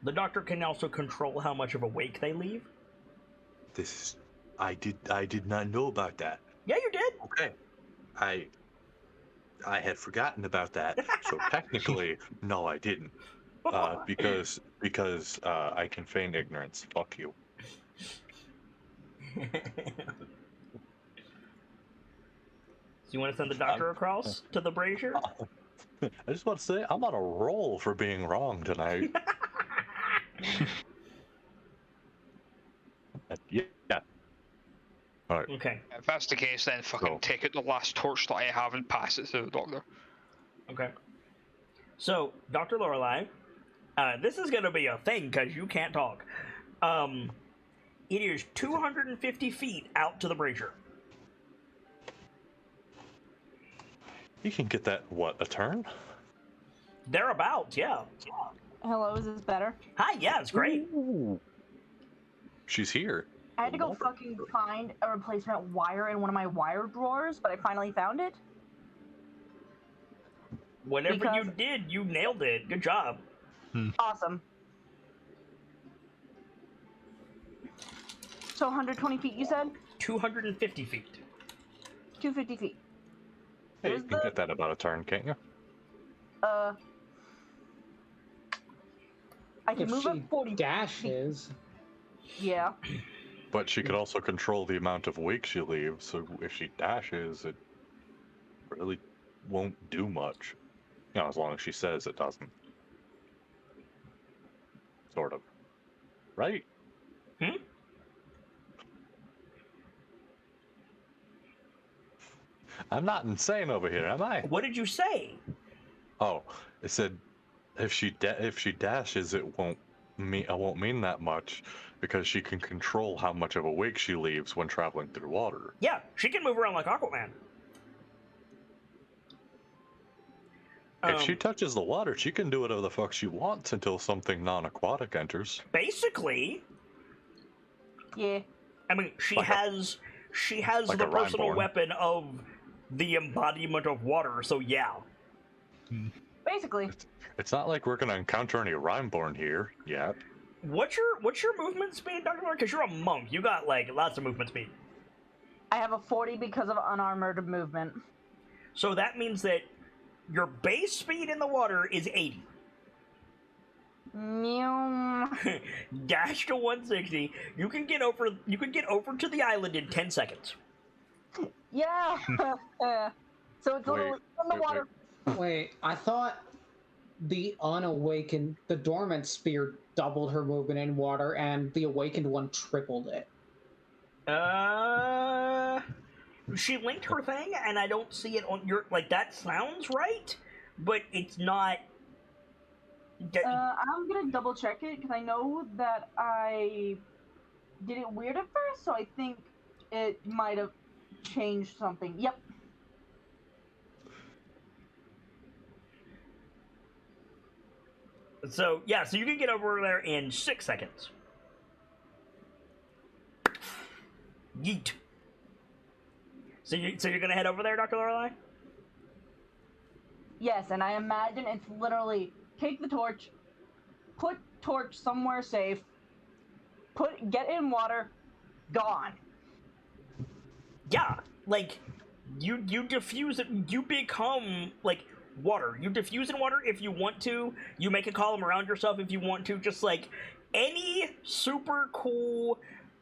The doctor can also control how much of a wake they leave. I did not know about that. Yeah, you did. Okay. I had forgotten about that. So technically, no, I didn't. Because I can feign ignorance. Fuck you. So you want to send the doctor across to the brazier? I just want to say I'm on a roll for being wrong tonight. Yeah. All right. Okay. If that's the case, then fucking Go. take out the last torch that I have and pass it to the doctor. Okay. So, Dr. Lorelei, this is going to be a thing because you can't talk. It is 250 feet out to the brazier. You can get that, what, a turn? Thereabouts, yeah. Hello, is this better? Hi, yeah, it's great. Ooh. She's here. I had to go fucking find a replacement wire in one of my wire drawers, but I finally found it. Whatever you Because- did, you nailed it. Good job. Awesome. So 120 feet, you said? 250 feet. 250 feet. Hey, you Here's can the- get that about a turn, can't you? I can If move she up 40 dashes, Yeah. But she could also control the amount of wake she leaves, so if she dashes, it really won't do much. You know, as long as she says it doesn't. Sort of. Right? I'm not insane over here, am I? What did you say? Oh, it said if she dashes, it won't mean that much because she can control how much of a wake she leaves when traveling through water. Yeah, she can move around like Aquaman. If she touches the water, she can do whatever the fuck she wants until something non-aquatic enters. Basically, Yeah. I mean, she Like a- has like the a personal Rhyneborn. weapon of the embodiment of water, so yeah. Basically. It's not like we're gonna encounter any Rhymeborn here yet. What's your movement speed, Dr. Lord? Because you're a monk. You got, like, lots of movement speed. I have a 40 because of unarmored movement. So that means that your base speed in the water is 80. Meow. Dash to 160. You can get over to the island in 10 seconds. Yeah. So it's literally in the water. Wait, I thought the dormant spear doubled her movement in water, and the awakened one tripled it. She linked her thing, and I don't see it on your, like, that sounds right, but it's not. I'm gonna double check it because I know that I did it weird at first, so I think it might have changed something. Yep. So yeah, so you can get over there in 6 seconds. Yeet. So you're gonna head over there, Dr. Lorelei? Yes, and I imagine it's literally take the torch, put torch somewhere safe, get in water, gone. Yeah, like you diffuse it. You become like water. You diffuse in water if you want to. You make a column around yourself if you want to. Just like any super cool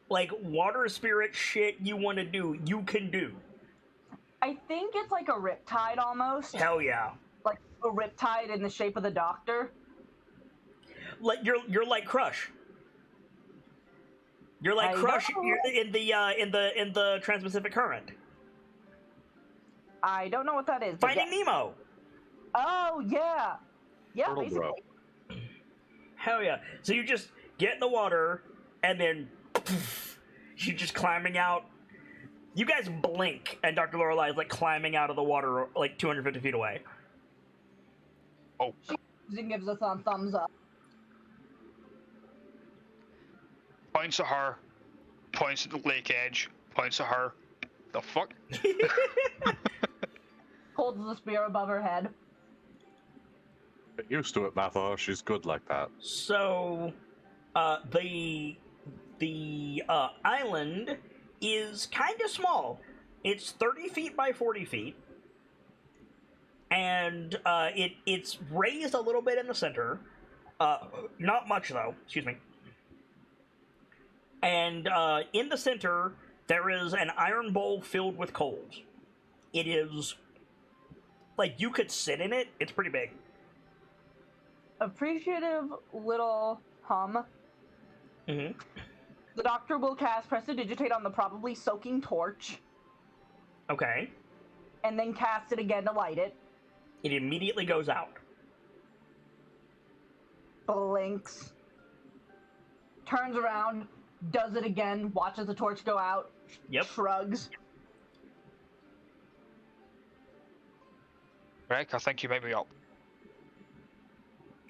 like water spirit shit you want to do, you can do. I think it's like a riptide almost. Hell yeah. Like a riptide in the shape of the Doctor. Like you're like Crush. You're like Crush. You're in the Trans-Pacific Current. I don't know what that is. Finding Nemo. Oh yeah, yeah. Turtle Basically. Bro. Hell yeah. So you just get in the water and then she's just climbing out. You guys blink and Dr. Lorelei is like climbing out of the water like 250 feet away. Oh. She gives us a thumbs up. Points at her, points at the lake edge, points at her. The fuck? Holds the spear above her head. Get used to it, Matho. She's good like that. So, the island is kind of small. It's 30 feet by 40 feet. And, it's raised a little bit in the center. Not much, though. Excuse me. And, in the center, there is an iron bowl filled with coals. It is, like, you could sit in it. It's pretty big. Appreciative little hum. Mm-hmm. The Doctor will cast Prestidigitate on the probably soaking torch. Okay. And then cast it again to light it. It immediately goes out. Blinks. Turns around. Does it again. Watches the torch go out. Yep. Shrugs. Rick, I think you might be up.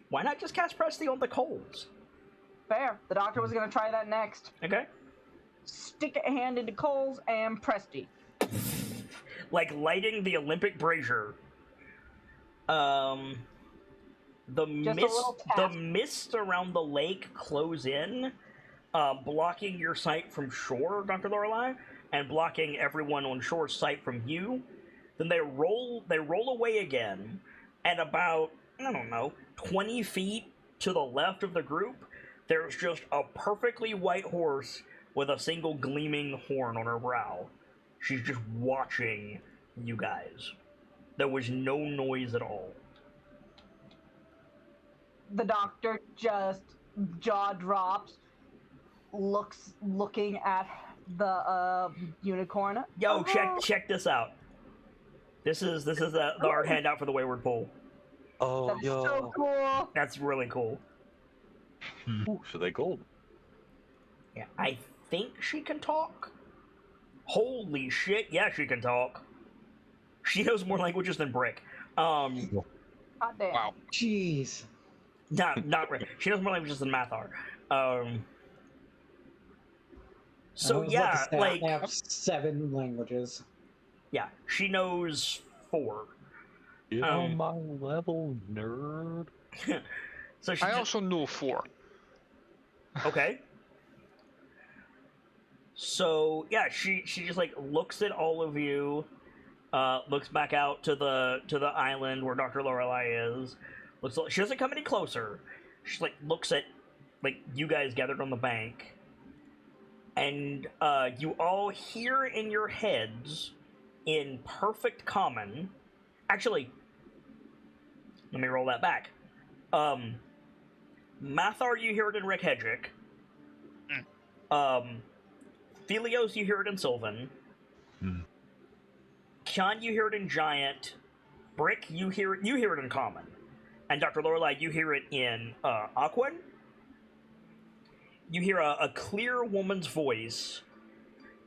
Why not just cast Presti on the coals? Fair. The Doctor was going to try that next. Okay. Stick a hand into coals and Presti. Like lighting the Olympic brazier. The mist around the lake close in, blocking your sight from shore, Dr. Lorelei, and blocking everyone on shore's sight from you. Then they roll away again, and about, I don't know, 20 feet to the left of the group, there's just a perfectly white horse with a single gleaming horn on her brow. She's just watching you guys. There was no noise at all. The Doctor just jaw drops, looking at the unicorn. Yo, check this out. This is the art handout for the Wayward Pole. Oh, That's yo. so cool. That's really cool. Ooh, so they gold. Yeah, I think she can talk. Holy shit, yeah, she can talk. She knows more languages than Brick. Hot damn. Wow. Jeez. Not Brick. She knows more languages than Mathar. So yeah, like I have 7 languages. yeah, she knows 4. Get on my level, nerd. So she I just, also know 4. okay. So yeah, she just like looks at all of you, looks back out to the island where Dr. Lorelei is. She doesn't come any closer. She like looks at like you guys gathered on the bank, and you all hear in your heads in perfect common. Actually, let me roll that back. Mathar, you hear it in Rick Hedrick. Philios, you hear it in Sylvan. Kyan, you hear it in Giant. Brick, you hear it in Common. And Dr. Lorelei, you hear it in Aquan. You hear a clear woman's voice,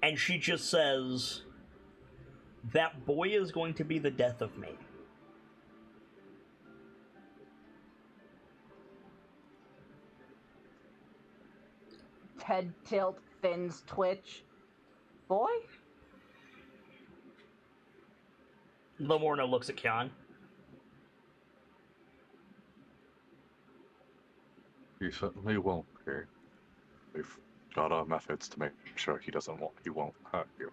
and she just says, "That boy is going to be the death of me." Head tilt, fins twitch. Boy? Lamorna looks at Kyan. He certainly won't, okay? We've got our methods to make sure he won't hurt you.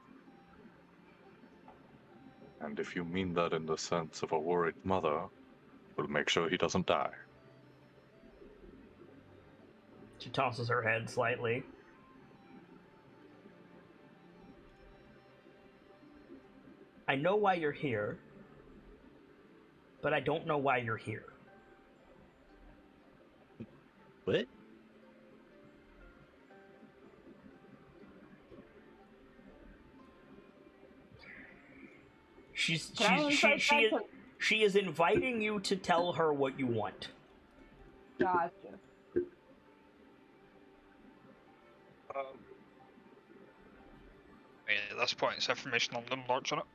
And if you mean that in the sense of a worried mother, we'll make sure he doesn't die. She tosses her head slightly. I know why you're here, but I don't know why you're here. What? She is inviting you to tell her what you want. Gotcha. At this point, it's information on them launch on it.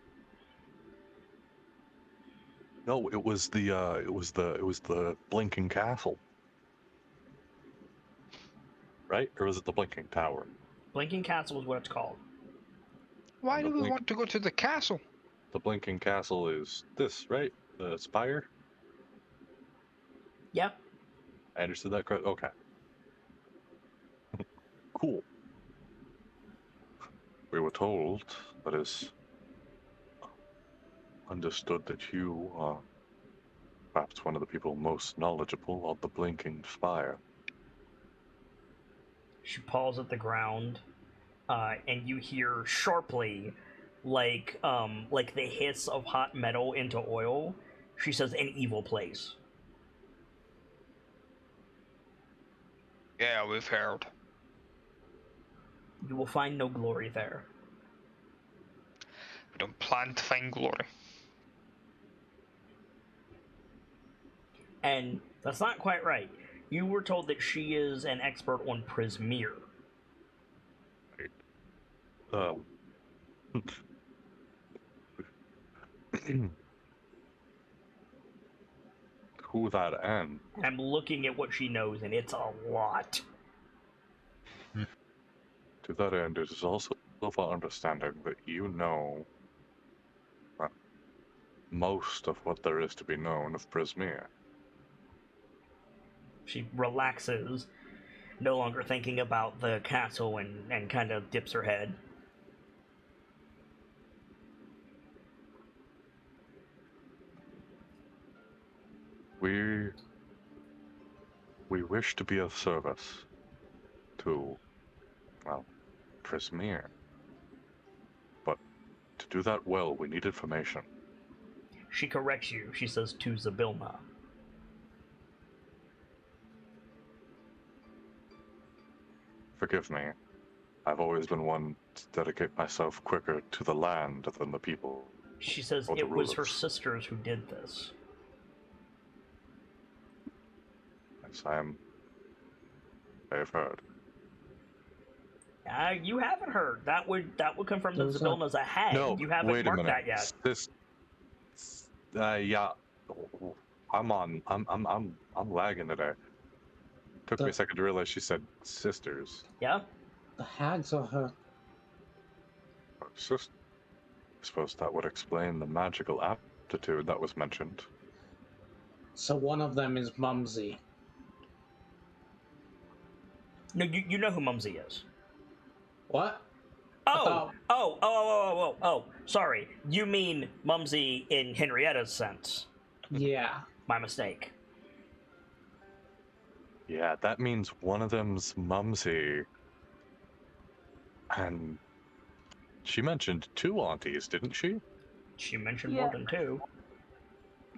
No, it was the blinking castle. Right? Or was it the blinking tower? Blinking Castle is what it's called. Why And do we want to go to the castle? The blinking castle is this, right? The spire? Yeah. I understood that correct? Okay. Cool. We were told, that is, understood that you are perhaps one of the people most knowledgeable of the blinking spire. She paws at the ground, and you hear sharply, like the hiss of hot metal into oil. She says, "An evil place." Yeah, we've heard. You will find no glory there. We don't plan to find glory. And that's not quite right. You were told that she is an expert on Prismeer. Who that end? I'm looking at what she knows, and it's a lot. To that end, it is also of our understanding that you know most of what there is to be known of Prismeer. She relaxes, no longer thinking about the castle, and kind of dips her head. We wish to be of service to, well, Prismeer. But to do that well, we need information. She corrects you. She says, "To Zabilna." Forgive me. I've always been one to dedicate myself quicker to the land than the people. She says, Or the "It was her rulers. sisters who did this." Yes, I have heard. You haven't heard. That would come from the Those are- Zabilna's a hag. No, You haven't wait a marked minute. that yet. This, yeah, I'm lagging today. Took me a second to realize she said sisters. Yeah? The hags are her. I suppose that would explain the magical ineptitude that was mentioned. So one of them is Mumsy. No, you know who Mumsy is. What? Oh. Sorry. You mean Mumsy in Henrietta's sense. Yeah. My mistake. Yeah, that means one of them's Mumsy. And she mentioned 2 aunties, didn't she? She mentioned Yeah. more than 2.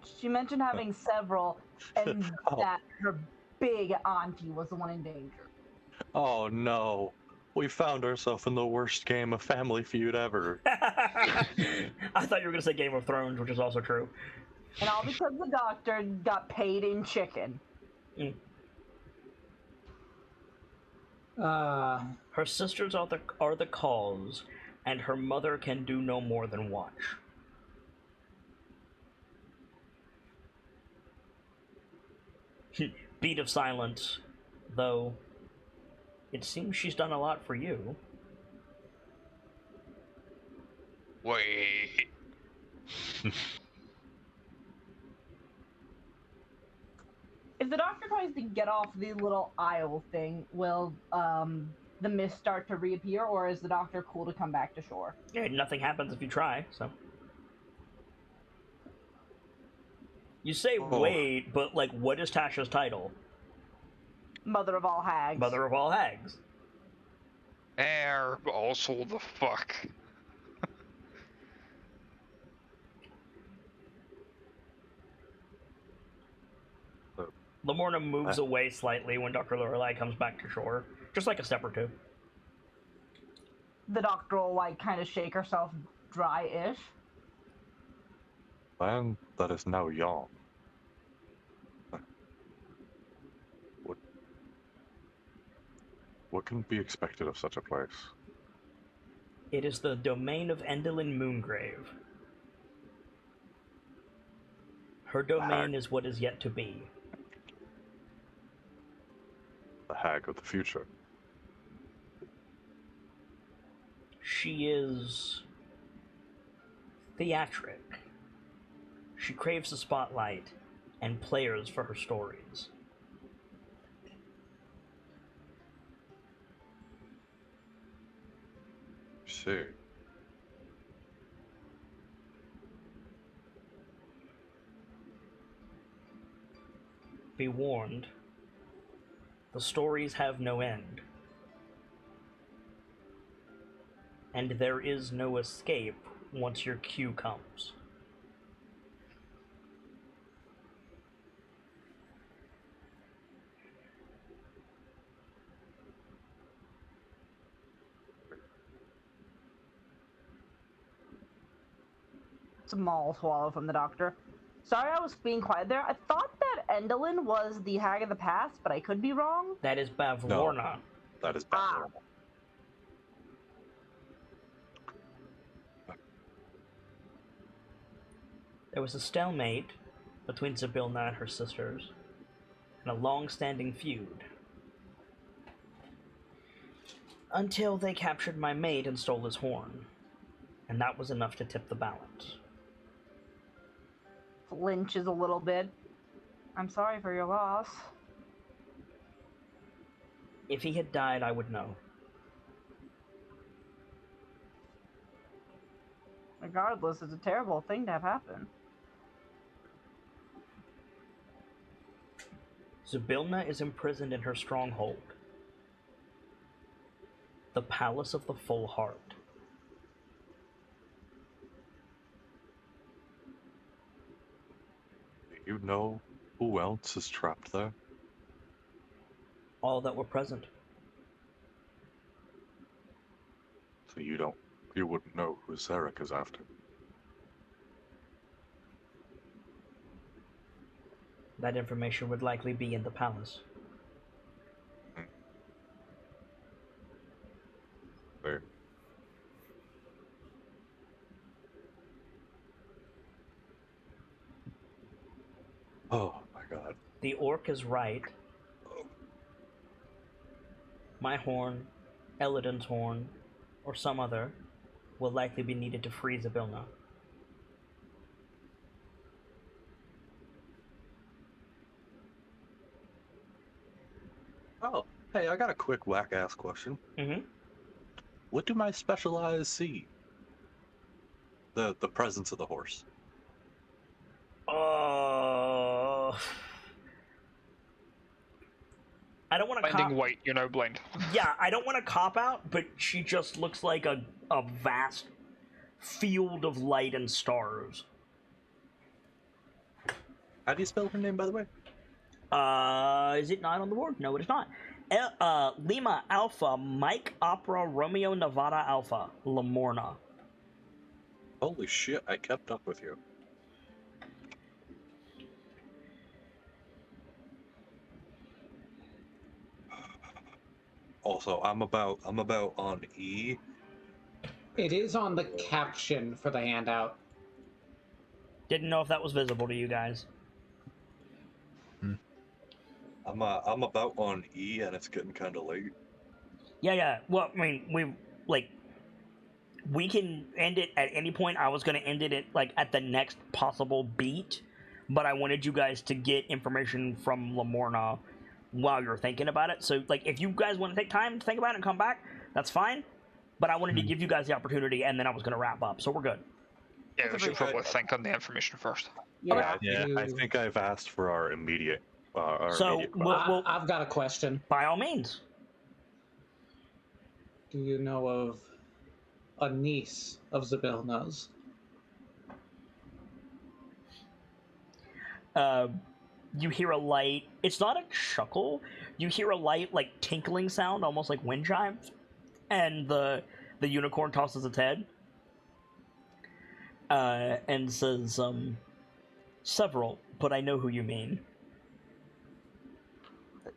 She mentioned having several, and Oh. that her big auntie was the one in danger. Oh no. We found ourselves in the worst game of Family Feud ever. I thought you were going to say Game of Thrones, which is also true. And all because the doctor got paid in chicken. Her sisters are the cause, and her mother can do no more than watch. Beat of silence, though it seems she's done a lot for you. Wait. If the doctor tries to get off the little aisle thing, will the mist start to reappear, or is the doctor cool to come back to shore? Yeah, nothing happens if you try, so. You say wait, but like, what is Tasha's title? Mother of all hags. Mother of all hags. But also the fuck. Lamorna moves away slightly when Dr. Lorelei comes back to shore. Just like a step or 2. The doctor will like kind of shake herself dry-ish. Man, that is now young. What can be expected of such a place? It is the domain of Endlin Moongrave. Her domain is what is yet to be. The hag of the future. She is theatric. She craves the spotlight and players for her stories. See. Be warned, the stories have no end. And there is no escape once your cue comes. Small swallow from the doctor. Sorry I was being quiet there. I thought that Endlin was the hag of the past, but I could be wrong. That is Bavlorna. That is bad. There was a stalemate between Zybilna and her sisters, and a long-standing feud. Until they captured my mate and stole his horn. And that was enough to tip the balance. Flinches a little bit. I'm sorry for your loss. If he had died, I would know. Regardless, it's a terrible thing to have happen. Zybilna is imprisoned in her stronghold, the Palace of the Full Heart. Do you know who else is trapped there? All that were present. So you wouldn't know who Zarek is after. That information would likely be in the palace. Fair. Oh my god. The orc is right. My horn, Elodin's horn, or some other, will likely be needed to free Zybilna. Hey, I got a quick whack-ass question. Mm-hmm. What do my special eyes see? The presence of the horse. I don't want to Blinding white, you're now blind. Yeah, I don't want to cop out, but she just looks like a vast field of light and stars. How do you spell her name, by the way? Is it not on the board? No, it is not. Lima Alpha, Mike Opera, Romeo Nevada Alpha, Lamorna. Holy shit, I kept up with you. Also, I'm about on E. It is on the caption for the handout. Didn't know if that was visible to you guys. I'm about on E, and it's getting kind of late. Yeah. Well, I mean, we can end it at any point. I was going to end it at the next possible beat, but I wanted you guys to get information from Lamorna while you're thinking about it. So, if you guys want to take time to think about it and come back, that's fine. But I wanted to give you guys the opportunity, and then I was going to wrap up. So we're good. Yeah, we should probably think on the information first. Yeah. I think I've asked for our immediate. I've got a question. By all means. Do you know of a niece of Zabilna's? You hear a light. It's not a chuckle. You hear a light, tinkling sound, almost like wind chimes. And the unicorn tosses its head. And says, several, but I know who you mean.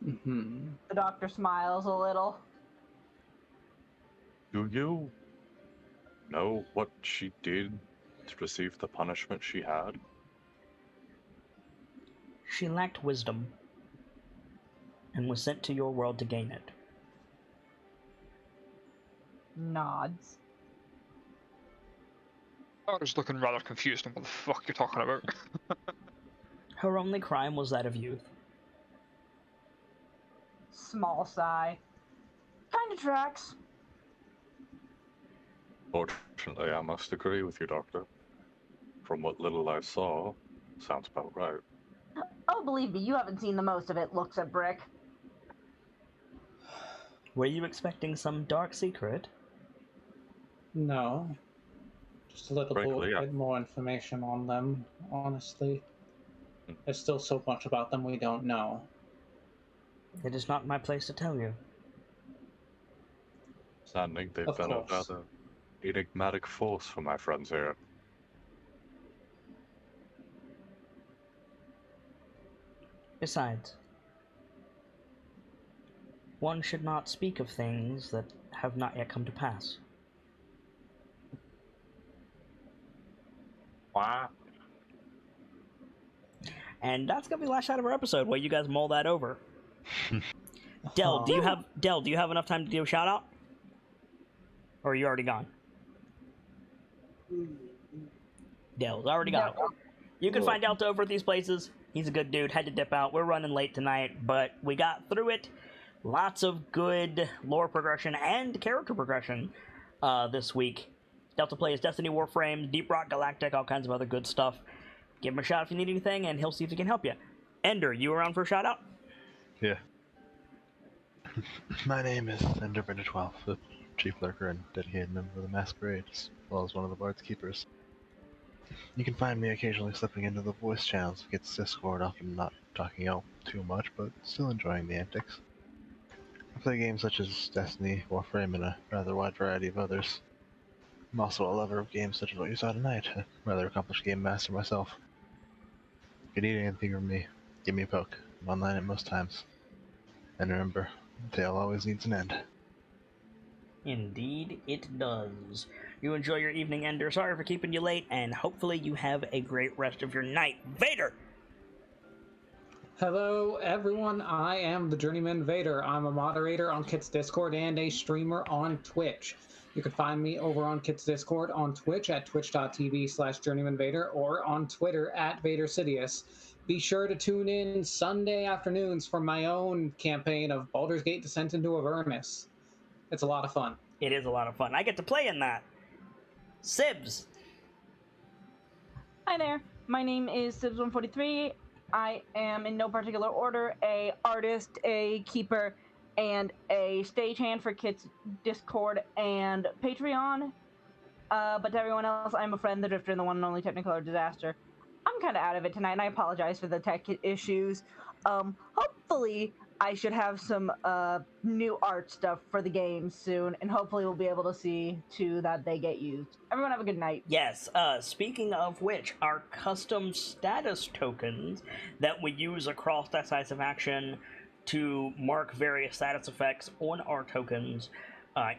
Mm-hmm. The doctor smiles a little. Do you know what she did to receive the punishment she had? She lacked wisdom and was sent to your world to gain it. Nods. I was looking rather confused on what the fuck you're talking about. Her only crime was that of youth. Small sigh. Kinda tracks. Fortunately, I must agree with you, Doctor. From what little I saw, sounds about right. Oh, believe me, you haven't seen the most of it, looks at Brick. Were you expecting some dark secret? No. Just a little Frankly, bit more information on them, honestly. There's still so much about them we don't know. It is not my place to tell you. Standing, they've Of been a course. rather enigmatic force for my friends here. Besides, one should not speak of things that have not yet come to pass. Wow. And that's gonna be the last shot of our episode while you guys mull that over. Del, do you have enough time to do a shout out? Or are you already gone? Del's already gone. You can find Delta over at these places. He's a good dude. Had to dip out. We're running late tonight, but we got through it. Lots of good lore progression and character progression this week. Delta plays Destiny, Warframe, Deep Rock Galactic, all kinds of other good stuff. Give him a shout if you need anything, and he'll see if he can help you. Ender, you around for a shout out? Yeah. My name is Ender Bender 12, the chief lurker and dedicated member of the Masquerade, as well as one of the Bard's Keepers. You can find me occasionally slipping into the voice channels, gets Discord, often not talking out too much, but still enjoying the antics. I play games such as Destiny, Warframe, and a rather wide variety of others. I'm also a lover of games such as what you saw tonight, a rather accomplished game master myself. If you need anything from me, give me a poke. I'm online at most times. And remember, the tale always needs an end. Indeed, it does. You enjoy your evening, Ender. Sorry for keeping you late, and hopefully you have a great rest of your night. Vader! Hello, everyone. I am the Journeyman Vader. I'm a moderator on Kit's Discord and a streamer on Twitch. You can find me over on Kit's Discord on Twitch at twitch.tv/JourneymanVader or on Twitter at VaderSidious. be sure to tune in Sunday afternoons for my own campaign of Baldur's Gate Descent into Avernus. It's a lot of fun. It is a lot of fun. I get to play in that. Sibs. Hi there. My name is Sibs143. I am in no particular order a artist, a keeper, and a stagehand for Kit's Discord and Patreon. But to everyone else, I'm a friend, the Drifter, and the one and only Technicolor Disaster. I'm kind of out of it tonight, and I apologize for the tech issues. Hopefully, I should have some new art stuff for the game soon, and hopefully we'll be able to see to that they get used. Everyone have a good night. Yes, speaking of which, our custom status tokens that we use across Decisive Action to mark various status effects on our tokens,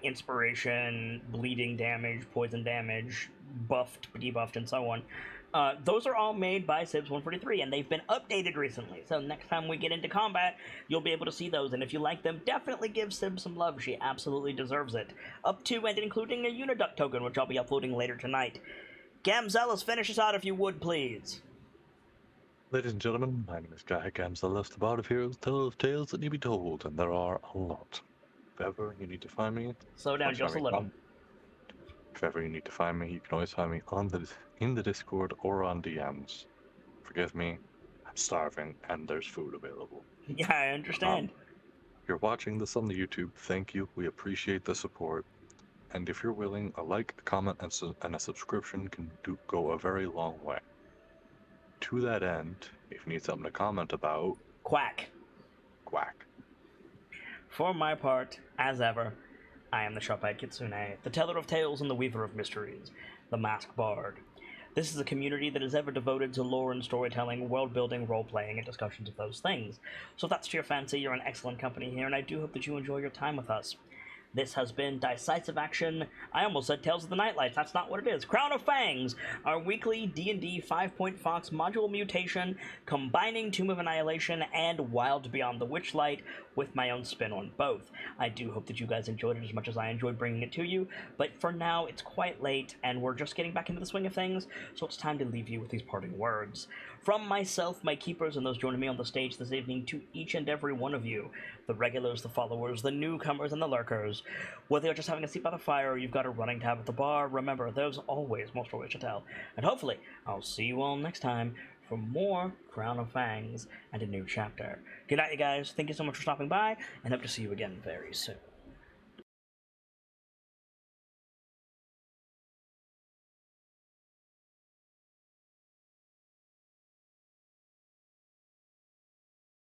inspiration, bleeding damage, poison damage, buffed, debuffed, and so on. Those are all made by Sibs143, and they've been updated recently, so next time we get into combat, you'll be able to see those, and if you like them, definitely give Sib some love. She absolutely deserves it. Up to and including a Uniduck token, which I'll be uploading later tonight. Gamzelis, finish us out if you would, please. Ladies and gentlemen, my name is Guy Gamzelis, the Bard of Heroes, teller of tales that need to be told, and there are a lot. If ever you need to find me... Slow down just a little. If ever you need to find me, you can always find me in the Discord or on DMs. Forgive me, I'm starving and there's food available. Yeah, I understand. If you're watching this on the YouTube, thank you. We appreciate the support. And if you're willing, a like, a comment, and a subscription can go a very long way. To that end, if you need something to comment about... Quack. Quack. For my part, as ever, I am the Sharp-Eyed Kitsune, the teller of tales and the weaver of mysteries, the Masked Bard. This is a community that is ever devoted to lore and storytelling, world-building, role-playing, and discussions of those things. So if that's to your fancy, you're in excellent company here, and I do hope that you enjoy your time with us. This has been Decisive Action. I almost said Tales of the Nightlights. That's not what it is. Crown of Fangs, our weekly D&D 5-Point Fox module mutation, combining Tomb of Annihilation and Wild Beyond the Witchlight with my own spin on both. I do hope that you guys enjoyed it as much as I enjoyed bringing it to you, but for now, it's quite late, and we're just getting back into the swing of things, so it's time to leave you with these parting words. From myself, my keepers, and those joining me on the stage this evening, to each and every one of you, the regulars, the followers, the newcomers, and the lurkers, whether you're just having a seat by the fire or you've got a running tab at the bar, remember, there's always more stories to tell. And hopefully, I'll see you all next time for more Crown of Fangs and a new chapter. Good night, you guys. Thank you so much for stopping by, and hope to see you again very soon.